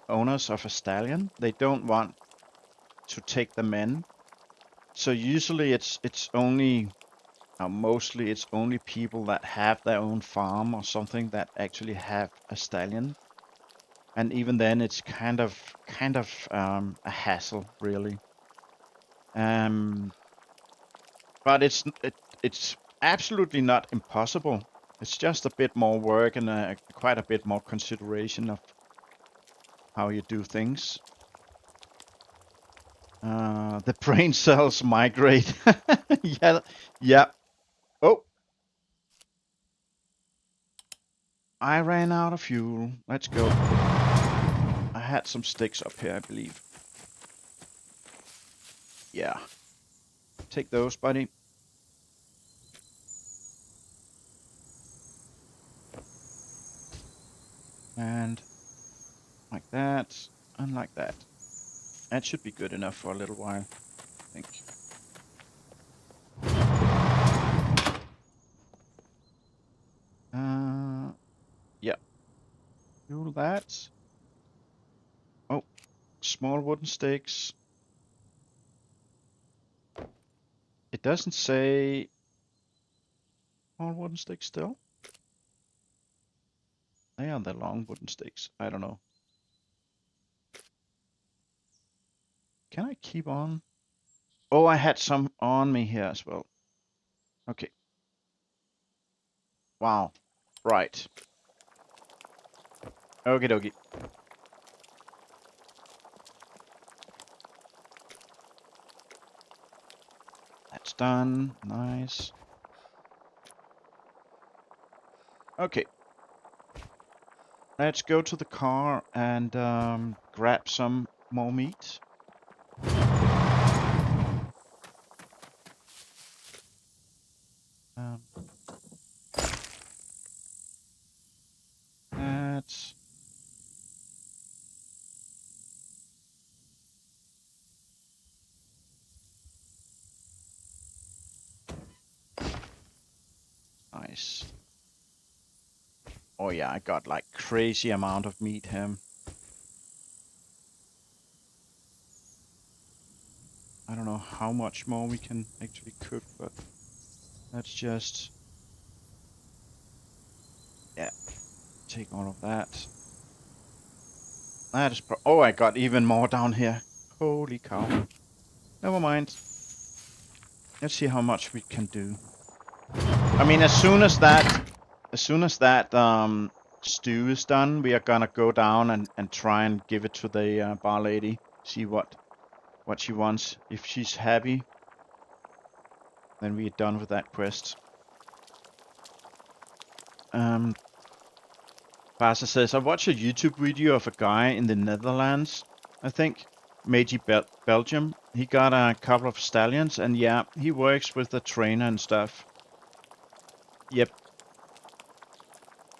owners of a stallion. They don't want to take them in. So usually it's only mostly it's only people that have their own farm or something that actually have a stallion, and even then it's kind of a hassle, really. But it's absolutely not impossible. It's just a bit more work and quite a bit more consideration of how you do things. The brain cells migrate. Yeah, yeah. Oh, I ran out of fuel. Let's go. I had some sticks up here, I believe. Yeah. Take those, buddy. And like that, and like that. That should be good enough for a little while, I think. Yeah. Do that. Oh, small wooden stakes. It doesn't say small wooden stakes still. They are the long wooden stakes. I don't know. Can I keep on? Oh, I had some on me here as well. Okay. Wow. Right. Okie dokie. That's done. Nice. Okay. Let's go to the car and grab some more meat. That's nice. Oh yeah, I got like crazy amount of meat here. I don't know how much more we can actually cook, but let's just, yeah, take all of that. That is oh, I got even more down here. Holy cow. Never mind. Let's see how much we can do. I mean, as soon as that stew is done, we are gonna go down and try and give it to the bar lady. See what she wants. If she's happy, then we're done with that quest. Basa says, I watched a YouTube video of a guy in the Netherlands, I think, maybe Belgium. He got a couple of stallions, and yeah, he works with the trainer and stuff. Yep.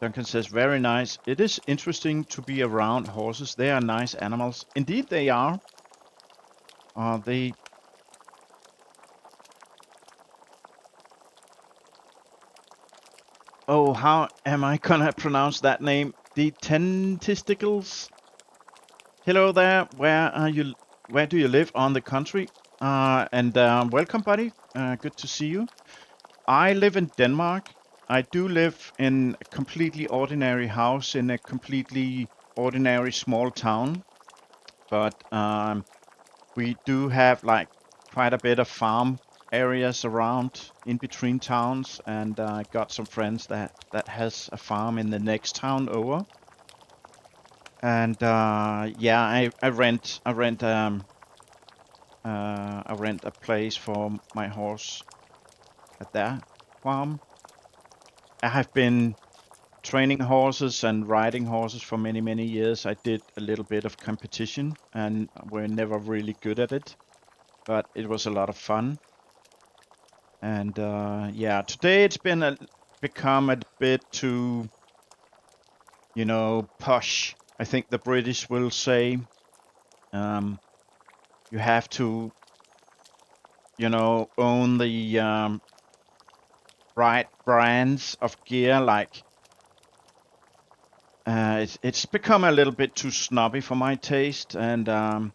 Duncan says, very nice. It is interesting to be around horses. They are nice animals. Indeed they are. They... Oh, how am I gonna pronounce that name? The tentisticles? Hello there. Where are you? Where do you live on the country? Welcome, buddy. Good to see you. I live in Denmark. I do live in a completely ordinary house in a completely ordinary small town, but we do have like quite a bit of farm areas around in between towns, and I got some friends that has a farm in the next town over. And yeah, I rent a place for my horse at that farm. I have been training horses and riding horses for many years. I did a little bit of competition and we're never really good at it, but it was a lot of fun. And yeah, today it's been become a bit too, you know, posh. I think the British will say. You have to, you know, own the right brands of gear. Like, it's become a little bit too snobby for my taste, and a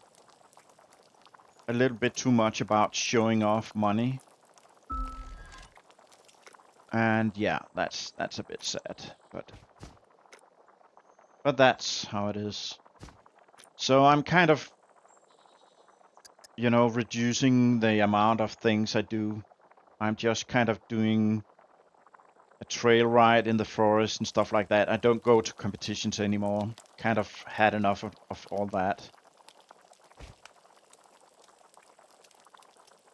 little bit too much about showing off money. And yeah, that's a bit sad, but that's how it is. So I'm kind of, you know, reducing the amount of things I do. I'm just kind of doing a trail ride in the forest and stuff like that. I don't go to competitions anymore. Kind of had enough of all that.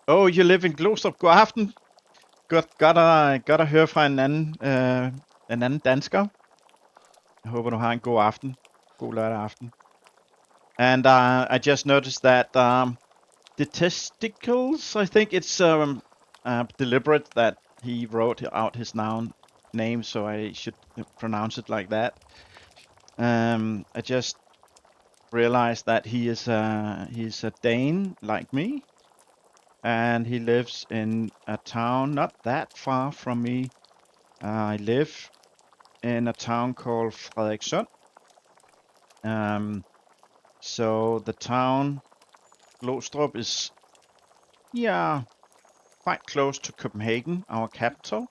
Oh, you live in Glostrup. God aften. Godt at høre fra en anden dansker. Jeg håber, du har en god aften. God lørdag aften. And I just noticed that the testicles, I think it's deliberate that he wrote out his name, so I should pronounce it like that. I just realized that he's a Dane like me, and he lives in a town not that far from me. I live in a town called Frederikssund. So the town Glostrup is, yeah, quite close to Copenhagen, our capital.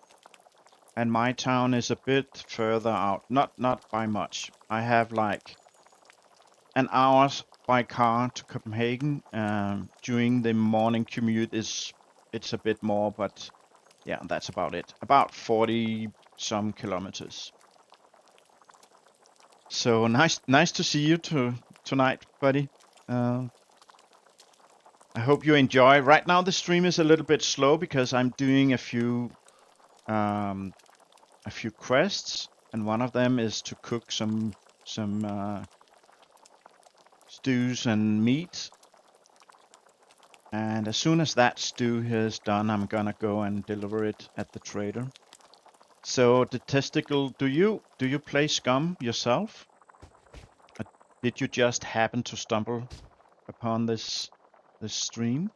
And my town is a bit further out, not by much. I have like an hour by car to Copenhagen. During the morning commute it's a bit more, but yeah, that's about it. About 40 some kilometers. So nice to see you tonight, buddy. I hope you enjoy. Right now the stream is a little bit slow because I'm doing a few quests, and one of them is to cook some stews and meat. And as soon as that stew is done, I'm gonna go and deliver it at the trader. So the testicle, do you play SCUM yourself? Or did you just happen to stumble upon this stream?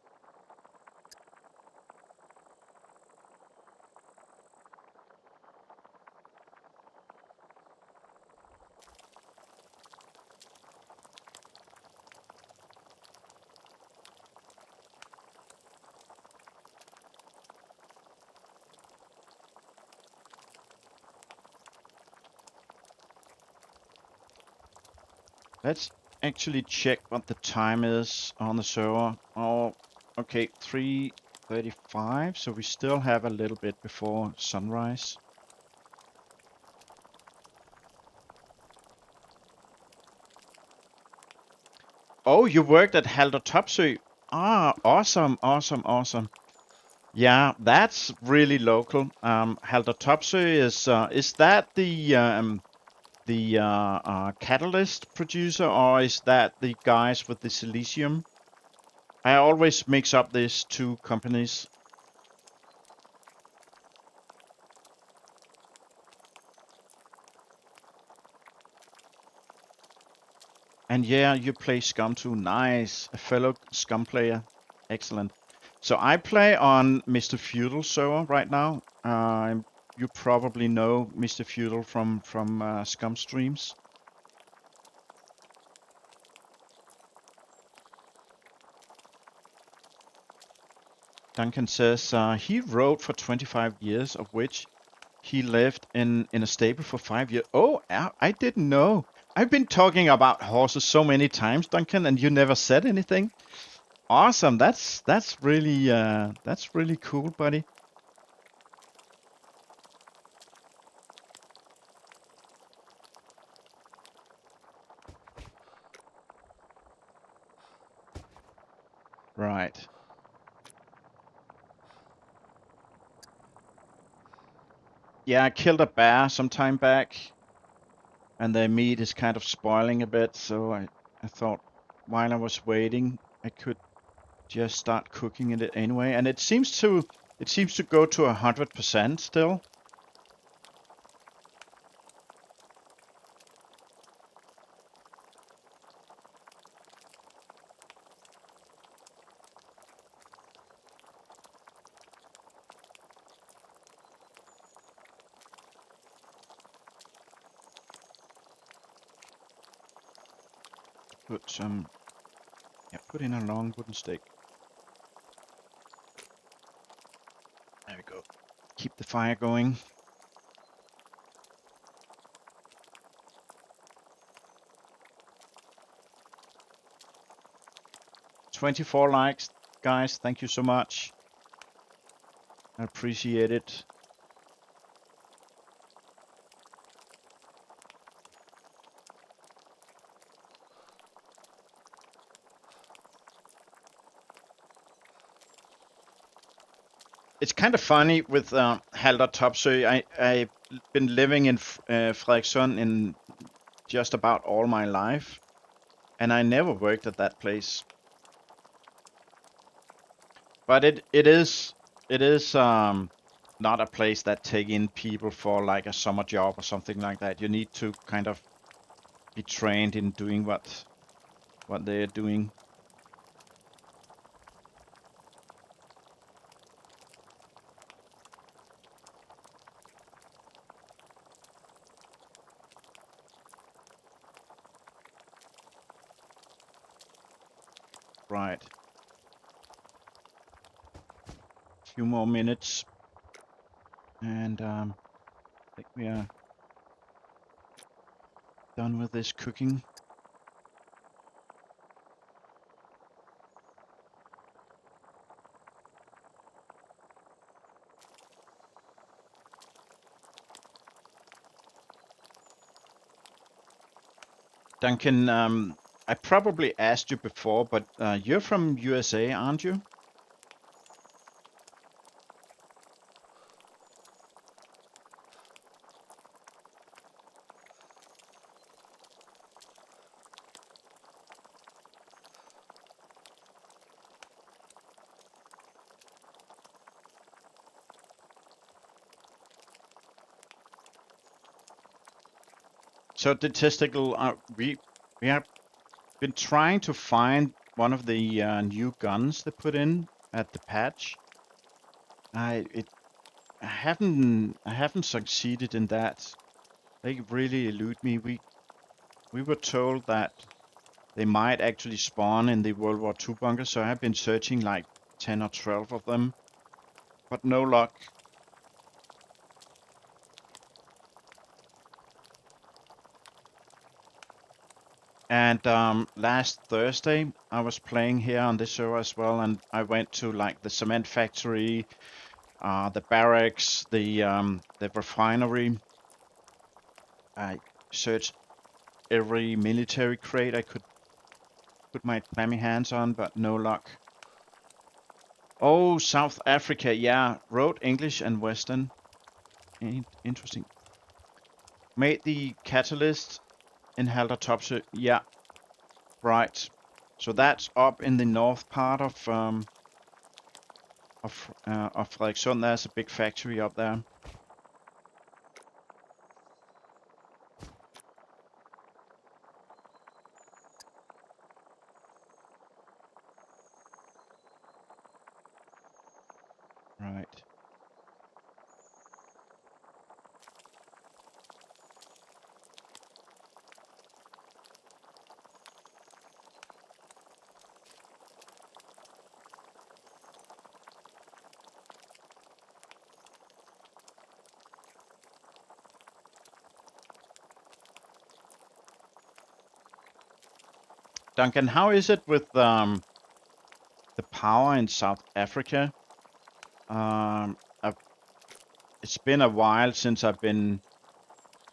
Let's actually check what the time is on the server. Oh, okay, 3:35, so we still have a little bit before sunrise. Oh, you worked at Halder Topsø. Ah, awesome. Yeah, that's really local. Halder Topsø is that the catalyst producer, or is that the guys with the silicium? I always mix up these two companies. And yeah, you play SCUM too. Nice. A fellow SCUM player. Excellent. So I play on Mr. Feudal server right now. You probably know Mr. Feudal from SCUM streams. Duncan says he rode for 25 years, of which he lived in a stable for 5 years. Oh, I didn't know. I've been talking about horses so many times, Duncan, and you never said anything. Awesome. That's really cool, buddy. Right. Yeah, I killed a bear some time back, and the meat is kind of spoiling a bit, so I thought while I was waiting, I could just start cooking it anyway. And it seems to go to 100% still. put some, yeah, put in a long wooden stake. There we go. Keep the fire going. 24 likes, guys. Thank you so much. I appreciate it. It's kind of funny with Halder Topsø. I've been living in Frederikssund in just about all my life, and I never worked at that place. But it is not a place that take in people for like a summer job or something like that. You need to kind of be trained in doing what they're doing. Right. Few more minutes, and I think we are done with this cooking. Duncan, I probably asked you before, but you're from USA, aren't you? So the testicle, we have been trying to find one of the new guns they put in at the patch. I haven't succeeded in that. They really elude me. We were told that they might actually spawn in the World War II bunker, so I've been searching like 10 or 12 of them, but no luck. And last Thursday, I was playing here on this server as well, and I went to like the cement factory, the barracks, the refinery. I searched every military crate I could put my clammy hands on, but no luck. Oh, South Africa, yeah. Wrote English and Western. Interesting. Made the catalyst in Halder Topsø. Yeah, right. So that's up in the north part of Frederikssund. There's a big factory up there. Right. Duncan, how is it with the power in South Africa? It's been a while since I've been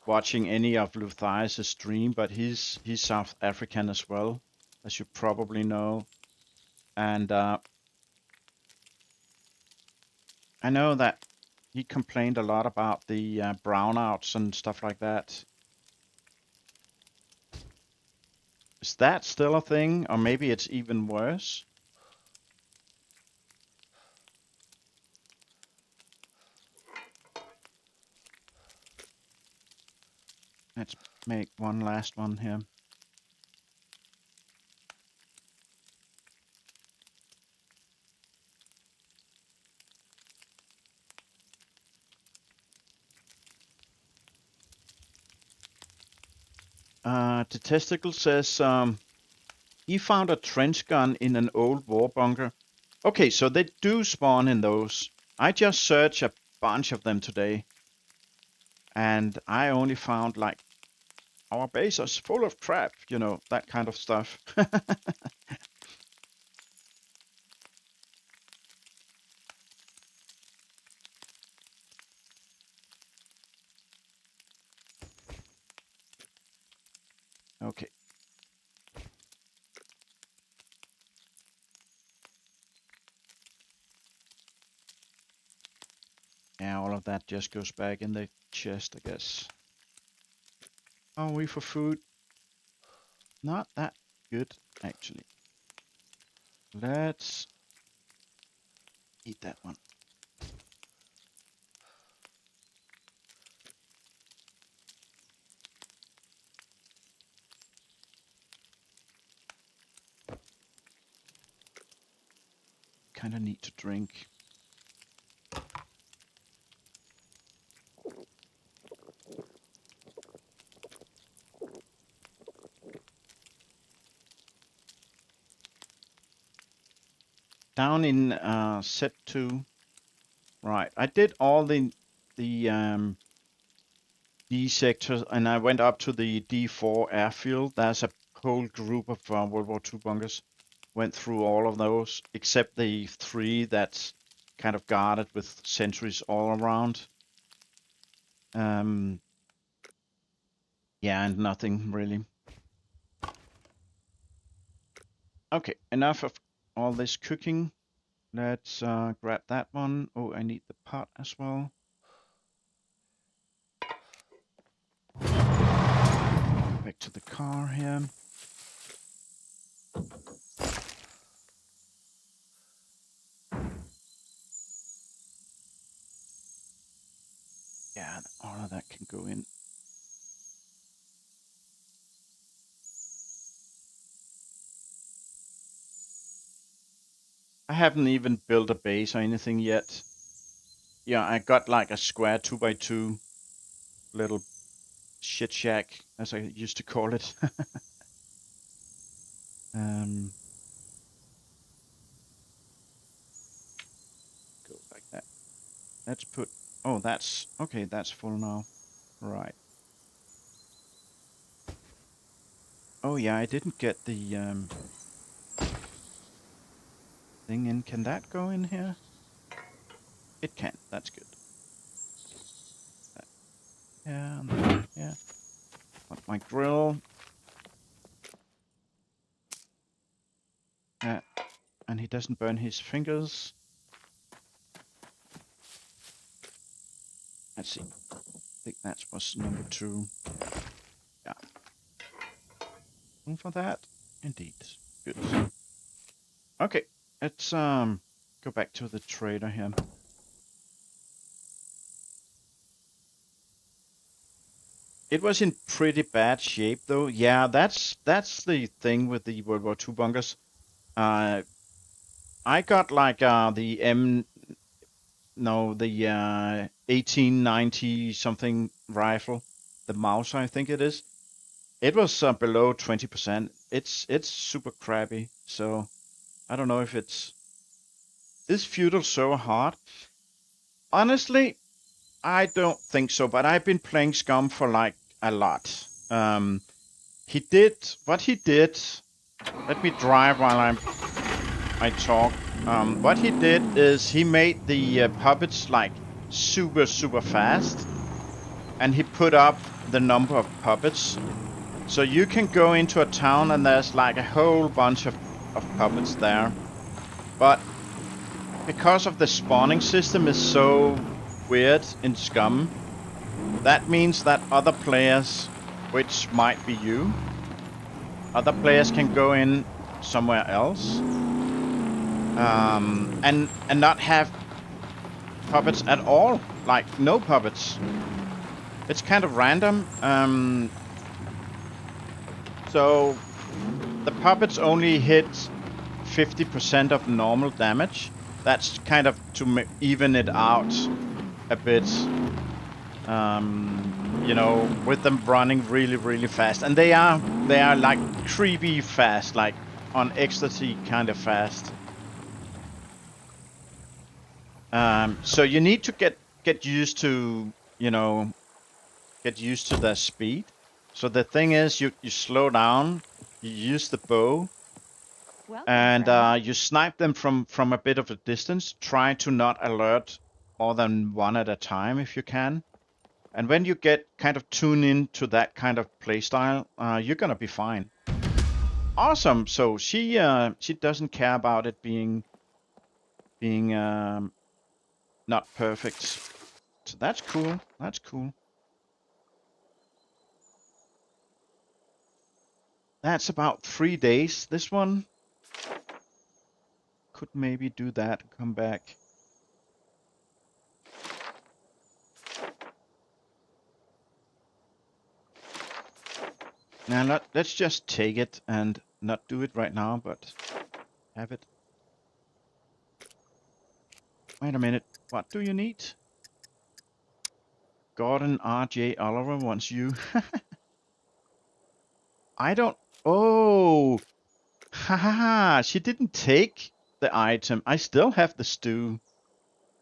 watching any of Luthias' stream, but he's South African as well, as you probably know. And I know that he complained a lot about the brownouts and stuff like that. Is that still a thing, or maybe it's even worse? Let's make one last one here. The testicle says He found a trench gun in an old war bunker. Okay, so they do spawn in those. I just searched a bunch of them today. And I only found like, our base is full of crap, you know, that kind of stuff. Okay. Yeah, all of that just goes back in the chest, I guess. Are we for food? Not that good, actually. Let's eat that one. Kinda need to drink. Down in set 2. Right. I did all the D sectors and I went up to the D4 airfield. There's a whole group of World War II bunkers. Went through all of those except the 3 that's kind of guarded with sentries all around. Yeah, and nothing really. Okay, enough of all this cooking. Let's grab that one. Oh, I need the pot as well. Back to the car here. Yeah, all of that can go in. I haven't even built a base or anything yet. Yeah, I got like a square 2x2 little shit shack, as I used to call it. Go like that. Let's put. Oh, that's okay. That's full now. Right. Oh yeah, I didn't get the thing in. Can that go in here? It can. That's good. Yeah, yeah. Want my grill. Yeah, and he doesn't burn his fingers. Let's see. I think that was number 2. Yeah. Room for that? Indeed. Good. Okay, let's go back to the trader here. It was in pretty bad shape though. Yeah, that's the thing with the World War II bunkers. I got like the 1890 something rifle, the mouse I think it is. It was below 20%. It's super crappy. So I don't know if is feudal so hard. Honestly, I don't think so. But I've been playing SCUM for like a lot. He did what he did. Let me drive while I talk. What he did is he made the puppets like super fast, and he put up the number of puppets. So you can go into a town and there's like a whole bunch of puppets there. But because of the spawning system is so weird in SCUM, that means that other players, which might be you, other players can go in somewhere else and not have puppets at all, like no puppets. It's kind of random. So the puppets only hit 50% of normal damage. That's kind of to even it out a bit. You know, with them running really fast, and they are like creepy fast. Like on ecstasy kind of fast. So you need to get used to, you know, get used to their speed. So the thing is, you slow down, you use the bow, Welcome, and friend. you snipe them from a bit of a distance. Try to not alert more than one at a time if you can. And when you get kind of tuned into that kind of playstyle, you're gonna be fine. Awesome. So she doesn't care about it being not perfect. So that's cool. That's cool. That's about 3 days. This one could maybe do that and come back. Now let's just take it and not do it right now, but have it. Wait a minute. What do you need? Gordon R.J. Oliver wants you. I don't. Oh, ha ha ha! She didn't take the item. I still have the stew,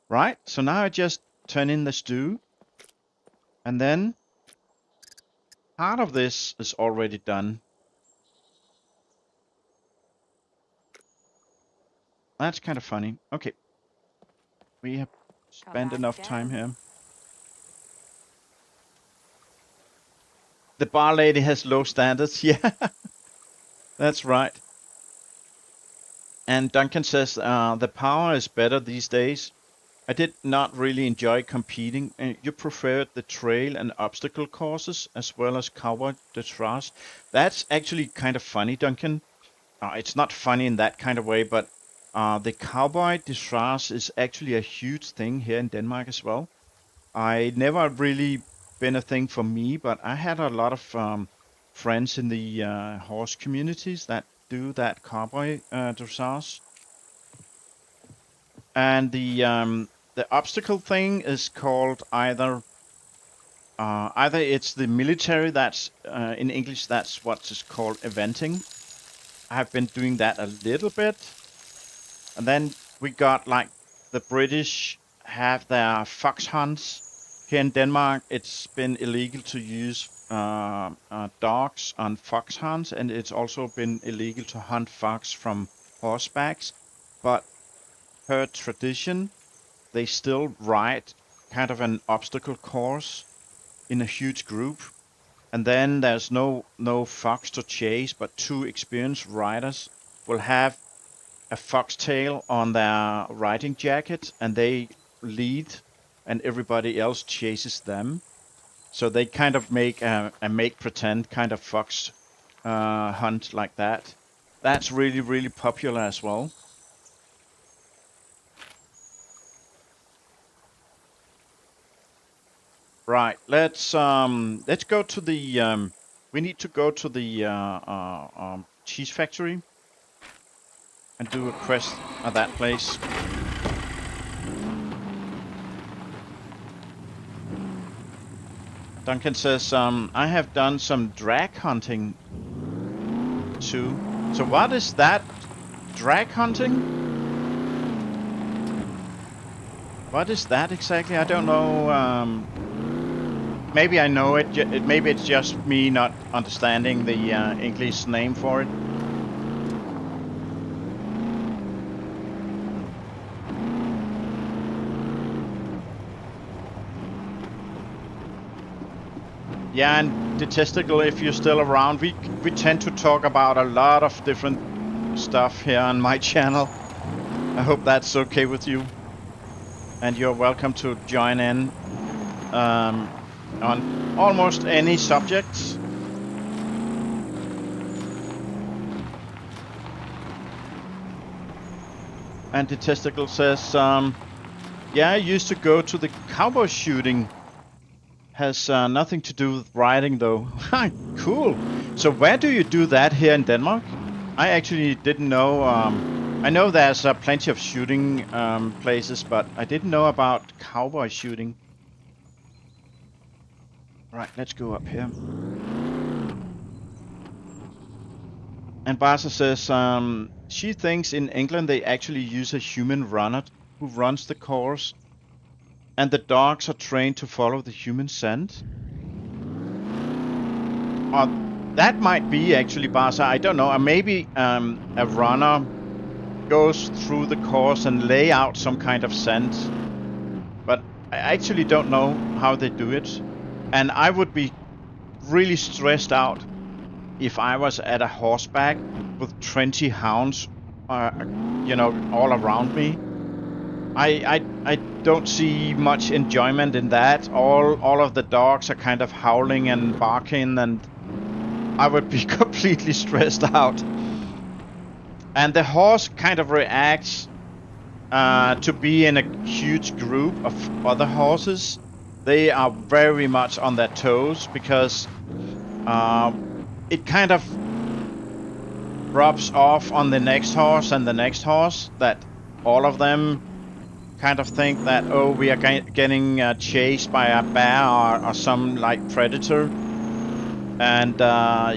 right? So now I just turn in the stew, and then part of this is already done. That's kind of funny. Okay, we have spent enough time here. The bar lady has low standards. Yeah, that's right. And Duncan says the power is better these days. I did not really enjoy competing. You preferred the trail and obstacle courses as well as cowboy detrash. That's actually kind of funny, Duncan. It's not funny in that kind of way, but the cowboy detrash is actually a huge thing here in Denmark as well. I never really been a thing for me, but I had a lot of friends in the horse communities that do that cowboy dressage. And the obstacle thing is called either it's the military. That's in English. That's what is called eventing. I have been doing that a little bit, and then we got like the British have their fox hunts. Here in Denmark, it's been illegal to use dogs on fox hunts, and it's also been illegal to hunt fox from horsebacks. But per tradition, they still ride kind of an obstacle course in a huge group, and then there's no fox to chase, but two experienced riders will have a foxtail on their riding jacket, and they lead, and everybody else chases them. So they kind of make a make pretend kind of fox hunt like that. That's really popular as well. Right. Let's go to the we need to go to the cheese factory and do a quest at that place. Duncan says I have done some drag hunting too. So what is that? Drag hunting? What is that exactly? I don't know. Maybe I know it. Maybe it's just me not understanding the English name for it. Yeah, and the testicle, if you're still around, we tend to talk about a lot of different stuff here on my channel. I hope that's okay with you. And you're welcome to join in on almost any subjects. And the testicle says, yeah, I used to go to the cowboy shooting. Has nothing to do with riding though. Cool. So where do you do that here in Denmark? I actually didn't know. I know there's plenty of shooting places, but I didn't know about cowboy shooting. Right, let's go up here. And Barca says she thinks in England they actually use a human runner who runs the course, and the dogs are trained to follow the human scent. That might be actually, Barca. I don't know. Or maybe a runner goes through the course and lay out some kind of scent. But I actually don't know how they do it. And I would be really stressed out if I was at a horseback with 20 hounds, you know, all around me. I don't see much enjoyment in that. All of the dogs are kind of howling and barking, and I would be completely stressed out. And the horse kind of reacts to be in a huge group of other horses. They are very much on their toes because it kind of rubs off on the next horse and the next horse that all of them kind of think that, oh, we are getting chased by a bear or some like predator. And,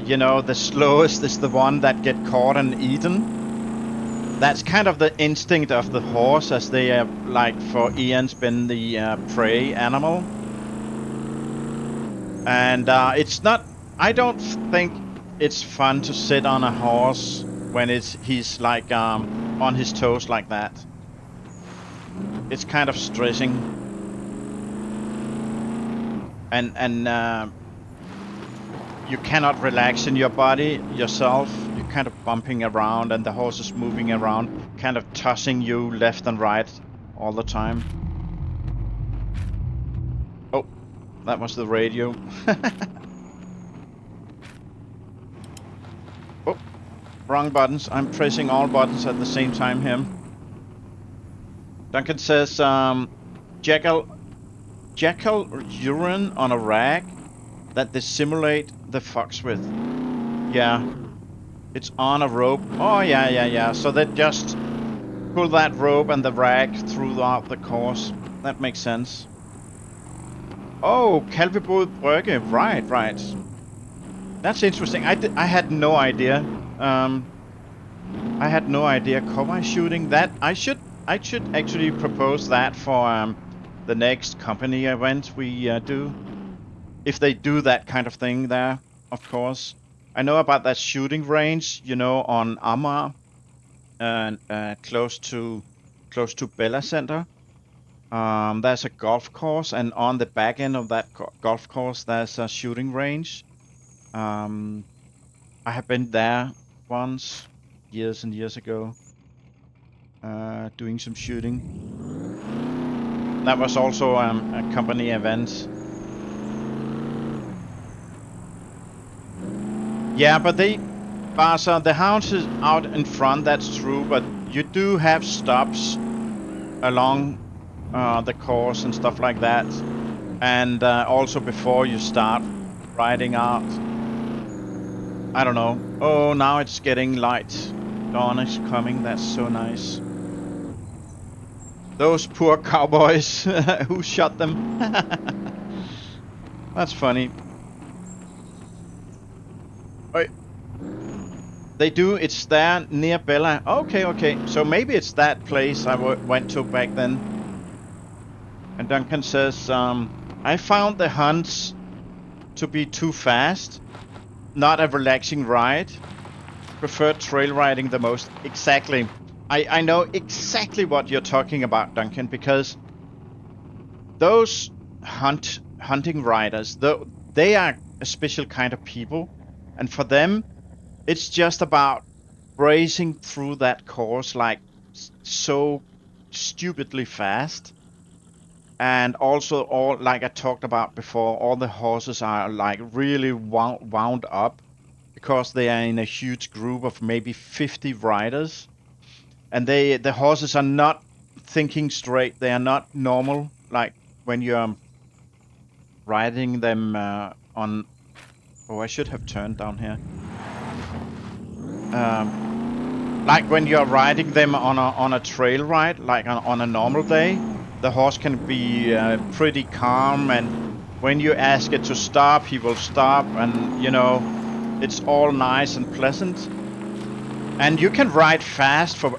you know, the slowest is the one that get caught and eaten. That's kind of the instinct of the horse, as they have, like, for eons been the prey animal. And it's not... I don't think it's fun to sit on a horse when he's, like, on his toes like that. It's kind of stressing. And you cannot relax in your body yourself. You're kind of bumping around and the horse is moving around, kind of tossing you left and right all the time. Oh, that was the radio. Oh, wrong buttons. I'm pressing all buttons at the same time here. Duncan says, jackal urine on a rag that they simulate the fox with. Yeah, it's on a rope. Oh yeah. So they just pull that rope and the rag throughout the course. That makes sense. Oh, Kalvebod Brygge. Right. That's interesting. I had no idea. I had no idea. Cowboy shooting that. I should actually propose that for the next company event we do. If they do that kind of thing there, of course. I know about that shooting range, you know, on Amager, and close to Bella Center. There's a golf course, and on the back end of that golf course, there's a shooting range. I have been there once, years and years ago, doing some shooting. That was also a company event. Yeah, but the hounds is out in front, that's true, but you do have stops along the course and stuff like that. And also before you start riding out. I don't know. Oh, now it's getting light. Dawn is coming, that's so nice. Those poor cowboys, who shot them? That's funny. Wait. They do, it's there near Bella. Okay. So maybe it's that place I went to back then. And Duncan says, I found the hunts to be too fast. Not a relaxing ride. Prefer trail riding the most. Exactly. I know exactly what you're talking about, Duncan, because those hunting riders, they are a special kind of people. And for them, it's just about racing through that course like so stupidly fast. And also, all, like I talked about before, all the horses are like really wound up because they are in a huge group of maybe 50 riders. And the horses are not thinking straight. They are not normal, like when you're riding them on... Oh, I should have turned down here. Like when you're riding them on a trail ride, like on a normal day, the horse can be pretty calm, and when you ask it to stop, he will stop, and you know, it's all nice and pleasant. And you can ride fast for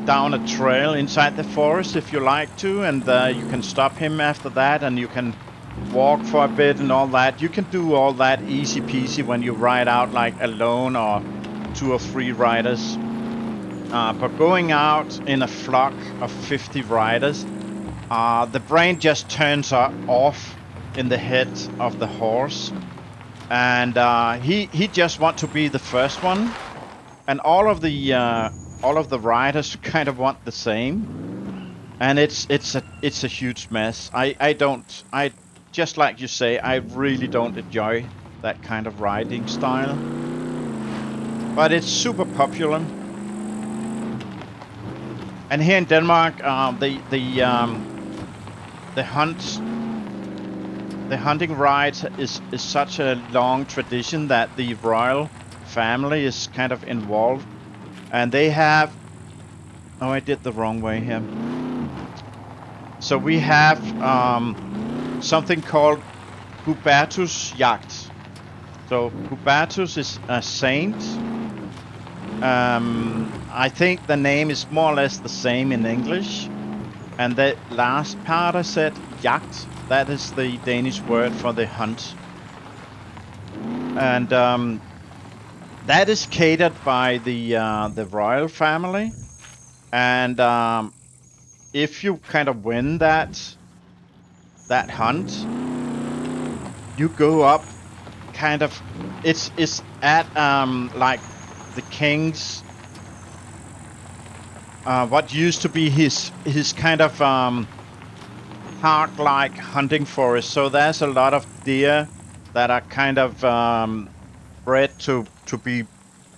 down a trail inside the forest if you like to, and you can stop him after that, and you can walk for a bit and all that. You can do all that easy peasy when you ride out like alone or 2 or 3 riders. But going out in a flock of 50 riders, the brain just turns off in the head of the horse, and he just wants to be the first one, and all of the riders kind of want the same, and it's a huge mess. I just like you say, I really don't enjoy that kind of riding style, but it's super popular. And here in Denmark, the hunting rides is such a long tradition that the royal family is kind of involved, and they have. Oh, I did the wrong way here. So we have something called Hubertus Jagd. So Hubertus is a saint. I think the name is more or less the same in English. And the last part I said, Jagd, that is the Danish word for the hunt. And that is catered by the royal family. And if you kind of win that hunt, you go up kind of, it's at like the king's what used to be his kind of park-like hunting forest. So there's a lot of deer that are kind of bred to be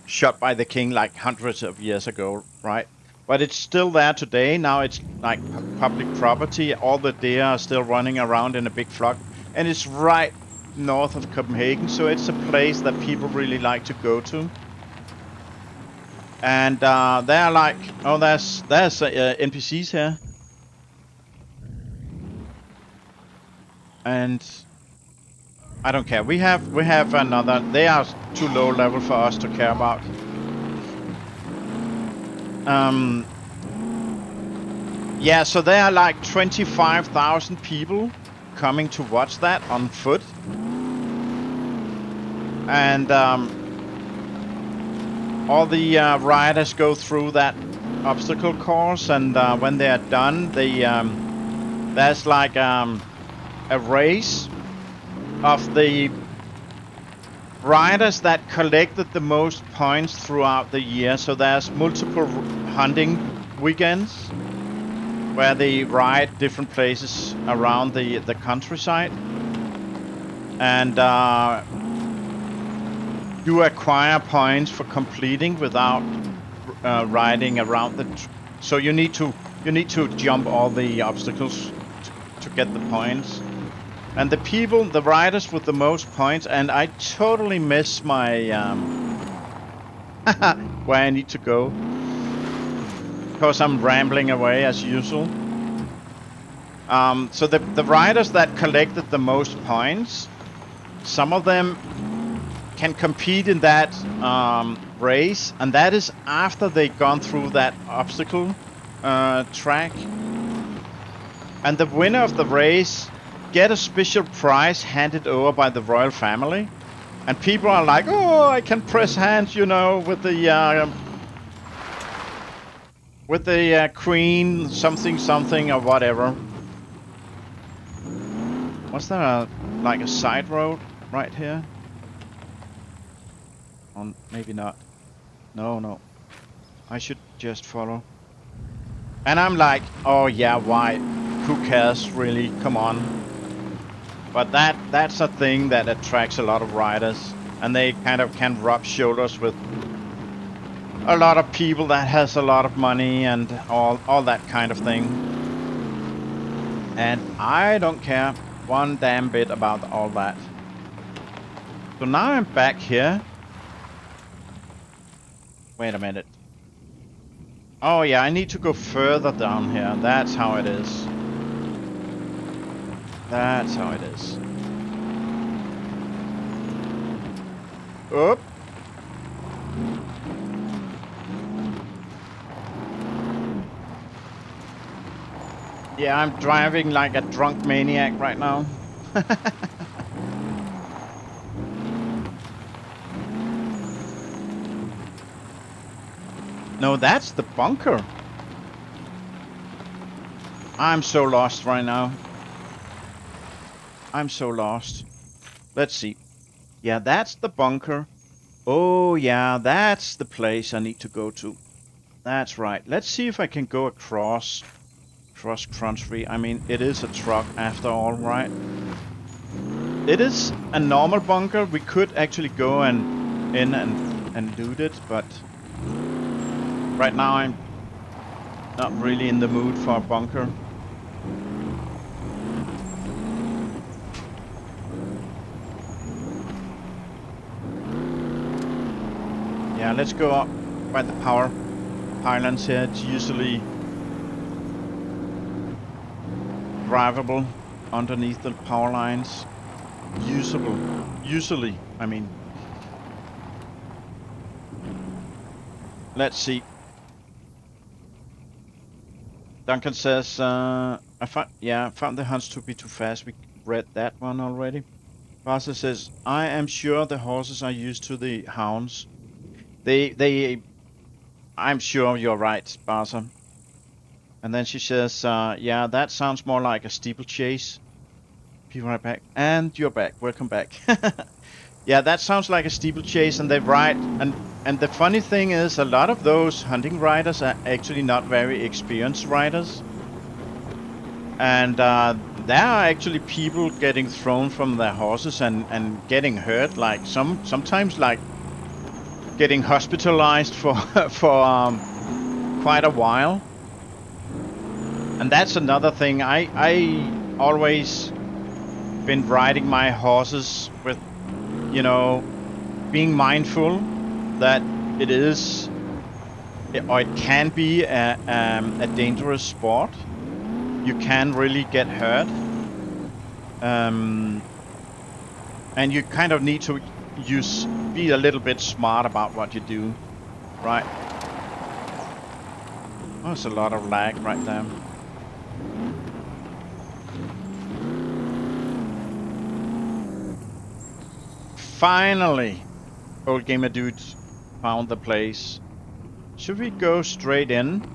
shot by the king like hundreds of years ago, right? But it's still there today. Now it's like public property. All the deer are still running around in a big flock, and it's right north of Copenhagen. So it's a place that people really like to go to. And they're like, oh, there's NPCs here, and I don't care. We have another. They are too low level for us to care about. Yeah, so there are like 25,000 people coming to watch that on foot, and all the riders go through that obstacle course, and when they are done, there's like a race of the riders that collected the most points throughout the year. So there's multiple hunting weekends where they ride different places around the countryside, and you acquire points for completing without riding around the. So you need to jump all the obstacles to get the points. And the riders with the most points, and I totally miss my where I need to go, because I'm rambling away as usual. So the riders that collected the most points, some of them can compete in that race, and that is after they've gone through that obstacle track. And the winner of the race get a special prize handed over by the royal family, and people are like, oh, I can press hands, you know, with the queen, something or whatever. Was there like a side road right here? Or maybe not. No. I should just follow. And I'm like, oh yeah, why? Who cares, really? Come on. But that's a thing that attracts a lot of riders, and they kind of can rub shoulders with a lot of people that has a lot of money and all that kind of thing. And I don't care one damn bit about all that. So now I'm back here. Wait a minute. Oh yeah, I need to go further down here. That's how it is. That's how it is. Oop. Yeah, I'm driving like a drunk maniac right now. No, that's the bunker. I'm so lost right now. I'm so lost. Let's see. Yeah, that's the bunker. Oh, yeah, that's the place I need to go to. That's right. Let's see if I can go across country. I mean, it is a truck after all, right? It is a normal bunker. We could actually go and loot it, but right now I'm not really in the mood for a bunker. Yeah, let's go up by the power pylons here. It's usually drivable underneath the power lines. Usually, I mean. Let's see. Duncan says, I found the hunts to be too fast. We read that one already. Barca says, I am sure the horses are used to the hounds. I'm sure you're right, Barca. And then she says, yeah, that sounds more like a steeplechase. People are back. And you're back. Welcome back. Yeah, that sounds like a steeplechase, and they're right. And the funny thing is, a lot of those hunting riders are actually not very experienced riders. And there are actually people getting thrown from their horses and getting hurt, like sometimes like getting hospitalized for for quite a while. And that's another thing. I always been riding my horses with, you know, being mindful that it is or it can be a dangerous sport. You can really get hurt. And you kind of need to be a little bit smart about what you do, right? Oh, there's a lot of lag right there. Finally, old gamer dude found the place. Should we go straight in?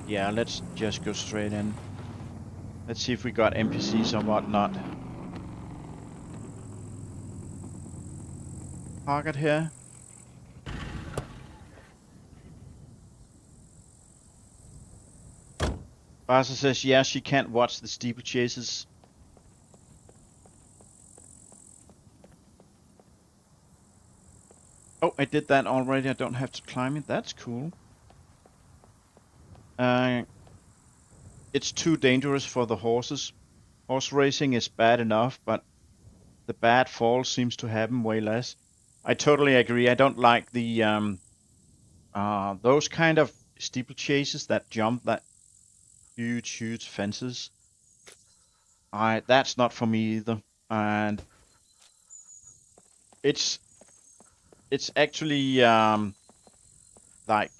Yeah, let's just go straight in. Let's see if we got NPCs or whatnot. Target here. Barca says, yeah, she can't watch the steeplechases. Oh, I did that already. I don't have to climb it. That's cool. It's too dangerous for the horses. Horse racing is bad enough, but the bad falls seems to happen way less. I totally agree. I don't like the those kind of steeplechases that jump that huge fences. That's not for me either. And it's actually like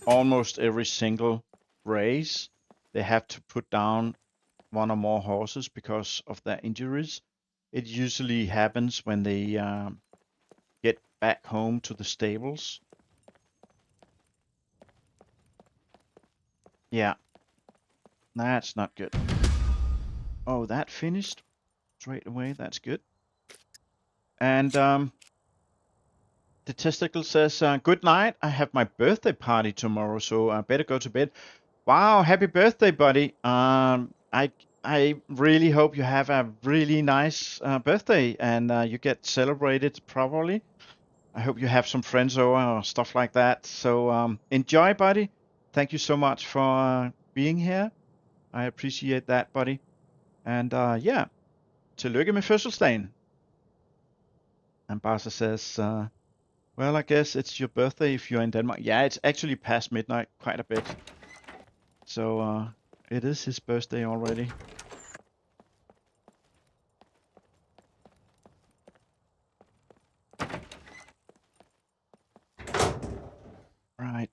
almost every single race they have to put down one or more horses because of their injuries. It usually happens when they get back home to the stables. Yeah, that's not good. Oh, that finished straight away. That's good. And the testicle says, good night. I have my birthday party tomorrow, so I better go to bed. Wow, happy birthday, buddy. I really hope you have a really nice birthday and you get celebrated properly. I hope you have some friends over or stuff like that. So enjoy, buddy. Thank you so much for being here. I appreciate that, buddy. And yeah, tillykke med fødselsdagen. And Barca says, well, I guess it's your birthday if you're in Denmark. Yeah, it's actually past midnight quite a bit. So it is his birthday already.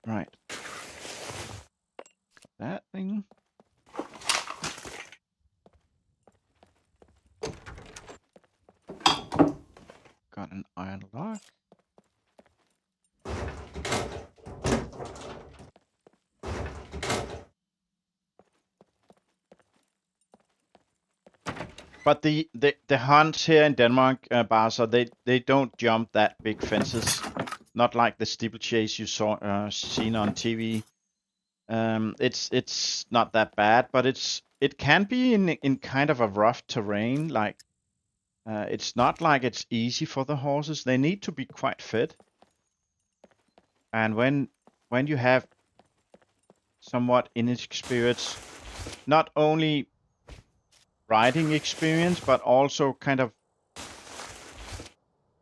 Right. Got that thing. But the hunts here in Denmark, Barca, they don't jump that big fences. Not like the steeplechase you saw seen on TV. It's not that bad, but it can be in kind of a rough terrain. Like it's not like it's easy for the horses. They need to be quite fit. And when you have somewhat inexperienced, not only riding experience, but also kind of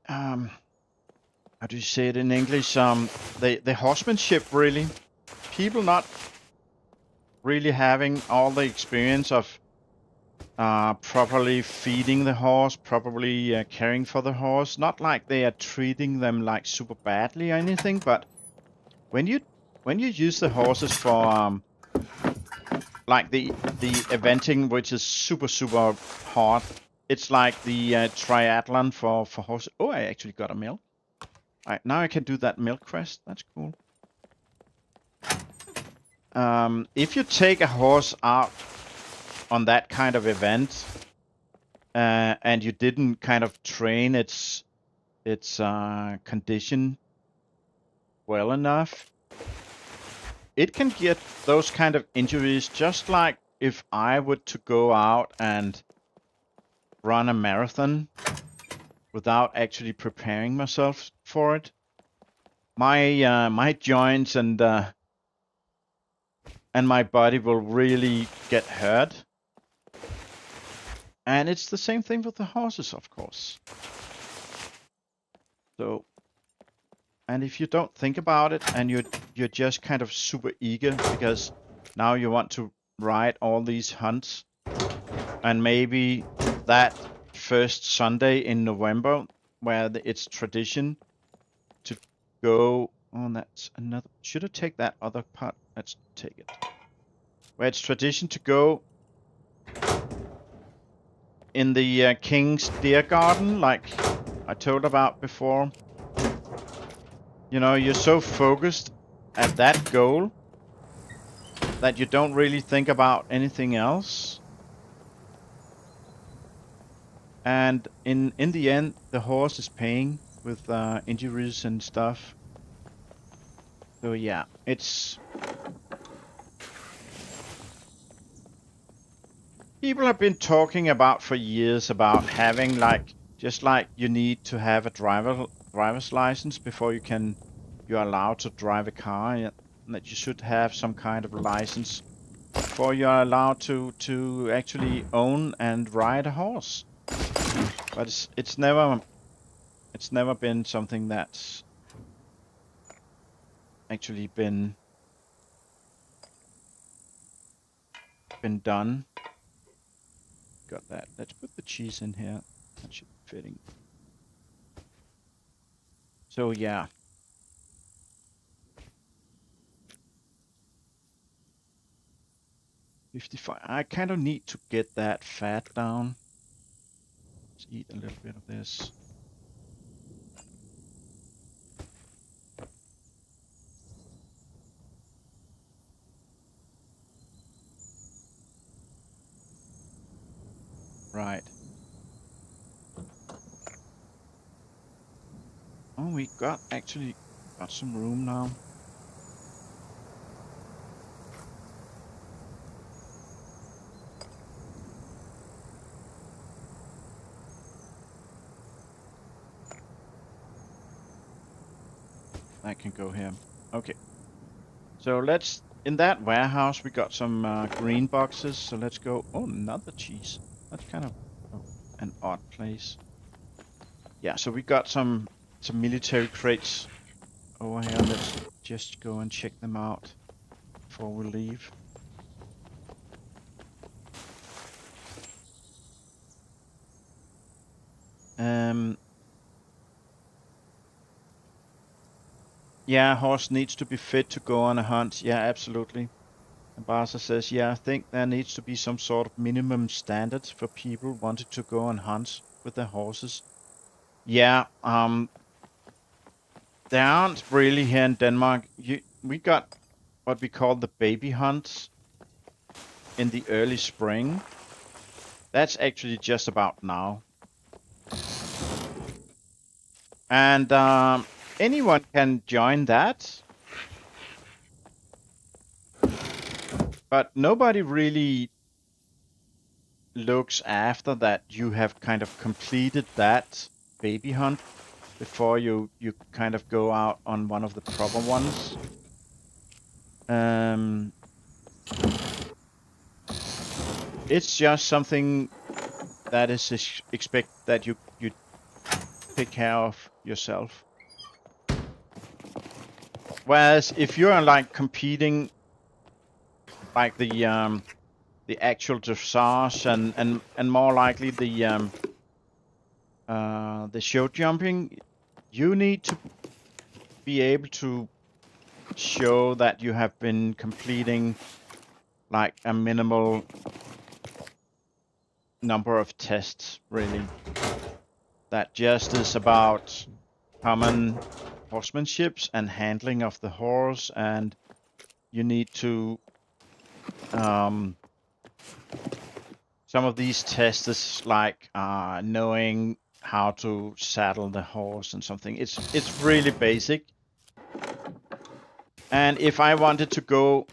how do you say it in English? The horsemanship really. People not really having all the experience of properly feeding the horse, properly caring for the horse. Not like they are treating them like super badly or anything, but when you use the horses for like the eventing, which is super hard. It's like the triathlon for horses. Oh, I actually got a mill. All right, now I can do that milk quest. That's cool. If you take a horse out on that kind of event, and you didn't kind of train its condition well enough, it can get those kind of injuries, just like if I were to go out and run a marathon without actually preparing myself for it. My joints and my body will really get hurt. And it's the same thing with the horses, of course. So, and if you don't think about it and you're just kind of super eager because now you want to ride all these hunts, and maybe that first Sunday in November where it's tradition to go on, that's another, should I take that other part? Let's take it. Where it's tradition to go in the King's Deer Garden, like I told about before. You know, you're so focused at that goal that you don't really think about anything else. And in the end, the horse is paying with injuries and stuff. So yeah, it's... People have been talking about for years about having like, just like you need to have a driver's license before you're allowed to drive a car, and that you should have some kind of license before you're allowed to actually own and ride a horse. But it's never been something that's actually been done. Got that. Let's put the cheese in here. That should be fitting. So yeah. $55. I kind of need to get that fat down. Let's eat a little bit of this. Right. Oh, we actually got some room now. I can go here. Okay. So let's, in that warehouse, we got some green boxes. So let's go. Oh, another cheese. That's kind of an odd place. Yeah, so we got some military crates over here. Let's just go and check them out before we leave. Yeah, horse needs to be fit to go on a hunt. Yeah, absolutely. And Barca says, yeah, I think there needs to be some sort of minimum standards for people wanting to go on hunts with their horses. Yeah, there aren't really here in Denmark. We got what we call the baby hunts in the early spring. That's actually just about now. And anyone can join that. But nobody really looks after that you have kind of completed that baby hunt before you kind of go out on one of the proper ones. It's just something that is expect that you take care of yourself. Whereas if you're like competing like the actual dressage and more likely the show jumping, you need to be able to show that you have been completing like a minimal number of tests, really. That just is about common horsemanship and handling of the horse, and you need to some of these tests is like knowing how to saddle the horse and something. It's really basic. And if I wanted to go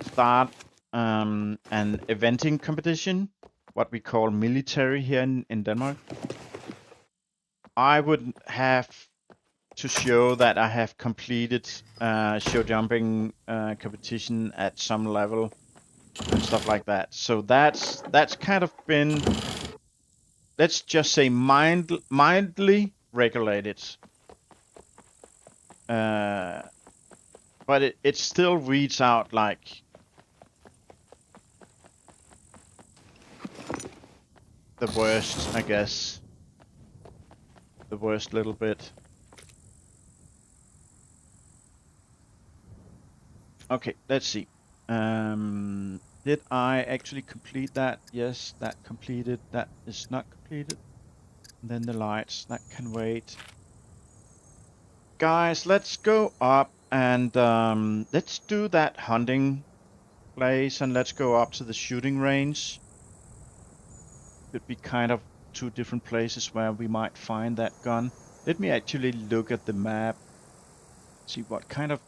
start an eventing competition, what we call military here in Denmark, I would have to show that I have completed show jumping competition at some level and stuff like that. So that's kind of been, let's just say, mildly regulated. But it still reads out like the worst, I guess. The worst little bit. Okay, let's see. Did I actually complete that? Yes, that completed. That is not completed. And then the lights, that can wait. Guys, let's go up and let's do that hunting place, and let's go up to the shooting range. Could be kind of two different places where we might find that gun. Let me actually look at the map. See what kind of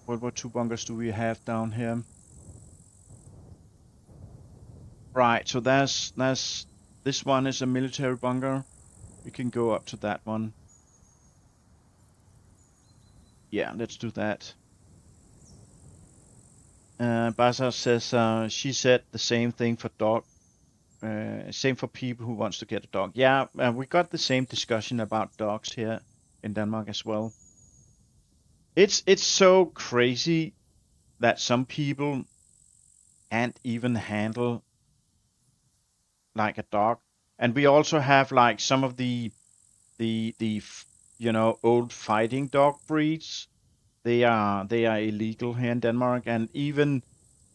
World War II bunkers do we have down here? Right, so there's this one is a military bunker. We can go up to that one. Yeah, let's do that. Baza says she said the same thing for dog. Same for people who wants to get a dog. Yeah, we got the same discussion about dogs here in Denmark as well. It's so crazy that some people can't even handle like a dog, and we also have like some of the you know, old fighting dog breeds. They are illegal here in Denmark, and even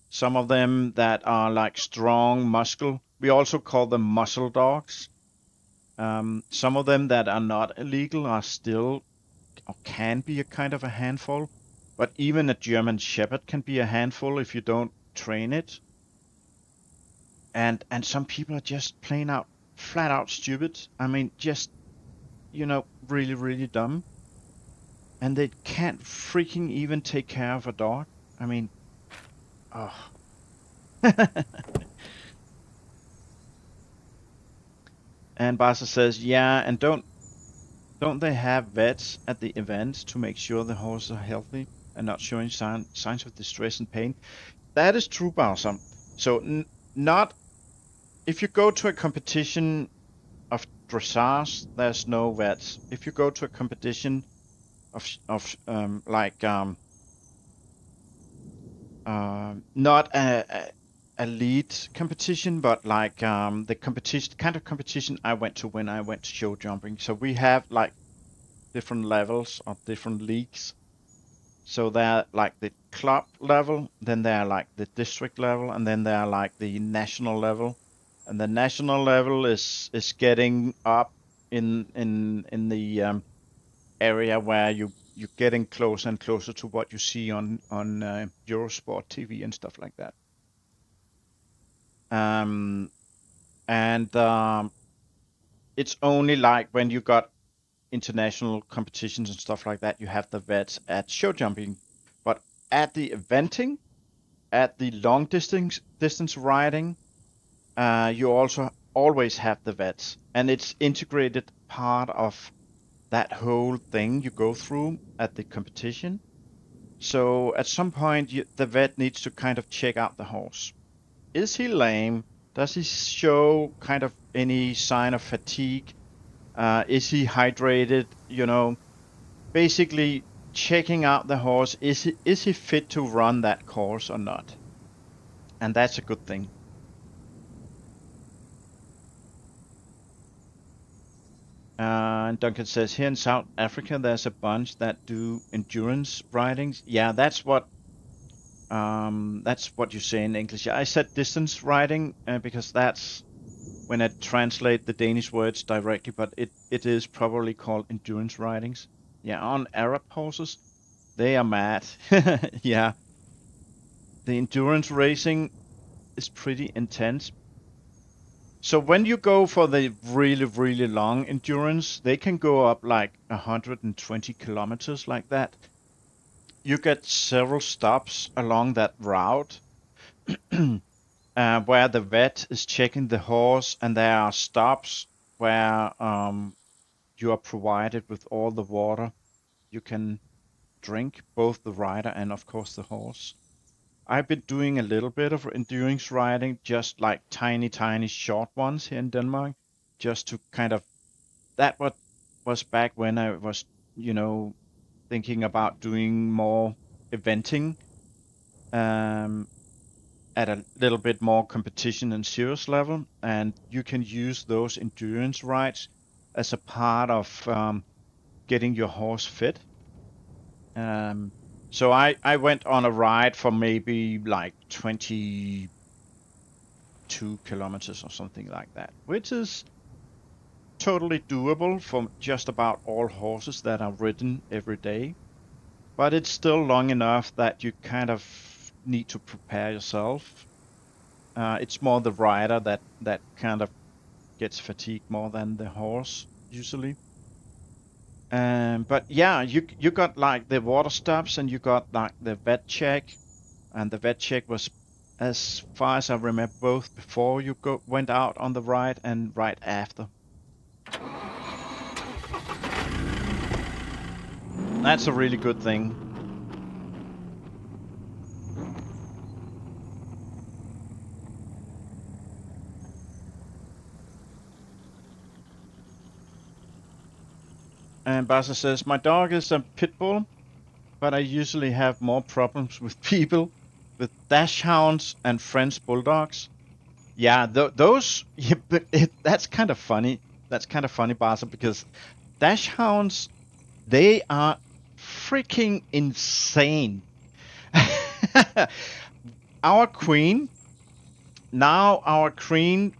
some of them that are like strong muscle. We also call them muscle dogs. Some of them that are not illegal are still or can be a kind of a handful. But even a German Shepherd can be a handful if you don't train it. And some people are just plain out, flat out stupid. I mean, just, you know, really, really dumb. And they can't freaking even take care of a dog. I mean, oh. And Basa says, yeah, and don't they have vets at the events to make sure the horses are healthy and not showing signs of distress and pain? That is true, Basa. So not if you go to a competition of dressage, there's no vets. If you go to a competition of not a elite competition, but like the competition kind of competition I went to when I went to show jumping. So we have like different levels or different leagues. So they're like the club level, then they're like the district level, and then they're like the national level. And the national level is getting up in the area where you're getting closer and closer to what you see on Eurosport TV and stuff like that. And it's only like when you got international competitions and stuff like that, you have the vets at show jumping. But at the eventing, at the long distance riding, you also always have the vets, and it's integrated part of that whole thing you go through at the competition. So at some point, the vet needs to kind of check out the horse. Is he lame? Does he show kind of any sign of fatigue? Is he hydrated? You know, basically checking out the horse. Is he fit to run that course or not? And that's a good thing. And Duncan says here in South Africa, there's a bunch that do endurance ridings. Yeah, that's what you say in English. I said distance riding because that's when I translate the Danish words directly, but it is probably called endurance ridings. Yeah, on Arab horses, they are mad. Yeah, the endurance racing is pretty intense. So when you go for the really, really long endurance, they can go up like 120 kilometers like that. You get several stops along that route where the vet is checking the horse, and there are stops where you are provided with all the water you can drink, both the rider and of course the horse. I've been doing a little bit of endurance riding, just like tiny short ones here in Denmark, just to kind of, that what was back when I was, thinking about doing more eventing at a little bit more competition and serious level, and you can use those endurance rides as a part of getting your horse fit. So I went on a ride for maybe like 22 kilometers or something like that, which is totally doable for just about all horses that are ridden every day. But it's still long enough that you kind of need to prepare yourself. It's more the rider that kind of gets fatigued more than the horse usually. But yeah, you got like the water stops, and you got like the vet check, and the vet check was, as far as I remember, both before you went out on the ride and right after. That's a really good thing. And Basa says, my dog is a pit bull, but I usually have more problems with people with dachshunds and French bulldogs. Yeah, those, yeah, but that's kind of funny. That's kind of funny, Basa, because dachshunds, they are freaking insane. Our queen,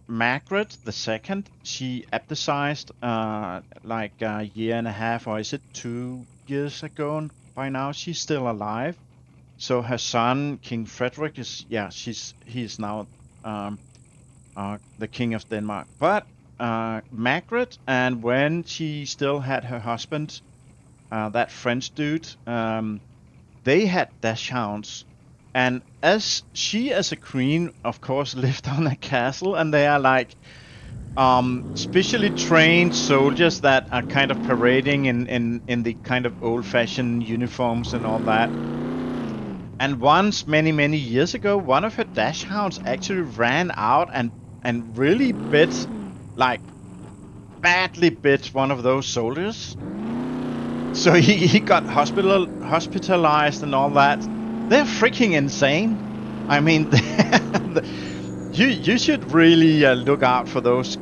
Margaret II, she epicised like a year and a half, or is it 2 years ago? And by now she's still alive. So her son, King Frederick, he's now the king of Denmark. But Margaret, and when she still had her husband, that French dude, they had dachshunds. And as a queen, of course, lived on a castle, and they are like specially trained soldiers that are kind of parading in the kind of old-fashioned uniforms and all that. And once, many years ago, one of her dachshunds actually ran out and really bit, like badly bit one of those soldiers. So he got hospitalized and all that. They're freaking insane. I mean, you should really look out for those.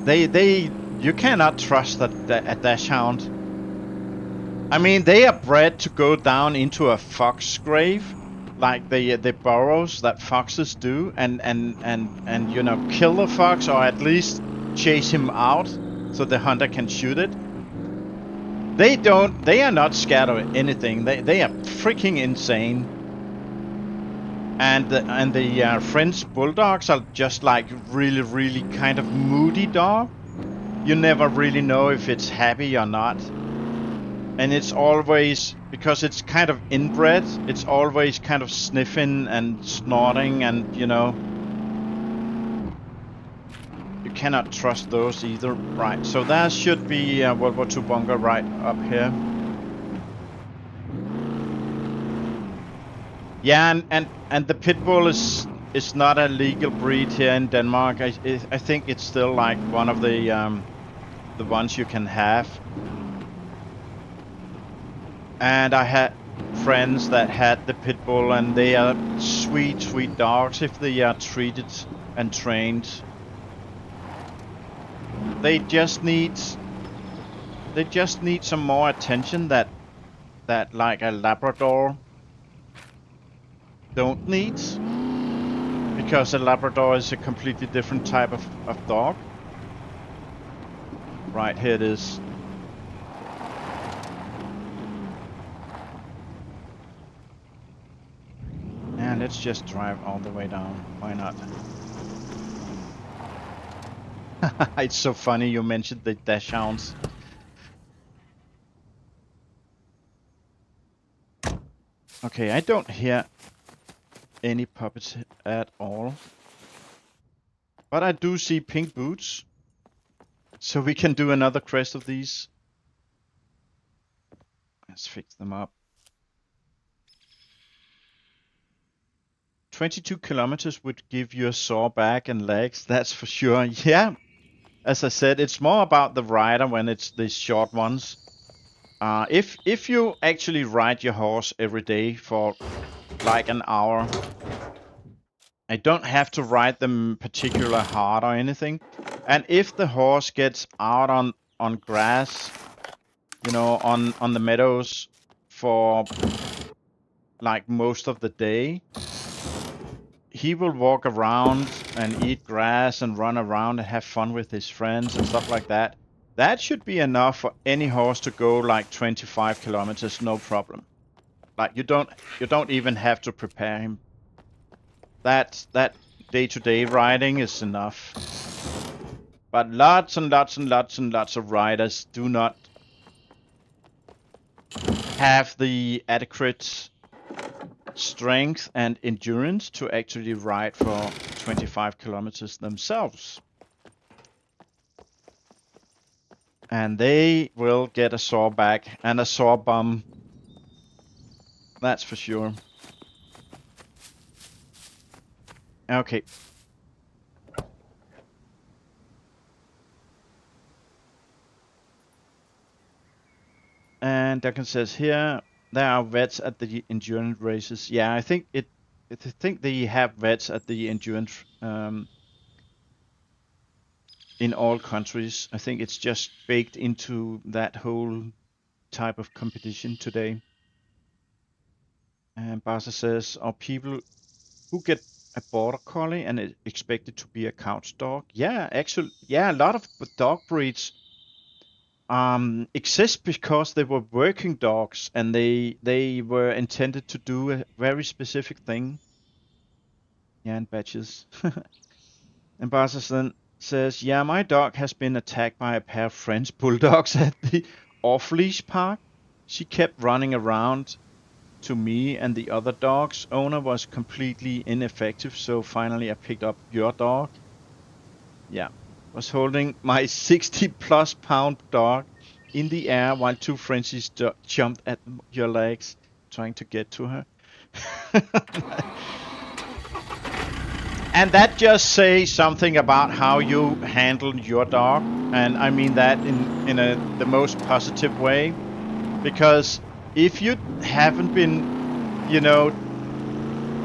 You cannot trust a dachshund. I mean, they are bred to go down into a fox grave, like the burrows that foxes do, and kill the fox, or at least chase him out so the hunter can shoot it. They are not scared of anything. They are freaking insane. And the French bulldogs are just like really kind of moody dog. You never really know if it's happy or not. And it's always, because it's kind of inbred, it's always kind of sniffing and snorting, and you know, you cannot trust those either. Right, so there should be a World War II bunker right up here. Yeah, and the pit bull is not a legal breed here in Denmark. I think it's still like one of the ones you can have. And I had friends that had the pit bull, and they are sweet dogs if they are treated and trained. They just need some more attention that like a Labrador don't need, because a Labrador is a completely different type of dog. Right, here it is. And let's just drive all the way down. Why not? It's so funny you mentioned the dash hounds. Okay, I don't hear any puppets at all. But I do see pink boots. So we can do another quest of these. Let's fix them up. 22 kilometers would give you a sore back and legs, that's for sure. Yeah, as I said, it's more about the rider when it's these short ones. If you actually ride your horse every day for like an hour, I don't have to ride them particularly hard or anything. And if the horse gets out on grass, you know, on the meadows for like most of the day, he will walk around and eat grass and run around and have fun with his friends and stuff like that. That should be enough for any horse to go like 25 kilometers, no problem. Like you don't even have to prepare him. That day-to-day riding is enough. But lots and lots of riders do not have the adequate strength and endurance to actually ride for 25 kilometers themselves. And they will get a sore back and a sore bum. That's for sure. Okay. And Duncan says here, there are vets at the endurance races. Yeah, I think they have vets at the endurance in all countries. I think it's just baked into that whole type of competition today. And Barca says, are people who get a border collie and expect it to be a couch dog? Yeah, actually, yeah, a lot of dog breeds exist because they were working dogs and they were intended to do a very specific thing. Yeah, and badges. And Barca says, yeah, my dog has been attacked by a pair of French bulldogs at the off-leash park. She kept running around to me and the other dog's owner was completely ineffective, so finally I picked up your dog. Yeah, was holding my 60+ pound dog in the air while two Frenchies jumped at your legs trying to get to her. And that just says something about how you handle your dog, and I mean that in the most positive way, because if you haven't been, you know,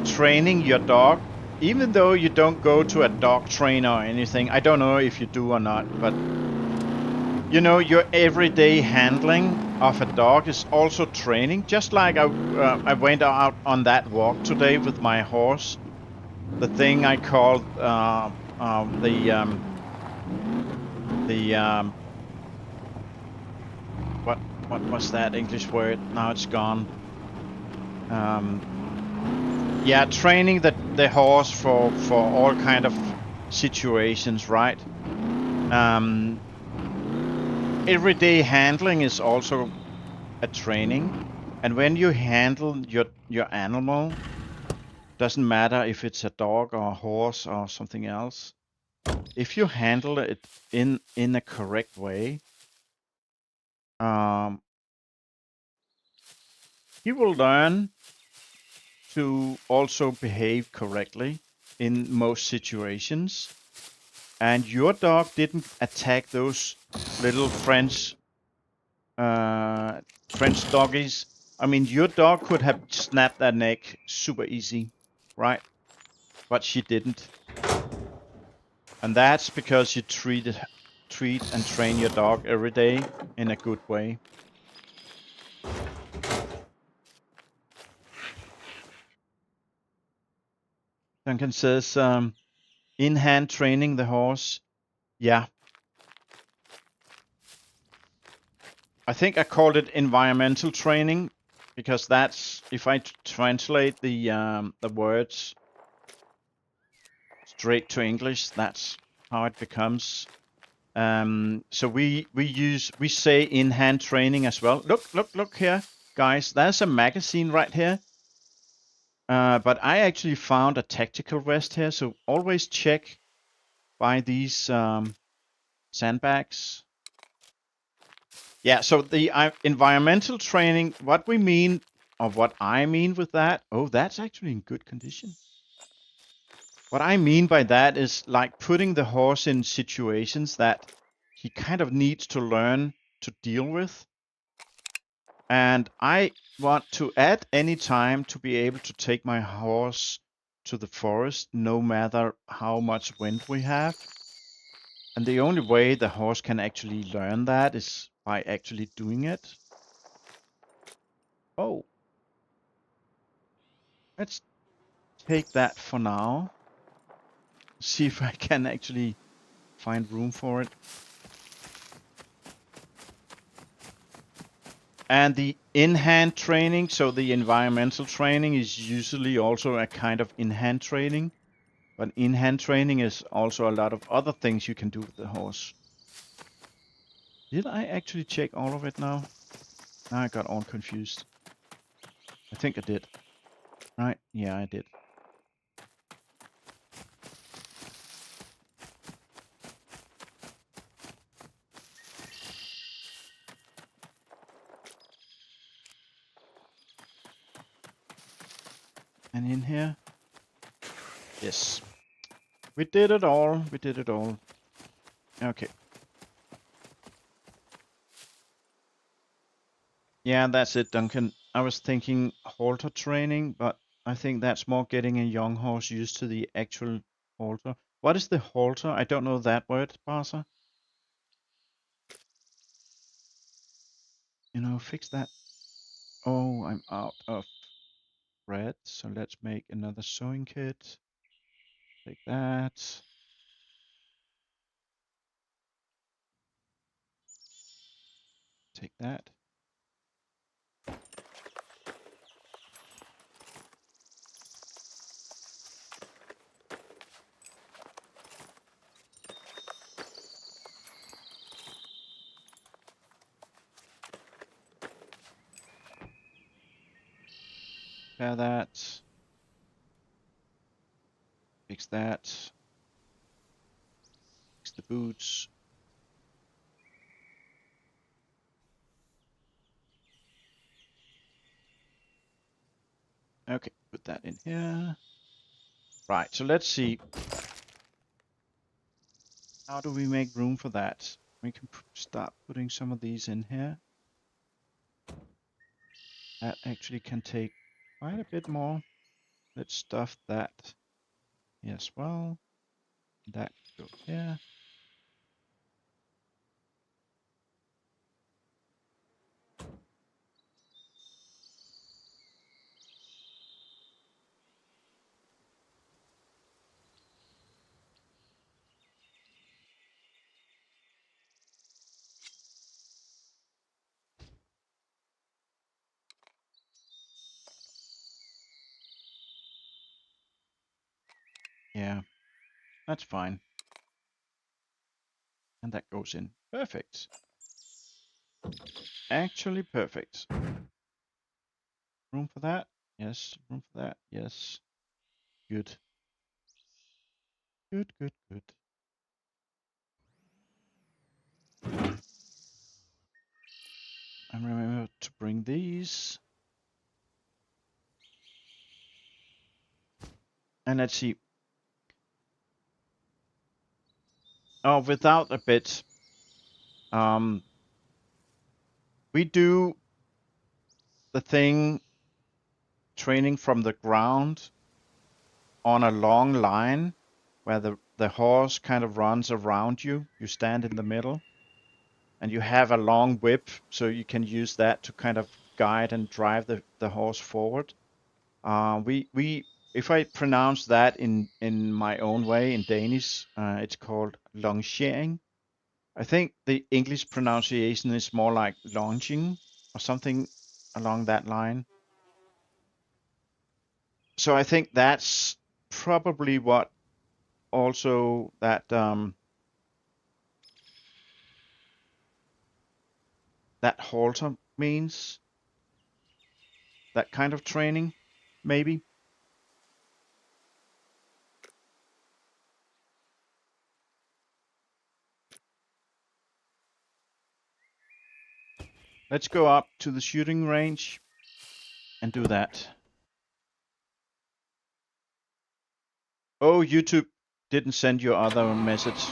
training your dog, even though you don't go to a dog trainer or anything, I don't know if you do or not, but you know, your everyday handling of a dog is also training. Just like I went out on that walk today with my horse. The thing I called what was that English word? Now it's gone. Yeah, training the horse for all kind of situations, right? Everyday handling is also a training, and when you handle your animal, doesn't matter if it's a dog or a horse or something else. If you handle it in a correct way, he will learn to also behave correctly in most situations. And your dog didn't attack those little French doggies. I mean, your dog could have snapped that neck super easy, right? But she didn't. And that's because you treat and train your dog every day in a good way. Duncan says, in-hand training the horse. Yeah. I think I called it environmental training because that's, if I translate the words straight to English, that's how it becomes. So we say in-hand training as well. Look here, guys. There's a magazine right here. But I actually found a tactical vest here, so always check by these sandbags. Yeah, so the environmental training, what we mean, or what I mean with that, oh, that's actually in good condition. What I mean by that is like putting the horse in situations that he kind of needs to learn to deal with. And I want to, at any time, to be able to take my horse to the forest, no matter how much wind we have. And the only way the horse can actually learn that is by actually doing it. Oh, let's take that for now. See if I can actually find room for it. And the in-hand training, so the environmental training is usually also a kind of in-hand training. But in-hand training is also a lot of other things you can do with the horse. Did I actually check all of it now? Now I got all confused. I think I did. Right? Yeah, I did. And in here? Yes. We did it all. We did it all. Okay. Yeah, that's it, Duncan. I was thinking halter training, but I think that's more getting a young horse used to the actual halter. What is the halter? I don't know that word, Barca. You know, fix that. Oh, I'm out of thread. So let's make another sewing kit. Take that. Take that. Repair that. Fix that. Fix the boots. Okay, put that in here. Right, so let's see. How do we make room for that? We can start putting some of these in here. That actually can take quite a bit more. Let's stuff that here as well. That can go here. Yeah, that's fine. And that goes in. Perfect. Actually perfect. Room for that? Yes. Room for that? Yes. Good. Good, good, good. And remember to bring these. And let's see. Oh, without a bit. We do the thing training from the ground on a long line where the horse kind of runs around you. You stand in the middle and you have a long whip, so you can use that to kind of guide and drive the horse forward. If I pronounce that in my own way in Danish, it's called longering. I think the English pronunciation is more like launching or something along that line. So I think that's probably what also that that halter means. That kind of training, maybe. Let's go up to the shooting range and do that. Oh, YouTube didn't send you other message.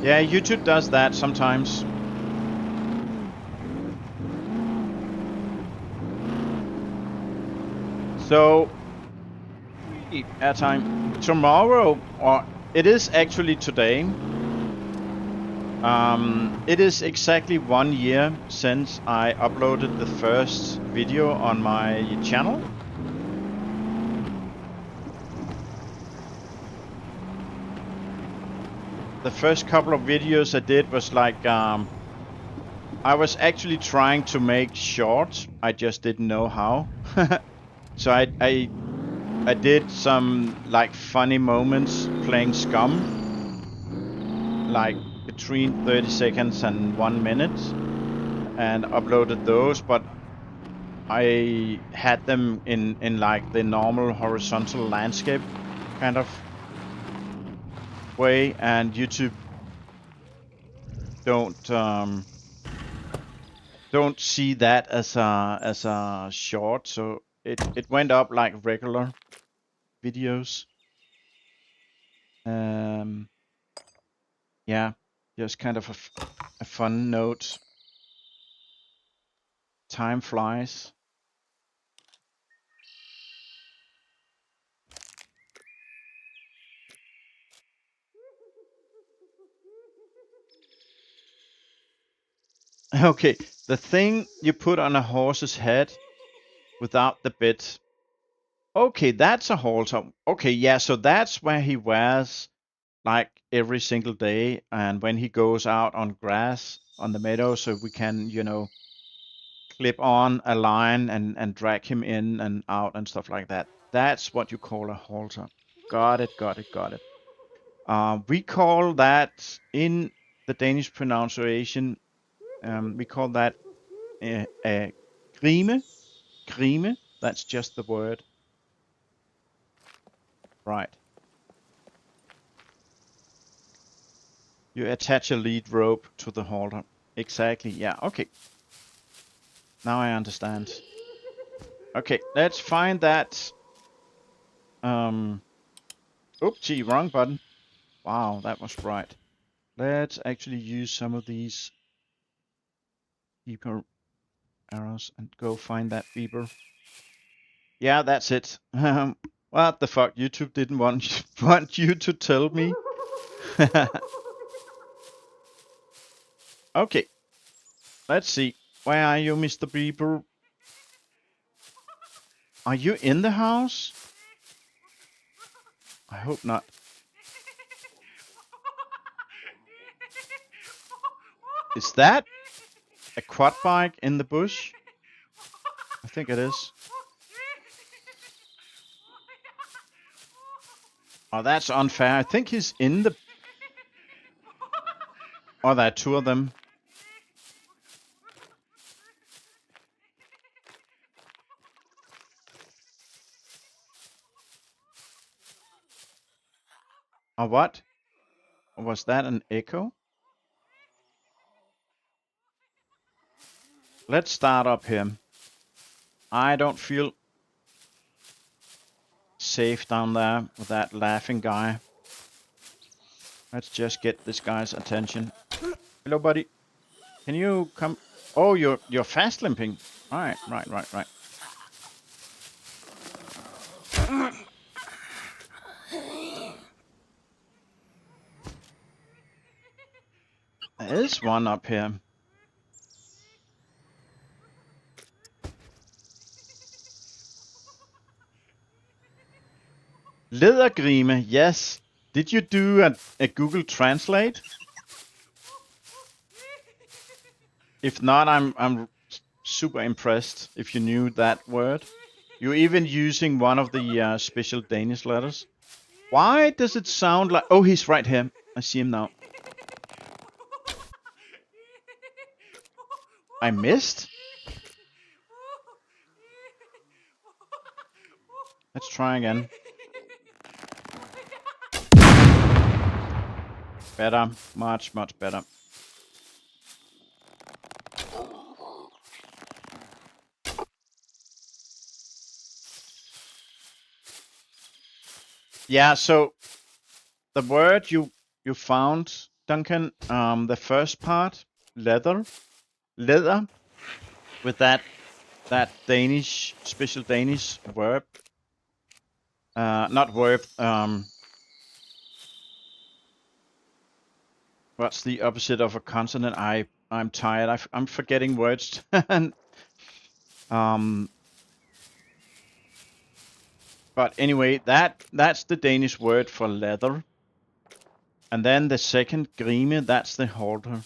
Yeah, YouTube does that sometimes. So, airtime tomorrow, or it is actually today. It is exactly 1 year since I uploaded the first video on my channel. The first couple of videos I did was like, I was actually trying to make shorts. I just didn't know how. So I did some like funny moments playing SCUM, like between 30 seconds and 1 minute, and uploaded those, but I had them in like the normal horizontal landscape kind of way, and YouTube don't see that as a short, so it went up like regular videos. Yeah, just kind of a fun note. Time flies. Okay, the thing you put on a horse's head without the bit. Okay, that's a halter. Okay, yeah, so that's where he wears like every single day, and when he goes out on grass on the meadow, so we can, clip on a line and drag him in and out and stuff like that. That's what you call a halter. Got it, got it, got it. We call that in the Danish pronunciation, we call that a grime. Grime, that's just the word. Right. You attach a lead rope to the halter. Exactly, yeah, okay. Now I understand. Okay, let's find that. Oops, gee, wrong button. Wow, that was bright. Let's actually use some of these deeper arrows and go find that beaver. Yeah, that's it. What the fuck? YouTube didn't want you to tell me. Okay. Let's see. Where are you, Mr. Beaver? Are you in the house? I hope not. Is that a quad bike in the bush? I think it is. Oh, that's unfair. I think he's in the... Oh, there are two of them. Oh, what? Was that an echo? Let's start up here. I don't feel safe down there with that laughing guy. Let's just get this guy's attention. Hello, buddy. Can you come? Oh, you're fast limping. Right. There is one up here. Lædergrime, yes. Did you do a Google Translate? If not, I'm super impressed if you knew that word. You're even using one of the special Danish letters. Why does it sound like... Oh, he's right here. I see him now. I missed? Let's try again. Better. Much better. Yeah, so the word you found, Duncan, the first part, leather, with that Danish, special Danish verb, not verb, what's the opposite of a consonant? I'm tired. I'm forgetting words. But anyway, that's the Danish word for leather. And then the second grime, that's the halter.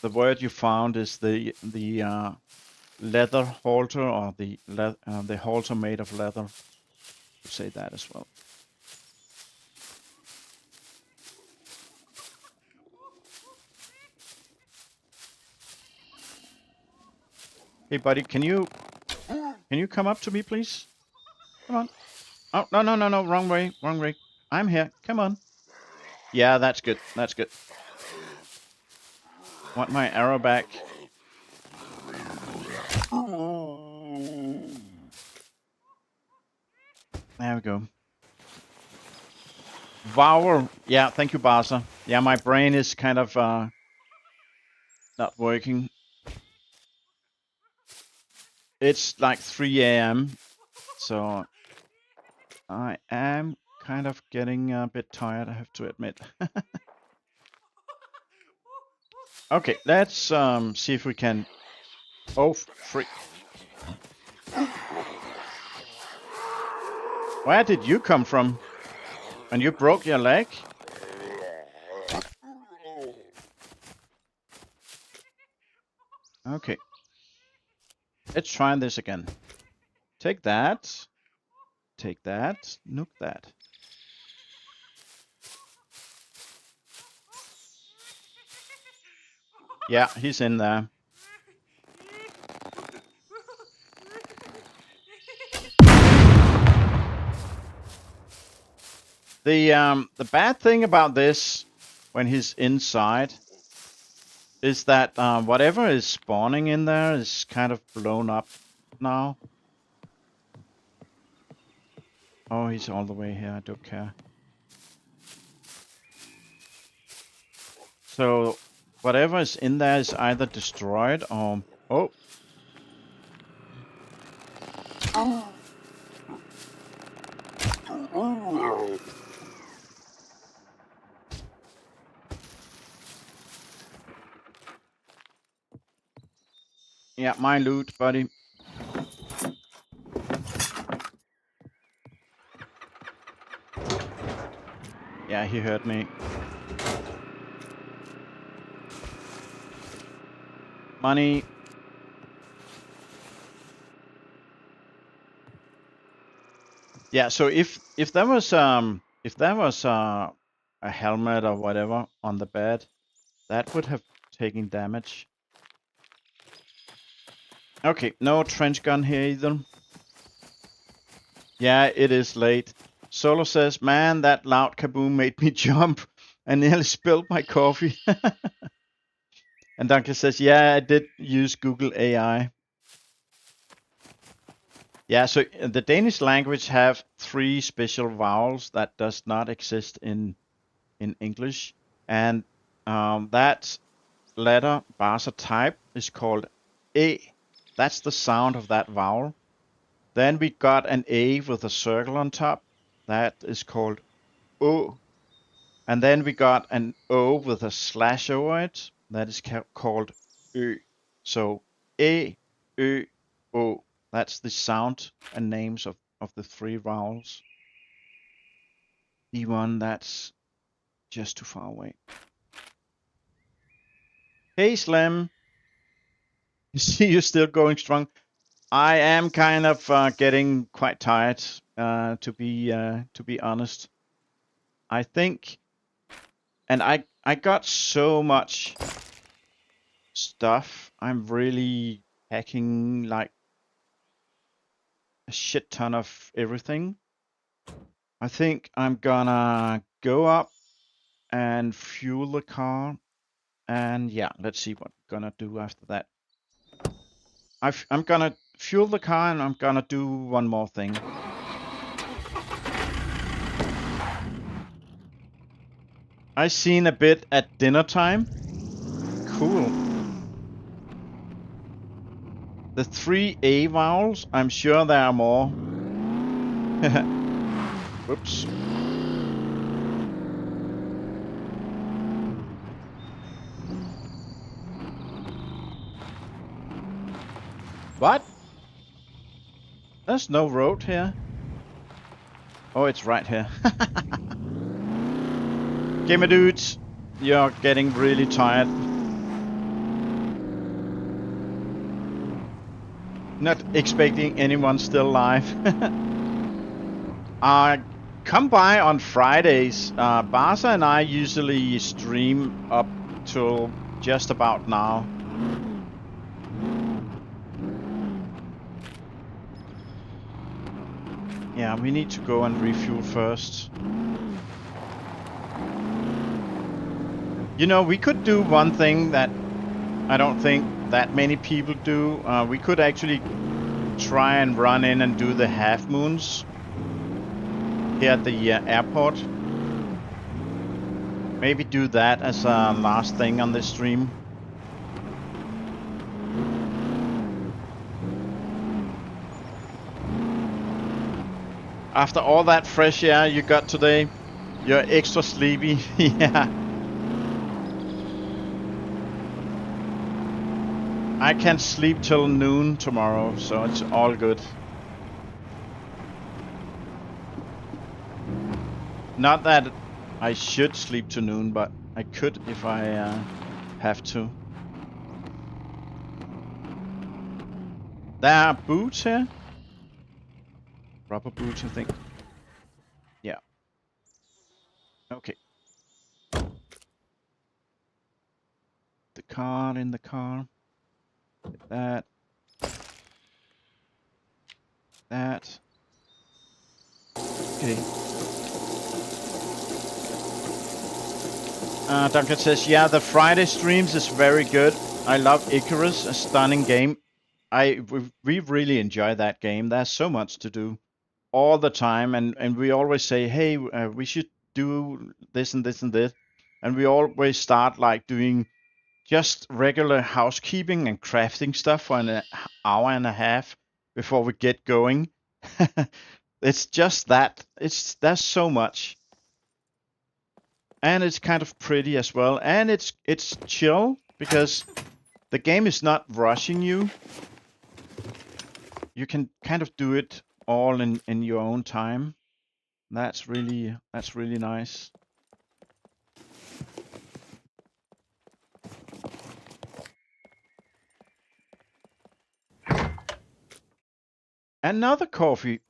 The word you found is the leather halter, or the halter made of leather. You say that as well. Hey, buddy, can you come up to me, please? Come on. Oh, no, wrong way. I'm here. Come on. Yeah, that's good. Want my arrow back? There we go. Vowel. Yeah, thank you, Barca. Yeah, my brain is kind of not working. It's like 3 a.m. So I am kind of getting a bit tired, I have to admit. Okay, let's see if we can... Oh, freak. Where did you come from? And you broke your leg? Okay. Let's try this again. Take that. Take that. Nuke that. Yeah, he's in there. The bad thing about this, when he's inside, is that whatever is spawning in there is kind of blown up now. Oh, he's all the way here. I don't care. So whatever is in there is either destroyed or... Oh. Yeah, my loot, buddy. Yeah, he heard me. Money. Yeah, so if there was a helmet or whatever on the bed, that would have taken damage. Okay, no trench gun here either. Yeah, it is late. Solo says, man, that loud kaboom made me jump and nearly spilled my coffee. And Duncan says, yeah, I did use Google AI. Yeah, so the Danish language have 3 special vowels that does not exist in English. And that letter, Barca type, is called A. That's the sound of that vowel. Then we got an A with a circle on top. That is called O. And then we got an O with a slash over it. That is called Ö. So A, Ö, O. That's the sound and names of the 3 vowels. The one that's just too far away. Hey Slim, you see you're still going strong. I am kind of getting quite tired, to be honest. I think, and I got so much stuff. I'm really hacking like a shit ton of everything. I think I'm gonna go up and fuel the car, and yeah, let's see what I'm gonna do after that. I'm gonna fuel the car, and I'm gonna do one more thing. I seen a bit at dinner time. Cool. The 3 A vowels, I'm sure there are more. Whoops. What? There's no road here. Oh, it's right here. Gamer dudes, you're getting really tired. Not expecting anyone still live. Come by on Fridays. Barca and I usually stream up till just about now. Yeah, we need to go and refuel first. You know, we could do one thing that I don't think that many people do. We could actually try and run in and do the half moons here at the airport. Maybe do that as a last thing on this stream. After all that fresh air you got today, you're extra sleepy. Yeah. I can sleep till noon tomorrow, so it's all good. Not that I should sleep to noon, but I could if I have to. There are boots here. Rubber boots, I think. Yeah. Okay. The car in the car. Get that. That. Okay. Duncan says, yeah, the Friday streams is very good. I love Icarus, a stunning game. We really enjoy that game. There's so much to do all the time, and we always say, hey, we should do this and this and this, and we always start like doing just regular housekeeping and crafting stuff for an hour and a half before we get going. It's just that. There's so much. And it's kind of pretty as well. And it's chill because the game is not rushing you. You can kind of do it all in your own time. That's really nice. Another coffee.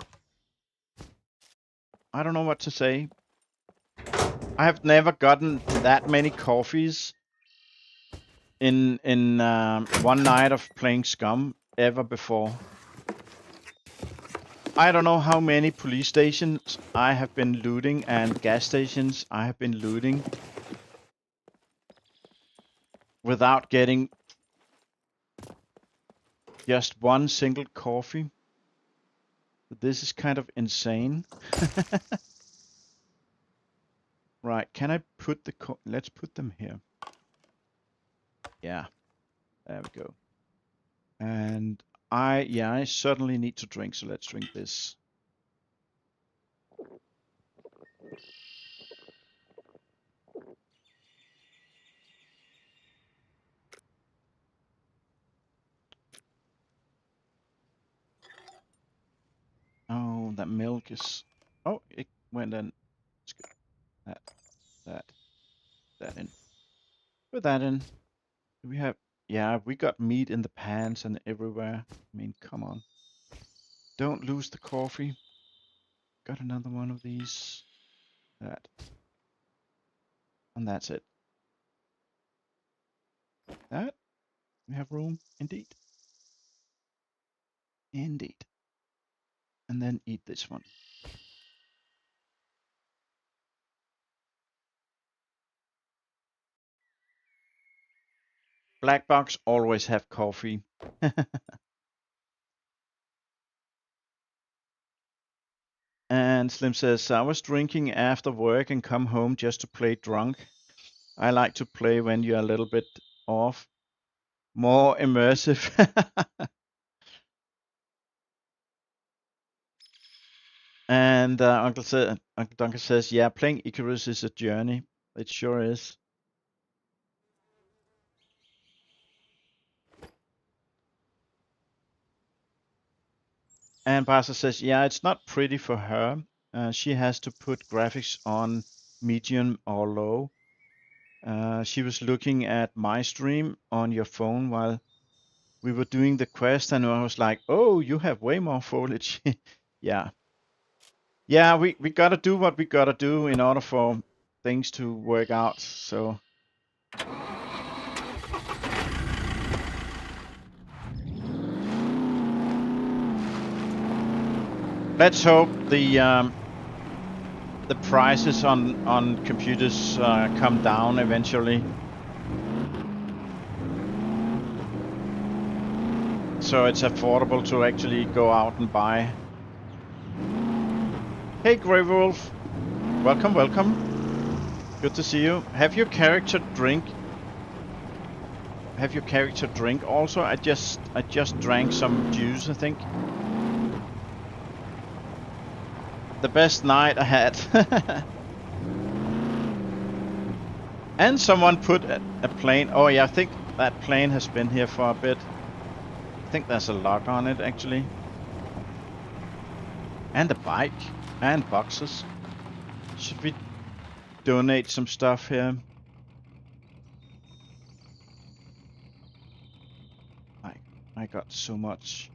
I don't know what to say. I have never gotten that many coffees in one night of playing SCUM ever before. I don't know how many police stations I have been looting and gas stations I have been looting without getting just one single coffee. This is kind of insane. Right, can I put the let's put them here. Yeah, there we go. And I certainly need to drink, so let's drink this. Oh, that milk is... Oh, it went in. Let's get that in. Put that in. Do we have... Yeah, we got meat in the pans and everywhere. I mean, come on. Don't lose the coffee. Got another one of these. That. And that's it. That. We have room. Indeed. Indeed. And then eat this one. Black box always have coffee. And Slim says, I was drinking after work and come home just to play drunk. I like to play when you're a little bit off. More immersive. And Uncle Duncan says, yeah, playing Icarus is a journey. It sure is. And Basa says, yeah, it's not pretty for her. She has to put graphics on medium or low. She was looking at my stream on your phone while we were doing the quest, and I was like, oh, you have way more foliage. Yeah. Yeah, we gotta do what we gotta do in order for things to work out, so. Let's hope the prices on computers come down eventually. So it's affordable to actually go out and buy. Hey Grey Wolf, welcome, welcome. Good to see you. Have your character drink? Have your character drink also? I just drank some juice, I think. The best night I had. And someone put a plane. Oh yeah, I think that plane has been here for a bit. I think there's a lock on it actually. And a bike. And boxes. Should we donate some stuff here? I got so much.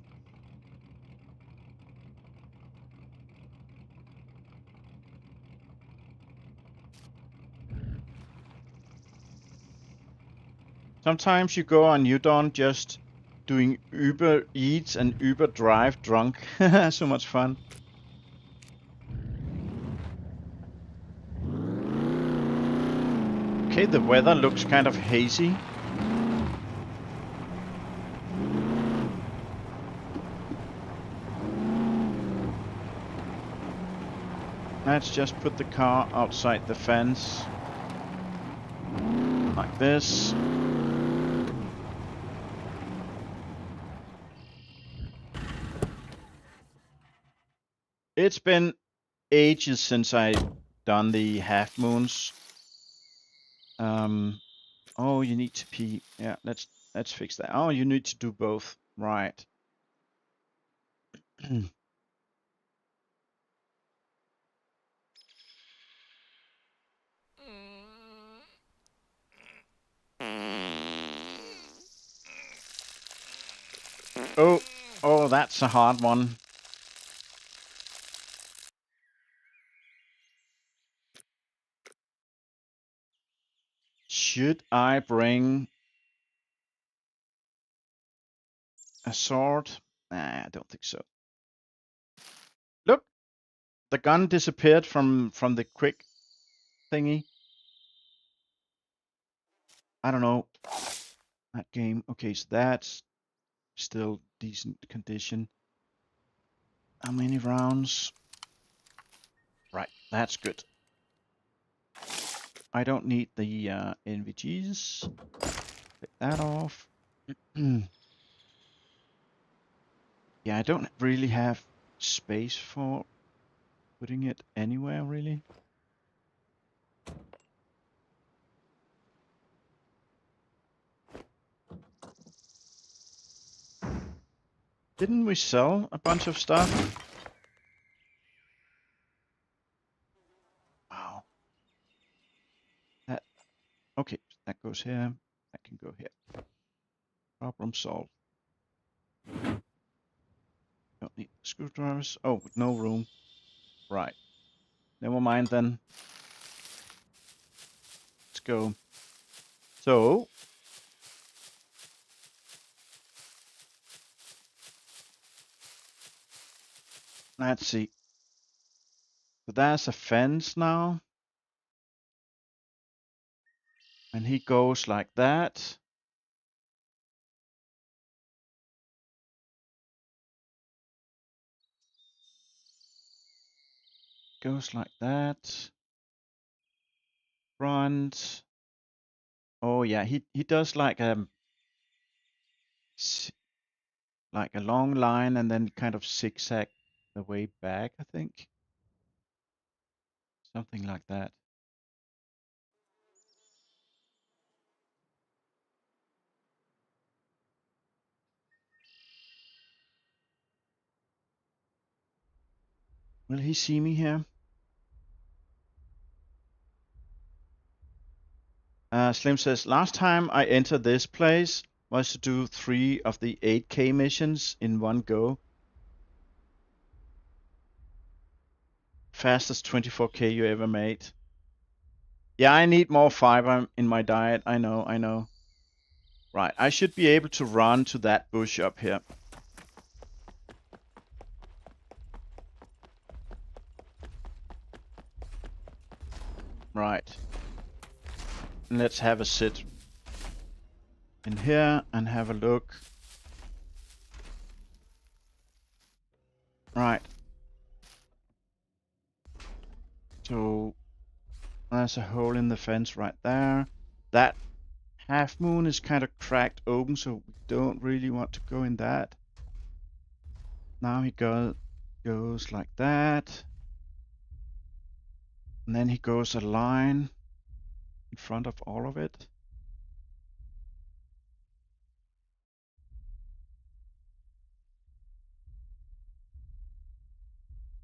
Sometimes you go on Udon just doing Uber Eats and Uber Drive drunk. So much fun. Okay, the weather looks kind of hazy. Let's just put the car outside the fence. Like this. It's been ages since I done the half moons. Oh, you need to pee. Yeah, let's fix that. Oh, you need to do both. Right. Oh, that's a hard one. Should I bring a sword? Nah, I don't think so. Look, the gun disappeared from the quick thingy. I don't know. That game. Okay, so that's still decent condition. How many rounds? Right, that's good. I don't need the NVGs. Take that off. Yeah, I don't really have space for putting it anywhere, really. Didn't we sell a bunch of stuff? Wow. That, okay, that goes here. That can go here. Problem solved. Don't need screwdrivers. Oh, no room. Right. Never mind then. Let's go. So, let's see. So there's a fence now. And he goes like that. Goes like that. Front. Oh yeah, he does like a long line and then kind of zigzag the way back, I think. Something like that. Will he see me here? Slim says, last time I entered this place was to do 3 of the 8K missions in one go. Fastest 24K you ever made. Yeah, I need more fiber in my diet. I know. Right, I should be able to run to that bush up here. Right. Let's have a sit in here and have a look. Right. So there's a hole in the fence right there. That half moon is kind of cracked open, so we don't really want to go in that. Now he goes like that. And then he goes a line in front of all of it.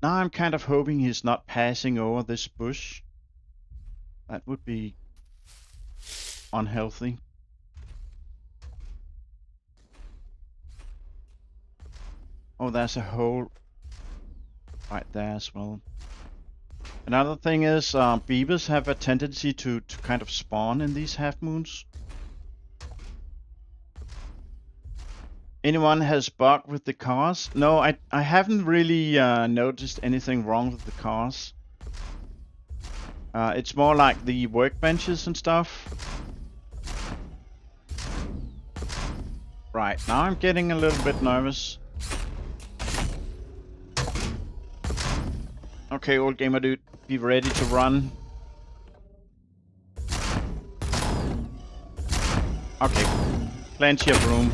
Now I'm kind of hoping he's not passing over this bush. That would be unhealthy. Oh, there's a hole right there as well. Another thing is, beavers have a tendency to kind of spawn in these half moons. Anyone has bug with the cars? No, I haven't really noticed anything wrong with the cars. It's more like the workbenches and stuff. Right, now I'm getting a little bit nervous. Okay, old gamer dude, be ready to run. Okay, plenty of room.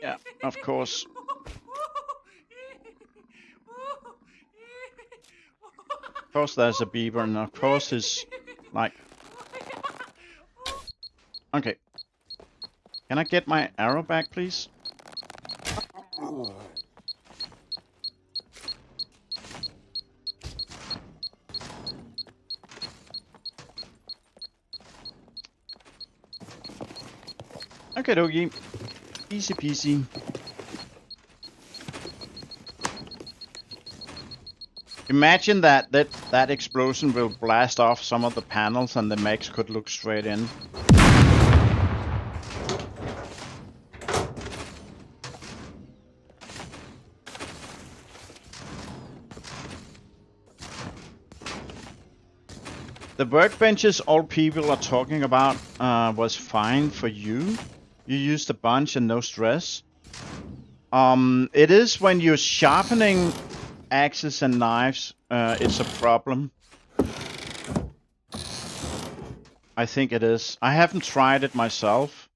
Yeah, of course. Of course there's a beaver, and of course it's like... Okay. Can I get my arrow back, please? Okay, dokie. Easy peasy. Imagine that explosion will blast off some of the panels and the mechs could look straight in. The workbenches all people are talking about was fine for you. You used a bunch and no stress. It is when you're sharpening axes and knives, it's a problem. I think it is. I haven't tried it myself.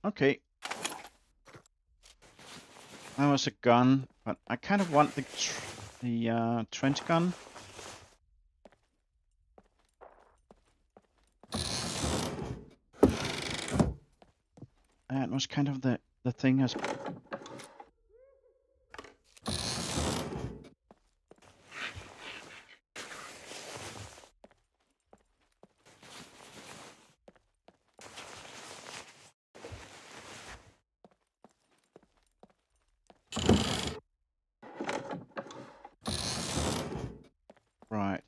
Okay. That was a gun, but I kind of want the trench gun. That was kind of the thing as. Right.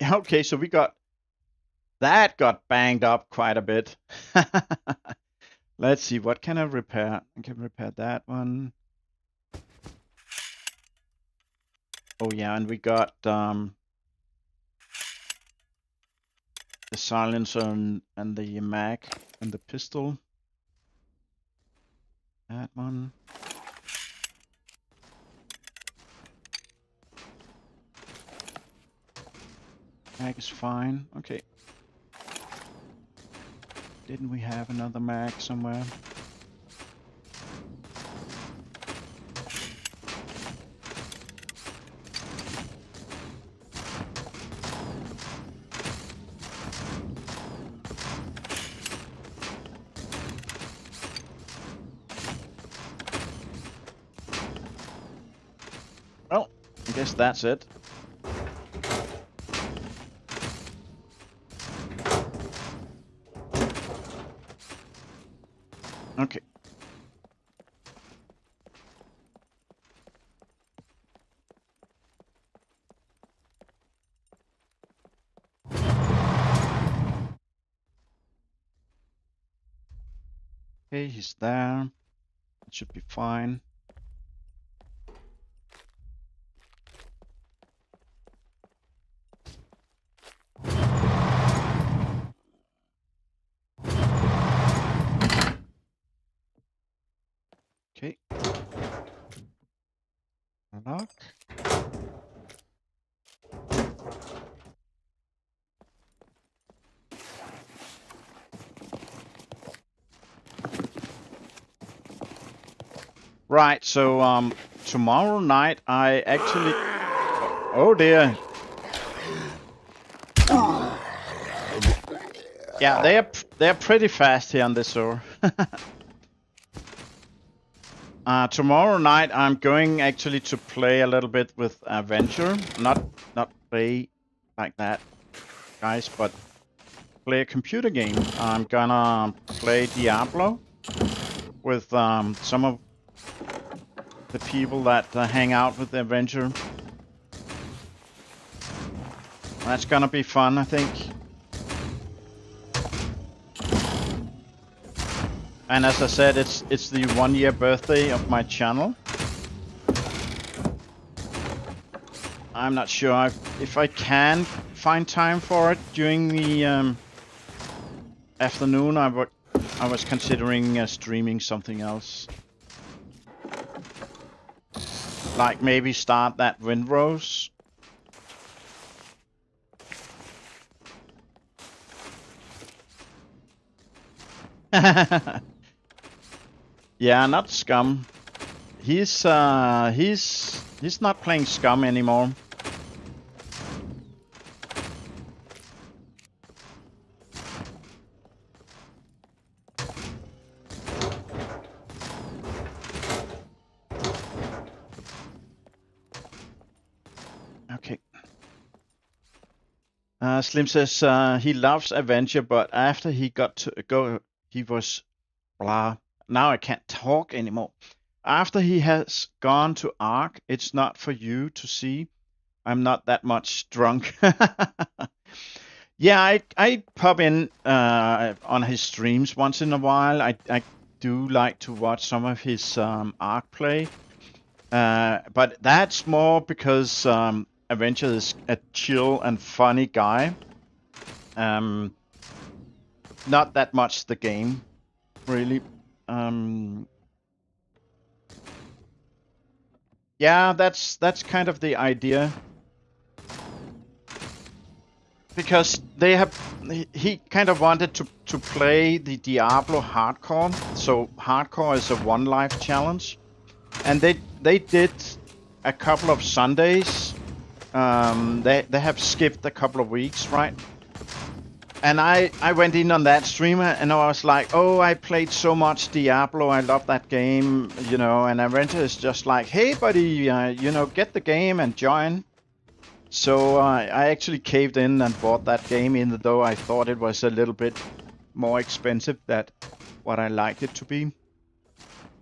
Okay, so we got banged up quite a bit. Let's see, what can I repair? I can repair that one. Oh yeah, and we got the silencer and the mag and the pistol. That one. Mag is fine. Okay. Didn't we have another mag somewhere? Well, I guess that's it. Okay. Okay, he's there. It should be fine. Okay. Lock. Right, so tomorrow night I actually oh dear. Yeah, they're pretty fast here on this server. Tomorrow night I'm going actually to play a little bit with Adventure. Not play like that, guys, but play a computer game. I'm gonna play Diablo with some of the people that hang out with the Adventure. That's gonna be fun, I think. And as I said, it's the 1-year birthday of my channel. I'm not sure if I can find time for it during the afternoon. I was considering streaming something else, like maybe start that Windrose. Yeah, not SCUM. He's He's not playing SCUM anymore. Okay. Slim says he loves Avenger, but after he got to go, he was blah. Now I can't talk anymore. After he has gone to Ark, it's not for you to see. I'm not that much drunk. Yeah, I pop in on his streams once in a while. I do like to watch some of his Ark play. But that's more because Avenger is a chill and funny guy. Not that much the game, really. Yeah, that's kind of the idea. Because he kind of wanted to play the Diablo hardcore. So hardcore is a 1 life challenge. And they did a couple of Sundays. They have skipped a couple of weeks, right? And I went in on that streamer and I was like, oh, I played so much Diablo, I love that game, you know. And Avenger is just like, hey buddy, you know, get the game and join. So I actually caved in and bought that game, even though I thought it was a little bit more expensive than what I liked it to be.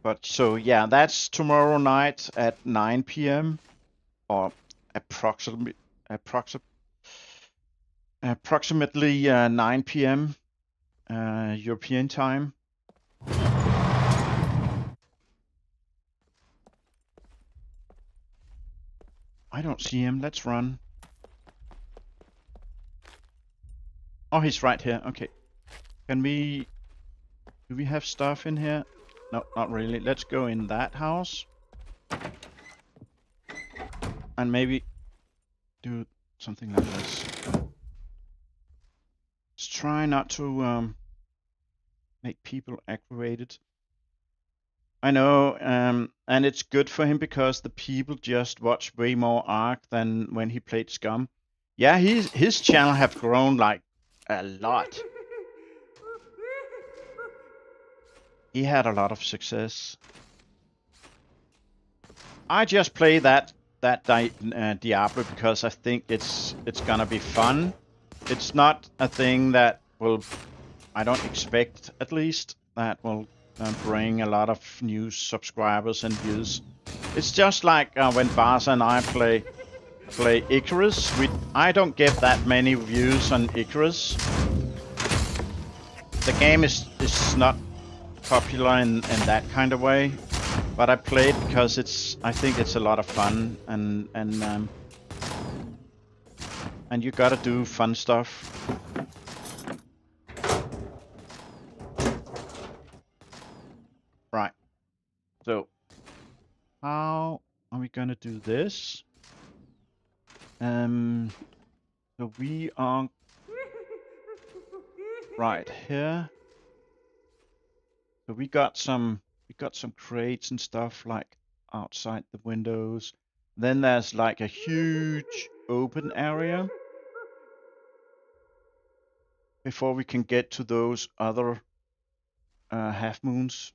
But so yeah, that's tomorrow night at 9 p.m. or approximately 9 p.m. European time. I don't see him. Let's run. Oh, he's right here. Okay. Do we have stuff in here? No, not really. Let's go in that house. And maybe do something like this. Let's try not to make people aggravated. I know, and it's good for him because the people just watch way more Ark than when he played SCUM. Yeah, his channel have grown like a lot. He had a lot of success. I just play that Diablo because I think it's gonna be fun. It's not a thing that will, I don't expect at least, that will bring a lot of new subscribers and views. It's just like when Barca and I play Icarus. I don't get that many views on Icarus. The game is not popular in that kind of way, but I play it because I think it's a lot of fun, and you gotta do fun stuff. Right. So how are we gonna do this? So we are right here. So we got some crates and stuff like outside the windows. Then there's like a huge open area before we can get to those other half moons.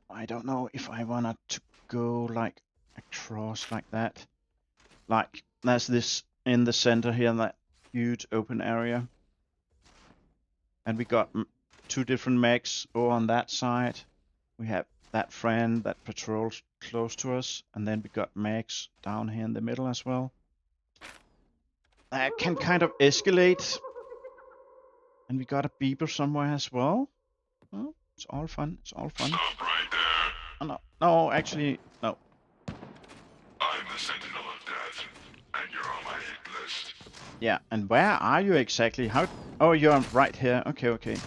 I don't know if I wanted to go like across like that. Like there's this in the center here, that huge open area. And we got 2 different mechs over on that side. We have that friend that patrols close to us, and then we got mechs down here in the middle as well. That can kind of escalate. And we got a beeper somewhere as well. Oh, it's all fun. It's all fun. Stop right there. Oh, no, actually, no. I'm the Sentinel of Death, and you're on my hit list. Yeah, and where are you exactly? How? Oh, you're right here. Okay, okay.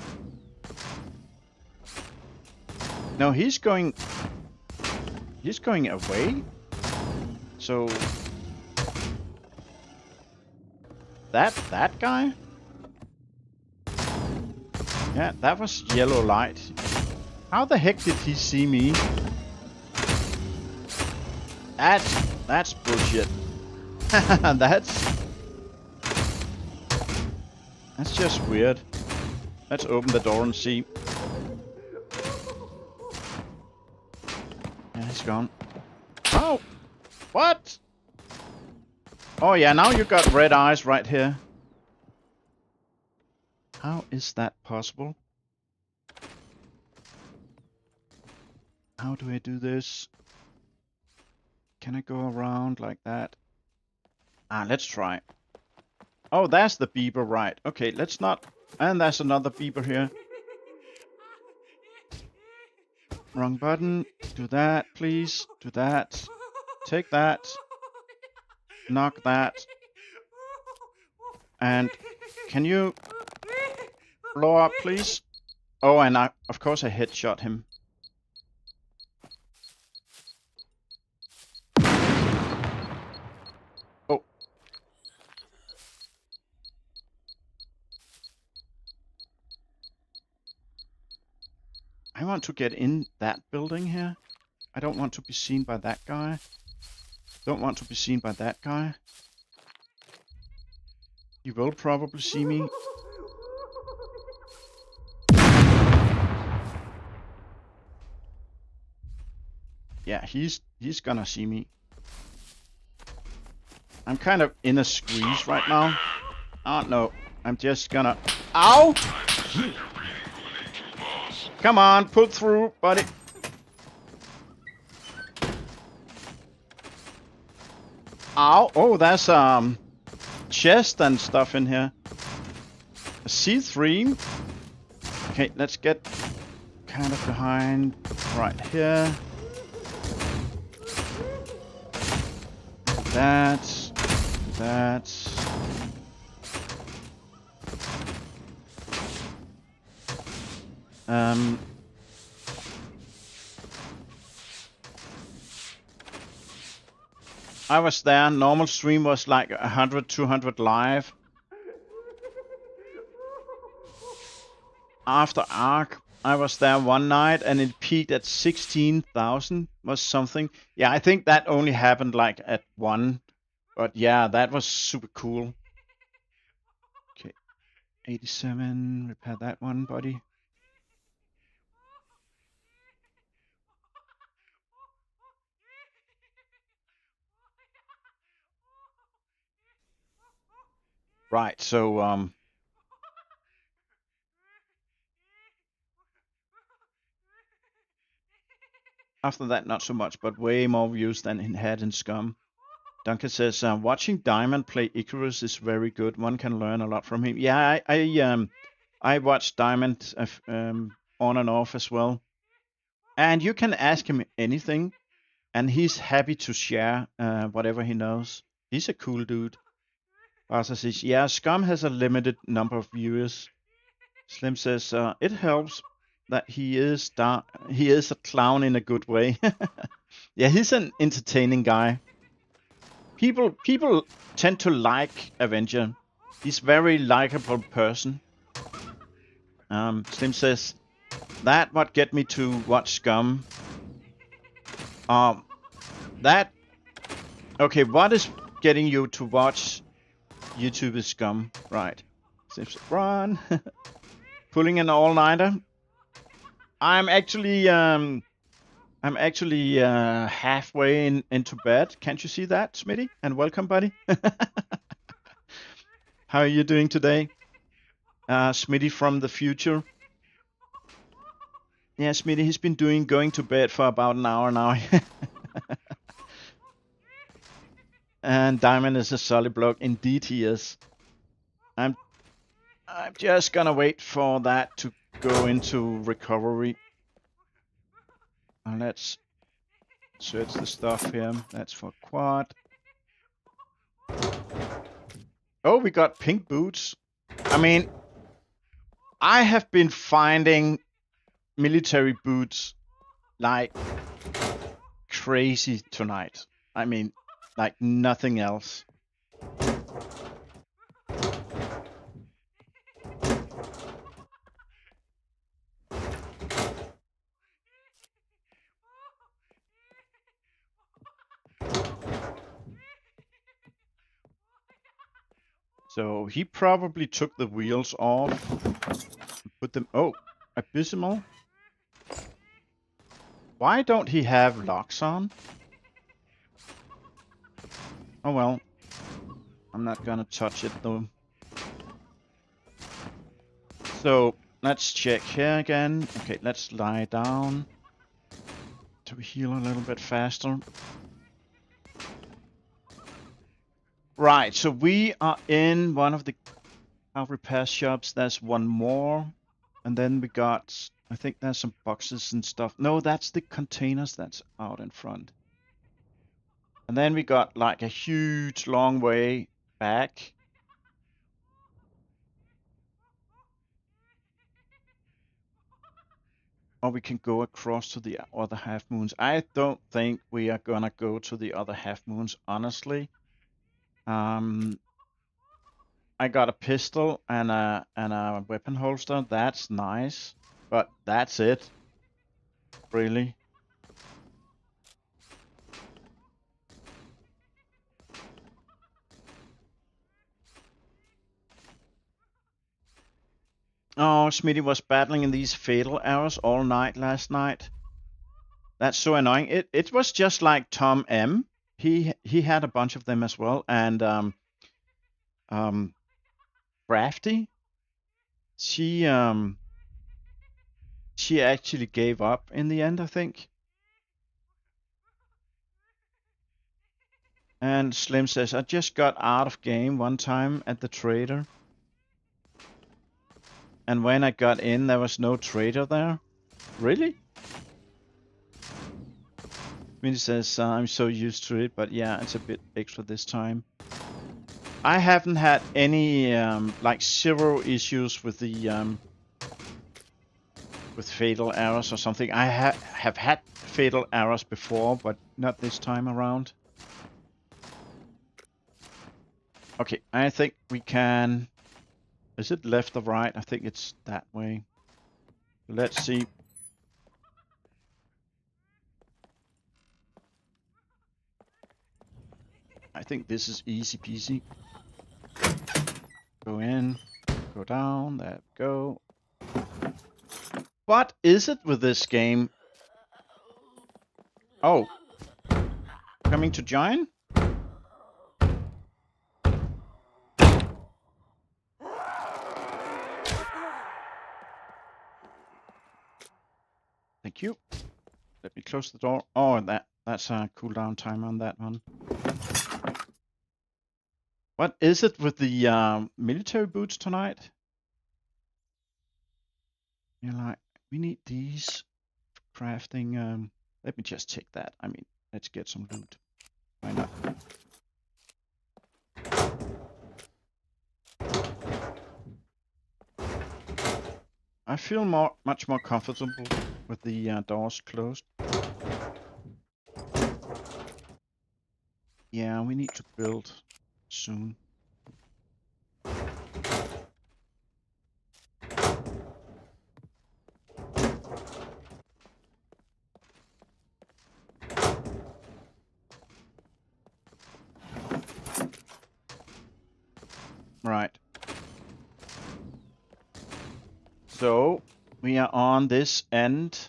No, he's going away. So that guy? Yeah, that was yellow light. How the heck did he see me? That's bullshit. That's just weird. Let's open the door and see. Yeah, he's gone. Oh! What? Oh yeah, now you got red eyes right here. How is that possible? How do I do this? Can I go around like that? Let's try. Oh, that's the beeper, right. Okay, let's not... And there's another beeper here. Wrong button. Do that, please. Do that. Take that. Knock that. And can you blow up, please? Oh, and of course I headshot him. Oh. I want to get in that building here. I don't want to be seen by that guy. Don't want to be seen by that guy. He will probably see me. Yeah, he's gonna see me. I'm kind of in a squeeze right now. Oh no, I'm just gonna... Ow! Come on, pull through, buddy. Ow! Oh, there's chest and stuff in here. A C3. Okay, let's get kind of behind right here. That. I was there. Normal stream was like 100, 200 live. After Ark, I was there one night and it peaked at 16,000 was something. Yeah, I think that only happened like at 1. But yeah, that was super cool. Okay, 87, repair that one, buddy. Right, so after that, not so much, but way more views than it had in SCUM. Duncan says, watching Diamond play Icarus is very good. One can learn a lot from him. Yeah, I watched Diamond on and off as well. And you can ask him anything, and he's happy to share whatever he knows. He's a cool dude. Barca says, yeah, SCUM has a limited number of viewers. Slim says, it helps that he is a clown in a good way. Yeah, he's an entertaining guy. People tend to like Avenger. He's very likable person. Slim says, that what get me to watch SCUM. Okay, what is getting you to watch YouTube is SCUM? Right. Slim says, run. Pulling an all-nighter. I'm actually halfway into bed. Can't you see that, Smitty? And welcome, buddy. How are you doing today? Smitty from the future. Yeah, Smitty, he's been going to bed for about an hour now. And Diamond is a solid block. Indeed he is. I'm just gonna wait for that to go into recovery. And let's search the stuff here. That's for quad. Oh, we got pink boots. I mean, I have been finding military boots like crazy tonight. I mean, like nothing else. So he probably took the wheels off, and put them. Oh, abysmal. Why don't he have locks on? Oh well. I'm not gonna touch it though. So let's check here again. Okay, let's lie down to heal a little bit faster. Right, so we are in one of the car repair shops. There's one more. And then we got, I think there's some boxes and stuff. No, that's the containers that's out in front. And then we got like a huge long way back. Or we can go across to the other half moons. I don't think we are gonna go to the other half moons, honestly. I got a pistol and a weapon holster. That's nice, but that's it, really. Oh, Smitty was battling in these fatal arrows all night last night. That's so annoying. It was just like Tom M. He had a bunch of them as well, and Crafty. She actually gave up in the end, I think. And Slim says, I just got out of game one time at the trader. And when I got in, there was no trader there. Really? Smitty says, I'm so used to it, but yeah, it's a bit extra this time. I haven't had any, like zero issues with the, with fatal arrows or something. I have had fatal arrows before, but not this time around. Okay, I think we can... Is it left or right? I think it's that way. Let's see. I think this is easy peasy. Go in, go down, there we go. What is it with this game? Oh. Coming to join? Thank you. Let me close the door. Oh, that's a cooldown time on that one. What is it with the military boots tonight? You're like, we need these for crafting. Let me just check that. I mean, let's get some loot. Why not? I feel much more comfortable with the doors closed. Yeah, we need to build soon. Right. So we are on this end,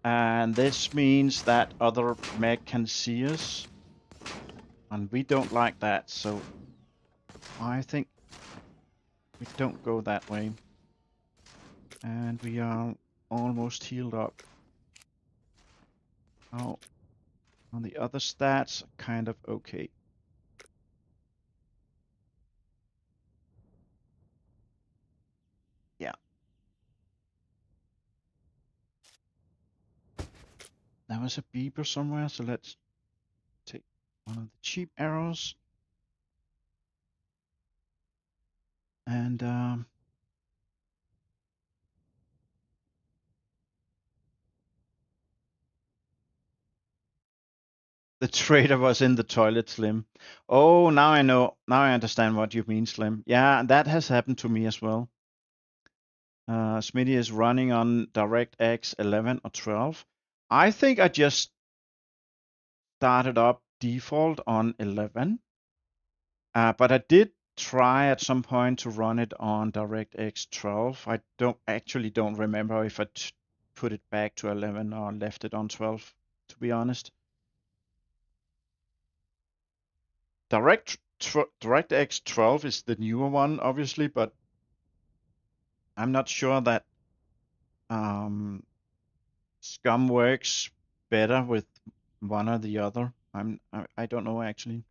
and this means that other mech can see us, and we don't like that, so I think we don't go that way. And we are almost healed up. Oh, on the other stats, kind of okay. Yeah. There was a beeper somewhere, so let's take one of the cheap arrows. And the trader was in the toilet, Slim. Oh, now I know. Now I understand what you mean, Slim. Yeah, that has happened to me as well. Smitty is running on DirectX 11 or 12. I think I just started up default on 11. But I did try at some point to run it on DirectX 12. I don't remember if I put it back to 11 or left it on 12, to be honest. DirectX 12 is the newer one, obviously, but I'm not sure that SCUM works better with one or the other. I don't know actually.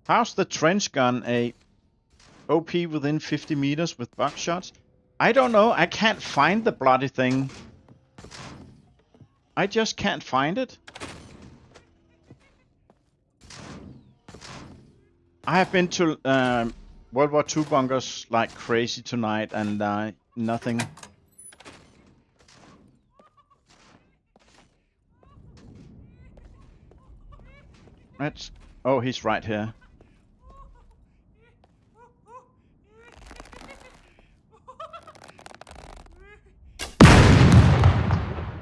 How's the trench gun a OP within 50 meters with buckshots? I don't know. I can't find the bloody thing. I just can't find it. I have been to World War II bunkers like crazy tonight and nothing. Oh, he's right here.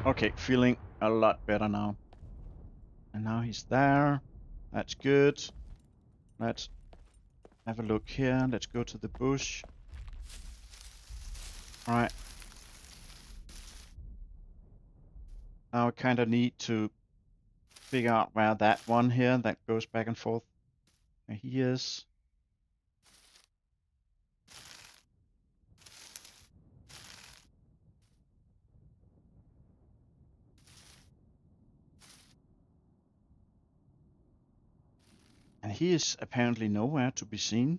Okay, feeling a lot better now. And now he's there. That's good. Let's have a look here. Let's go to the bush. Alright. Now I kind of need to figure out where that one here that goes back and forth. There he is. And he is apparently nowhere to be seen.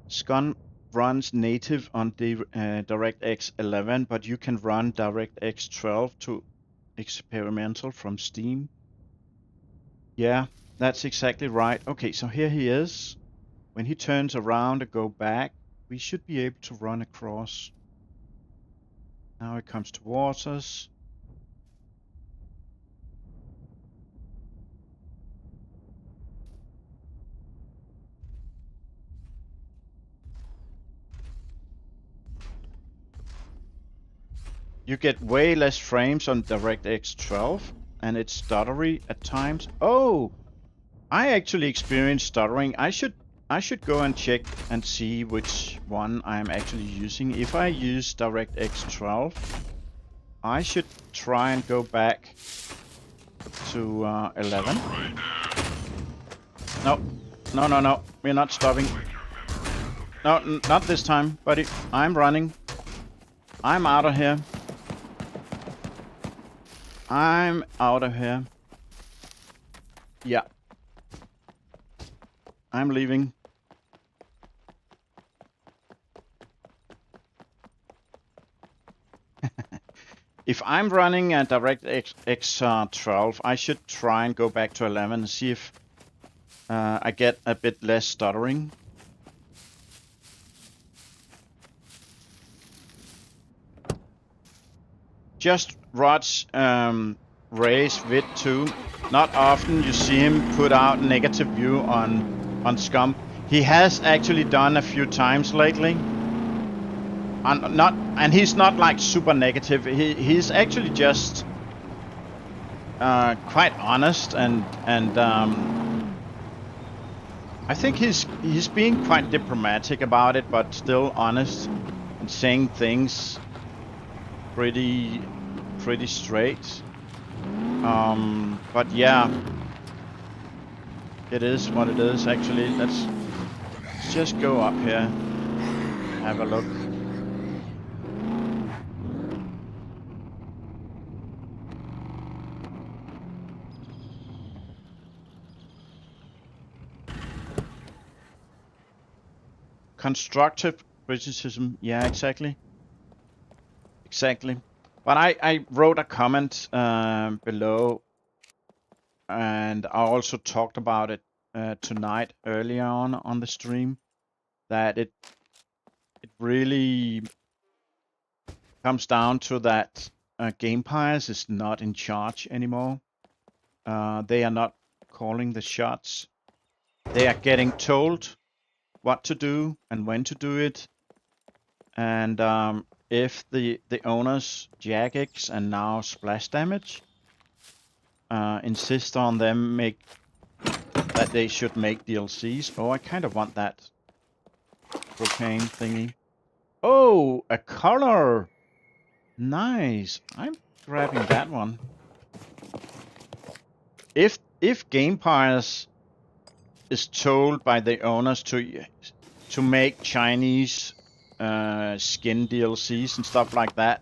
SCUM runs native on DirectX 11, but you can run DirectX 12 to experimental from Steam. Yeah, that's exactly right. Okay, so here he is. When he turns around and go back, we should be able to run across. Now it comes towards us. You get way less frames on DirectX 12, and it's stuttery at times. Oh, I actually experienced stuttering. I should go and check and see which one I'm actually using. If I use DirectX 12, I should try and go back to 11. No. We're not stopping. No, not this time, buddy. I'm running. I'm out of here. I'm out of here. Yeah. I'm leaving. If I'm running a DirectX 12, I should try and go back to 11 and see if I get a bit less stuttering. Just watch Ray's vid too. Not often you see him put out negative view on SCUM. He has actually done a few times lately. And he's not like super negative. He's actually just quite honest and I think he's being quite diplomatic about it, but still honest and saying things pretty straight. But yeah, it is what it is. Actually, let's just go up here, have a look. Constructive criticism, yeah, exactly. But I wrote a comment below, and I also talked about it tonight earlier on the stream, that it really comes down to that Gamepires is not in charge anymore. They are not calling the shots. They are getting told what to do and when to do it. And if the owners, Jagex and now Splash Damage, insist on them that they should make DLCs. Oh, I kind of want that propane thingy. Oh, a color! Nice. I'm grabbing that one. If Gamepires is told by the owners to make Chinese skin DLCs and stuff like that,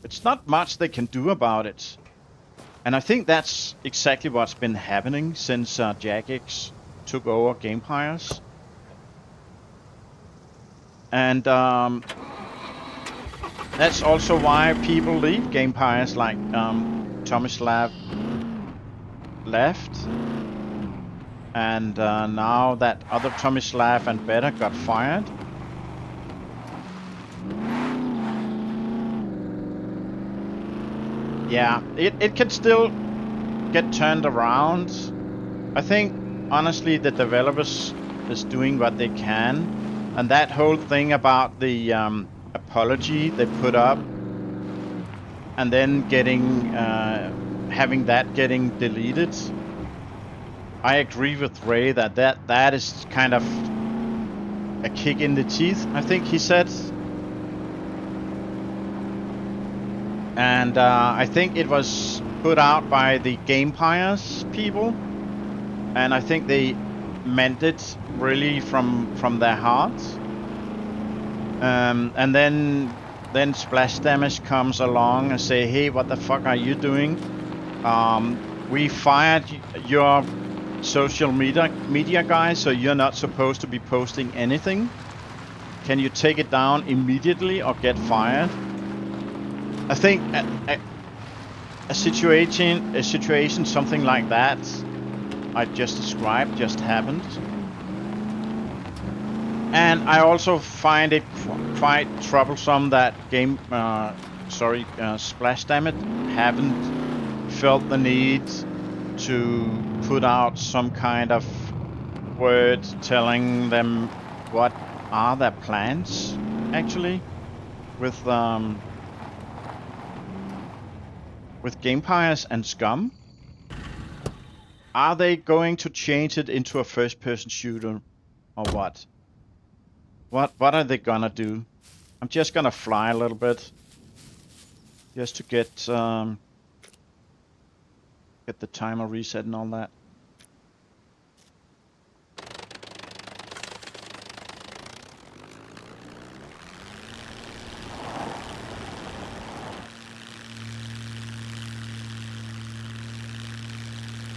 it's not much they can do about it. And I think that's exactly what's been happening since Jagex took over Gamepires. And that's also why people leave Gamepires, like Tomislav left. And now that other Tomislav and Better got fired. Yeah, it can still get turned around. I think, honestly, the developers is doing what they can. And that whole thing about the apology they put up, and then having that getting deleted, I agree with Ray that is kind of a kick in the teeth, I think he said. And I think it was put out by the Gamepires people, and I think they meant it really from their hearts. And then Splash Damage comes along and say, hey, what the fuck are you doing? We fired your social media guy, so you're not supposed to be posting anything. Can you take it down immediately or get fired? I think a situation something like that I just described just happened. And I also find it quite troublesome that Splash Damage haven't felt the need to put out some kind of word telling them what are their plans actually with Gamepires and SCUM. Are they going to change it into a first-person shooter or what? What are they gonna do? I'm just gonna fly a little bit, just to get the timer reset and all that.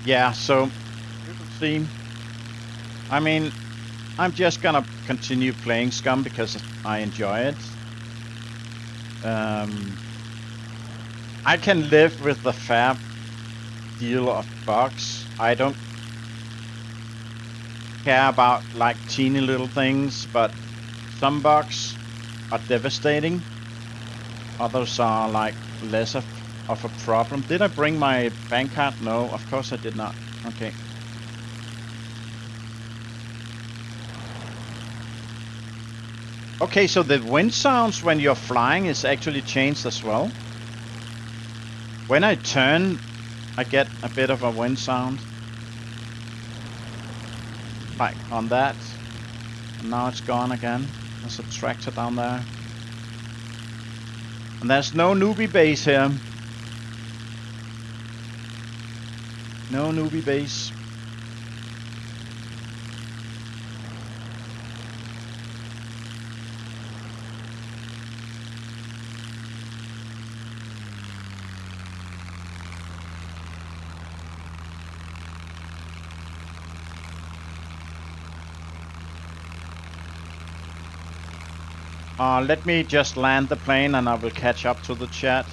Yeah, so you can see. I mean, I'm just gonna continue playing SCUM because I enjoy it. I can live with the fair deal of bugs. I don't care about like teeny little things, but some bugs are devastating. Others are like less of a problem. Did I bring my bank card? No, of course I did not. Okay. Okay, so the wind sounds when you're flying is actually changed as well. When I turn, I get a bit of a wind sound. Like on that. And now it's gone again. There's a tractor down there. And there's no newbie base here. No newbie base. Let me just land the plane and I will catch up to the chat.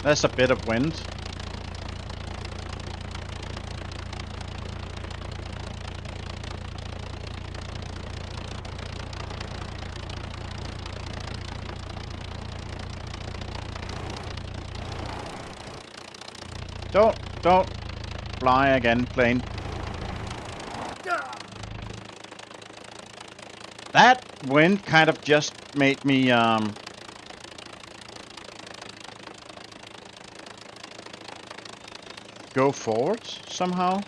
There's a bit of wind. Don't. Fly again, plane. That wind kind of just made me go forward somehow.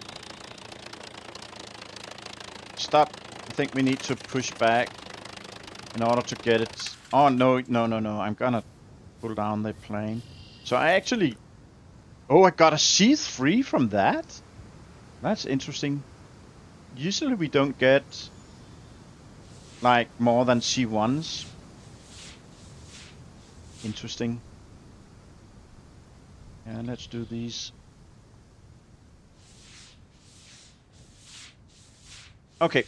Stop. I think we need to push back in order to get it. Oh, no. I'm gonna pull down the plane. So I actually... Oh, I got a C3 from that? That's interesting. Usually we don't get like more than C1s. Interesting. And let's do these. Okay.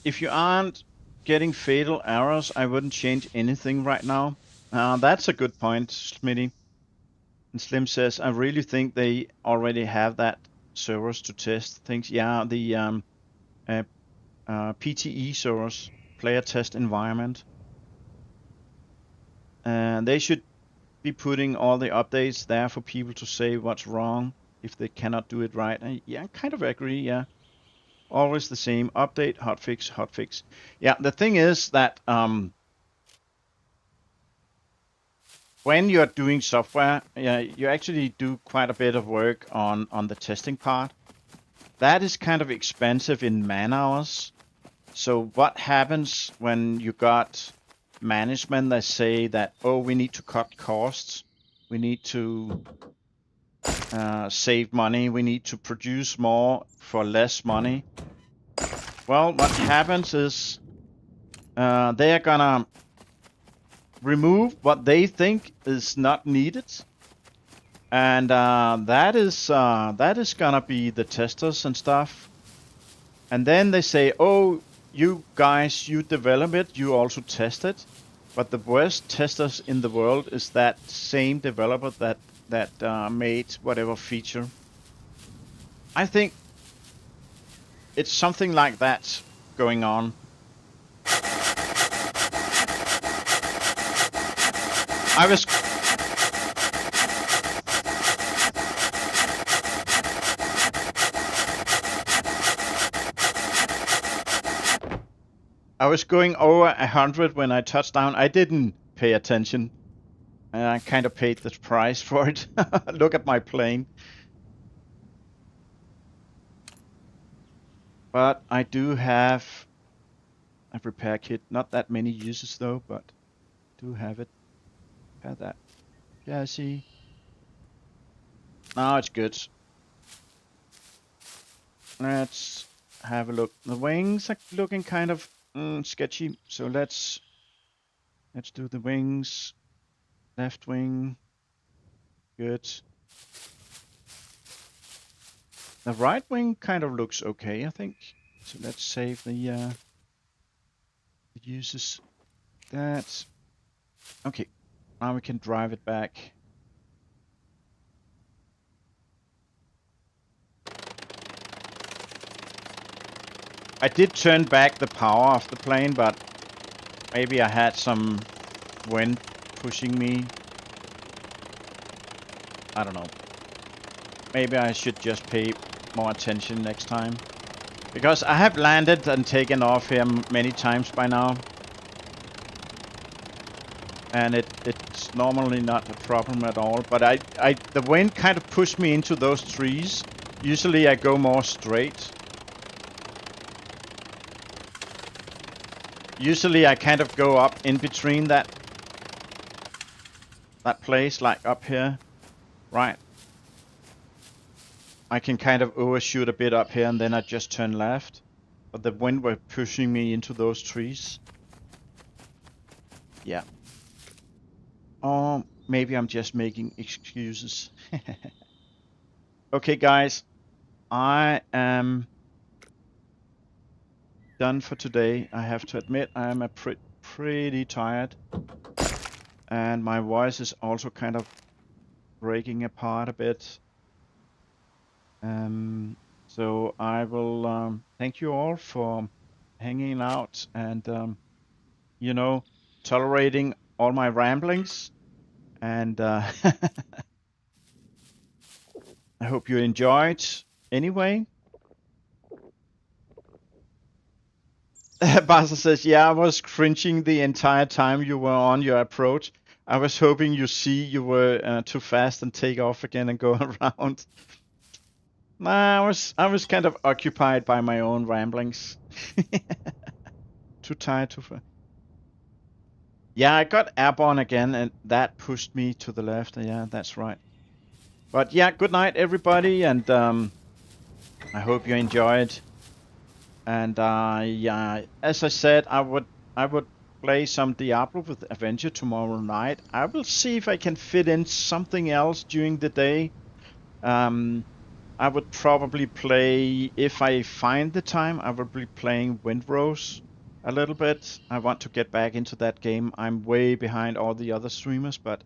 If you aren't getting fatal errors, I wouldn't change anything right now. That's a good point, Smitty. And Slim says, I really think they already have that servers to test things. Yeah, the PTE servers, player test environment. And they should be putting all the updates there for people to say what's wrong if they cannot do it right. Yeah, I kind of agree, yeah. Always the same, update, hotfix, hotfix. Yeah, the thing is that when you're doing software, you actually do quite a bit of work on the testing part. That is kind of expensive in man hours. So what happens when you got management that say that, oh, we need to cut costs, we need to save money, we need to produce more for less money? Well, what happens is they are gonna remove what they think is not needed, and that is gonna be the testers and stuff. And then they say, oh, you guys, you develop it, you also test it. But the worst testers in the world is that same developer that made whatever feature. I think it's something like that going on. I was going over 100 when I touched down. I didn't pay attention. I kind of paid the price for it. Look at my plane. But I do have a repair kit. Not that many uses though, but do have it. Have that. Yeah, I see. Now it's good. Let's have a look. The wings are looking kind of sketchy. So let's do the wings. Left wing. Good. The right wing kind of looks okay, I think. So let's save the uses. That. Okay. Now we can drive it back. I did turn back the power of the plane, but maybe I had some wind pushing me. I don't know. Maybe I should just pay more attention next time. Because I have landed and taken off here many times by now. And it's normally not a problem at all. But the wind kind of pushed me into those trees. Usually I go more straight. Usually I kind of go up in between that place, like up here, right? I can kind of overshoot a bit up here and then I just turn left. But the wind were pushing me into those trees. Yeah. Or maybe I'm just making excuses. Okay, guys. I am done for today. I have to admit I am pretty tired. And my voice is also kind of breaking apart a bit. So I will thank you all for hanging out and you know, tolerating all my ramblings. And I hope you enjoyed. Anyway, Basa says, yeah, I was cringing the entire time you were on your approach. I was hoping you were too fast and take off again and go around. Nah, I was kind of occupied by my own ramblings. Too tired to. Yeah, I got airborne again, and that pushed me to the left. Yeah, that's right. But yeah, good night, everybody, and I hope you enjoyed. And yeah, as I said, I would play some Diablo with Avenger tomorrow night. I will see if I can fit in something else during the day. I would probably play, if I find the time, I will be playing Windrose a little bit. I want to get back into that game. I'm way behind all the other streamers, but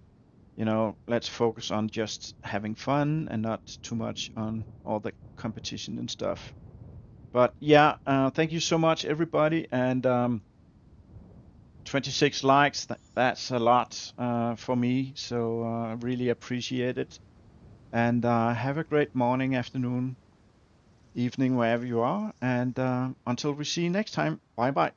you know, let's focus on just having fun and not too much on all the competition and stuff. But yeah, thank you so much, everybody, and 26 likes. That's a lot for me, so I really appreciate it. And have a great morning, afternoon, evening, wherever you are. And until we see you next time, bye bye.